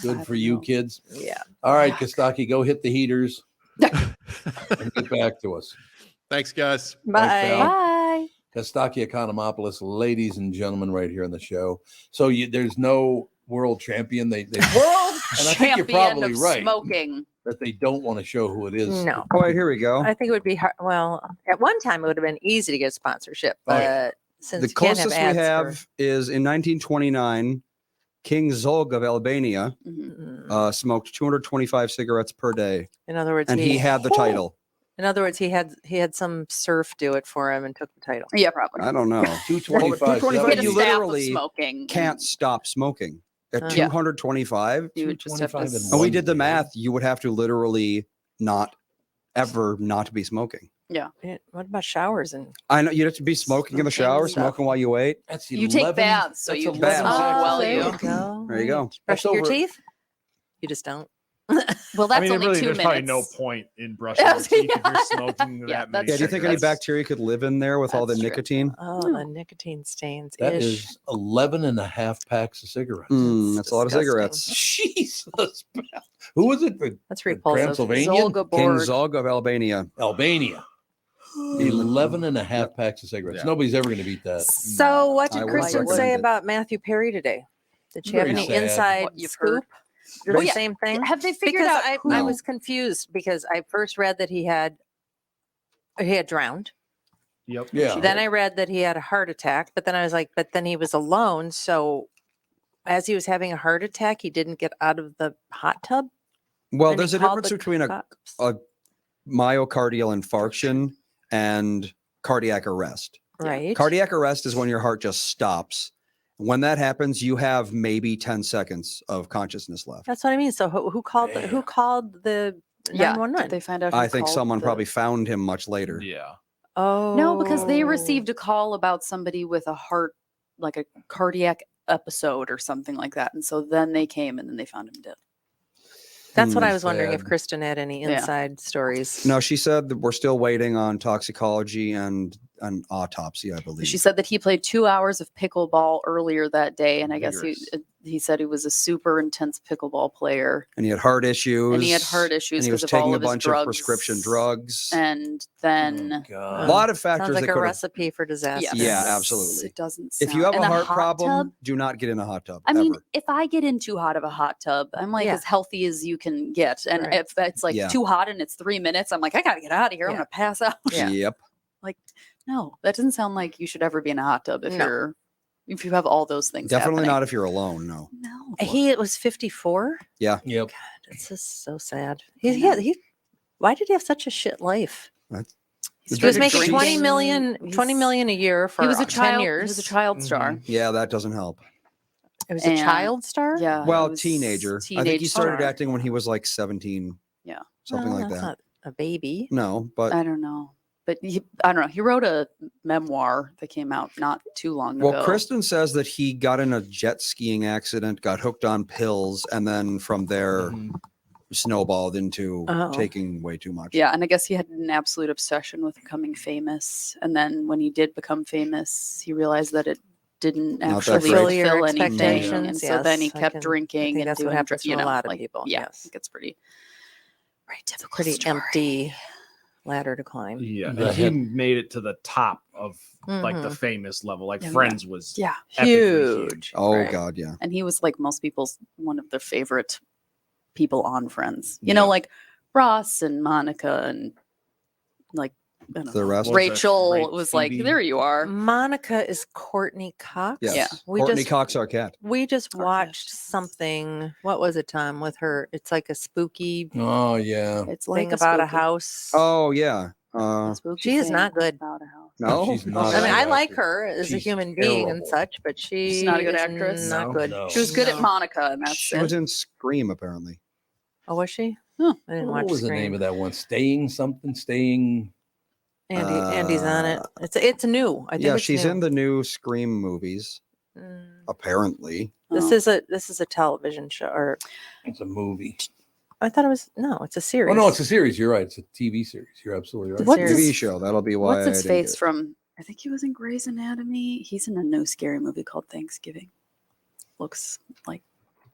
Good for you, kids. Yeah. All right, Kostaki, go hit the heaters and get back to us. Thanks, guys. Bye. pal. Bye. Kostaki Economopoulos, ladies and gentlemen, right here on the show. So there's no world champion. They World And I think you're champion probably of right. smoking. that they don't want to show who it is. No. Oh, wait, here we go. I think it would be hard. Well, at one time it would have been easy to get sponsorship, Oh, but yeah. since The you can't closest have we ads have is in 1929, King Zog of Albania Mm-hmm. smoked 225 cigarettes per day, in other words, and he had the title. In other words, he had some serf do it for him and took the title. Yeah, probably. I don't know. 225. Well, 225 Get a you staff of literally smoking. can't stop smoking. At Yeah. 225, You would just have to 225 in and we one did the day. math, you would have to literally not ever not be smoking. Yeah. What about showers and I know you'd have to be smoking in the shower, stuff. smoking while you ate. That's You take 11 baths, so that's you 11 baths. seconds. well there you. you go. There you go. That's Brushing your over- teeth? You just don't. Well, that's I mean, only really, 2 there's minutes. probably no point in brushing your teeth if you're smoking Yeah, that many. Yeah, do you think any cigarettes. bacteria could live in there with all the That's true. nicotine? Oh, the nicotine stains. That Ish. is 11 and a half packs of cigarettes. That's a lot of disgusting. cigarettes. Jesus. Who was it? That's repulsive. Transylvania? Zolga King board. Zog of Albania. Albania. 11 and a half packs of cigarettes. Yeah. Nobody's ever going to beat that. So, what did I would Kristen recommend say it. about Matthew Perry today? Did she have Very any sad. inside What you've scoop? heard. The Well, yeah. same thing? Have they figured Because out I who? was confused because I first read that he had drowned. Yep. Yeah. Then I read that he had a heart attack, but then I was like, but then he was alone. So as he was having a heart attack, he didn't get out of the hot tub. Well, And he there's a called difference the between cops. a myocardial infarction and cardiac arrest. Right. Cardiac arrest is when your heart just stops. When that happens, you have maybe 10 seconds of consciousness left. That's what I mean. So who called who called the Yeah. 911? Did they find out? Who I think called someone the- probably found him much later. Yeah. Oh No, because they received a call about somebody with a heart, like a cardiac episode or something like that, and so then they came and then they found him dead. That's what I was wondering if sad. Kristen had any Yeah. inside stories. No, she said that we're still waiting on toxicology and an autopsy, I believe. She said that he played 2 hours of pickleball earlier that day, and I guess Vigorous. he said he was a super intense pickleball player, And he had heart issues. and he had heart issues And he was because of all taking a of his bunch drugs, of prescription drugs. and then A lot of factors Sounds like that a could have. recipe for disaster. Yes. Yeah, absolutely. It doesn't. If you sound- have a and heart hot problem, tub? do not get in a hot tub. I mean, ever. if I get in too hot of a hot tub, I'm like Yeah. as healthy as you can get. And Right. if it's like Yeah. too hot and it's 3 minutes, I'm like, I gotta get out of here. I'm Yeah. gonna pass out. Yeah. Yep. Like, no, that doesn't sound like you should ever be in a hot tub if No. if you have all those things. Definitely happening. not if you're alone. No. No. He was 54. Yeah. Yep. It's just so sad. He why did he have such a shit life? That's- He He was started making 20 drinking. million, 20 million a year for He was a 10 child. years. He was a child star. Yeah, that doesn't help. It was a And- child star? Yeah. Well, it was teenager. I think teenage he started star. acting when he was like 17. Yeah. Something Well, like that's that. not a baby. No, but I don't know. But I don't know. He wrote a memoir that came out not too long ago. well, Kristen says that he got in a jet skiing accident, got hooked on pills, and then from there snowballed into Oh. taking way too much. Yeah, and I guess he had an absolute obsession with becoming famous. And then when he did become famous, he realized that it didn't Not that actually great. Fulfill your fulfill anything. expectations, And so then he yes, I kept can- I drinking think and that's what doing, happens to a lot of people, Yeah, yes. I think it's pretty typical Pretty story. empty ladder to climb. Yeah, That and he had- made it to the top of like the Mhm. famous level. Like Yeah, Friends was Yeah. epically Huge. Oh Right. God, yeah. And he was like most people's one of their favorite people on Friends. You know, Yeah. like Ross and Monica and like I don't The know, rest. Rachel was like, Phoebe? there you are. Monica is Courtney Cox. Yes. Yeah. We Courtney just Cox Arquette. we just watched something. What was it, Tom? With her, it's like a spooky Oh yeah. It's like thing about a spooky- house. Oh yeah. a spooky She is thing not good. about a house. No, She's not. I mean, a I good like actor. her as a She's human being and terrible. such, but She's not a good is actress? Not No. good. No. She was good at No. Monica, and that's she it. was in Scream apparently. Oh, was she? Huh. I didn't What watch was the Scream. name of that one? Staying something? Staying. Andy's on it. It's new. I think Yeah, it's she's new. in the new Scream movies. Apparently. This Oh. is a television show, or It's a movie. I thought it was it's a series. Oh no, it's a series. You're right. It's a TV series. You're absolutely right. What's TV his- show. That'll be why. What's I his didn't face get it. from? I think he was in Grey's Anatomy. He's in a new scary movie called Thanksgiving. Looks like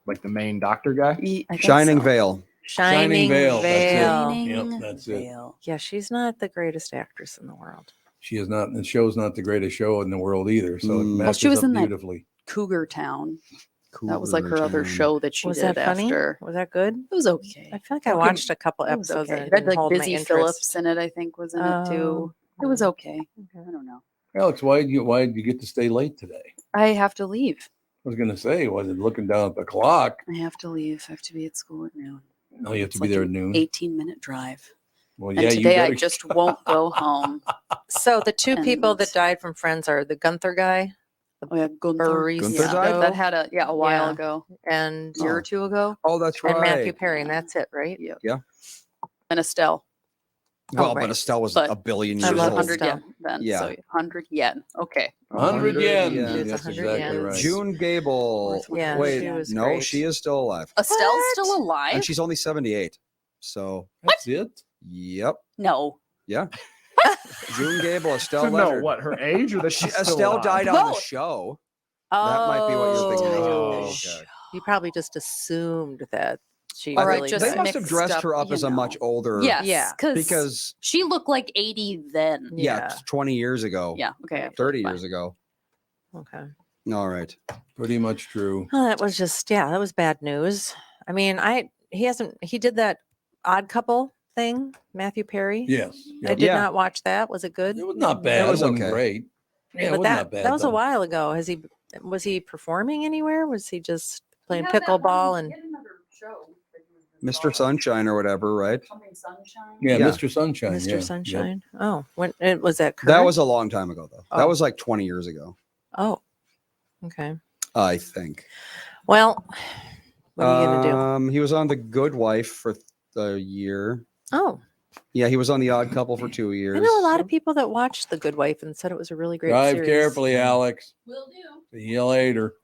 like the main doctor guy. I think Shining so. Veil. Shining Veil. That's it. Shining Yep, that's it. Veil. Yeah, she's not the greatest actress in the world. She is not. The show's not the greatest show in the world either. So it Mm. matches Well, she was up in that- beautifully. Cougar Town. That was like her Cougar other Town. show that she Was did that funny? after. Was that good? It was okay. I feel like I Okay. watched a couple It was episodes okay. and It it had didn't like hold my Busy interest. Phillips in it. I think was in it too. It was okay. I don't know. Alex, why did you get to stay late today? I have to leave. I was gonna say, was it looking down at the clock? I have to leave. I have to be at school at noon. No, you have to It's be like there an at noon. 18-minute drive. Well, And yeah, you today I better- just won't go home. So the two people And- that died from Friends are the Gunther guy, Oh yeah, Gunther. Maurice Gunther Yeah, died? that had a while Yeah. ago, and a year or two ago. Oh, that's right. and Matthew Perry, and that's it, right? Yep. Yeah. And Estelle. Well, right. but Estelle was But a billion I years love old. 100 Estelle. yen then. Yeah. So 100 yen. Okay. 100 yen. yen. She was That's 100 exactly yen. right. June Gable. Yeah, Wait, she was no, great. she is still alive. Estelle's still alive? And she's only 78. So, That's it. yep. No. Yeah. June Gable, Estelle So no, Leonard. what her age or that she's still Estelle alive? died on the Both. show. That might be what you're thinking of. Oh, Okay. You probably just assumed that she I Or I really think just they died. must have mixed dressed up, her up you as a much know. older. Yes. Yeah, because she looked like 80 then. yeah, 20 years ago. Yeah. Okay. 30 fine. years ago. Okay. All right. Pretty much true. Well, that was just that was bad news. I mean, he did that Odd Couple thing, Matthew Perry. Yes. I Yep. did Yeah. not watch that. Was it good? It was not bad. It was It wasn't okay. great. Yeah, it but was that not bad. that was a though. while ago. Was he performing anywhere? Was he just playing pickleball and Mr. Sunshine or whatever, right? Sunshine. Yeah, Yeah. Mr. Sunshine. Mr. yeah, yep. Sunshine? Oh, when it was that? That current? was a long time ago, though. That Oh. was like 20 years ago, Oh, okay. I think. Well, what are you gonna do? He was on The Good Wife for a year. Oh, Yeah, he was on The Odd Couple for 2 years. I know a lot of people that watched The Good Wife and said it was a really great Drive series. carefully, Alex. Will do. See you later.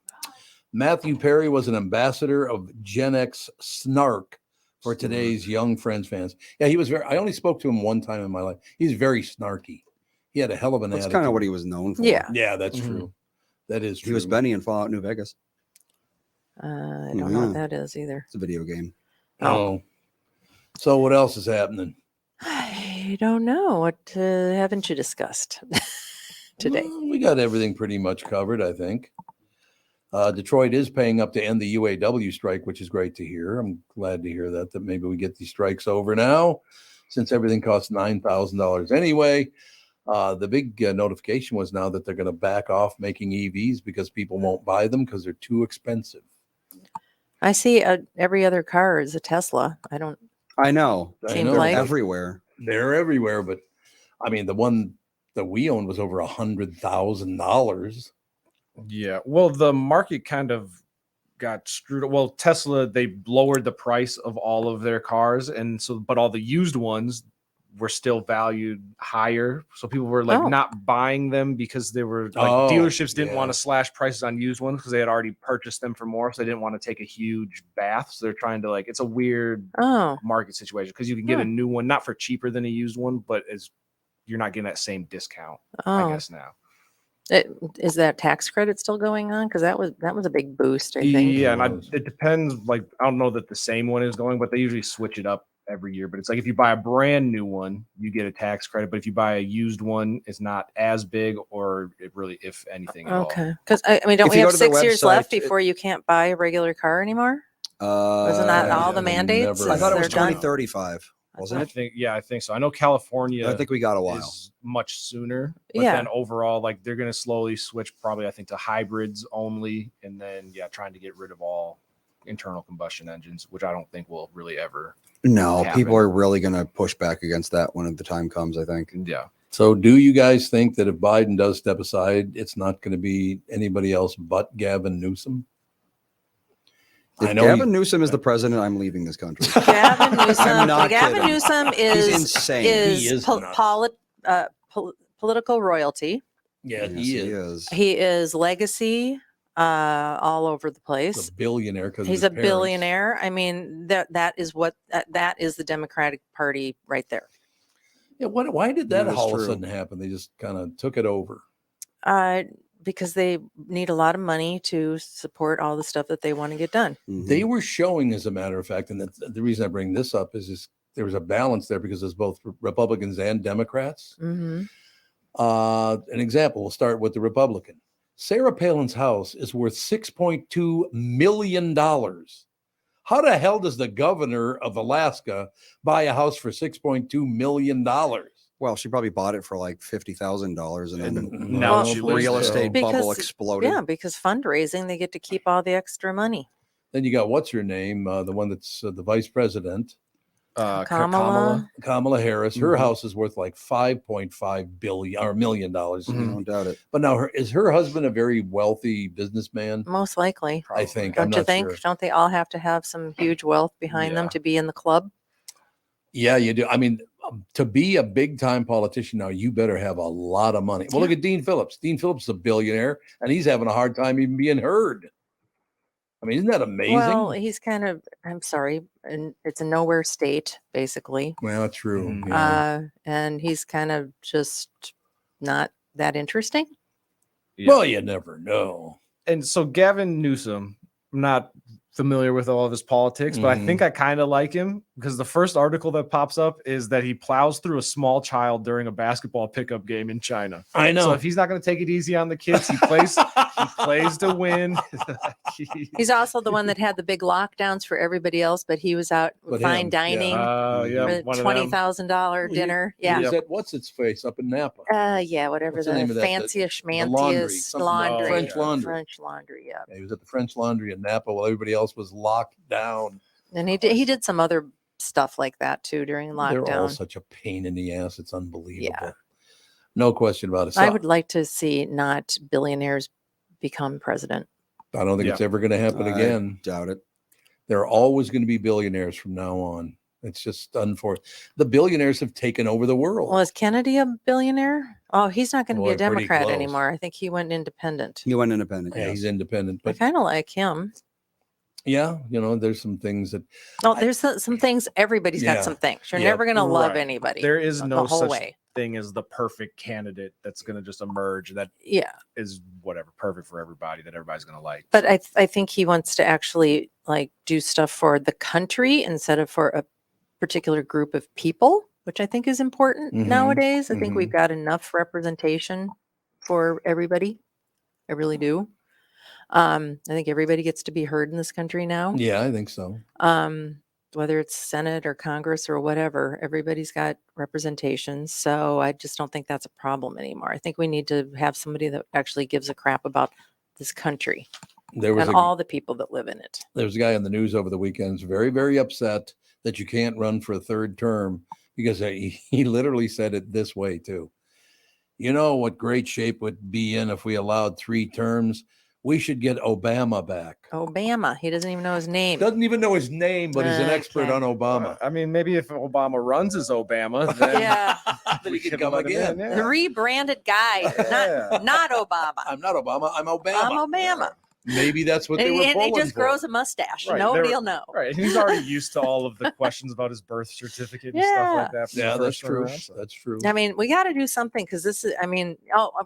Matthew Perry was an ambassador of Gen X snark for today's young Friends fans. Yeah, he was very. I only spoke to him one time in my life. He's very snarky. He had a hell of an That's attitude. kind of what he was known for. Yeah. Yeah, that's Mhm. true. That is true. He was Benny in Fallout New Vegas. I don't know what Yeah. that is either. It's a video game. Oh. So what else is happening? I don't know. What haven't you discussed today? Well, we got everything pretty much covered, I think. Detroit is paying up to end the UAW strike, which is great to hear. I'm glad to hear that maybe we get these strikes over now, since everything costs $9,000 anyway. The big notification was now that they're going to back off making EVs because people won't buy them because they're too expensive. I see every other car is a Tesla. I don't. I know. I Seems know. They're like- everywhere. They're everywhere, but I mean, the one that we owned was over $100,000. Yeah. Well, the market kind of got screwed up. Well, Tesla, they lowered the price of all of their cars. And so, but all the used ones, were still valued higher. So people were like not buying them because they were like dealerships didn't want to slash prices on used ones because they had already purchased them for more. So they didn't want to take a huge bath. So they're trying to like, it's a weird market situation because you can get a new one, not for cheaper than a used one, but you're not getting that same discount, I guess now. Is that tax credit still going on? Because that was a big boost, I think. Yeah, and it depends. Like, I don't know that the same one is going, but they usually switch it up every year. But it's like if you buy a brand new one, you get a tax credit. But if you buy a used one, it's not as big, or it really, if anything, at all. Okay, because I mean, don't we have 6 years left before you can't buy a regular car anymore? Wasn't that all the mandates? I thought it was They're done? 2035. Wasn't it? I think so. I know California. I think we got a while. Is much sooner. But then overall, like they're going to slowly switch, probably I think to hybrids only, and then trying to get rid of all internal combustion engines, which I don't think will really ever. No, happen. people are really going to push back against that when the time comes, I think. Yeah. So do you guys think that if Biden does step aside, it's not going to be anybody else but Gavin Newsom? If Gavin Newsom is the president, I'm leaving this country. Gavin Newsom. I'm not Gavin kidding. Newsom is He's insane. Is He is political royalty. Yeah, he is. He is legacy all over the place. He's a billionaire because he's a billionaire. I mean, that is the Democratic Party right there. Yeah. Why did that That is all of a true. sudden happen? They just kind of took it over. Because they need a lot of money to support all the stuff that they want to get done. They were showing, as a matter of fact, and the reason I bring this up is there was a balance there because there's both Republicans and Democrats. Mm-hmm. An example, we'll start with the Republican. Sarah Palin's house is worth $6.2 million. How the hell does the governor of Alaska buy a house for $6.2 million? Well, she probably bought it for like $50,000 and then now the real estate bubble exploded. Yeah, because fundraising, they get to keep all the extra money. Then you got what's her name, the one that's the vice president, Kamala Harris. Her house is worth like $5.5 billion or $1 million. Don't doubt it. But now, is her husband a very wealthy businessman? Most likely, I think. Don't I'm you not think? sure. Don't they all have to have some huge wealth behind them to be in the club? Yeah, you do. I mean, to be a big time politician now, you better have a lot of money. Well, look at Dean Phillips. Dean Phillips is a billionaire, and he's having a hard time even being heard. I mean, isn't that amazing? Well, he's kind of, I'm sorry, and it's a nowhere state, basically. Well, true. Yeah. And he's kind of just not that interesting. Well, you never know. And so Gavin Newsom, I'm not familiar with all of his politics, but I think I kind of like him because the first article that pops up is that he plows through a small child during a basketball pickup game in China. I know. So if he's not going to take it easy on the kids, he plays to win. He's also the one that had the big lockdowns for everybody else, but he was out fine dining, for $20,000 dinner. He was at what's its face up in Napa. Whatever What's the name of that? fanciest, The laundry, schmantiest something- laundry. French Laundry. French Laundry, yeah. Yeah, he was at the French Laundry in Napa while everybody else was locked down. And he did some other stuff like that too during lockdown. They're all such a pain in the ass. It's unbelievable. Yeah. No question about it. So, I would like to see not billionaires become president. I don't think it's ever going to happen again. Doubt it. There are always going to be billionaires from now on. It's just unfortunate. The billionaires have taken over the world. Well, is Kennedy a billionaire? Oh, he's not going to be a Boy, pretty Democrat close. anymore. I think he went independent. He went independent. Yeah, he's independent. I But kind of like him. yeah, there's some things that No, there's some things. Everybody's got some things. You're never going to love anybody. There is no the whole such way. thing as the perfect candidate that's going to just emerge that is whatever perfect for everybody that everybody's going to like. But I think he wants to actually like do stuff for the country instead of for a particular group of people, which I think is important nowadays. I think we've got enough representation for everybody. I really do. I think everybody gets to be heard in this country now. Yeah, I think so. Whether it's Senate or Congress or whatever, everybody's got representation. So I just don't think that's a problem anymore. I think we need to have somebody that actually gives a crap about this country and all the people that live in it. There was a guy on the news over the weekend who's very, very upset that you can't run for a third term because he literally said it this way too. You know what great shape would be in if we allowed 3 terms? We should get Obama back. Obama. He doesn't even know his name. Doesn't even know his name, but he's an expert Okay. on Obama. I mean, maybe if Obama runs as Obama, then Yeah. Then he could come let him again. in, The yeah. rebranded guy. Not Obama. I'm not Obama. I'm Obama. I'm Obama. Maybe that's what they were And pulling he just for. grows a mustache. Right, Nobody they're- will know. Right. He's already used to all of the questions about his birth certificate and stuff like that. from the Yeah, that's first one true. around, so. That's true. I mean, we got to do something because this is, I mean,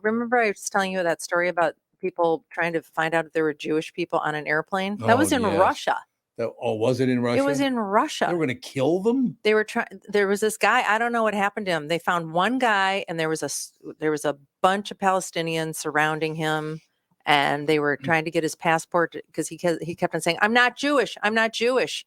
remember I was telling you that story about people trying to find out if there were Jewish people on an airplane? That was in yes. Russia. Was it in Russia? It was in Russia. They were going to kill them? They were trying. There was this guy. I don't know what happened to him. They found one guy, and there was a bunch of Palestinians surrounding him, and they were trying to get his passport because he kept on saying, "I'm not Jewish. I'm not Jewish."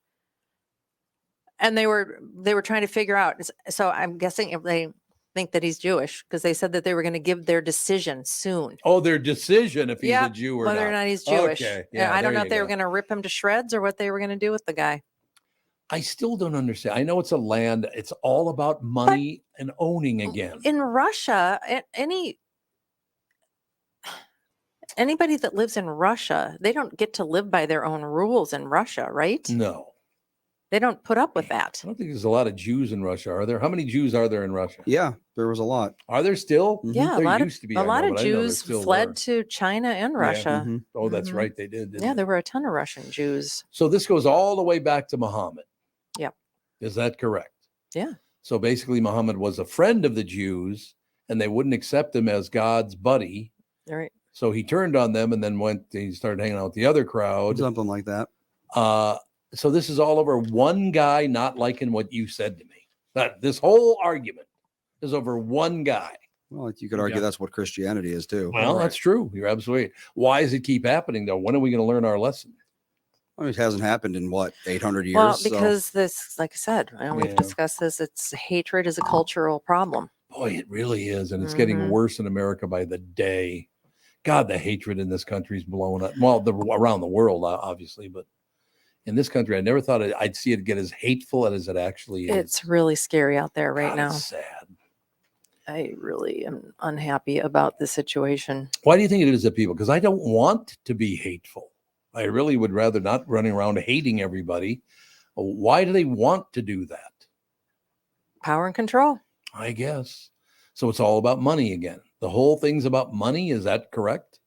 And they were trying to figure out. So I'm guessing if they think that he's Jewish because they said that they were going to give their decision soon. Oh, their decision if he's a Jew or whether not. or not he's Jewish. Okay. Yeah, I don't know if they go. were going to rip him to shreds or what they were going to do with the guy. I still don't understand. I know it's a land. It's all about money and owning again. In Russia, anybody that lives in Russia, they don't get to live by their own rules in Russia, right? No. They don't put up with that. I don't think there's a lot of Jews in Russia, are there? How many Jews are there in Russia? Yeah, there was a lot. Are there still? Yeah, There a lot used to be, I of know, but I know there Jews still fled were. to China and Russia. Mhm. Oh, that's Mhm. right. They did. didn't Yeah, they? there were a ton of Russian Jews. So this goes all the way back to Muhammad. Yep. Is that correct? Yeah. So basically, Muhammad was a friend of the Jews, and they wouldn't accept him as God's buddy. All right. So he turned on them, and then he started hanging out with the other crowd. Something like that. So this is all over one guy not liking what you said to me. This whole argument is over one guy. Well, you could argue that's what Christianity is too. Well, that's true. You're absolutely right. Why does it keep happening though? When are we going to learn our lesson? I mean, it hasn't happened in what, 800 years? Well, so- because this, like I said, and we've Yeah. discussed this, hatred is a cultural problem. Boy, it really is, and it's getting Mhm. worse in America by the day. God, the hatred in this country is blowing up. Well, around the world, obviously, but in this country, I never thought I'd see it get as hateful as it actually is. It's really scary out there right God, now. it's sad. I really am unhappy about the situation. Why do you think it is that people? Because I don't want to be hateful. I really would rather not running around hating everybody. Why do they want to do that? Power and control. I guess. So it's all about money again. The whole thing's about money. Is that correct?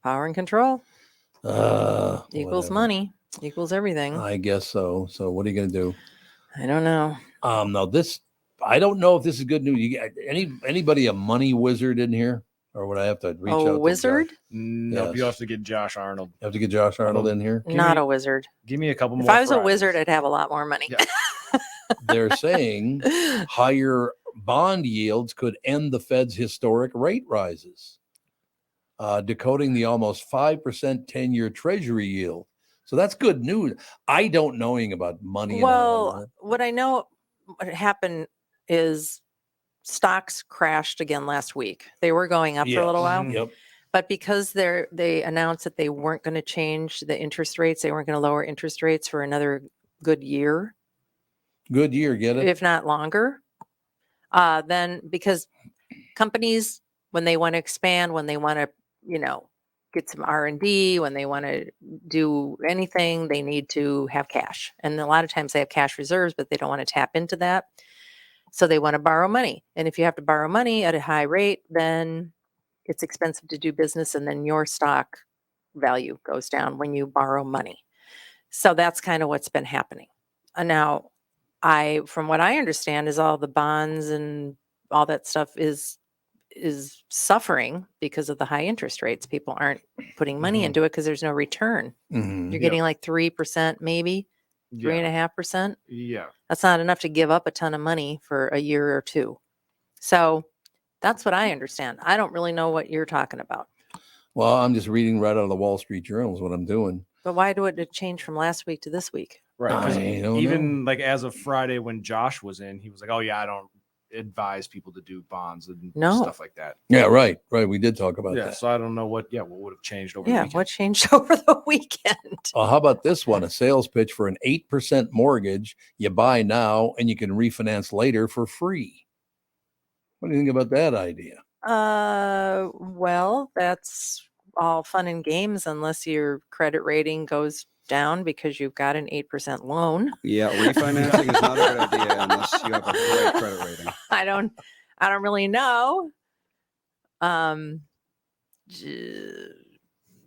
Power and control equals Whatever. money, equals everything. I guess so. So what are you going to do? I don't know. Now this, I don't know if this is good news. You get anybody a money wizard in here, or would I have to reach out? A to wizard? Josh? Nope, Yes. you have to get Josh Arnold. You have to get Josh Arnold in here. Not a wizard. Give me a couple more. If I was a Fridays. wizard, I'd have a lot more money. They're saying higher bond yields could end the Fed's historic rate rises, decoding the almost 5% 10-year Treasury yield. So that's good news. I don't know anything about money. and all Well, that. what I know what happened is stocks crashed again last week. They were going up for a little while. Yep. But because they announced that they weren't going to change the interest rates, they weren't going to lower interest rates for another good year, Good year, get it? if not longer. Then because companies, when they want to expand, when they want to, get some R&D, when they want to do anything, they need to have cash. And a lot of times they have cash reserves, but they don't want to tap into that. So they want to borrow money. And if you have to borrow money at a high rate, then it's expensive to do business. And then your stock value goes down when you borrow money. So that's kind of what's been happening. Now, from what I understand, is all the bonds and all that stuff is suffering because of the high interest rates. People aren't putting money into it because there's no return. Mhm. You're getting like 3%, maybe 3.5%. Yeah. That's not enough to give up a ton of money for a year or two. So that's what I understand. I don't really know what you're talking about. Well, I'm just reading right out of the Wall Street Journal is what I'm doing. But why do it change from last week to this week? Right. 'cause I don't even like as of Friday when Josh was in, he was like, "Oh yeah, I don't advise people to do bonds and stuff like that." Yeah, right. We did talk about Yeah. that. So I don't know what would have changed over the Yeah, weekend. what changed over the weekend? How about this one? A sales pitch for an 8% mortgage. You buy now and you can refinance later for free. What do you think about that idea? Well, that's all fun and games unless your credit rating goes down because you've got an 8% loan. Yeah, refinancing is not a good idea unless you have a great credit rating. I don't really know.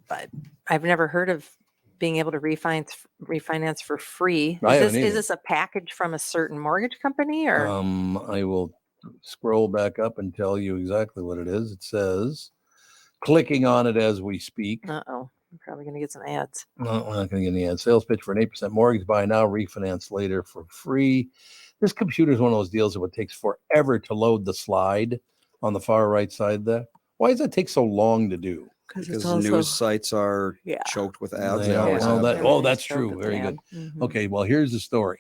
But I've never heard of being able to refinance for free. Is this a package from a certain mortgage company or? I will scroll back up and tell you exactly what it is. It says, clicking on it as we speak. Uh-oh. I'm probably going to get some ads. No, we're not going to get any ads. Sales pitch for an 8% mortgage. Buy now, refinance later for free. This computer is one of those deals that would take forever to load the slide on the far right side there. Why does that take so long to do? Because news sites are choked with ads. They always are. have Well, them. that's true. Very good. Okay, well, here's the story.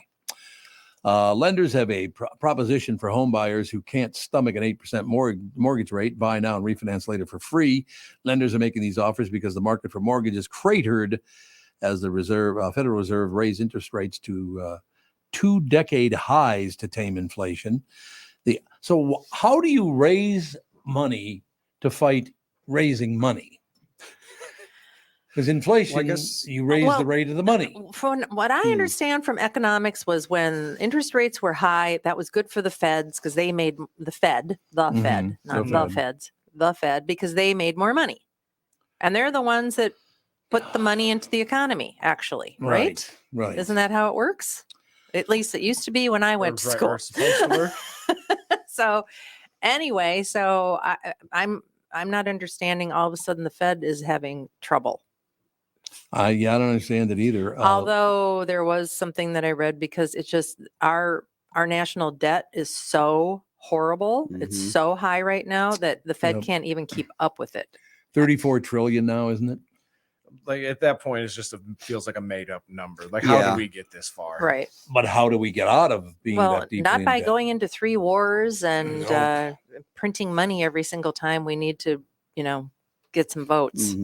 Lenders have a proposition for home buyers who can't stomach an 8% mortgage rate. Buy now and refinance later for free. Lenders are making these offers because the market for mortgages cratered as the Federal Reserve raised interest rates to 2-decade highs to tame inflation. So how do you raise money to fight raising money? Because inflation, you raise the rate of the money. From what I understand from economics was when interest rates were high, that was good for the feds because they made the Fed, not the feds, the Fed, because they made more money. And they're the ones that put the money into the economy, actually, right? Right. Isn't that how it works? At least it used to be when I went to school. So anyway, I'm not understanding all of a sudden the Fed is having trouble. I don't understand it either. Although there was something that I read because it's just our national debt is so horrible. It's so high right now that the Fed can't even keep up with it. 34 trillion now, isn't it? Like at that point, feels like a made up number. Like, how do we get this far? Right. But how do we get out of being that deeply not in by debt? going into 3 wars and printing money every single time we need to, get some votes.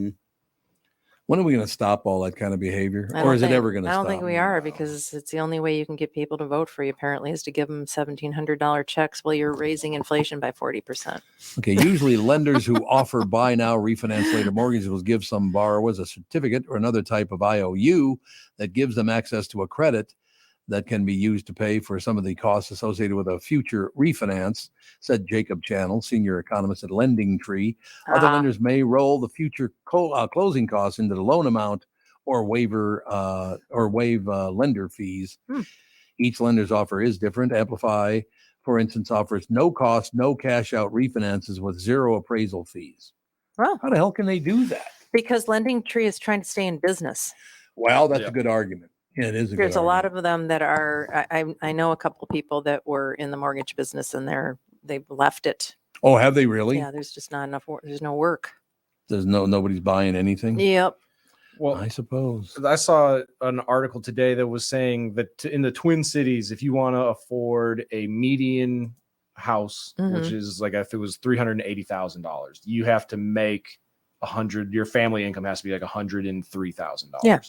When are we going to stop all that kind of behavior? I Or don't is it think- ever going to I stop? don't think we are because it's the only way you can get people to vote for you, apparently, is to give them $1,700 checks while you're raising inflation by 40%. Okay, usually lenders who offer buy now, refinance later mortgages will give some borrowers a certificate or another type of IOU that gives them access to a credit that can be used to pay for some of the costs associated with a future refinance, said Jacob Channel, senior economist at Lending Tree. Other lenders may roll the future closing costs into the loan amount or waive lender fees. Each lender's offer is different. Amplify, for instance, offers no cost, no cash out refinances with 0 appraisal fees. Well, how the hell can they do that? Because Lending Tree is trying to stay in business. Well, that's a good argument. Yeah, it is. There's a lot of them that are. I know a couple of people that were in the mortgage business and they've left it. Oh, have they really? Yeah, there's just not enough work. There's no work. Nobody's buying anything. Yep. Well, I suppose I saw an article today that was saying that in the Twin Cities, if you want to afford a median house, which is like if it was $380,000, you have to make your family income has to be like $103,000. Yeah,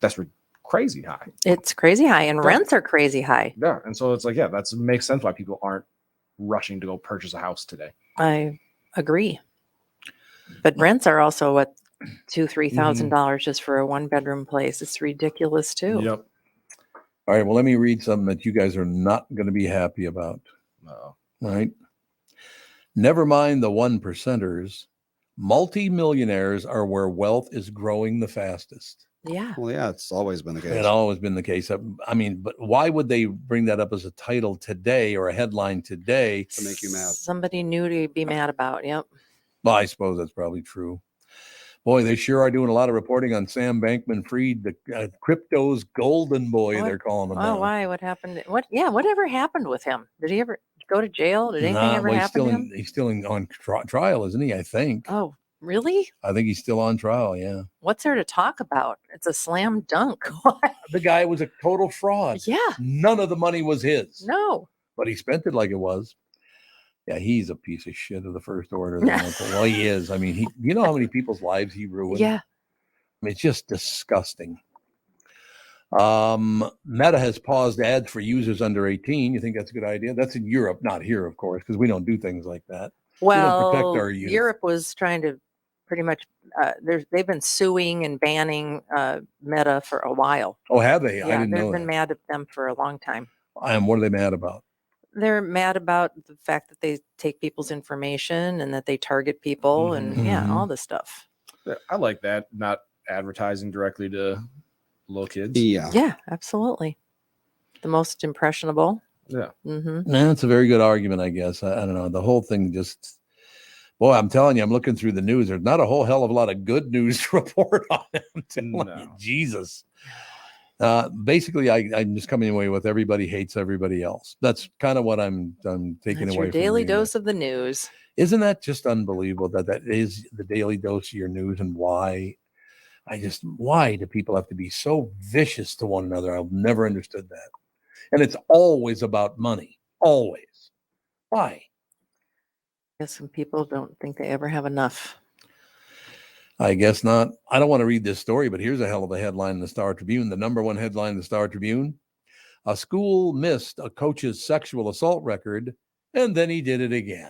that's crazy high. It's crazy high, and rents are crazy high. Yeah, and so it's like, that makes sense why people aren't rushing to go purchase a house today. I agree, but rents are also what $2,000-$3,000 just for a 1-bedroom place. It's ridiculous too. Yep. All right. Well, let me read something that you guys are not going to be happy about. No. Right. Never mind the 1%ers. Multi-millionaires are where wealth is growing the fastest. Yeah. Well, yeah, it's always been the case. It's always been the case. I mean, but why would they bring that up as a title today or a headline today? To make you mad. Somebody new to be mad about. Yep. Well, I suppose that's probably true. Boy, they sure are doing a lot of reporting on Sam Bankman-Fried, the crypto's golden boy, they're calling him. Oh, why? What happened? Whatever happened with him? Did he ever go to jail? Did anything ever happen to him? He's still on trial, isn't he? I think. Oh, really? I think he's still on trial, yeah. What's there to talk about? It's a slam dunk. The guy was a total fraud. Yeah. None of the money was his. No. But he spent it like it was. Yeah, he's a piece of shit of the first order. Well, he is. I mean, you know how many people's lives he ruined? Yeah. I mean, it's just disgusting. Meta has paused ads for users under 18. You think that's a good idea? That's in Europe, not here, of course, because we don't do things like that. We don't Well, protect our youth. Europe was trying to pretty much they've been suing and banning Meta for a while. Oh, have they? I Yeah, didn't they've know been that. mad at them for a long time. What are they mad about? They're mad about the fact that they take people's information and that they target people and all this stuff. I like that. Not advertising directly to little kids. Yeah, absolutely. The most impressionable. Yeah. Mm-hmm. Man, that's a very good argument, I guess. I don't know. The whole thing just, boy, I'm telling you, I'm looking through the news. There's not a whole hell of a lot of good news to report on it. I'm telling you, Jesus. Basically, I'm just coming away with everybody hates everybody else. That's kind of what I'm taking That's away your from daily reading dose of the news. Isn't that just unbelievable that is the daily dose of your news, and why do people have to be so vicious to one another? I've never understood that. And it's always about money. Always. Why? I guess some people don't think they ever have enough. I guess not. I don't want to read this story, but here's a hell of a headline in the Star Tribune. The number one headline in the Star Tribune: a school missed a coach's sexual assault record, and then he did it again.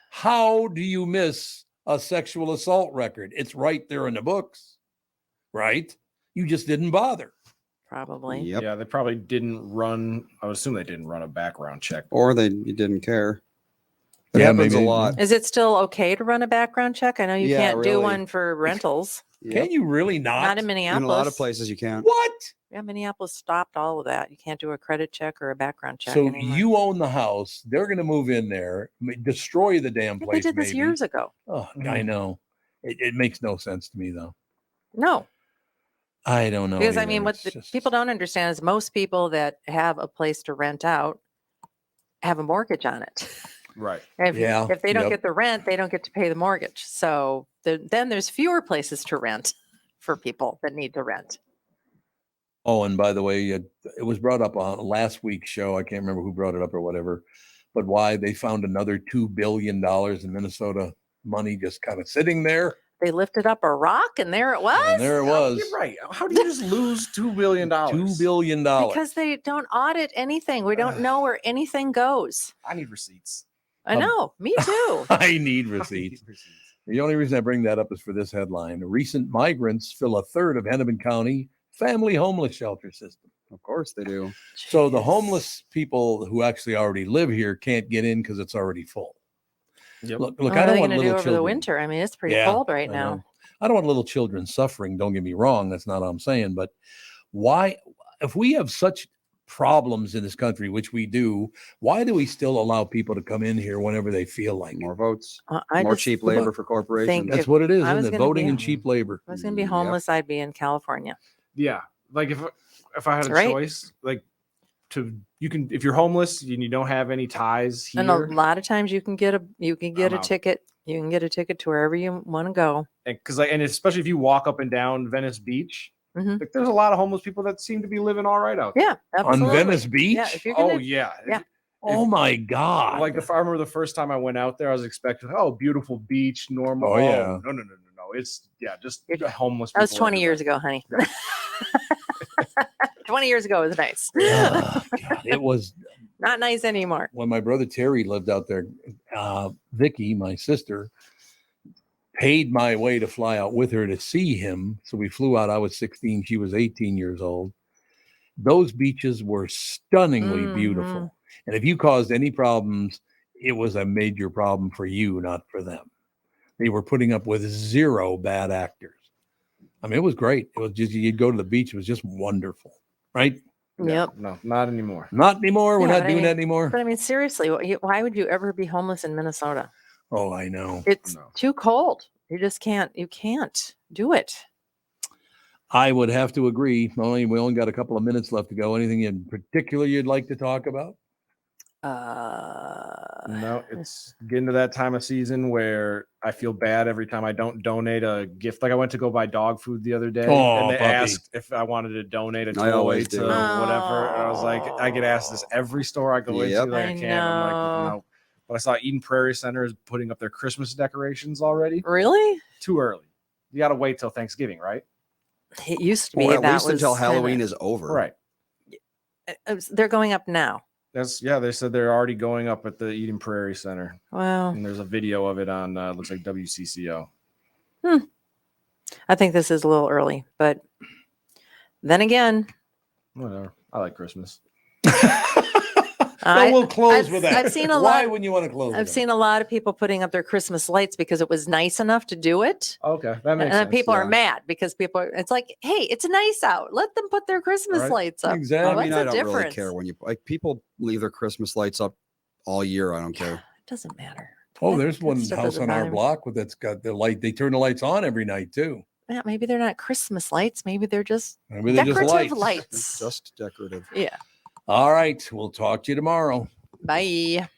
How do you miss a sexual assault record? It's right there in the books, right? You just didn't bother. Probably. Yeah, they probably didn't run. I would assume they didn't run a background check. Or you didn't care. It Yeah, happens maybe. a lot. Is it still okay to run a background check? I know you Yeah, can't do really. one for rentals. Can you really not? Not in Minneapolis. In a lot of places you can. What? Yeah, Minneapolis stopped all of that. You can't do a credit check or a background check So anymore. you own the house. They're going to move in there, destroy the damn Yeah, place. they did this maybe. years ago. Oh, I know. It makes no sense to me, though. No. I don't know. Because I either. mean, what It's the just- people don't understand is most people that have a place to rent out have a mortgage on it. Right. And if they don't Yep. get the rent, they don't get to pay the mortgage. So then there's fewer places to rent for people that need to rent. Oh, and by the way, it was brought up on last week's show. I can't remember who brought it up or whatever, but why they found another $2 billion in Minnesota money just kind of sitting there. They lifted up a rock and there it was. And there it was. You're right. How do you just lose $2 billion? $2 billion. Because they don't audit anything. We don't know where anything goes. I need receipts. I know. Me too. I need receipts. The only reason I bring that up is for this headline. Recent migrants fill a third of Hennepin County family homeless shelter system. Of course they do. So the homeless people who actually already live here can't get in because it's already full. Yep. Look, What I are don't they want going to do little over children. the winter? I mean, it's pretty Yeah, cold right I now. know. I don't want little children suffering. Don't get me wrong. That's not what I'm saying. But why, if we have such problems in this country, which we do, why do we still allow people to come in here whenever they feel like More votes, I more just cheap labor for corporations. think That's if what it is, I was isn't it? gonna Voting be- and cheap labor. If I was going to be homeless, I'd be in California. Yeah. Like if I had a Right. choice, like if you're homeless and you don't have any ties here. And a lot of times you can get a I'm out. ticket. You can get a ticket to wherever you want to go. and especially if you walk up and down Venice Beach, Mhm. like there's a lot of homeless people that seem to be living all right out there. Yeah, absolutely. Venice Beach? Yeah, if you're Oh gonna, yeah. yeah. Oh my God. Like I remember the first time I went out there, I was expecting, beautiful beach, normal. Oh, yeah. No. It's just homeless. That was people 20 years ago, honey. 20 years ago was nice. Oh, God, it was Not nice anymore. when my brother Terry lived out there. Vicky, my sister, paid my way to fly out with her to see him. So we flew out. I was 16. She was 18 years old. Those beaches were stunningly beautiful. And if you caused any problems, it was a major problem for you, not for them. They were putting up with zero bad actors. I mean, it was great. It was just, you'd go to the beach. It was just wonderful, right? Yep. No, not anymore. Not anymore. We're Yeah, not but I doing mean- that anymore. But I mean, seriously, why would you ever be homeless in Minnesota? Oh, I know. It's too cold. You just can't. You can't do it. I would have to agree. We only got a couple of minutes left to go. Anything in particular you'd like to talk about? No, it's getting to that time of season where I feel bad every time I don't donate a gift. Like I went to go buy dog food the other day, Oh, and they puppy. asked if I wanted to donate a I toy always to do. whatever. And I was like, I get asked this every store I go Yep. into. Like I can't. I'm like, no. But I saw Eden Prairie Center is putting up their Christmas decorations already. Really? Too early. You got to wait till Thanksgiving, right? It used to be Or at that least was until kinda- Halloween is over. Right. They're going up now. They said they're already going up at the Eden Prairie Center. Wow. And there's a video of it on looks like WCCO. I think this is a little early, but then again, Whatever. I like Christmas. We'll close with that. I've seen a Why lot. wouldn't you want to close? I've with seen a lot of people putting up their Christmas lights because it was nice enough to do it. Okay, that makes And sense. then people are yeah. mad because people are, it's like, hey, it's nice out. Let them put their Christmas Right. lights up. Exactly. What's I mean, the I don't difference? really care when you like people leave their Christmas lights up all year. I don't care. It doesn't matter. Oh, That- there's that one stuff house doesn't on our bother me. block that's got the light. They turn the lights on every night too. Yeah, maybe they're not Christmas lights. Maybe they're just Maybe they're just decorative lights. lights. Just decorative. Yeah. All right. We'll talk to you tomorrow. Bye.